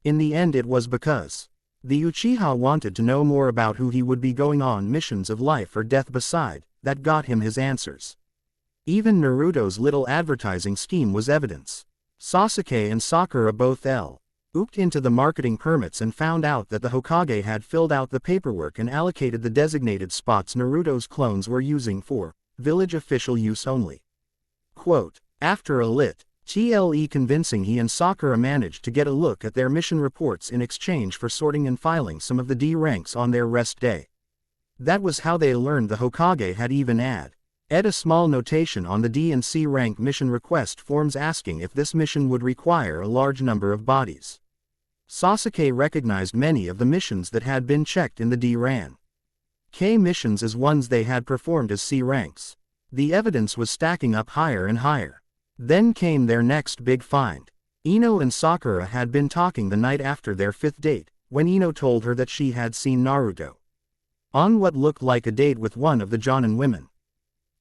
In the end it was because the Uchiha wanted to know more about who he would be going on missions of life or death beside that got him his answers. Even Naruto's little advertising scheme was evidence. Sasuke and Sakura both looked into the marketing permits and found out that the Hokage had filled out the paperwork and allocated the designated spots Naruto's clones were using for village official use only. Quote, after a TLE convincing, he and Sakura managed to get a look at their mission reports in exchange for sorting and filing some of the D ranks on their rest day. That was how they learned the Hokage had even added a small notation on the D and C rank mission request forms asking if this mission would require a large number of bodies. Sasuke recognized many of the missions that had been checked in the D rank missions as ones they had performed as C ranks. The evidence was stacking up higher and higher. Then came their next big find. Ino and Sakura had been talking the night after their 5th date, when Ino told her that she had seen Naruto on what looked like a date with one of the Jonin women.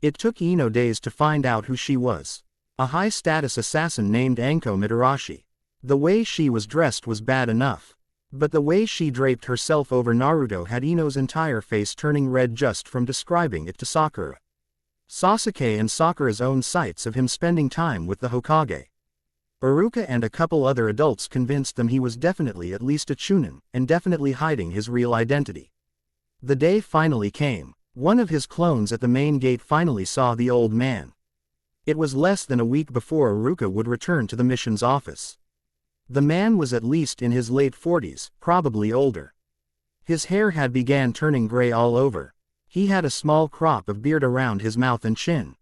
It took Ino days to find out who she was. A high-status assassin named Anko Mitarashi. The way she was dressed was bad enough, but the way she draped herself over Naruto had Ino's entire face turning red just from describing it to Sakura. Sasuke and Sakura's own sights of him spending time with the Hokage, Iruka and a couple other adults convinced them he was definitely at least a Chunin, and definitely hiding his real identity. The day finally came. One of his clones at the main gate finally saw the old man. It was less than a week before Iruka would return to the mission's office. The man was at least in his late 40s, probably older. His hair had began turning gray all over. He had a small crop of beard around his mouth and chin,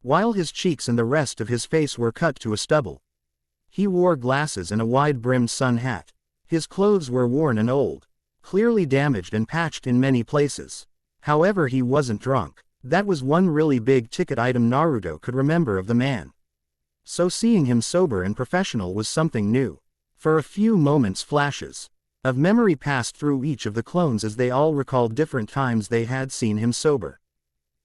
while his cheeks and the rest of his face were cut to a stubble. He wore glasses and a wide-brimmed sun hat. His clothes were worn and old, clearly damaged and patched in many places. However, he wasn't drunk. That was one really big ticket item Naruto could remember of the man. So seeing him sober and professional was something new. For a few moments flashes of memory passed through each of the clones as they all recalled different times they had seen him sober.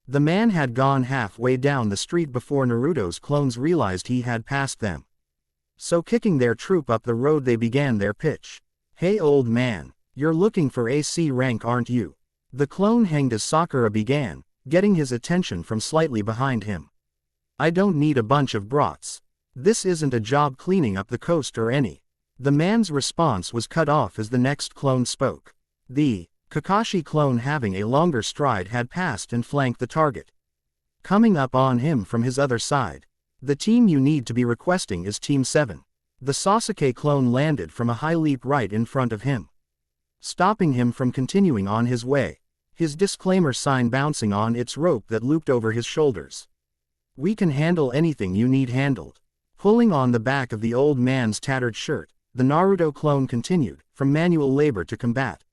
The man had gone halfway down the street before Naruto's clones realized he had passed them. So kicking their troop up the road they began their pitch. "Hey old man, you're looking for AC rank aren't you?" The clone hanged as Sakura began, getting his attention from slightly behind him. "I don't need a bunch of brats. This isn't a job cleaning up the coast or any." The man's response was cut off as the next clone spoke. The Kakashi clone, having a longer stride, had passed and flanked the target. Coming up on him from his other side. "The team you need to be requesting is Team 7. The Sasuke clone landed from a high leap right in front of him, stopping him from continuing on his way, his disclaimer sign bouncing on its rope that looped over his shoulders. "We can handle anything you need handled." Pulling on the back of the old man's tattered shirt, the Naruto clone continued, "From manual labor to combat.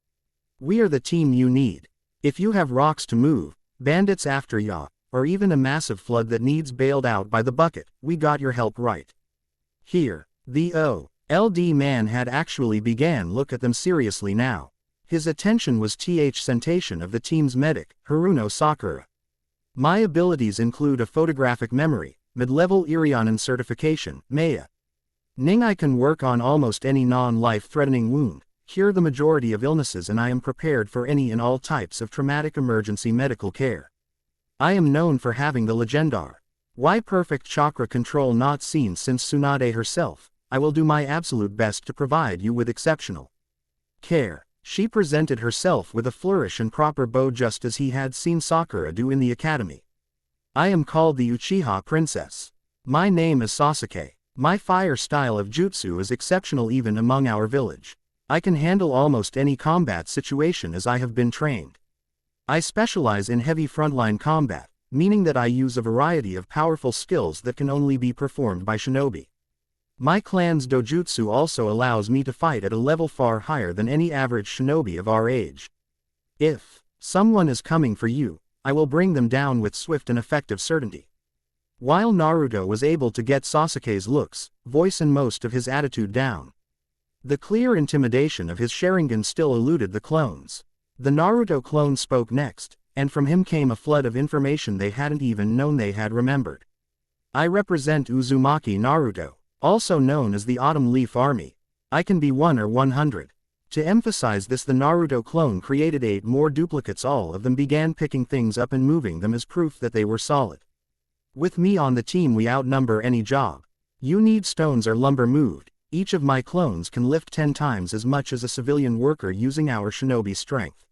We are the team you need. If you have rocks to move, bandits after ya, or even a massive flood that needs bailed out by the bucket, we got your help right here." The OLD man had actually began look at them seriously now. His attention was sensation of the team's medic, Haruno Sakura. "My abilities include a photographic memory, mid-level Irionin certification, Maya. Ning I can work on almost any non-life-threatening wound, cure the majority of illnesses, and I am prepared for any and all types of traumatic emergency medical care. I am known for having the legendar Y perfect chakra control not seen since Tsunade herself. I will do my absolute best to provide you with exceptional care." She presented herself with a flourish and proper bow just as he had seen Sakura do in the academy. "I am called the Uchiha Princess. My name is Sasuke. My fire style of jutsu is exceptional even among our village. I can handle almost any combat situation as I have been trained. I specialize in heavy frontline combat, meaning that I use a variety of powerful skills that can only be performed by shinobi. My clan's dojutsu also allows me to fight at a level far higher than any average shinobi of our age. If someone is coming for you, I will bring them down with swift and effective certainty." While Naruto was able to get Sasuke's looks, voice and most of his attitude down, the clear intimidation of his Sharingan still eluded the clones. The Naruto clone spoke next, and from him came a flood of information they hadn't even known they had remembered. "I represent Uzumaki Naruto, also known as the Autumn Leaf Army. I can be 1 or 100. To emphasize this, the Naruto clone created 8 more duplicates. All of them began picking things up and moving them as proof that they were solid. "With me on the team we outnumber any job. You need stones or lumber moved. Each of my clones can lift 10 times as much as a civilian worker using our shinobi strength.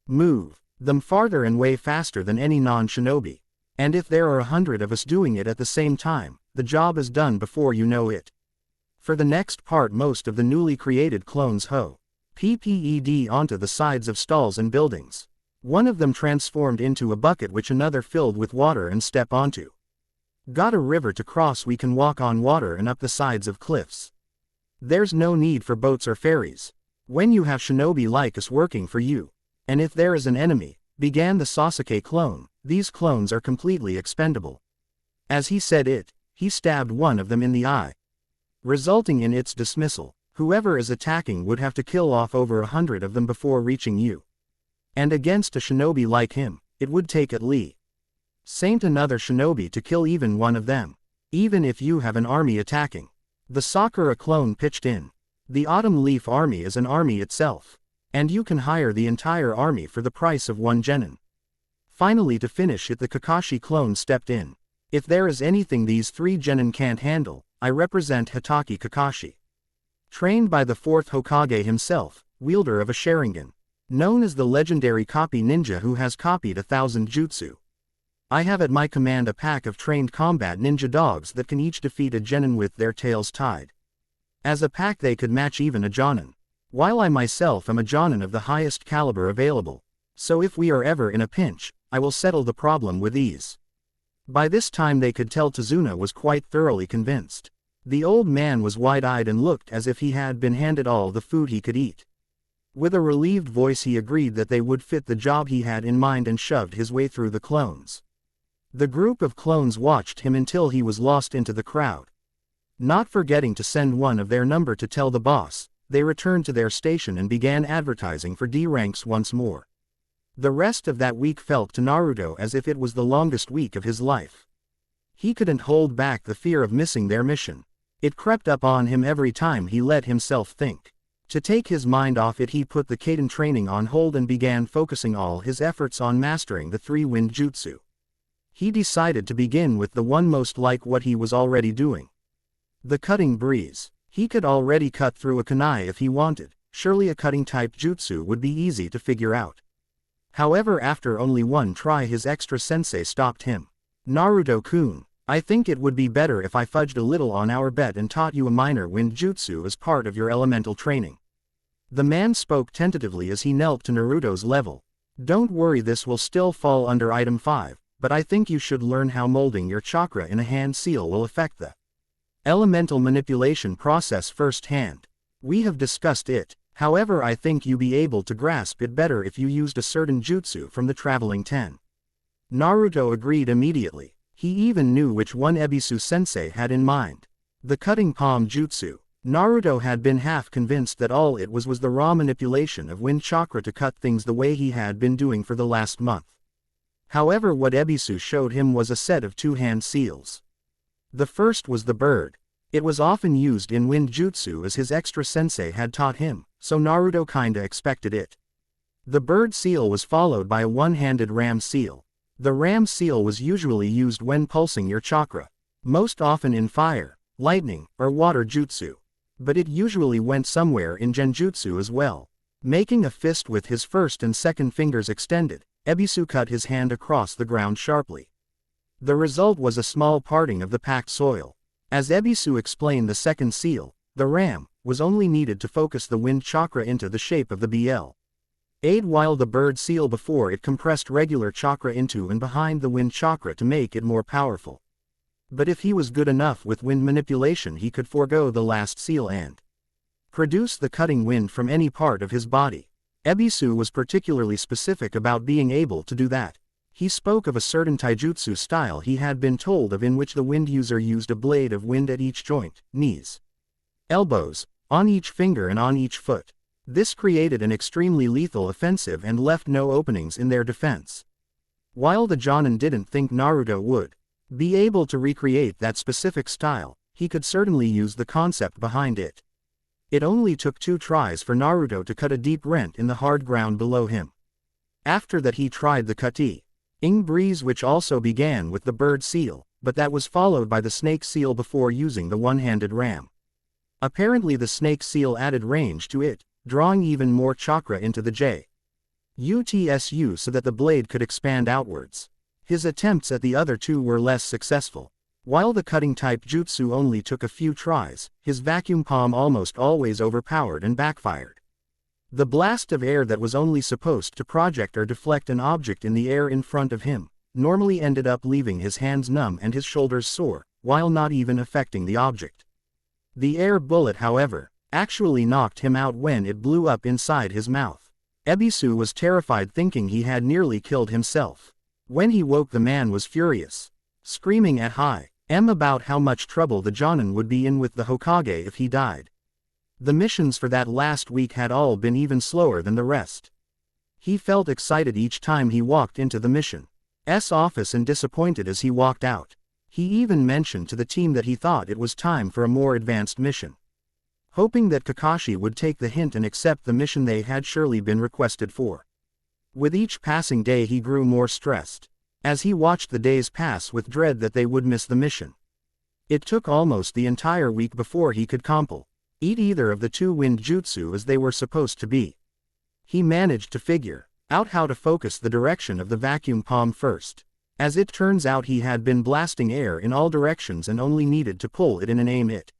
Move them farther and way faster than any non-shinobi. And if there are 100 of us doing it at the same time, the job is done before you know it." For the next part, most of the newly created clones PPED onto the sides of stalls and buildings. One of them transformed into a bucket which another filled with water and step onto. "Got a river to cross, we can walk on water and up the sides of cliffs. There's no need for boats or ferries. When you have shinobi like us working for you. And if there is an enemy," began the Sasuke clone, "these clones are completely expendable." As he said it, he stabbed one of them in the eye, resulting in its dismissal. "Whoever is attacking would have to kill off over 100 of them before reaching you. And against a shinobi like him, it would take at least another shinobi to kill even one of them. Even if you have an army attacking." The Sakura clone pitched in. "The Autumn Leaf Army is an army itself. And you can hire the entire army for the price of 1 genin." Finally, to finish it, the Kakashi clone stepped in. "If there is anything these 3 genin can't handle, I represent Hitaki Kakashi. Trained by the 4th Hokage himself, wielder of a Sharingan. Known as the legendary copy ninja who has copied 1,000 jutsu. I have at my command a pack of trained combat ninja dogs that can each defeat a genin with their tails tied. As a pack they could match even a jonin. While I myself am a jonin of the highest caliber available. So if we are ever in a pinch, I will settle the problem with ease." By this time they could tell Tazuna was quite thoroughly convinced. The old man was wide-eyed and looked as if he had been handed all the food he could eat. With a relieved voice he agreed that they would fit the job he had in mind and shoved his way through the clones. The group of clones watched him until he was lost into the crowd. Not forgetting to send one of their number to tell the boss, they returned to their station and began advertising for D ranks once more. The rest of that week felt to Naruto as if it was the longest week of his life. He couldn't hold back the fear of missing their mission. It crept up on him every time he let himself think. To take his mind off it, he put the Kaden training on hold and began focusing all his efforts on mastering the 3-wind jutsu. He decided to begin with the one most like what he was already doing. The cutting breeze. He could already cut through a kunai if he wanted. Surely a cutting type jutsu would be easy to figure out. However, after only one try, his extra sensei stopped him. Naruto-kun, I think it would be better if I fudged a little on our bet and taught you a minor wind jutsu as part of your elemental training. The man spoke tentatively as he knelt to Naruto's level. Don't worry, this will still fall under item 5, but I think you should learn how molding your chakra in a hand seal will affect the elemental manipulation process firsthand. We have discussed it, however I think you'll be able to grasp it better if you used a certain jutsu from the Traveling 10. Naruto agreed immediately. He even knew which one Ebisu-sensei had in mind. The cutting palm jutsu. Naruto had been half convinced that all it was the raw manipulation of wind chakra to cut things the way he had been doing for the last month. However, what Ebisu showed him was a set of 2 hand seals. The first was the bird. It was often used in wind jutsu as his extra sensei had taught him, so Naruto kinda expected it. The bird seal was followed by a one-handed ram seal. The ram seal was usually used when pulsing your chakra, most often in fire, lightning, or water jutsu. But it usually went somewhere in genjutsu as well. Making a fist with his first and second fingers extended, Ebisu cut his hand across the ground sharply. The result was a small parting of the packed soil. As Ebisu explained, the second seal, the ram, was only needed to focus the wind chakra into the shape of the BL. Aid, while the bird seal before it compressed regular chakra into and behind the wind chakra to make it more powerful. But if he was good enough with wind manipulation, he could forego the last seal and produce the cutting wind from any part of his body. Ebisu was particularly specific about being able to do that. He spoke of a certain taijutsu style he had been told of, in which the wind user used a blade of wind at each joint, knees, elbows, on each finger and on each foot. This created an extremely lethal offensive and left no openings in their defense. While the Jonin didn't think Naruto would be able to recreate that specific style, he could certainly use the concept behind it. It only took 2 tries for Naruto to cut a deep rent in the hard ground below him. After that he tried the cutting breeze, which also began with the bird seal, but that was followed by the snake seal before using the one-handed ram. Apparently the snake seal added range to it, drawing even more chakra into the jutsu so that the blade could expand outwards. His attempts at the other 2 were less successful. While the cutting type jutsu only took a few tries, his vacuum palm almost always overpowered and backfired. The blast of air that was only supposed to project or deflect an object in the air in front of him normally ended up leaving his hands numb and his shoulders sore, while not even affecting the object. The air bullet, however, actually knocked him out when it blew up inside his mouth. Ebisu was terrified, thinking he had nearly killed himself. When he woke, the man was furious, screaming at high M about how much trouble the Jonin would be in with the Hokage if he died. The missions for that last week had all been even slower than the rest. He felt excited each time he walked into the mission's office and disappointed as he walked out. He even mentioned to the team that he thought it was time for a more advanced mission, hoping that Kakashi would take the hint and accept the mission they had surely been requested for. With each passing day he grew more stressed, as he watched the days pass with dread that they would miss the mission. It took almost the entire week before he could complete either of the 2 wind jutsu as they were supposed to be. He managed to figure out how to focus the direction of the vacuum palm first. As it turns out, he had been blasting air in all directions and only needed to pull it in and aim it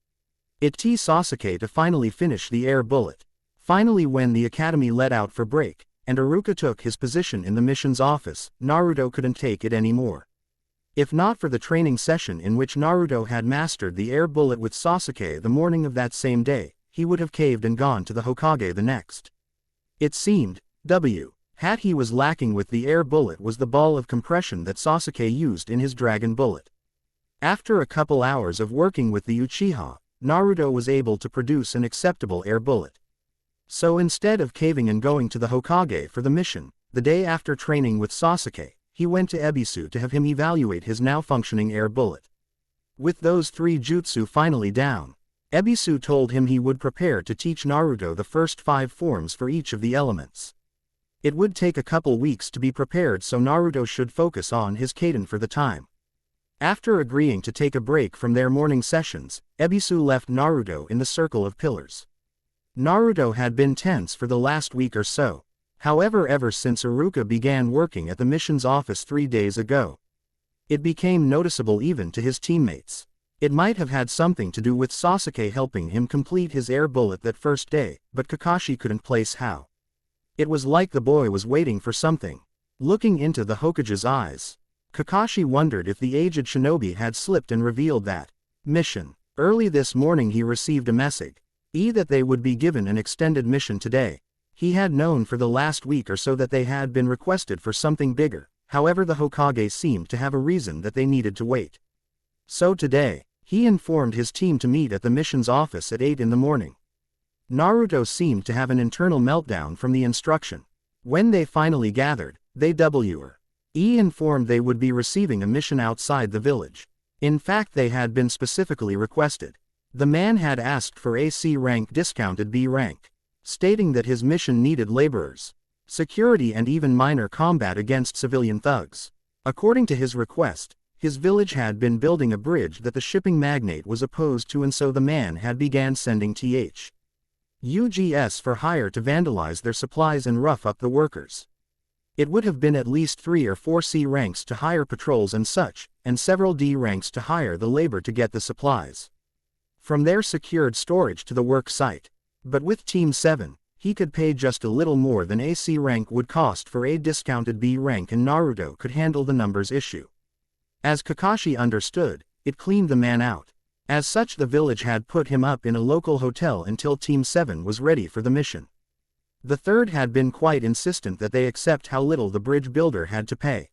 to Sasuke to finally finish the air bullet. Finally, when the academy let out for break, and Iruka took his position in the mission's office, Naruto couldn't take it anymore. If not for the training session in which Naruto had mastered the air bullet with Sasuke the morning of that same day, he would have caved and gone to the Hokage the next. It seemed, Hat he was lacking with the air bullet was the ball of compression that Sasuke used in his dragon bullet. After a couple hours of working with the Uchiha, Naruto was able to produce an acceptable air bullet. So instead of caving and going to the Hokage for the mission, the day after training with Sasuke, he went to Ebisu to have him evaluate his now functioning air bullet. With those 3 jutsu finally down, Ebisu told him he would prepare to teach Naruto the first 5 forms for each of the elements. It would take a couple weeks to be prepared, so Naruto should focus on his Kaden for the time. After agreeing to take a break from their morning sessions, Ebisu left Naruto in the circle of pillars. Naruto had been tense for the last week or so. However, ever since Iruka began working at the mission's office 3 days ago, it became noticeable even to his teammates. It might have had something to do with Sasuke helping him complete his air bullet that first day, but Kakashi couldn't place how. It was like the boy was waiting for something. Looking into the Hokage's eyes, Kakashi wondered if the aged shinobi had slipped and revealed that mission. Early this morning he received a message that they would be given an extended mission today. He had known for the last week or so that they had been requested for something bigger, however the Hokage seemed to have a reason that they needed to wait. So today, he informed his team to meet at the mission's office at 8 in the morning. Naruto seemed to have an internal meltdown from the instruction. When they finally gathered, they were informed they would be receiving a mission outside the village. In fact, they had been specifically requested. The man had asked for a C rank discounted B rank, stating that his mission needed laborers, security and even minor combat against civilian thugs. According to his request, his village had been building a bridge that the shipping magnate was opposed to, and so the man had began sending UGS for hire to vandalize their supplies and rough up the workers. It would have been at least 3 or 4 C ranks to hire patrols and such, and several D ranks to hire the labor to get the supplies from their secured storage to the work site. But with Team 7, he could pay just a little more than a C rank would cost for a discounted B rank, and Naruto could handle the numbers issue. As Kakashi understood, it cleaned the man out. As such, the village had put him up in a local hotel until Team 7 was ready for the mission. The third had been quite insistent that they accept how little the bridge builder had to pay.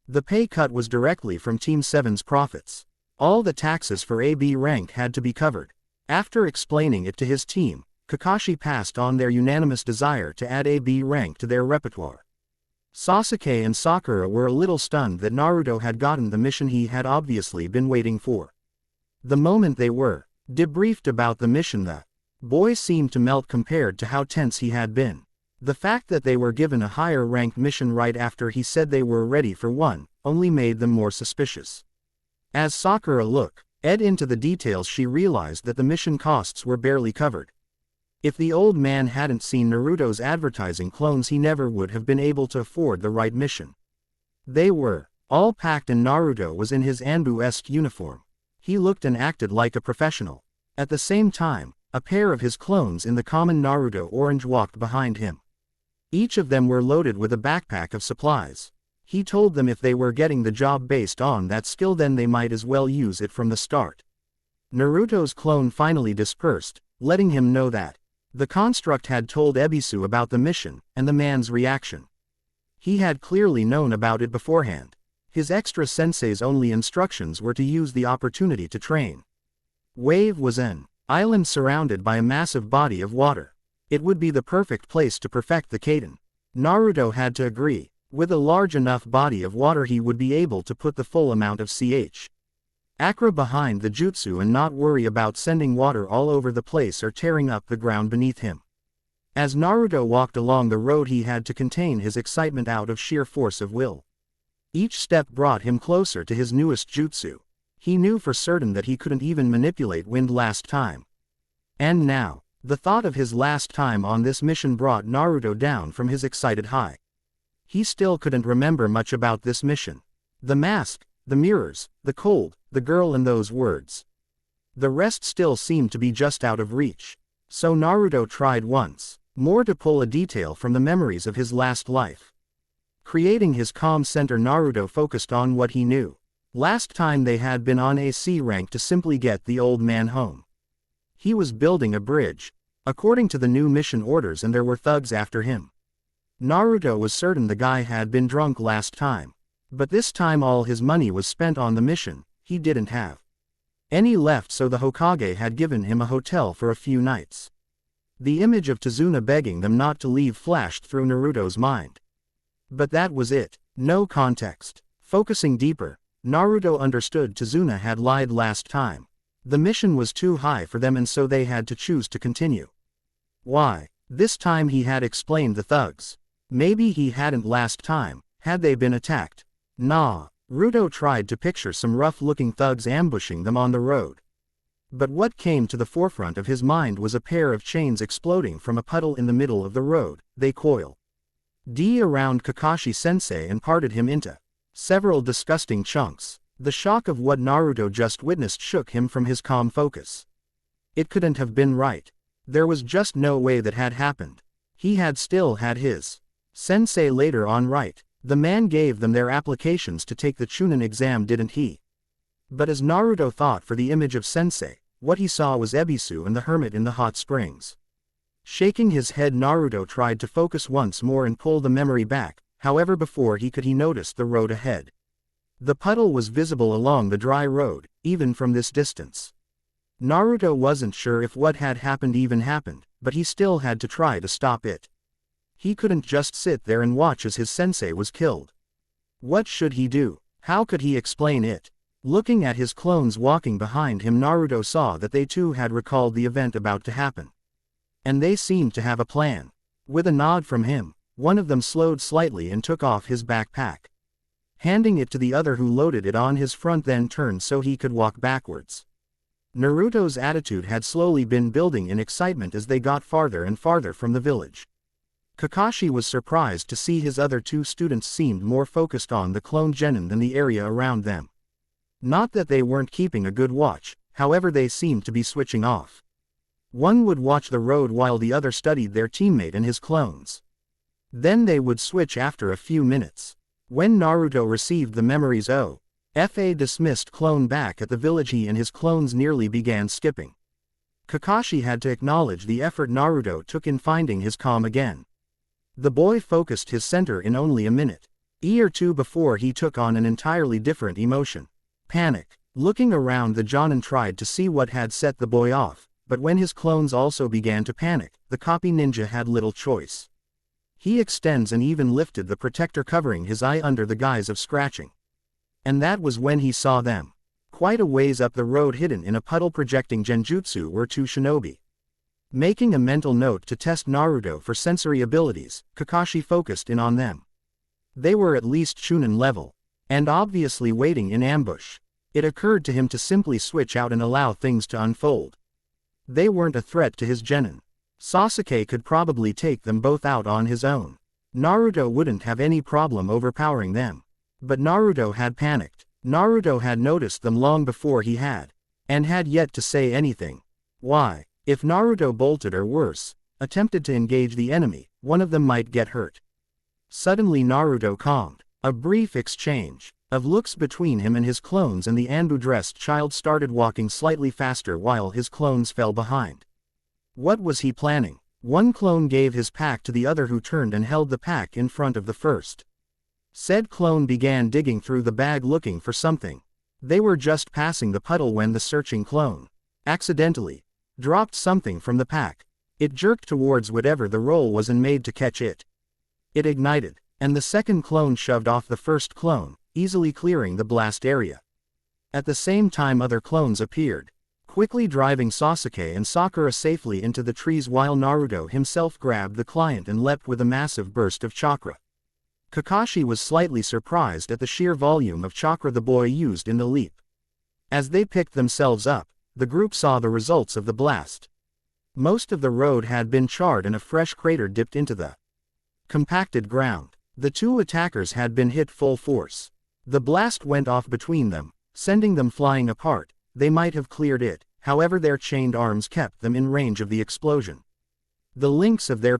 The pay cut was directly from Team 7's profits. All the taxes for a B rank had to be covered. After explaining it to his team, Kakashi passed on their unanimous desire to add a B rank to their repertoire. Sasuke and Sakura were a little stunned that Naruto had gotten the mission he had obviously been waiting for. The moment they were debriefed about the mission, the boy seemed to melt compared to how tense he had been. The fact that they were given a higher ranked mission right after he said they were ready for one only made them more suspicious. As Sakura looked into the details, she realized that the mission costs were barely covered. If the old man hadn't seen Naruto's advertising clones, he never would have been able to afford the right mission. They were all packed and Naruto was in his Anbu-esque uniform. He looked and acted like a professional. At the same time, a pair of his clones in the common Naruto orange walked behind him. Each of them were loaded with a backpack of supplies. He told them if they were getting the job based on that skill, then they might as well use it from the start. Naruto's clone finally dispersed, letting him know that the construct had told Ebisu about the mission, and the man's reaction. He had clearly known about it beforehand. His extra sensei's only instructions were to use the opportunity to train. Wave was an island surrounded by a massive body of water. It would be the perfect place to perfect the Kaden. Naruto had to agree. With a large enough body of water, he would be able to put the full amount of Akra behind the jutsu and not worry about sending water all over the place or tearing up the ground beneath him. As Naruto walked along the road, he had to contain his excitement out of sheer force of will. Each step brought him closer to his newest jutsu. He knew for certain that he couldn't even manipulate wind last time. And now, the thought of his last time on this mission brought Naruto down from his excited high. He still couldn't remember much about this mission. The mask, the mirrors, the cold, the girl, and those words. The rest still seemed to be just out of reach. So Naruto tried once more to pull a detail from the memories of his last life. Creating his calm center, Naruto focused on what he knew. Last time they had been on a C rank to simply get the old man home. He was building a bridge, according to the new mission orders, and there were thugs after him. Naruto was certain the guy had been drunk last time. But this time all his money was spent on the mission. He didn't have any left, so the Hokage had given him a hotel for a few nights. The image of Tazuna begging them not to leave flashed through Naruto's mind. But that was it. No context. Focusing deeper, Naruto understood Tazuna had lied last time. The mission was too high for them and so they had to choose to continue. Why? This time he had explained the thugs. Maybe he hadn't last time, had they been attacked. Nah. Naruto tried to picture some rough-looking thugs ambushing them on the road. But what came to the forefront of his mind was a pair of chains exploding from a puddle in the middle of the road. They coiled around Kakashi-sensei and parted him into several disgusting chunks. The shock of what Naruto just witnessed shook him from his calm focus. It couldn't have been right. There was just no way that had happened. He had still had his sensei later on, right? The man gave them their applications to take the Chunin exam, didn't he? But as Naruto thought for the image of sensei, what he saw was Ebisu and the hermit in the hot springs. Shaking his head, Naruto tried to focus once more and pull the memory back. However, before he could, he noticed the road ahead. The puddle was visible along the dry road, even from this distance. Naruto wasn't sure if what had happened even happened, but he still had to try to stop it. He couldn't just sit there and watch as his sensei was killed. What should he do? How could he explain it? Looking at his clones walking behind him, Naruto saw that they too had recalled the event about to happen. And they seemed to have a plan. With a nod from him, one of them slowed slightly and took off his backpack. Handing it to the other, who loaded it on his front, then turned so he could walk backwards. Naruto's attitude had slowly been building in excitement as they got farther and farther from the village. Kakashi was surprised to see his other two students seemed more focused on the clone genin than the area around them. Not that they weren't keeping a good watch, however they seemed to be switching off. One would watch the road while the other studied their teammate and his clones. Then they would switch after a few minutes. When Naruto received the memories of.F.A. dismissed clone back at the village, he and his clones nearly began skipping. Kakashi had to acknowledge the effort Naruto took in finding his calm again. The boy focused his center in only a minute or two before he took on an entirely different emotion. Panic. Looking around, the Jonin tried to see what had set the boy off, but when his clones also began to panic, the copy ninja had little choice. He extends and even lifted the protector covering his eye under the guise of scratching. And that was when he saw them. Quite a ways up the road, hidden in a puddle projecting genjutsu, were two shinobi. Making a mental note to test Naruto for sensory abilities, Kakashi focused in on them. They were at least Chunin level, and obviously waiting in ambush. It occurred to him to simply switch out and allow things to unfold. They weren't a threat to his genin. Sasuke could probably take them both out on his own. Naruto wouldn't have any problem overpowering them. But Naruto had panicked. Naruto had noticed them long before he had, and had yet to say anything. Why? If Naruto bolted or worse, attempted to engage the enemy, one of them might get hurt. Suddenly Naruto calmed. A brief exchange of looks between him and his clones, and the Anbu-dressed child started walking slightly faster while his clones fell behind. What was he planning? One clone gave his pack to the other, who turned and held the pack in front of the first. Said clone began digging through the bag looking for something. They were just passing the puddle when the searching clone accidentally dropped something from the pack. It jerked towards whatever the roll was and made to catch it. It ignited, and the second clone shoved off the first clone, easily clearing the blast area. At the same time, other clones appeared, quickly driving Sasuke and Sakura safely into the trees, while Naruto himself grabbed the client and leapt with a massive burst of chakra. Kakashi was slightly surprised at the sheer volume of chakra the boy used in the leap. As they picked themselves up, the group saw the results of the blast. Most of the road had been charred and a fresh crater dipped into the compacted ground. The two attackers had been hit full force. The blast went off between them, sending them flying apart. They might have cleared it, however their chained arms kept them in range of the explosion. The links of their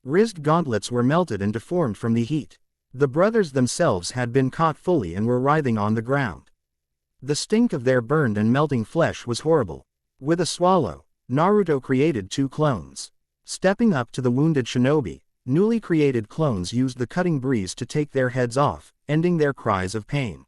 wrist gauntlets were melted and deformed from the heat. The brothers themselves had been caught fully and were writhing on the ground. The stink of their burned and melting flesh was horrible. With a swallow, Naruto created two clones. Stepping up to the wounded shinobi, Newly created clones used the cutting breeze to take their heads off, ending their cries of pain.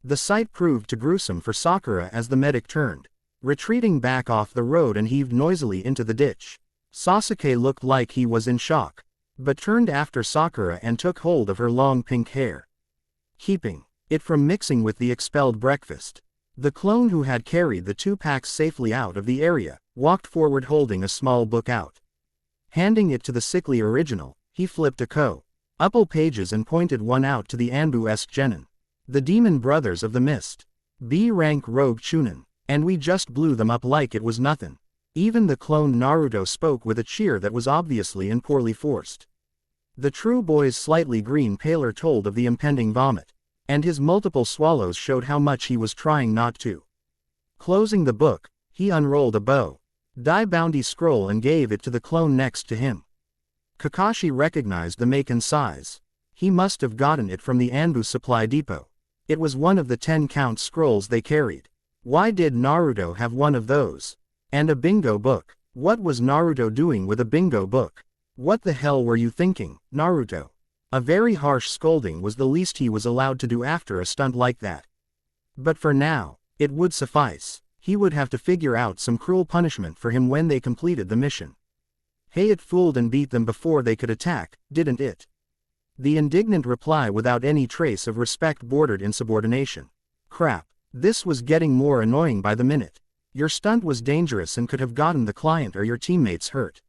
The sight proved too gruesome for Sakura as the medic turned, retreating back off the road and heaved noisily into the ditch. Sasuke looked like he was in shock, but turned after Sakura and took hold of her long pink hair, keeping it from mixing with the expelled breakfast. The clone who had carried the 2 packs safely out of the area, walked forward holding a small book out. Handing it to the sickly original, he flipped a couple pages and pointed one out to the Anbu-esque genin. The demon brothers of the mist. B-rank rogue chunin. And we just blew them up like it was nothing. Even the clone Naruto spoke with a cheer that was obviously and poorly forced. The true boy's slightly green pallor told of the impending vomit, and his multiple swallows showed how much he was trying not to. Closing the book, he unrolled a bow-die bounty scroll and gave it to the clone next to him. Kakashi recognized the Makin size. He must have gotten it from the Anbu supply depot. It was one of the 10-count scrolls they carried. Why did Naruto have one of those? And a bingo book. What was Naruto doing with a bingo book? What the hell were you thinking, Naruto? A very harsh scolding was the least he was allowed to do after a stunt like that. But for now, it would suffice. He would have to figure out some cruel punishment for him when they completed the mission. Hey, it fooled and beat them before they could attack, didn't it? The indignant reply without any trace of respect bordered insubordination. Crap. This was getting more annoying by the minute. Your stunt was dangerous and could have gotten the client or your teammates hurt.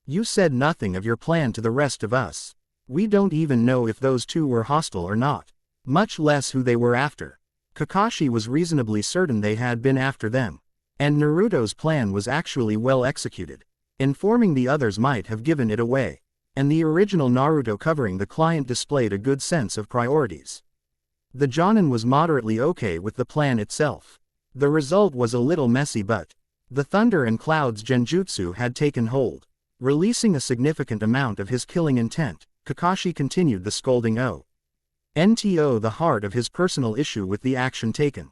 You said nothing of your plan to the rest of us. We don't even know if those 2 were hostile or not, much less who they were after. Kakashi was reasonably certain they had been after them. And Naruto's plan was actually well executed. Informing the others might have given it away. And the original Naruto covering the client displayed a good sense of priorities. The Jonin was moderately okay with the plan itself. The result was a little messy, but the Thunder and Clouds genjutsu had taken hold. Releasing a significant amount of his killing intent, Kakashi continued the scolding NTO the heart of his personal issue with the action taken.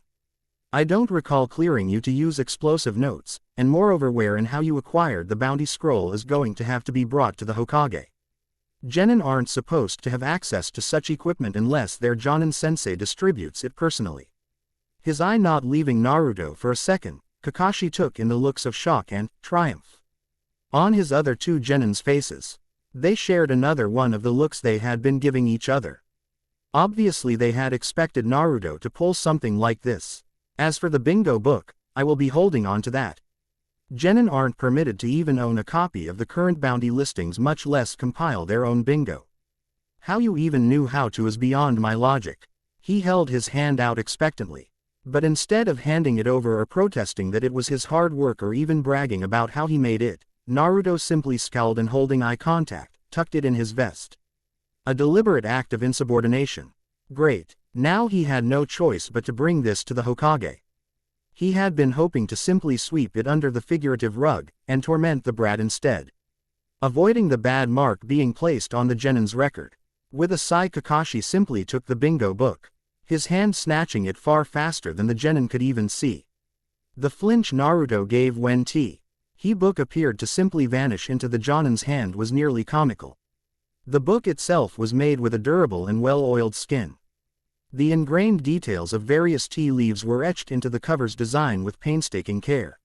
I don't recall clearing you to use explosive notes, and moreover where and how you acquired the bounty scroll is going to have to be brought to the Hokage. Genin aren't supposed to have access to such equipment unless their Jonin sensei distributes it personally. His eye not leaving Naruto for a second, Kakashi took in the looks of shock and triumph on his other 2 genins' faces. They shared another one of the looks they had been giving each other. Obviously they had expected Naruto to pull something like this. As for the bingo book, I will be holding on to that. Genin aren't permitted to even own a copy of the current bounty listings, much less compile their own bingo. How you even knew how to is beyond my logic. He held his hand out expectantly. But instead of handing it over or protesting that it was his hard work or even bragging about how he made it, Naruto simply scowled and holding eye contact, tucked it in his vest. A deliberate act of insubordination. Great. Now he had no choice but to bring this to the Hokage. He had been hoping to simply sweep it under the figurative rug, and torment the brat instead. Avoiding the bad mark being placed on the genin's record. With a sigh, Kakashi simply took the bingo book, his hand snatching it far faster than the genin could even see. The flinch Naruto gave when he book appeared to simply vanish into the jonin's hand was nearly comical. The book itself was made with a durable and well-oiled skin. The ingrained details of various tea leaves were etched into the cover's design with painstaking care.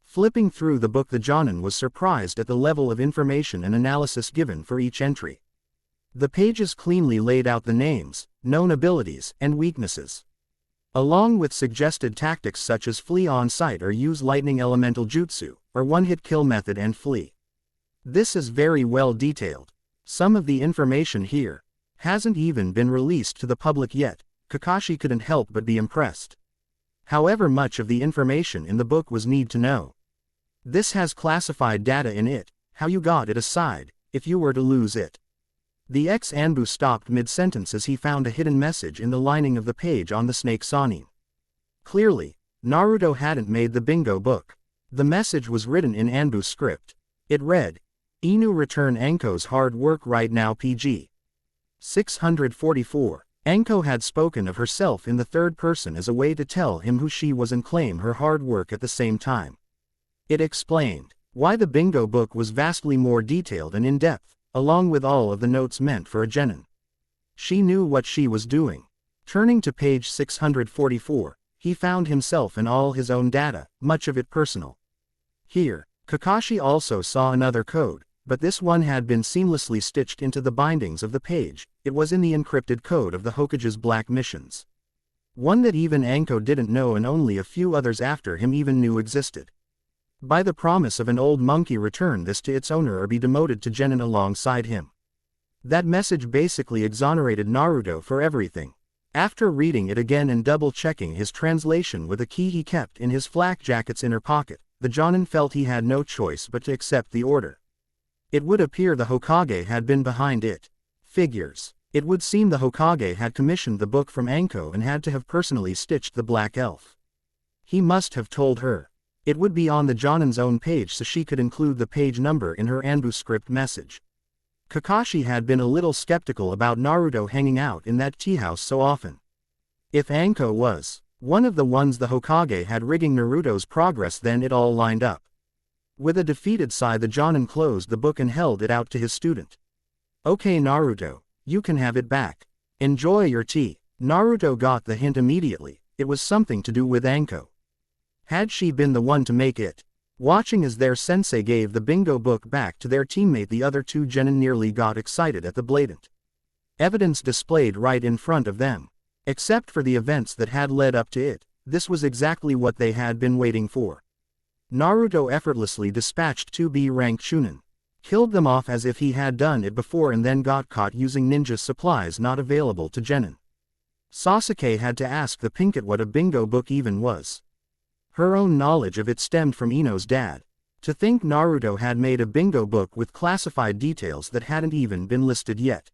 Flipping through the book, the jonin was surprised at the level of information and analysis given for each entry. The pages cleanly laid out the names, known abilities, and weaknesses, along with suggested tactics such as flee on sight or use lightning elemental jutsu, or one-hit kill method and flee. This is very well detailed. Some of the information here hasn't even been released to the public yet. Kakashi couldn't help but be impressed. However, much of the information in the book was need to know. This has classified data in it, how you got it aside, if you were to lose it. The ex-Anbu stopped mid-sentence as he found a hidden message in the lining of the page on the snake Sanin. Clearly, Naruto hadn't made the bingo book. The message was written in Anbu script. It read, Inu return Anko's hard work right now PG. 644. Anko had spoken of herself in the third person as a way to tell him who she was and claim her hard work at the same time. It explained why the bingo book was vastly more detailed and in-depth, along with all of the notes meant for a genin. She knew what she was doing. Turning to page 644, he found himself in all his own data, much of it personal. Here, Kakashi also saw another code, but this one had been seamlessly stitched into the bindings of the page. It was in the encrypted code of the Hokage's black missions. One that even Anko didn't know and only a few others after him even knew existed. By the promise of an old monkey return this to its owner or be demoted to genin alongside him. That message basically exonerated Naruto for everything. After reading it again and double-checking his translation with a key he kept in his flak jacket's inner pocket, the Jonin felt he had no choice but to accept the order. It would appear the Hokage had been behind it. Figures. It would seem the Hokage had commissioned the book from Anko and had to have personally stitched the black elf. He must have told her. It would be on the Jonin's own page so she could include the page number in her Anbu script message. Kakashi had been a little skeptical about Naruto hanging out in that tea house so often. If Anko was one of the ones the Hokage had rigging Naruto's progress, then it all lined up. With a defeated sigh, the Jonin closed the book and held it out to his student. "Okay Naruto, you can have it back. Enjoy your tea." Naruto got the hint immediately. It was something to do with Anko. Had she been the one to make it? Watching as their sensei gave the bingo book back to their teammate, the other two genin nearly got excited at the blatant evidence displayed right in front of them. Except for the events that had led up to it, this was exactly what they had been waiting for. Naruto effortlessly dispatched 2 B-rank Chunin. Killed them off as if he had done it before and then got caught using ninja supplies not available to genin. Sasuke had to ask the Pinkett what a bingo book even was. Her own knowledge of it stemmed from Ino's dad. To think Naruto had made a bingo book with classified details that hadn't even been listed yet.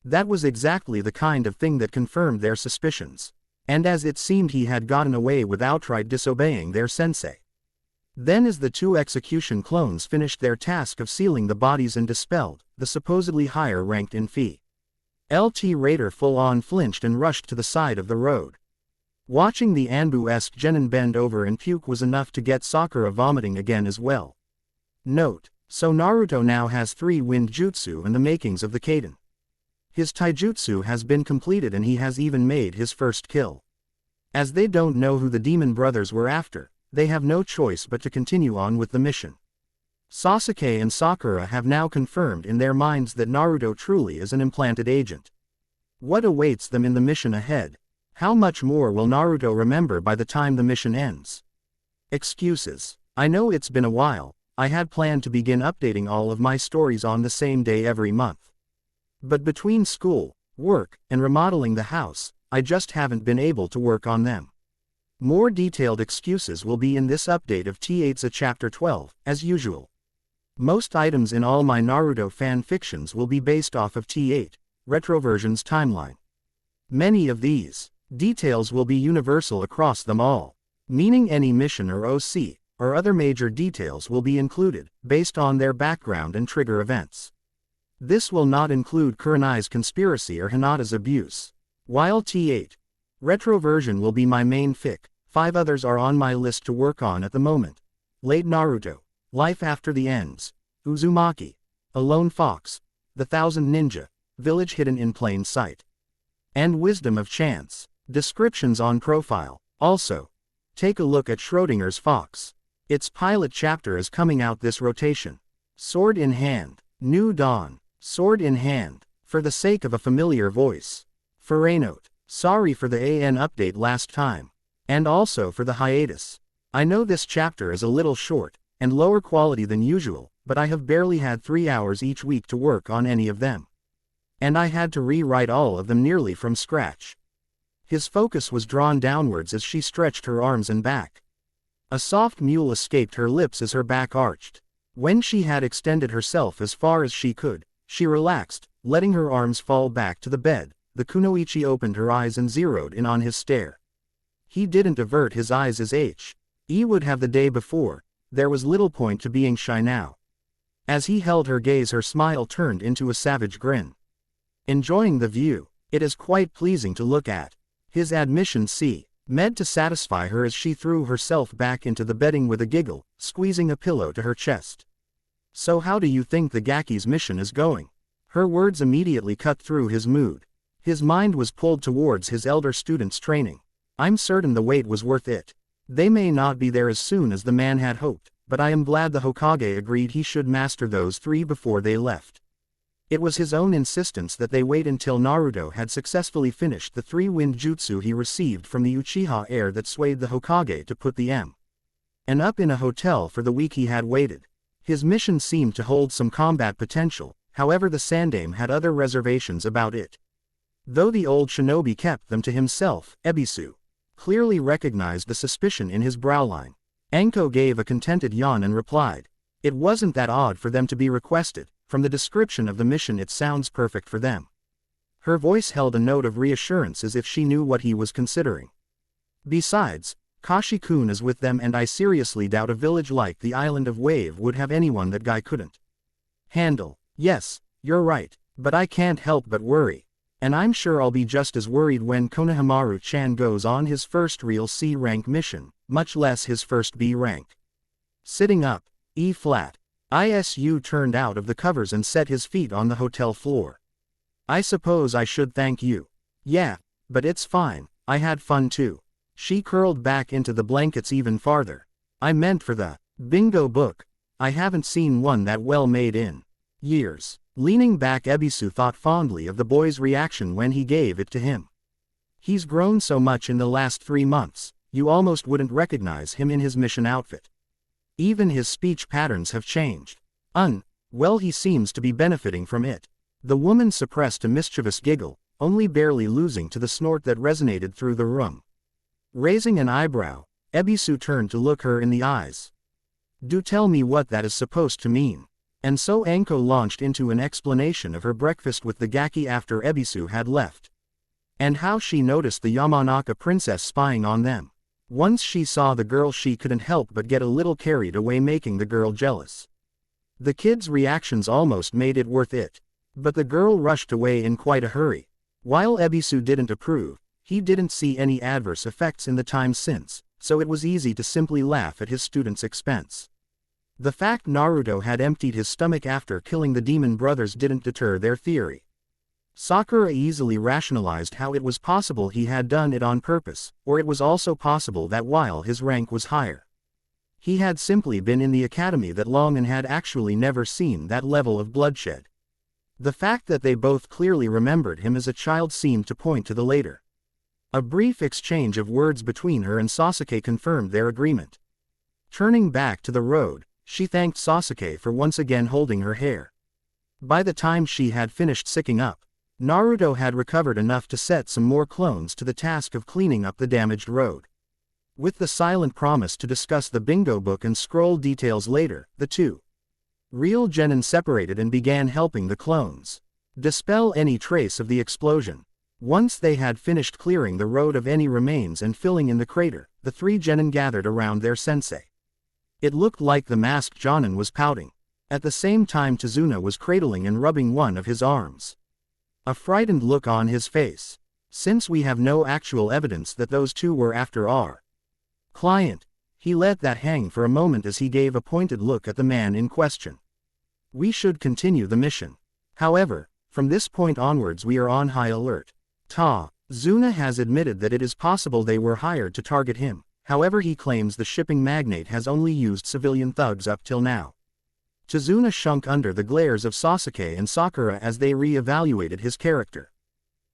That was exactly the kind of thing that confirmed their suspicions. And as it seemed, he had gotten away with outright disobeying their sensei. Then as the 2 execution clones finished their task of sealing the bodies and dispelled the supposedly higher ranked in Phi, LT Raider full-on flinched and rushed to the side of the road. Watching the Anbu-esque genin bend over and puke was enough to get Sakura vomiting again as well. Note: so Naruto now has 3 wind jutsu and the makings of the Kaden. His taijutsu has been completed and he has even made his first kill. As they don't know who the demon brothers were after, they have no choice but to continue on with the mission. Sasuke and Sakura have now confirmed in their minds that Naruto truly is an implanted agent. What awaits them in the mission ahead? How much more will Naruto remember by the time the mission ends? Excuses. I know it's been a while. I had planned to begin updating all of my stories on the same day every month. But between school, work, and remodeling the house, I just haven't been able to work on them. More detailed excuses will be in this update of T8's Chapter 12, as usual. Most items in all my Naruto fan fictions will be based off of T8, Retroversion's timeline. Many of these details will be universal across them all, meaning any mission or OC, or other major details will be included, based on their background and trigger events. This will not include Kurenai's conspiracy or Hinata's abuse. While T8 Retroversion will be my main fic, 5 others are on my list to work on at the moment. Late Naruto, Life After the Ends, Uzumaki, A Lone Fox, The Thousand Ninja, Village Hidden in Plain Sight, and Wisdom of Chance. Descriptions on profile. Also, take a look at Schrodinger's Fox. Its pilot chapter is coming out this rotation. Sword in Hand, New Dawn, Sword in Hand, for the sake of a familiar voice. Furanote, sorry for the AN update last time. And also for the hiatus. I know this chapter is a little short, and lower quality than usual, but I have barely had 3 hours each week to work on any of them. And I had to rewrite all of them nearly from scratch. His focus was drawn downwards as she stretched her arms and back. A soft mewl escaped her lips as her back arched. When she had extended herself as far as she could, she relaxed, letting her arms fall back to the bed. The kunoichi opened her eyes and zeroed in on his stare. He didn't avert his eyes as He would have the day before. There was little point to being shy now. As he held her gaze, her smile turned into a savage grin. Enjoying the view. It is quite pleasing to look at. His admission meant to satisfy her as she threw herself back into the bedding with a giggle, squeezing a pillow to her chest. So how do you think the Gaki's mission is going? Her words immediately cut through his mood. His mind was pulled towards his elder student's training. I'm certain the wait was worth it. They may not be there as soon as the man had hoped, but I am glad the Hokage agreed he should master those three before they left. It was his own insistence that they wait until Naruto had successfully finished the three-wind jutsu he received from the Uchiha heir that swayed the Hokage to put the and up in a hotel for the week he had waited. His mission seemed to hold some combat potential, however the Sandaime had other reservations about it. Though the old shinobi kept them to himself, Ebisu clearly recognized the suspicion in his browline. Anko gave a contented yawn and replied, "It wasn't that odd for them to be requested. From the description of the mission it sounds perfect for them." Her voice held a note of reassurance as if she knew what he was considering. "Besides, Kashi-kun is with them and I seriously doubt a village like the Island of Wave would have anyone that guy couldn't handle." "Yes, you're right, but I can't help but worry. And I'm sure I'll be just as worried when Konohamaru-chan goes on his first real C-rank mission, much less his first B-rank." Sitting up, E-flat. Isu turned out of the covers and set his feet on the hotel floor. "I suppose I should thank you." "Yeah, but it's fine, I had fun too." She curled back into the blankets even farther. "I meant for the bingo book. I haven't seen one that well made in years." Leaning back, Ebisu thought fondly of the boy's reaction when he gave it to him. "He's grown so much in the last 3 months, you almost wouldn't recognize him in his mission outfit. Even his speech patterns have changed. Well, he seems to be benefiting from it." The woman suppressed a mischievous giggle, only barely losing to the snort that resonated through the room. Raising an eyebrow, Ebisu turned to look her in the eyes. "Do tell me what that is supposed to mean." And so Anko launched into an explanation of her breakfast with the Gaki after Ebisu had left. And how she noticed the Yamanaka princess spying on them. Once she saw the girl she couldn't help but get a little carried away, making the girl jealous. The kid's reactions almost made it worth it. But the girl rushed away in quite a hurry. While Ebisu didn't approve, he didn't see any adverse effects in the time since, so it was easy to simply laugh at his student's expense. The fact Naruto had emptied his stomach after killing the demon brothers didn't deter their theory. Sakura easily rationalized how it was possible he had done it on purpose, or it was also possible that while his rank was higher, he had simply been in the academy that long and had actually never seen that level of bloodshed. The fact that they both clearly remembered him as a child seemed to point to the later. A brief exchange of words between her and Sasuke confirmed their agreement. Turning back to the road, she thanked Sasuke for once again holding her hair. By the time she had finished sicking up, Naruto had recovered enough to set some more clones to the task of cleaning up the damaged road. With the silent promise to discuss the bingo book and scroll details later, the two real genin separated and began helping the clones dispel any trace of the explosion. Once they had finished clearing the road of any remains and filling in the crater, the three genin gathered around their sensei. It looked like the masked Jonin was pouting. At the same time Tazuna was cradling and rubbing one of his arms. A frightened look on his face. "Since we have no actual evidence that those two were after our client," he let that hang for a moment as he gave a pointed look at the man in question. "We should continue the mission. However, from this point onwards we are on high alert. Tazuna has admitted that it is possible they were hired to target him, however he claims the shipping magnate has only used civilian thugs up till now." Tazuna shunk under the glares of Sasuke and Sakura as they re-evaluated his character.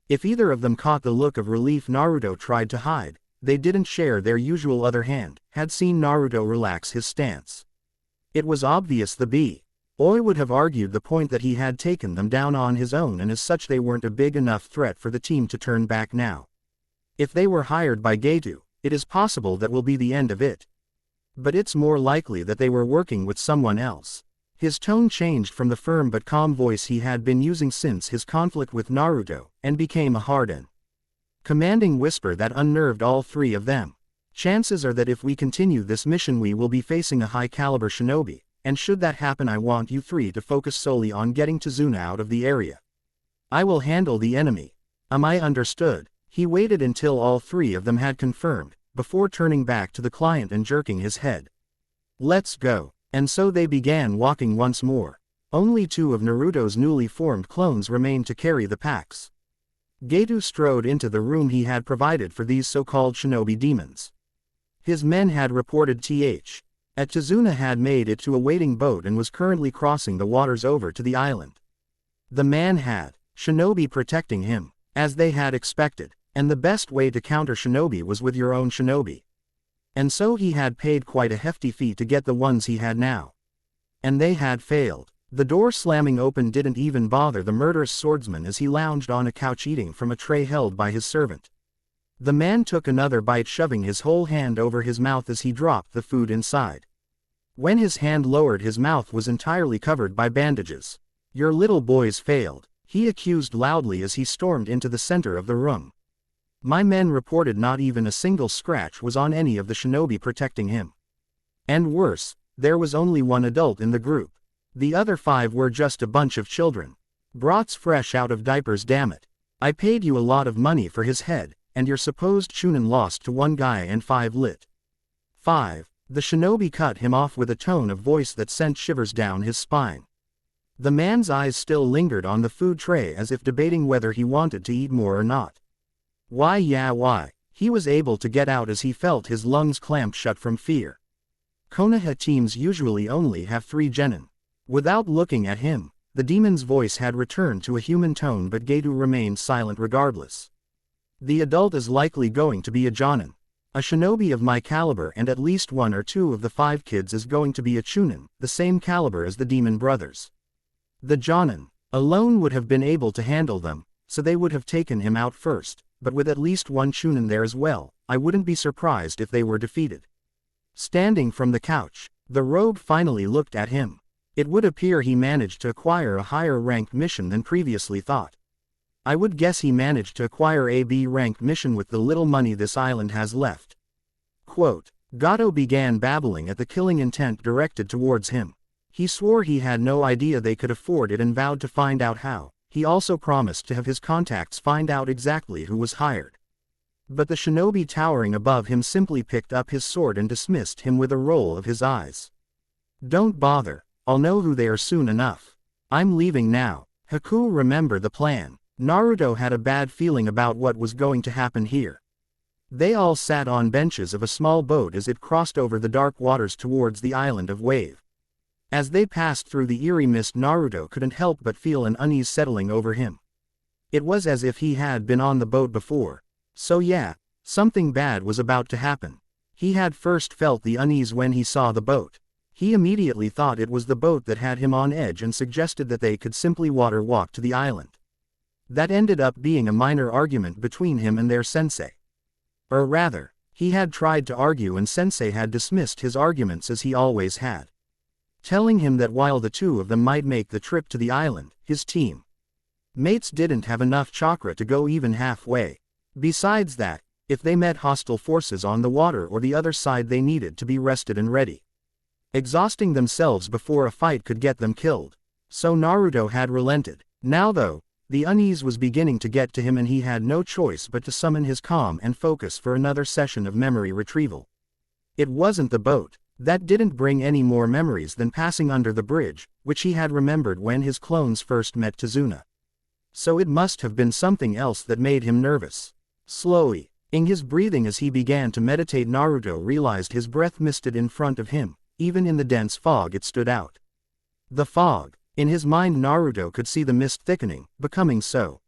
If either of them caught the look of relief Naruto tried to hide, they didn't share their usual other hand, had seen Naruto relax his stance. It was obvious the boy would have argued the point that he had taken them down on his own and as such they weren't a big enough threat for the team to turn back now. If they were hired by Geto, it is possible that will be the end of it. But it's more likely that they were working with someone else. His tone changed from the firm but calm voice he had been using since his conflict with Naruto, and became a hard and commanding whisper that unnerved all three of them. "Chances are that if we continue this mission we will be facing a high-caliber shinobi, and should that happen I want you three to focus solely on getting Tazuna out of the area. I will handle the enemy. Am I understood?" He waited until all three of them had confirmed, before turning back to the client and jerking his head. "Let's go." And so they began walking once more. Only 2 of Naruto's newly formed clones remained to carry the packs. Geto strode into the room he had provided for these so-called shinobi demons. His men had reported Tazuna had made it to a waiting boat and was currently crossing the waters over to the island. The man had shinobi protecting him, as they had expected, and the best way to counter shinobi was with your own shinobi. And so he had paid quite a hefty fee to get the ones he had now. And they had failed. The door slamming open didn't even bother the murderous swordsman as he lounged on a couch eating from a tray held by his servant. The man took another bite, shoving his whole hand over his mouth as he dropped the food inside. When his hand lowered, his mouth was entirely covered by bandages. "Your little boys failed," he accused loudly as he stormed into the center of the room. "My men reported not even a single scratch was on any of the shinobi protecting him. And worse, there was only 1 adult in the group. The other 5 were just a bunch of children. Brats fresh out of diapers, damn it. I paid you a lot of money for his head, and your supposed Chunin lost to 1 guy and 5 lit. 5. The shinobi cut him off with a tone of voice that sent shivers down his spine. The man's eyes still lingered on the food tray as if debating whether he wanted to eat more or not. Why, he was able to get out as he felt his lungs clamped shut from fear. Konoha teams usually only have 3 genin. Without looking at him, the demon's voice had returned to a human tone, but Geto remained silent regardless. The adult is likely going to be a jonin. A shinobi of my caliber, and at least 1 or 2 of the 5 kids is going to be a chunin, the same caliber as the demon brothers. The jonin alone would have been able to handle them, so they would have taken him out first, but with at least 1 chunin there as well, I wouldn't be surprised if they were defeated. Standing from the couch, the rogue finally looked at him. It would appear he managed to acquire a higher ranked mission than previously thought. I would guess he managed to acquire a B ranked mission with the little money this island has left. Quote, Gato began babbling at the killing intent directed towards him. He swore he had no idea they could afford it and vowed to find out how. He also promised to have his contacts find out exactly who was hired. But the shinobi towering above him simply picked up his sword and dismissed him with a roll of his eyes. Don't bother, I'll know who they are soon enough. I'm leaving now. Haku, remember the plan. Naruto had a bad feeling about what was going to happen here. They all sat on benches of a small boat as it crossed over the dark waters towards the island of Wave. As they passed through the eerie mist, Naruto couldn't help but feel an unease settling over him. It was as if he had been on the boat before. So yeah, something bad was about to happen. He had first felt the unease when he saw the boat. He immediately thought it was the boat that had him on edge and suggested that they could simply water walk to the island. That ended up being a minor argument between him and their sensei. Or rather, he had tried to argue and sensei had dismissed his arguments as he always had. Telling him that while the 2 of them might make the trip to the island, his team mates didn't have enough chakra to go even halfway. Besides that, if they met hostile forces on the water or the other side, they needed to be rested and ready, exhausting themselves before a fight could get them killed. So Naruto had relented. Now though, the unease was beginning to get to him and he had no choice but to summon his calm and focus for another session of memory retrieval. It wasn't the boat. That didn't bring any more memories than passing under the bridge, which he had remembered when his clones first met Tazuna. So it must have been something else that made him nervous. Slowly, in his breathing as he began to meditate, Naruto realized his breath misted in front of him. Even in the dense fog it stood out. The fog. In his mind Naruto could see the mist thickening, becoming so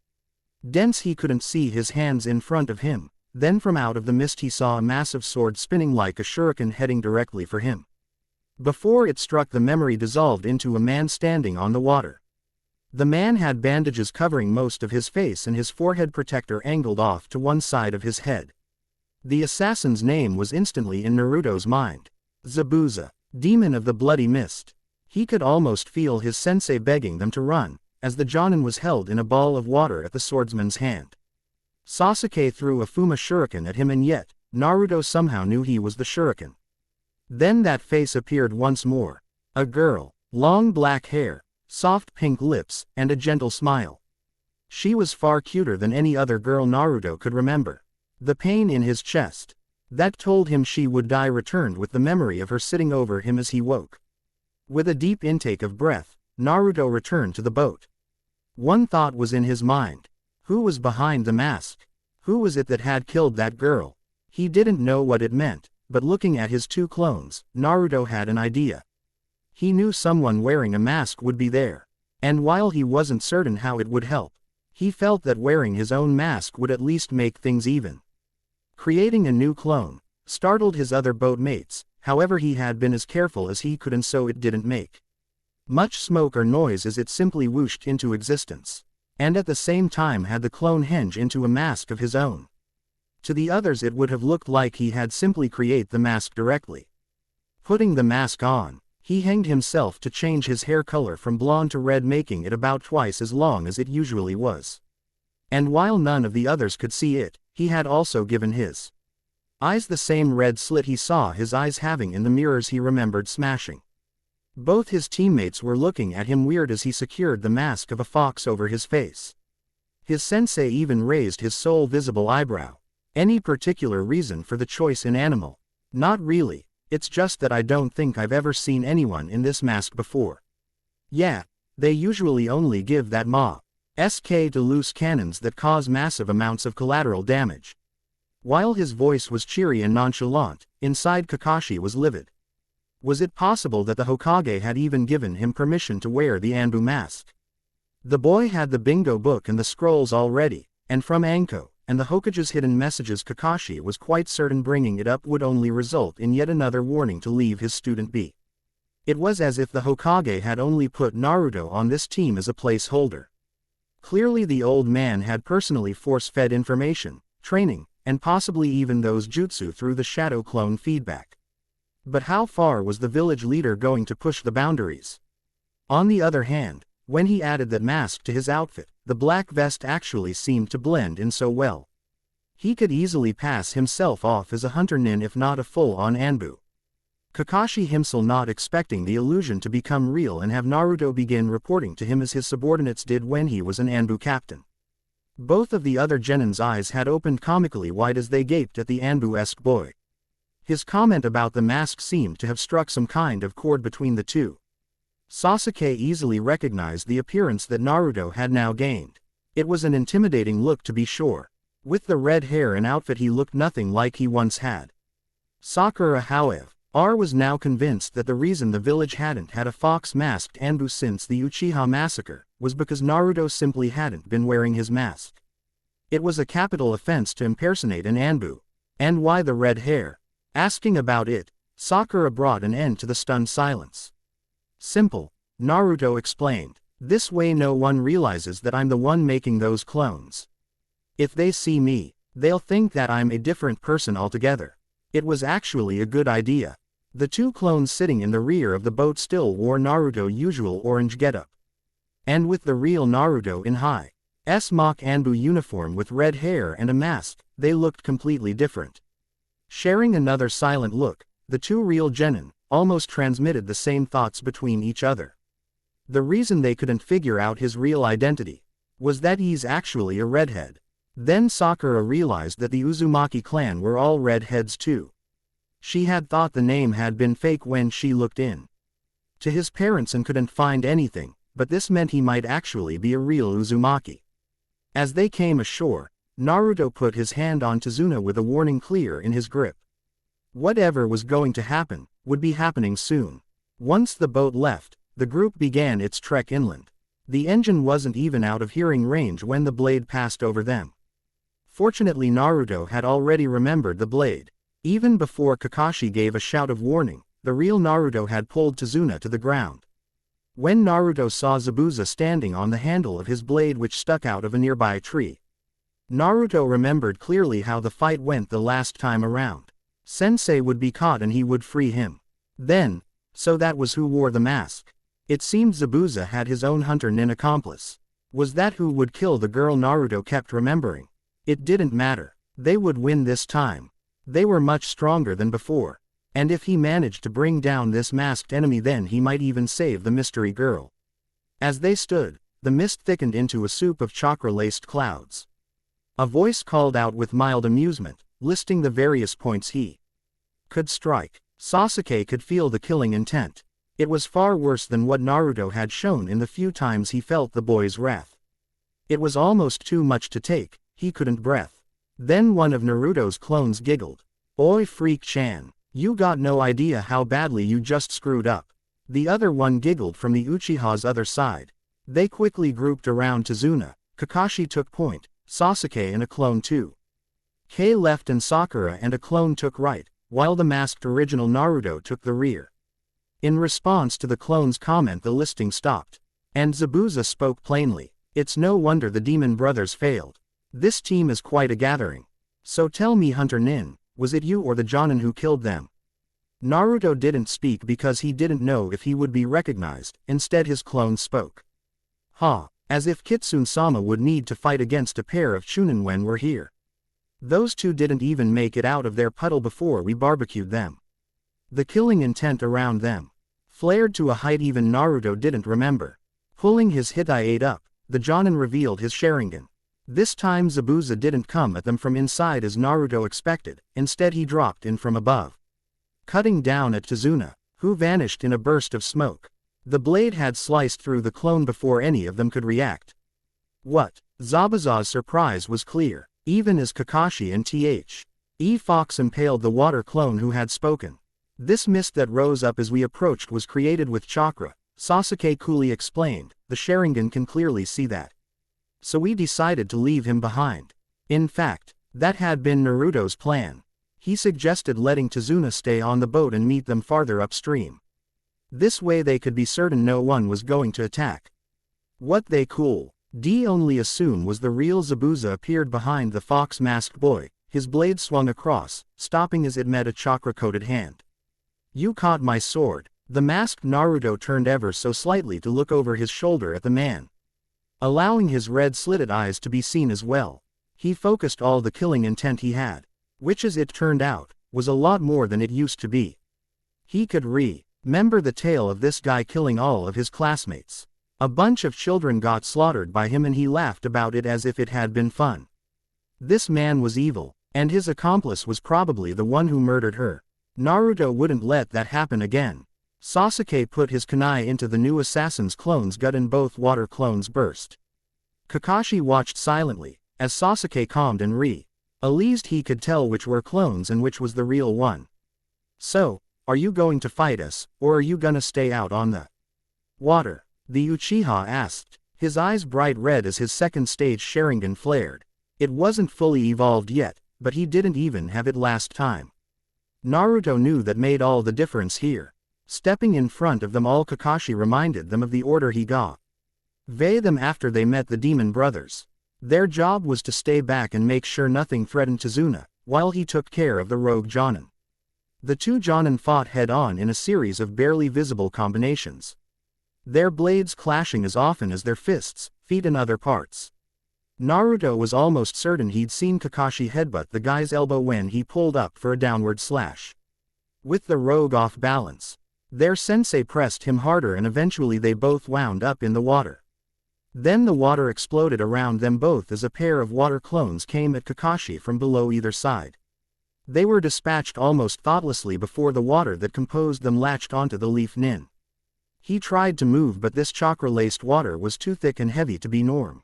dense he couldn't see his hands in front of him. Then from out of the mist he saw a massive sword spinning like a shuriken heading directly for him. Before it struck, the memory dissolved into a man standing on the water. The man had bandages covering most of his face and his forehead protector angled off to one side of his head. The assassin's name was instantly in Naruto's mind. Zabuza, demon of the bloody mist. He could almost feel his sensei begging them to run, as the jonin was held in a ball of water at the swordsman's hand. Sasuke threw a Fuma shuriken at him and yet, Naruto somehow knew he was the shuriken. Then that face appeared once more. A girl, long black hair, soft pink lips, and a gentle smile. She was far cuter than any other girl Naruto could remember. The pain in his chest that told him she would die returned with the memory of her sitting over him as he woke. With a deep intake of breath, Naruto returned to the boat. One thought was in his mind. Who was behind the mask? Who was it that had killed that girl? He didn't know what it meant, but looking at his two clones, Naruto had an idea. He knew someone wearing a mask would be there. And while he wasn't certain how it would help, he felt that wearing his own mask would at least make things even. Creating a new clone startled his other boat mates, however he had been as careful as he could and so it didn't make much smoke or noise as it simply whooshed into existence. And at the same time had the clone hinge into a mask of his own. To the others it would have looked like he had simply created the mask directly. Putting the mask on, he hanged himself to change his hair color from blonde to red, making it about twice as long as it usually was. And while none of the others could see it, he had also given his eyes the same red slit he saw his eyes having in the mirrors he remembered smashing. Both his teammates were looking at him weird as he secured the mask of a fox over his face. His sensei even raised his sole visible eyebrow. Any particular reason for the choice in animal? Not really, it's just that I don't think I've ever seen anyone in this mask before. Yeah, they usually only give that SK to loose cannons that cause massive amounts of collateral damage. While his voice was cheery and nonchalant, inside Kakashi was livid. Was it possible that the Hokage had even given him permission to wear the Anbu mask? The boy had the bingo book and the scrolls already, and from Anko and the Hokage's hidden messages, Kakashi was quite certain bringing it up would only result in yet another warning to leave his student be. It was as if the Hokage had only put Naruto on this team as a placeholder. Clearly the old man had personally force-fed information, training, and possibly even those jutsu through the shadow clone feedback. But how far was the village leader going to push the boundaries? On the other hand, when he added that mask to his outfit, the black vest actually seemed to blend in so well. He could easily pass himself off as a hunter nin if not a full-on Anbu. Kakashi himself not expecting the illusion to become real and have Naruto begin reporting to him as his subordinates did when he was an Anbu captain. Both of the other genins' eyes had opened comically wide as they gaped at the Anbu-esque boy. His comment about the mask seemed to have struck some kind of chord between the two. Sasuke easily recognized the appearance that Naruto had now gained. It was an intimidating look to be sure. With the red hair and outfit he looked nothing like he once had. Sakura, however, was now convinced that the reason the village hadn't had a fox-masked Anbu since the Uchiha massacre was because Naruto simply hadn't been wearing his mask. It was a capital offense to impersonate an Anbu. And why the red hair? Asking about it, Sakura brought an end to the stunned silence. Simple, Naruto explained. This way no one realizes that I'm the one making those clones. If they see me, they'll think that I'm a different person altogether. It was actually a good idea. The two clones sitting in the rear of the boat still wore Naruto's usual orange getup. And with the real Naruto in high-s mock Anbu uniform with red hair and a mask, they looked completely different. Sharing another silent look, the two real genin almost transmitted the same thoughts between each other. The reason they couldn't figure out his real identity was that he's actually a redhead. Then Sakura realized that the Uzumaki clan were all redheads too. She had thought the name had been fake when she looked in to his parents and couldn't find anything, but this meant he might actually be a real Uzumaki. As they came ashore, Naruto put his hand on Tazuna with a warning clear in his grip. Whatever was going to happen would be happening soon. Once the boat left, the group began its trek inland. The engine wasn't even out of hearing range when the blade passed over them. Fortunately Naruto had already remembered the blade. Even before Kakashi gave a shout of warning, the real Naruto had pulled Tazuna to the ground. When Naruto saw Zabuza standing on the handle of his blade which stuck out of a nearby tree, Naruto remembered clearly how the fight went the last time around. Sensei would be caught and he would free him. Then, so that was who wore the mask. It seemed Zabuza had his own hunter nin accomplice. Was that who would kill the girl Naruto kept remembering? It didn't matter. They would win this time. They were much stronger than before. And if he managed to bring down this masked enemy then he might even save the mystery girl. As they stood, the mist thickened into a soup of chakra-laced clouds. A voice called out with mild amusement, listing the various points he could strike. Sasuke could feel the killing intent. It was far worse than what Naruto had shown in the few times he felt the boy's wrath. It was almost too much to take, he couldn't breathe. Then one of Naruto's clones giggled. "Oi freak-chan, you got no idea how badly you just screwed up." The other one giggled from the Uchiha's other side. They quickly grouped around Tazuna. Kakashi took point, Sasuke and a clone too. Lept and Sakura and a clone took right, while the masked original Naruto took the rear. In response to the clone's comment, the listing stopped. And Zabuza spoke plainly. "It's no wonder the demon brothers failed. This team is quite a gathering. So tell me, Hunter Nin, was it you or the Jonin who killed them?" Naruto didn't speak because he didn't know if he would be recognized. Instead his clone spoke. "Ha, as if Kitsune-sama would need to fight against a pair of Chunin when we're here. Those two didn't even make it out of their puddle before we barbecued them." The killing intent around them flared to a height even Naruto didn't remember. Pulling his Hitai up, the Jonin revealed his Sharingan. This time Zabuza didn't come at them from inside as Naruto expected, instead he dropped in from above, cutting down at Tazuna, who vanished in a burst of smoke. The blade had sliced through the clone before any of them could react. What? Zabuza's surprise was clear, even as Kakashi and The Fox impaled the water clone who had spoken. "This mist that rose up as we approached was created with chakra," Sasuke coolly explained. "The Sharingan can clearly see that. So we decided to leave him behind. In fact, that had been Naruto's plan. He suggested letting Tazuna stay on the boat and meet them farther upstream. This way they could be certain no one was going to attack." What they cool. D only assume was the real Zabuza appeared behind the fox masked boy, his blade swung across, stopping as it met a chakra-coated hand. "You caught my sword." The masked Naruto turned ever so slightly to look over his shoulder at the man, allowing his red-slitted eyes to be seen as well. He focused all the killing intent he had, which as it turned out, was a lot more than it used to be. He could remember the tale of this guy killing all of his classmates. A bunch of children got slaughtered by him and he laughed about it as if it had been fun. This man was evil, and his accomplice was probably the one who murdered her. Naruto wouldn't let that happen again. Sasuke put his kunai into the new assassin's clone's gut and both water clones burst. Kakashi watched silently, as Sasuke calmed and released. He could tell which were clones and which was the real one. "So, are you going to fight us, or are you gonna stay out on the water?" the Uchiha asked, his eyes bright red as his second stage Sharingan flared. It wasn't fully evolved yet, but he didn't even have it last time. Naruto knew that made all the difference here. Stepping in front of them all, Kakashi reminded them of the order he gave them after they met the demon brothers. Their job was to stay back and make sure nothing threatened Tazuna, while he took care of the rogue Jonin. The two Jonin fought head-on in a series of barely visible combinations, their blades clashing as often as their fists, feet and other parts. Naruto was almost certain he'd seen Kakashi headbutt the guy's elbow when he pulled up for a downward slash. With the rogue off balance, their sensei pressed him harder and eventually they both wound up in the water. Then the water exploded around them both as a pair of water clones came at Kakashi from below either side. They were dispatched almost thoughtlessly before the water that composed them latched onto the leaf nin. He tried to move but this chakra-laced water was too thick and heavy to be normal.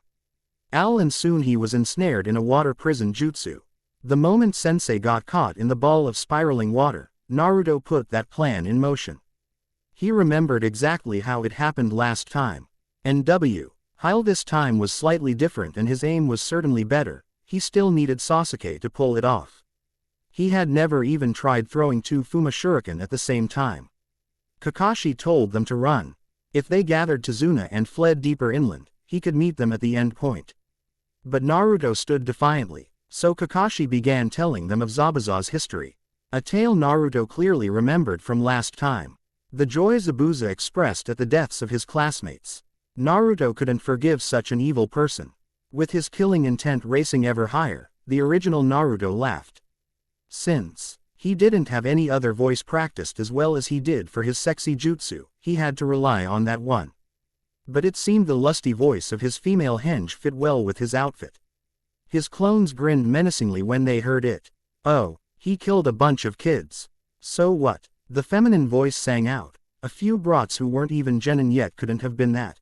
And soon he was ensnared in a water prison jutsu. The moment Sensei got caught in the ball of spiraling water, Naruto put that plan in motion. He remembered exactly how it happened last time. While this time was slightly different and his aim was certainly better, he still needed Sasuke to pull it off. He had never even tried throwing two Fuma Shuriken at the same time. Kakashi told them to run. If they gathered Tazuna and fled deeper inland, he could meet them at the end point. But Naruto stood defiantly, so Kakashi began telling them of Zabuza's history. A tale Naruto clearly remembered from last time. The joy Zabuza expressed at the deaths of his classmates. Naruto couldn't forgive such an evil person. With his killing intent racing ever higher, the original Naruto laughed. Since he didn't have any other voice practiced as well as he did for his sexy jutsu, he had to rely on that one. But it seemed the lusty voice of his female henge fit well with his outfit. His clones grinned menacingly when they heard it. "Oh, he killed a bunch of kids. So what?" the feminine voice sang out, A few brats who weren't even genin yet couldn't have been that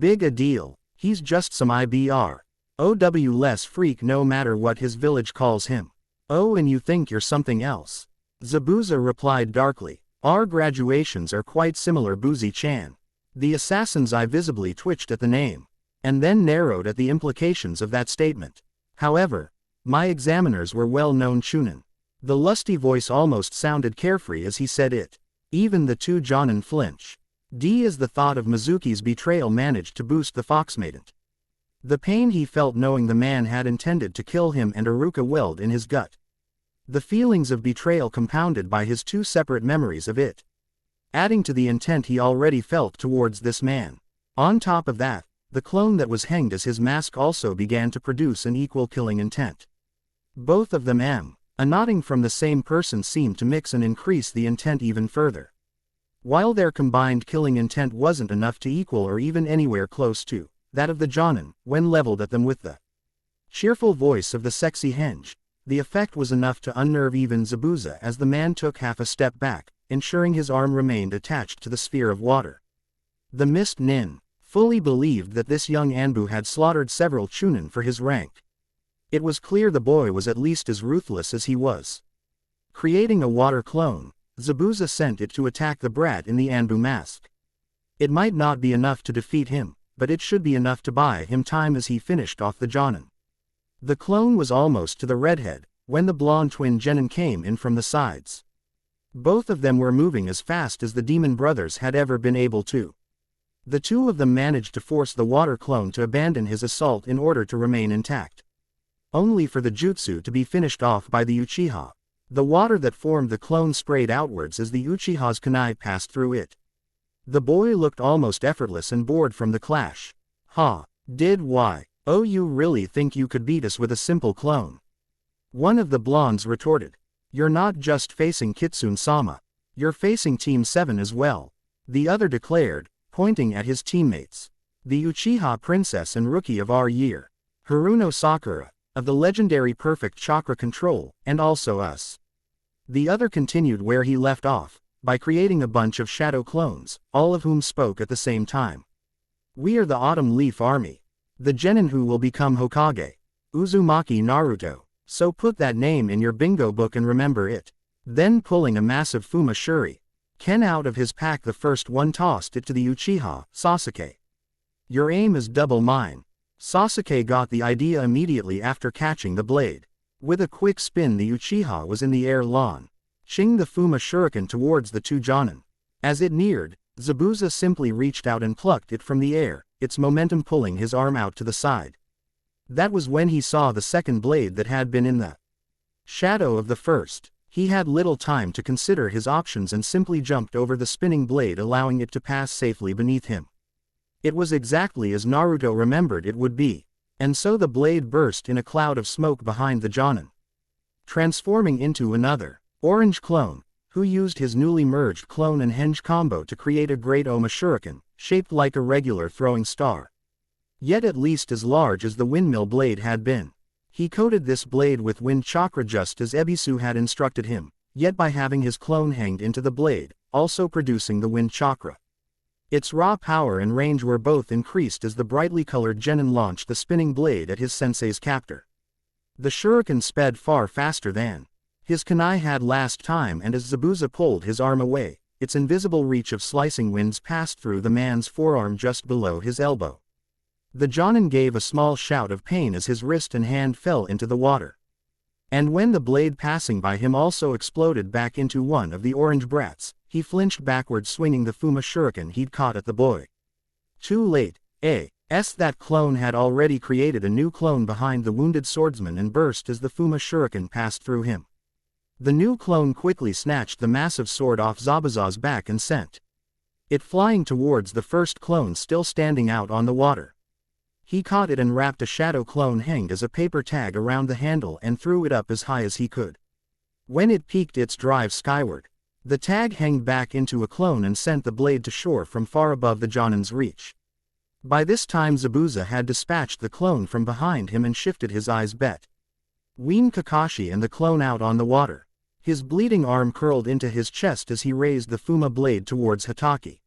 big a deal. He's just some IBR. Less freak no matter what his village calls him. Oh, and you think you're something else? Zabuza replied darkly. Our graduations are quite similar, Boozy-chan. The assassin's eye visibly twitched at the name, and then narrowed at the implications of that statement. However, my examiners were well-known chunin. The lusty voice almost sounded carefree as he said it. Even the two jonin flinch. As the thought of Mizuki's betrayal managed to boost the foxmaiden. The pain he felt knowing the man had intended to kill him and Iruka welled in his gut. The feelings of betrayal compounded by his two separate memories of it, adding to the intent he already felt towards this man. On top of that, the clone that was hanged as his mask also began to produce an equal killing intent. Both of them emanating from the same person seemed to mix and increase the intent even further. While their combined killing intent wasn't enough to equal or even anywhere close to that of the jonin, when leveled at them with the cheerful voice of the sexy henge, the effect was enough to unnerve even Zabuza as the man took half a step back, ensuring his arm remained attached to the sphere of water. The Mist Nin fully believed that this young Anbu had slaughtered several chunin for his rank. It was clear the boy was at least as ruthless as he was. Creating a water clone, Zabuza sent it to attack the brat in the Anbu mask. It might not be enough to defeat him, but it should be enough to buy him time as he finished off the jonin. The clone was almost to the redhead, when the blonde twin genin came in from the sides. Both of them were moving as fast as the demon brothers had ever been able to. The two of them managed to force the water clone to abandon his assault in order to remain intact. Only for the jutsu to be finished off by the Uchiha. The water that formed the clone sprayed outwards as the Uchiha's kunai passed through it. The boy looked almost effortless and bored from the clash. Oh, you really think you could beat us with a simple clone? One of the blondes retorted. You're not just facing Kitsune-sama. You're facing Team 7 as well. The other declared, pointing at his teammates. The Uchiha princess and rookie of our year. Haruno Sakura, of the legendary perfect chakra control, and also us. The other continued where he left off, by creating a bunch of shadow clones, all of whom spoke at the same time. We are the Autumn Leaf Army. The genin who will become Hokage. Uzumaki Naruto. So put that name in your bingo book and remember it. Then pulling a massive Fuma Shuri Ken out of his pack, the first one tossed it to the Uchiha, Sasuke. Your aim is double mine. Sasuke got the idea immediately after catching the blade. With a quick spin, the Uchiha was in the air launching the Fuma Shuriken towards the two jonin. As it neared, Zabuza simply reached out and plucked it from the air, its momentum pulling his arm out to the side. That was when he saw the second blade that had been in the shadow of the first. He had little time to consider his options and simply jumped over the spinning blade, allowing it to pass safely beneath him. It was exactly as Naruto remembered it would be, and so the blade burst in a cloud of smoke behind the jonin, transforming into another orange clone, who used his newly merged clone and henge combo to create a great Oma Shuriken, shaped like a regular throwing star, yet at least as large as the windmill blade had been. He coated this blade with wind chakra just as Ebisu had instructed him, yet by having his clone hanged into the blade, also producing the wind chakra. Its raw power and range were both increased as the brightly colored genin launched the spinning blade at his sensei's captor. The shuriken sped far faster than his kunai had last time, and as Zabuza pulled his arm away, its invisible reach of slicing winds passed through the man's forearm just below his elbow. The jonin gave a small shout of pain as his wrist and hand fell into the water. And when the blade passing by him also exploded back into one of the orange brats, he flinched backward, swinging the Fuma Shuriken he'd caught at the boy. Too late. That clone had already created a new clone behind the wounded swordsman and burst as the Fuma Shuriken passed through him. The new clone quickly snatched the massive sword off Zabuza's back and sent it flying towards the first clone still standing out on the water. He caught it and wrapped a shadow clone hanged as a paper tag around the handle and threw it up as high as he could. When it peaked its drive skyward, the tag hanged back into a clone and sent the blade to shore from far above the jonin's reach. By this time Zabuza had dispatched the clone from behind him and shifted his eyes bet. Ween Kakashi and the clone out on the water. His bleeding arm curled into his chest as he raised the Fuma blade towards Hatake.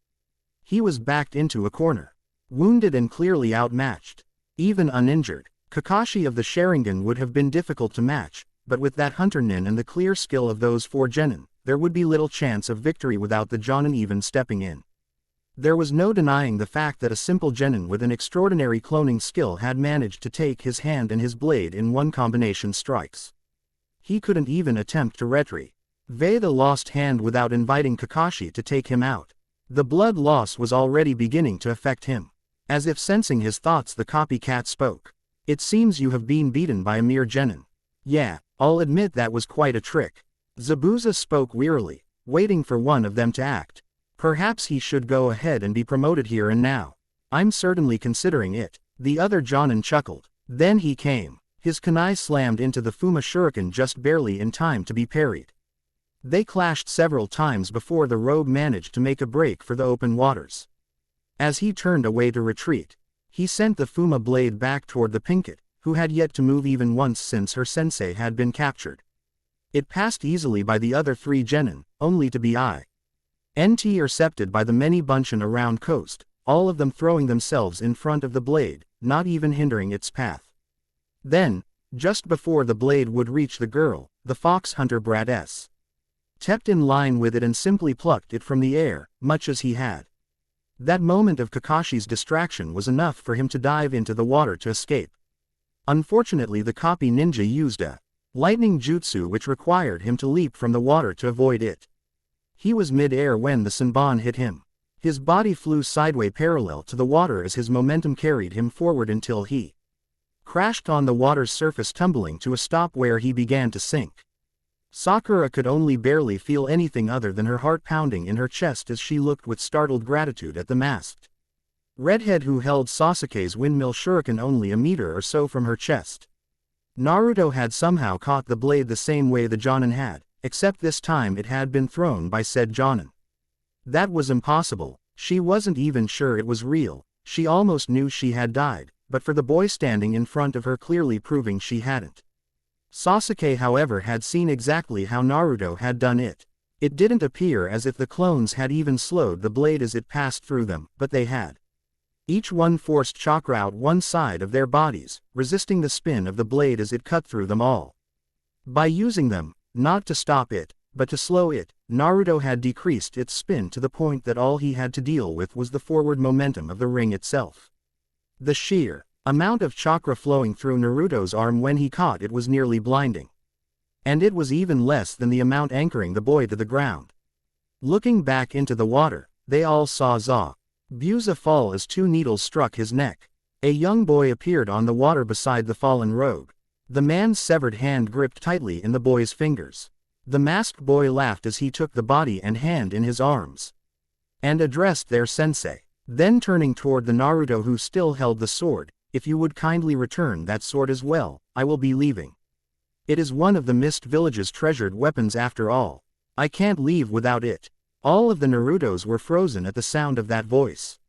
He was backed into a corner. Wounded and clearly outmatched. Even uninjured, Kakashi of the Sharingan would have been difficult to match, but with that Hunter Nin and the clear skill of those 4 genin, there would be little chance of victory without the Jonin even stepping in. There was no denying the fact that a simple genin with an extraordinary cloning skill had managed to take his hand and his blade in one combination strikes. He couldn't even attempt to retrieve the lost hand without inviting Kakashi to take him out. The blood loss was already beginning to affect him. As if sensing his thoughts, the copycat spoke. It seems you have been beaten by a mere genin. Yeah, I'll admit that was quite a trick. Zabuza spoke wearily, waiting for one of them to act. Perhaps he should go ahead and be promoted here and now. I'm certainly considering it. The other Jonin chuckled. Then he came. His kunai slammed into the Fuma shuriken just barely in time to be parried. They clashed several times before the rogue managed to make a break for the open waters. As he turned away to retreat, he sent the Fuma blade back toward the Pinkett, who had yet to move even once since her sensei had been captured. It passed easily by the other 3 genin, only to be intercepted by the many bunchen around coast, all of them throwing themselves in front of the blade, not even hindering its path. Then, just before the blade would reach the girl, the fox hunter brat stepped in line with it and simply plucked it from the air, much as he had. That moment of Kakashi's distraction was enough for him to dive into the water to escape. Unfortunately, the copy ninja used a lightning jutsu which required him to leap from the water to avoid it. He was mid-air when the Senbon hit him. His body flew sideways parallel to the water as his momentum carried him forward until he crashed on the water's surface, tumbling to a stop where he began to sink. Sakura could only barely feel anything other than her heart pounding in her chest as she looked with startled gratitude at the masked redhead who held Sasuke's windmill shuriken only a meter or so from her chest. Naruto had somehow caught the blade the same way the Jonin had, except this time it had been thrown by said Jonin. That was impossible. She wasn't even sure it was real. She almost knew she had died, but for the boy standing in front of her clearly proving she hadn't. Sasuke, however, had seen exactly how Naruto had done it. It didn't appear as if the clones had even slowed the blade as it passed through them, but they had. Each one forced chakra out one side of their bodies, resisting the spin of the blade as it cut through them all. By using them, not to stop it, but to slow it, Naruto had decreased its spin to the point that all he had to deal with was the forward momentum of the ring itself. The sheer amount of chakra flowing through Naruto's arm when he caught it was nearly blinding. And it was even less than the amount anchoring the boy to the ground. Looking back into the water, they all saw Zabuza fall as 2 needles struck his neck. A young boy appeared on the water beside the fallen rogue. The man's severed hand gripped tightly in the boy's fingers. The masked boy laughed as he took the body and hand in his arms and addressed their sensei. Then turning toward the Naruto who still held the sword, "If you would kindly return that sword as well, I will be leaving. It is one of the Mist Village's treasured weapons after all. I can't leave without it." All of the Narutos were frozen at the sound of that voice.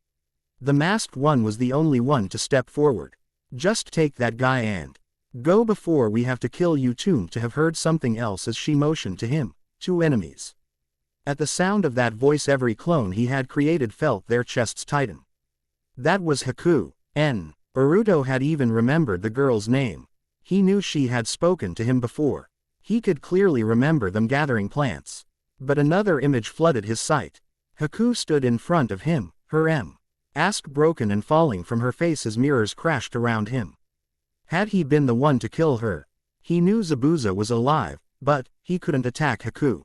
The masked one was the only one to step forward. "Just take that guy and go before we have to kill you." To have heard something else as she motioned to him, 2 enemies. At the sound of that voice every clone he had created felt their chests tighten. That was Haku. Naruto had even remembered the girl's name. He knew she had spoken to him before. He could clearly remember them gathering plants. But another image flooded his sight. Haku stood in front of him, her mask broken and falling from her face as mirrors crashed around him. Had he been the one to kill her? He knew Zabuza was alive, but he couldn't attack Haku.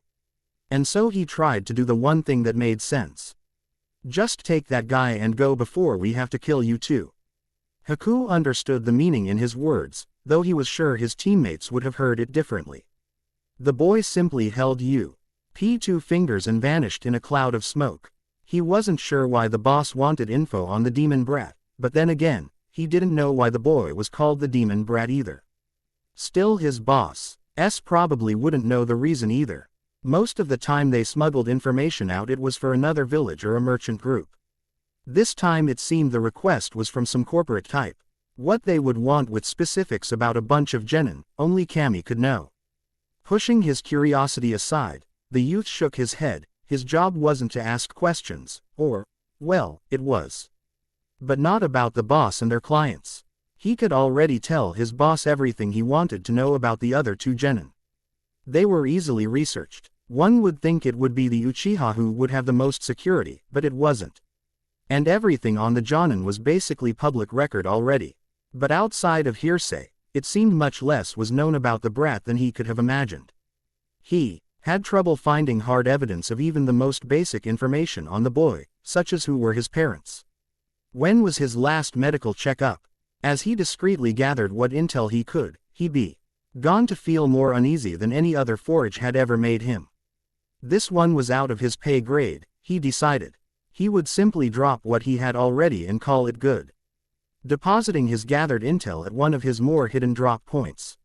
And so he tried to do the one thing that made sense. "Just take that guy and go before we have to kill you too." Haku understood the meaning in his words, though he was sure his teammates would have heard it differently. The boy simply held two fingers and vanished in a cloud of smoke. He wasn't sure why the boss wanted info on the demon brat, but then again, he didn't know why the boy was called the demon brat either. Still, his boss probably wouldn't know the reason either. Most of the time they smuggled information out, it was for another village or a merchant group. This time it seemed the request was from some corporate type. What they would want with specifics about a bunch of genin, only Kami could know. Pushing his curiosity aside, the youth shook his head. His job wasn't to ask questions, or, well, it was. But not about the boss and their clients. He could already tell his boss everything he wanted to know about the other two genin. They were easily researched. One would think it would be the Uchiha who would have the most security, but it wasn't. And everything on the Jonin was basically public record already. But outside of hearsay, it seemed much less was known about the brat than he could have imagined. He had trouble finding hard evidence of even the most basic information on the boy, such as who were his parents. When was his last medical checkup? As he discreetly gathered what intel he could, he began to feel more uneasy than any other forage had ever made him. This one was out of his pay grade, he decided. He would simply drop what he had already and call it good. Depositing his gathered intel at one of his more hidden drop points,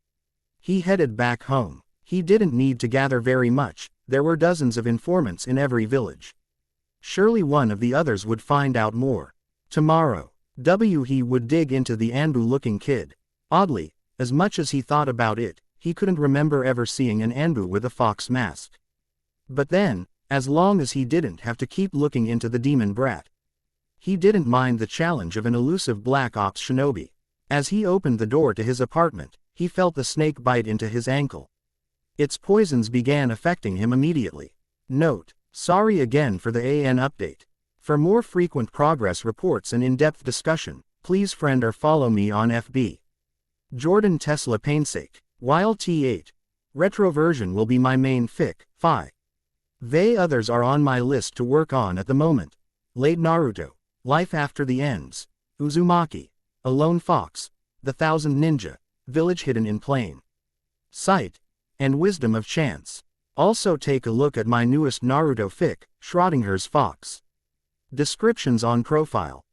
he headed back home. He didn't need to gather very much, there were dozens of informants in every village. Surely one of the others would find out more. Tomorrow, he would dig into the Anbu-looking kid. Oddly, as much as he thought about it, he couldn't remember ever seeing an Anbu with a fox mask. But then, as long as he didn't have to keep looking into the demon brat, he didn't mind the challenge of an elusive Black Ops shinobi. As he opened the door to his apartment, he felt the snake bite into his ankle. Its poisons began affecting him immediately. Note: sorry again for the AN update. For more frequent progress reports and in-depth discussion, please friend or follow me on FB. Jordan Tesla Painsake. While T8 retro version will be my main fic, they others are on my list to work on at the moment. Late Naruto, Life After the Ends, Uzumaki, A Lone Fox, The Thousand Ninja, Village Hidden in Plain Sight, and Wisdom of Chance. Also take a look at my newest Naruto fic, Schrodinger's Fox. Descriptions on profile.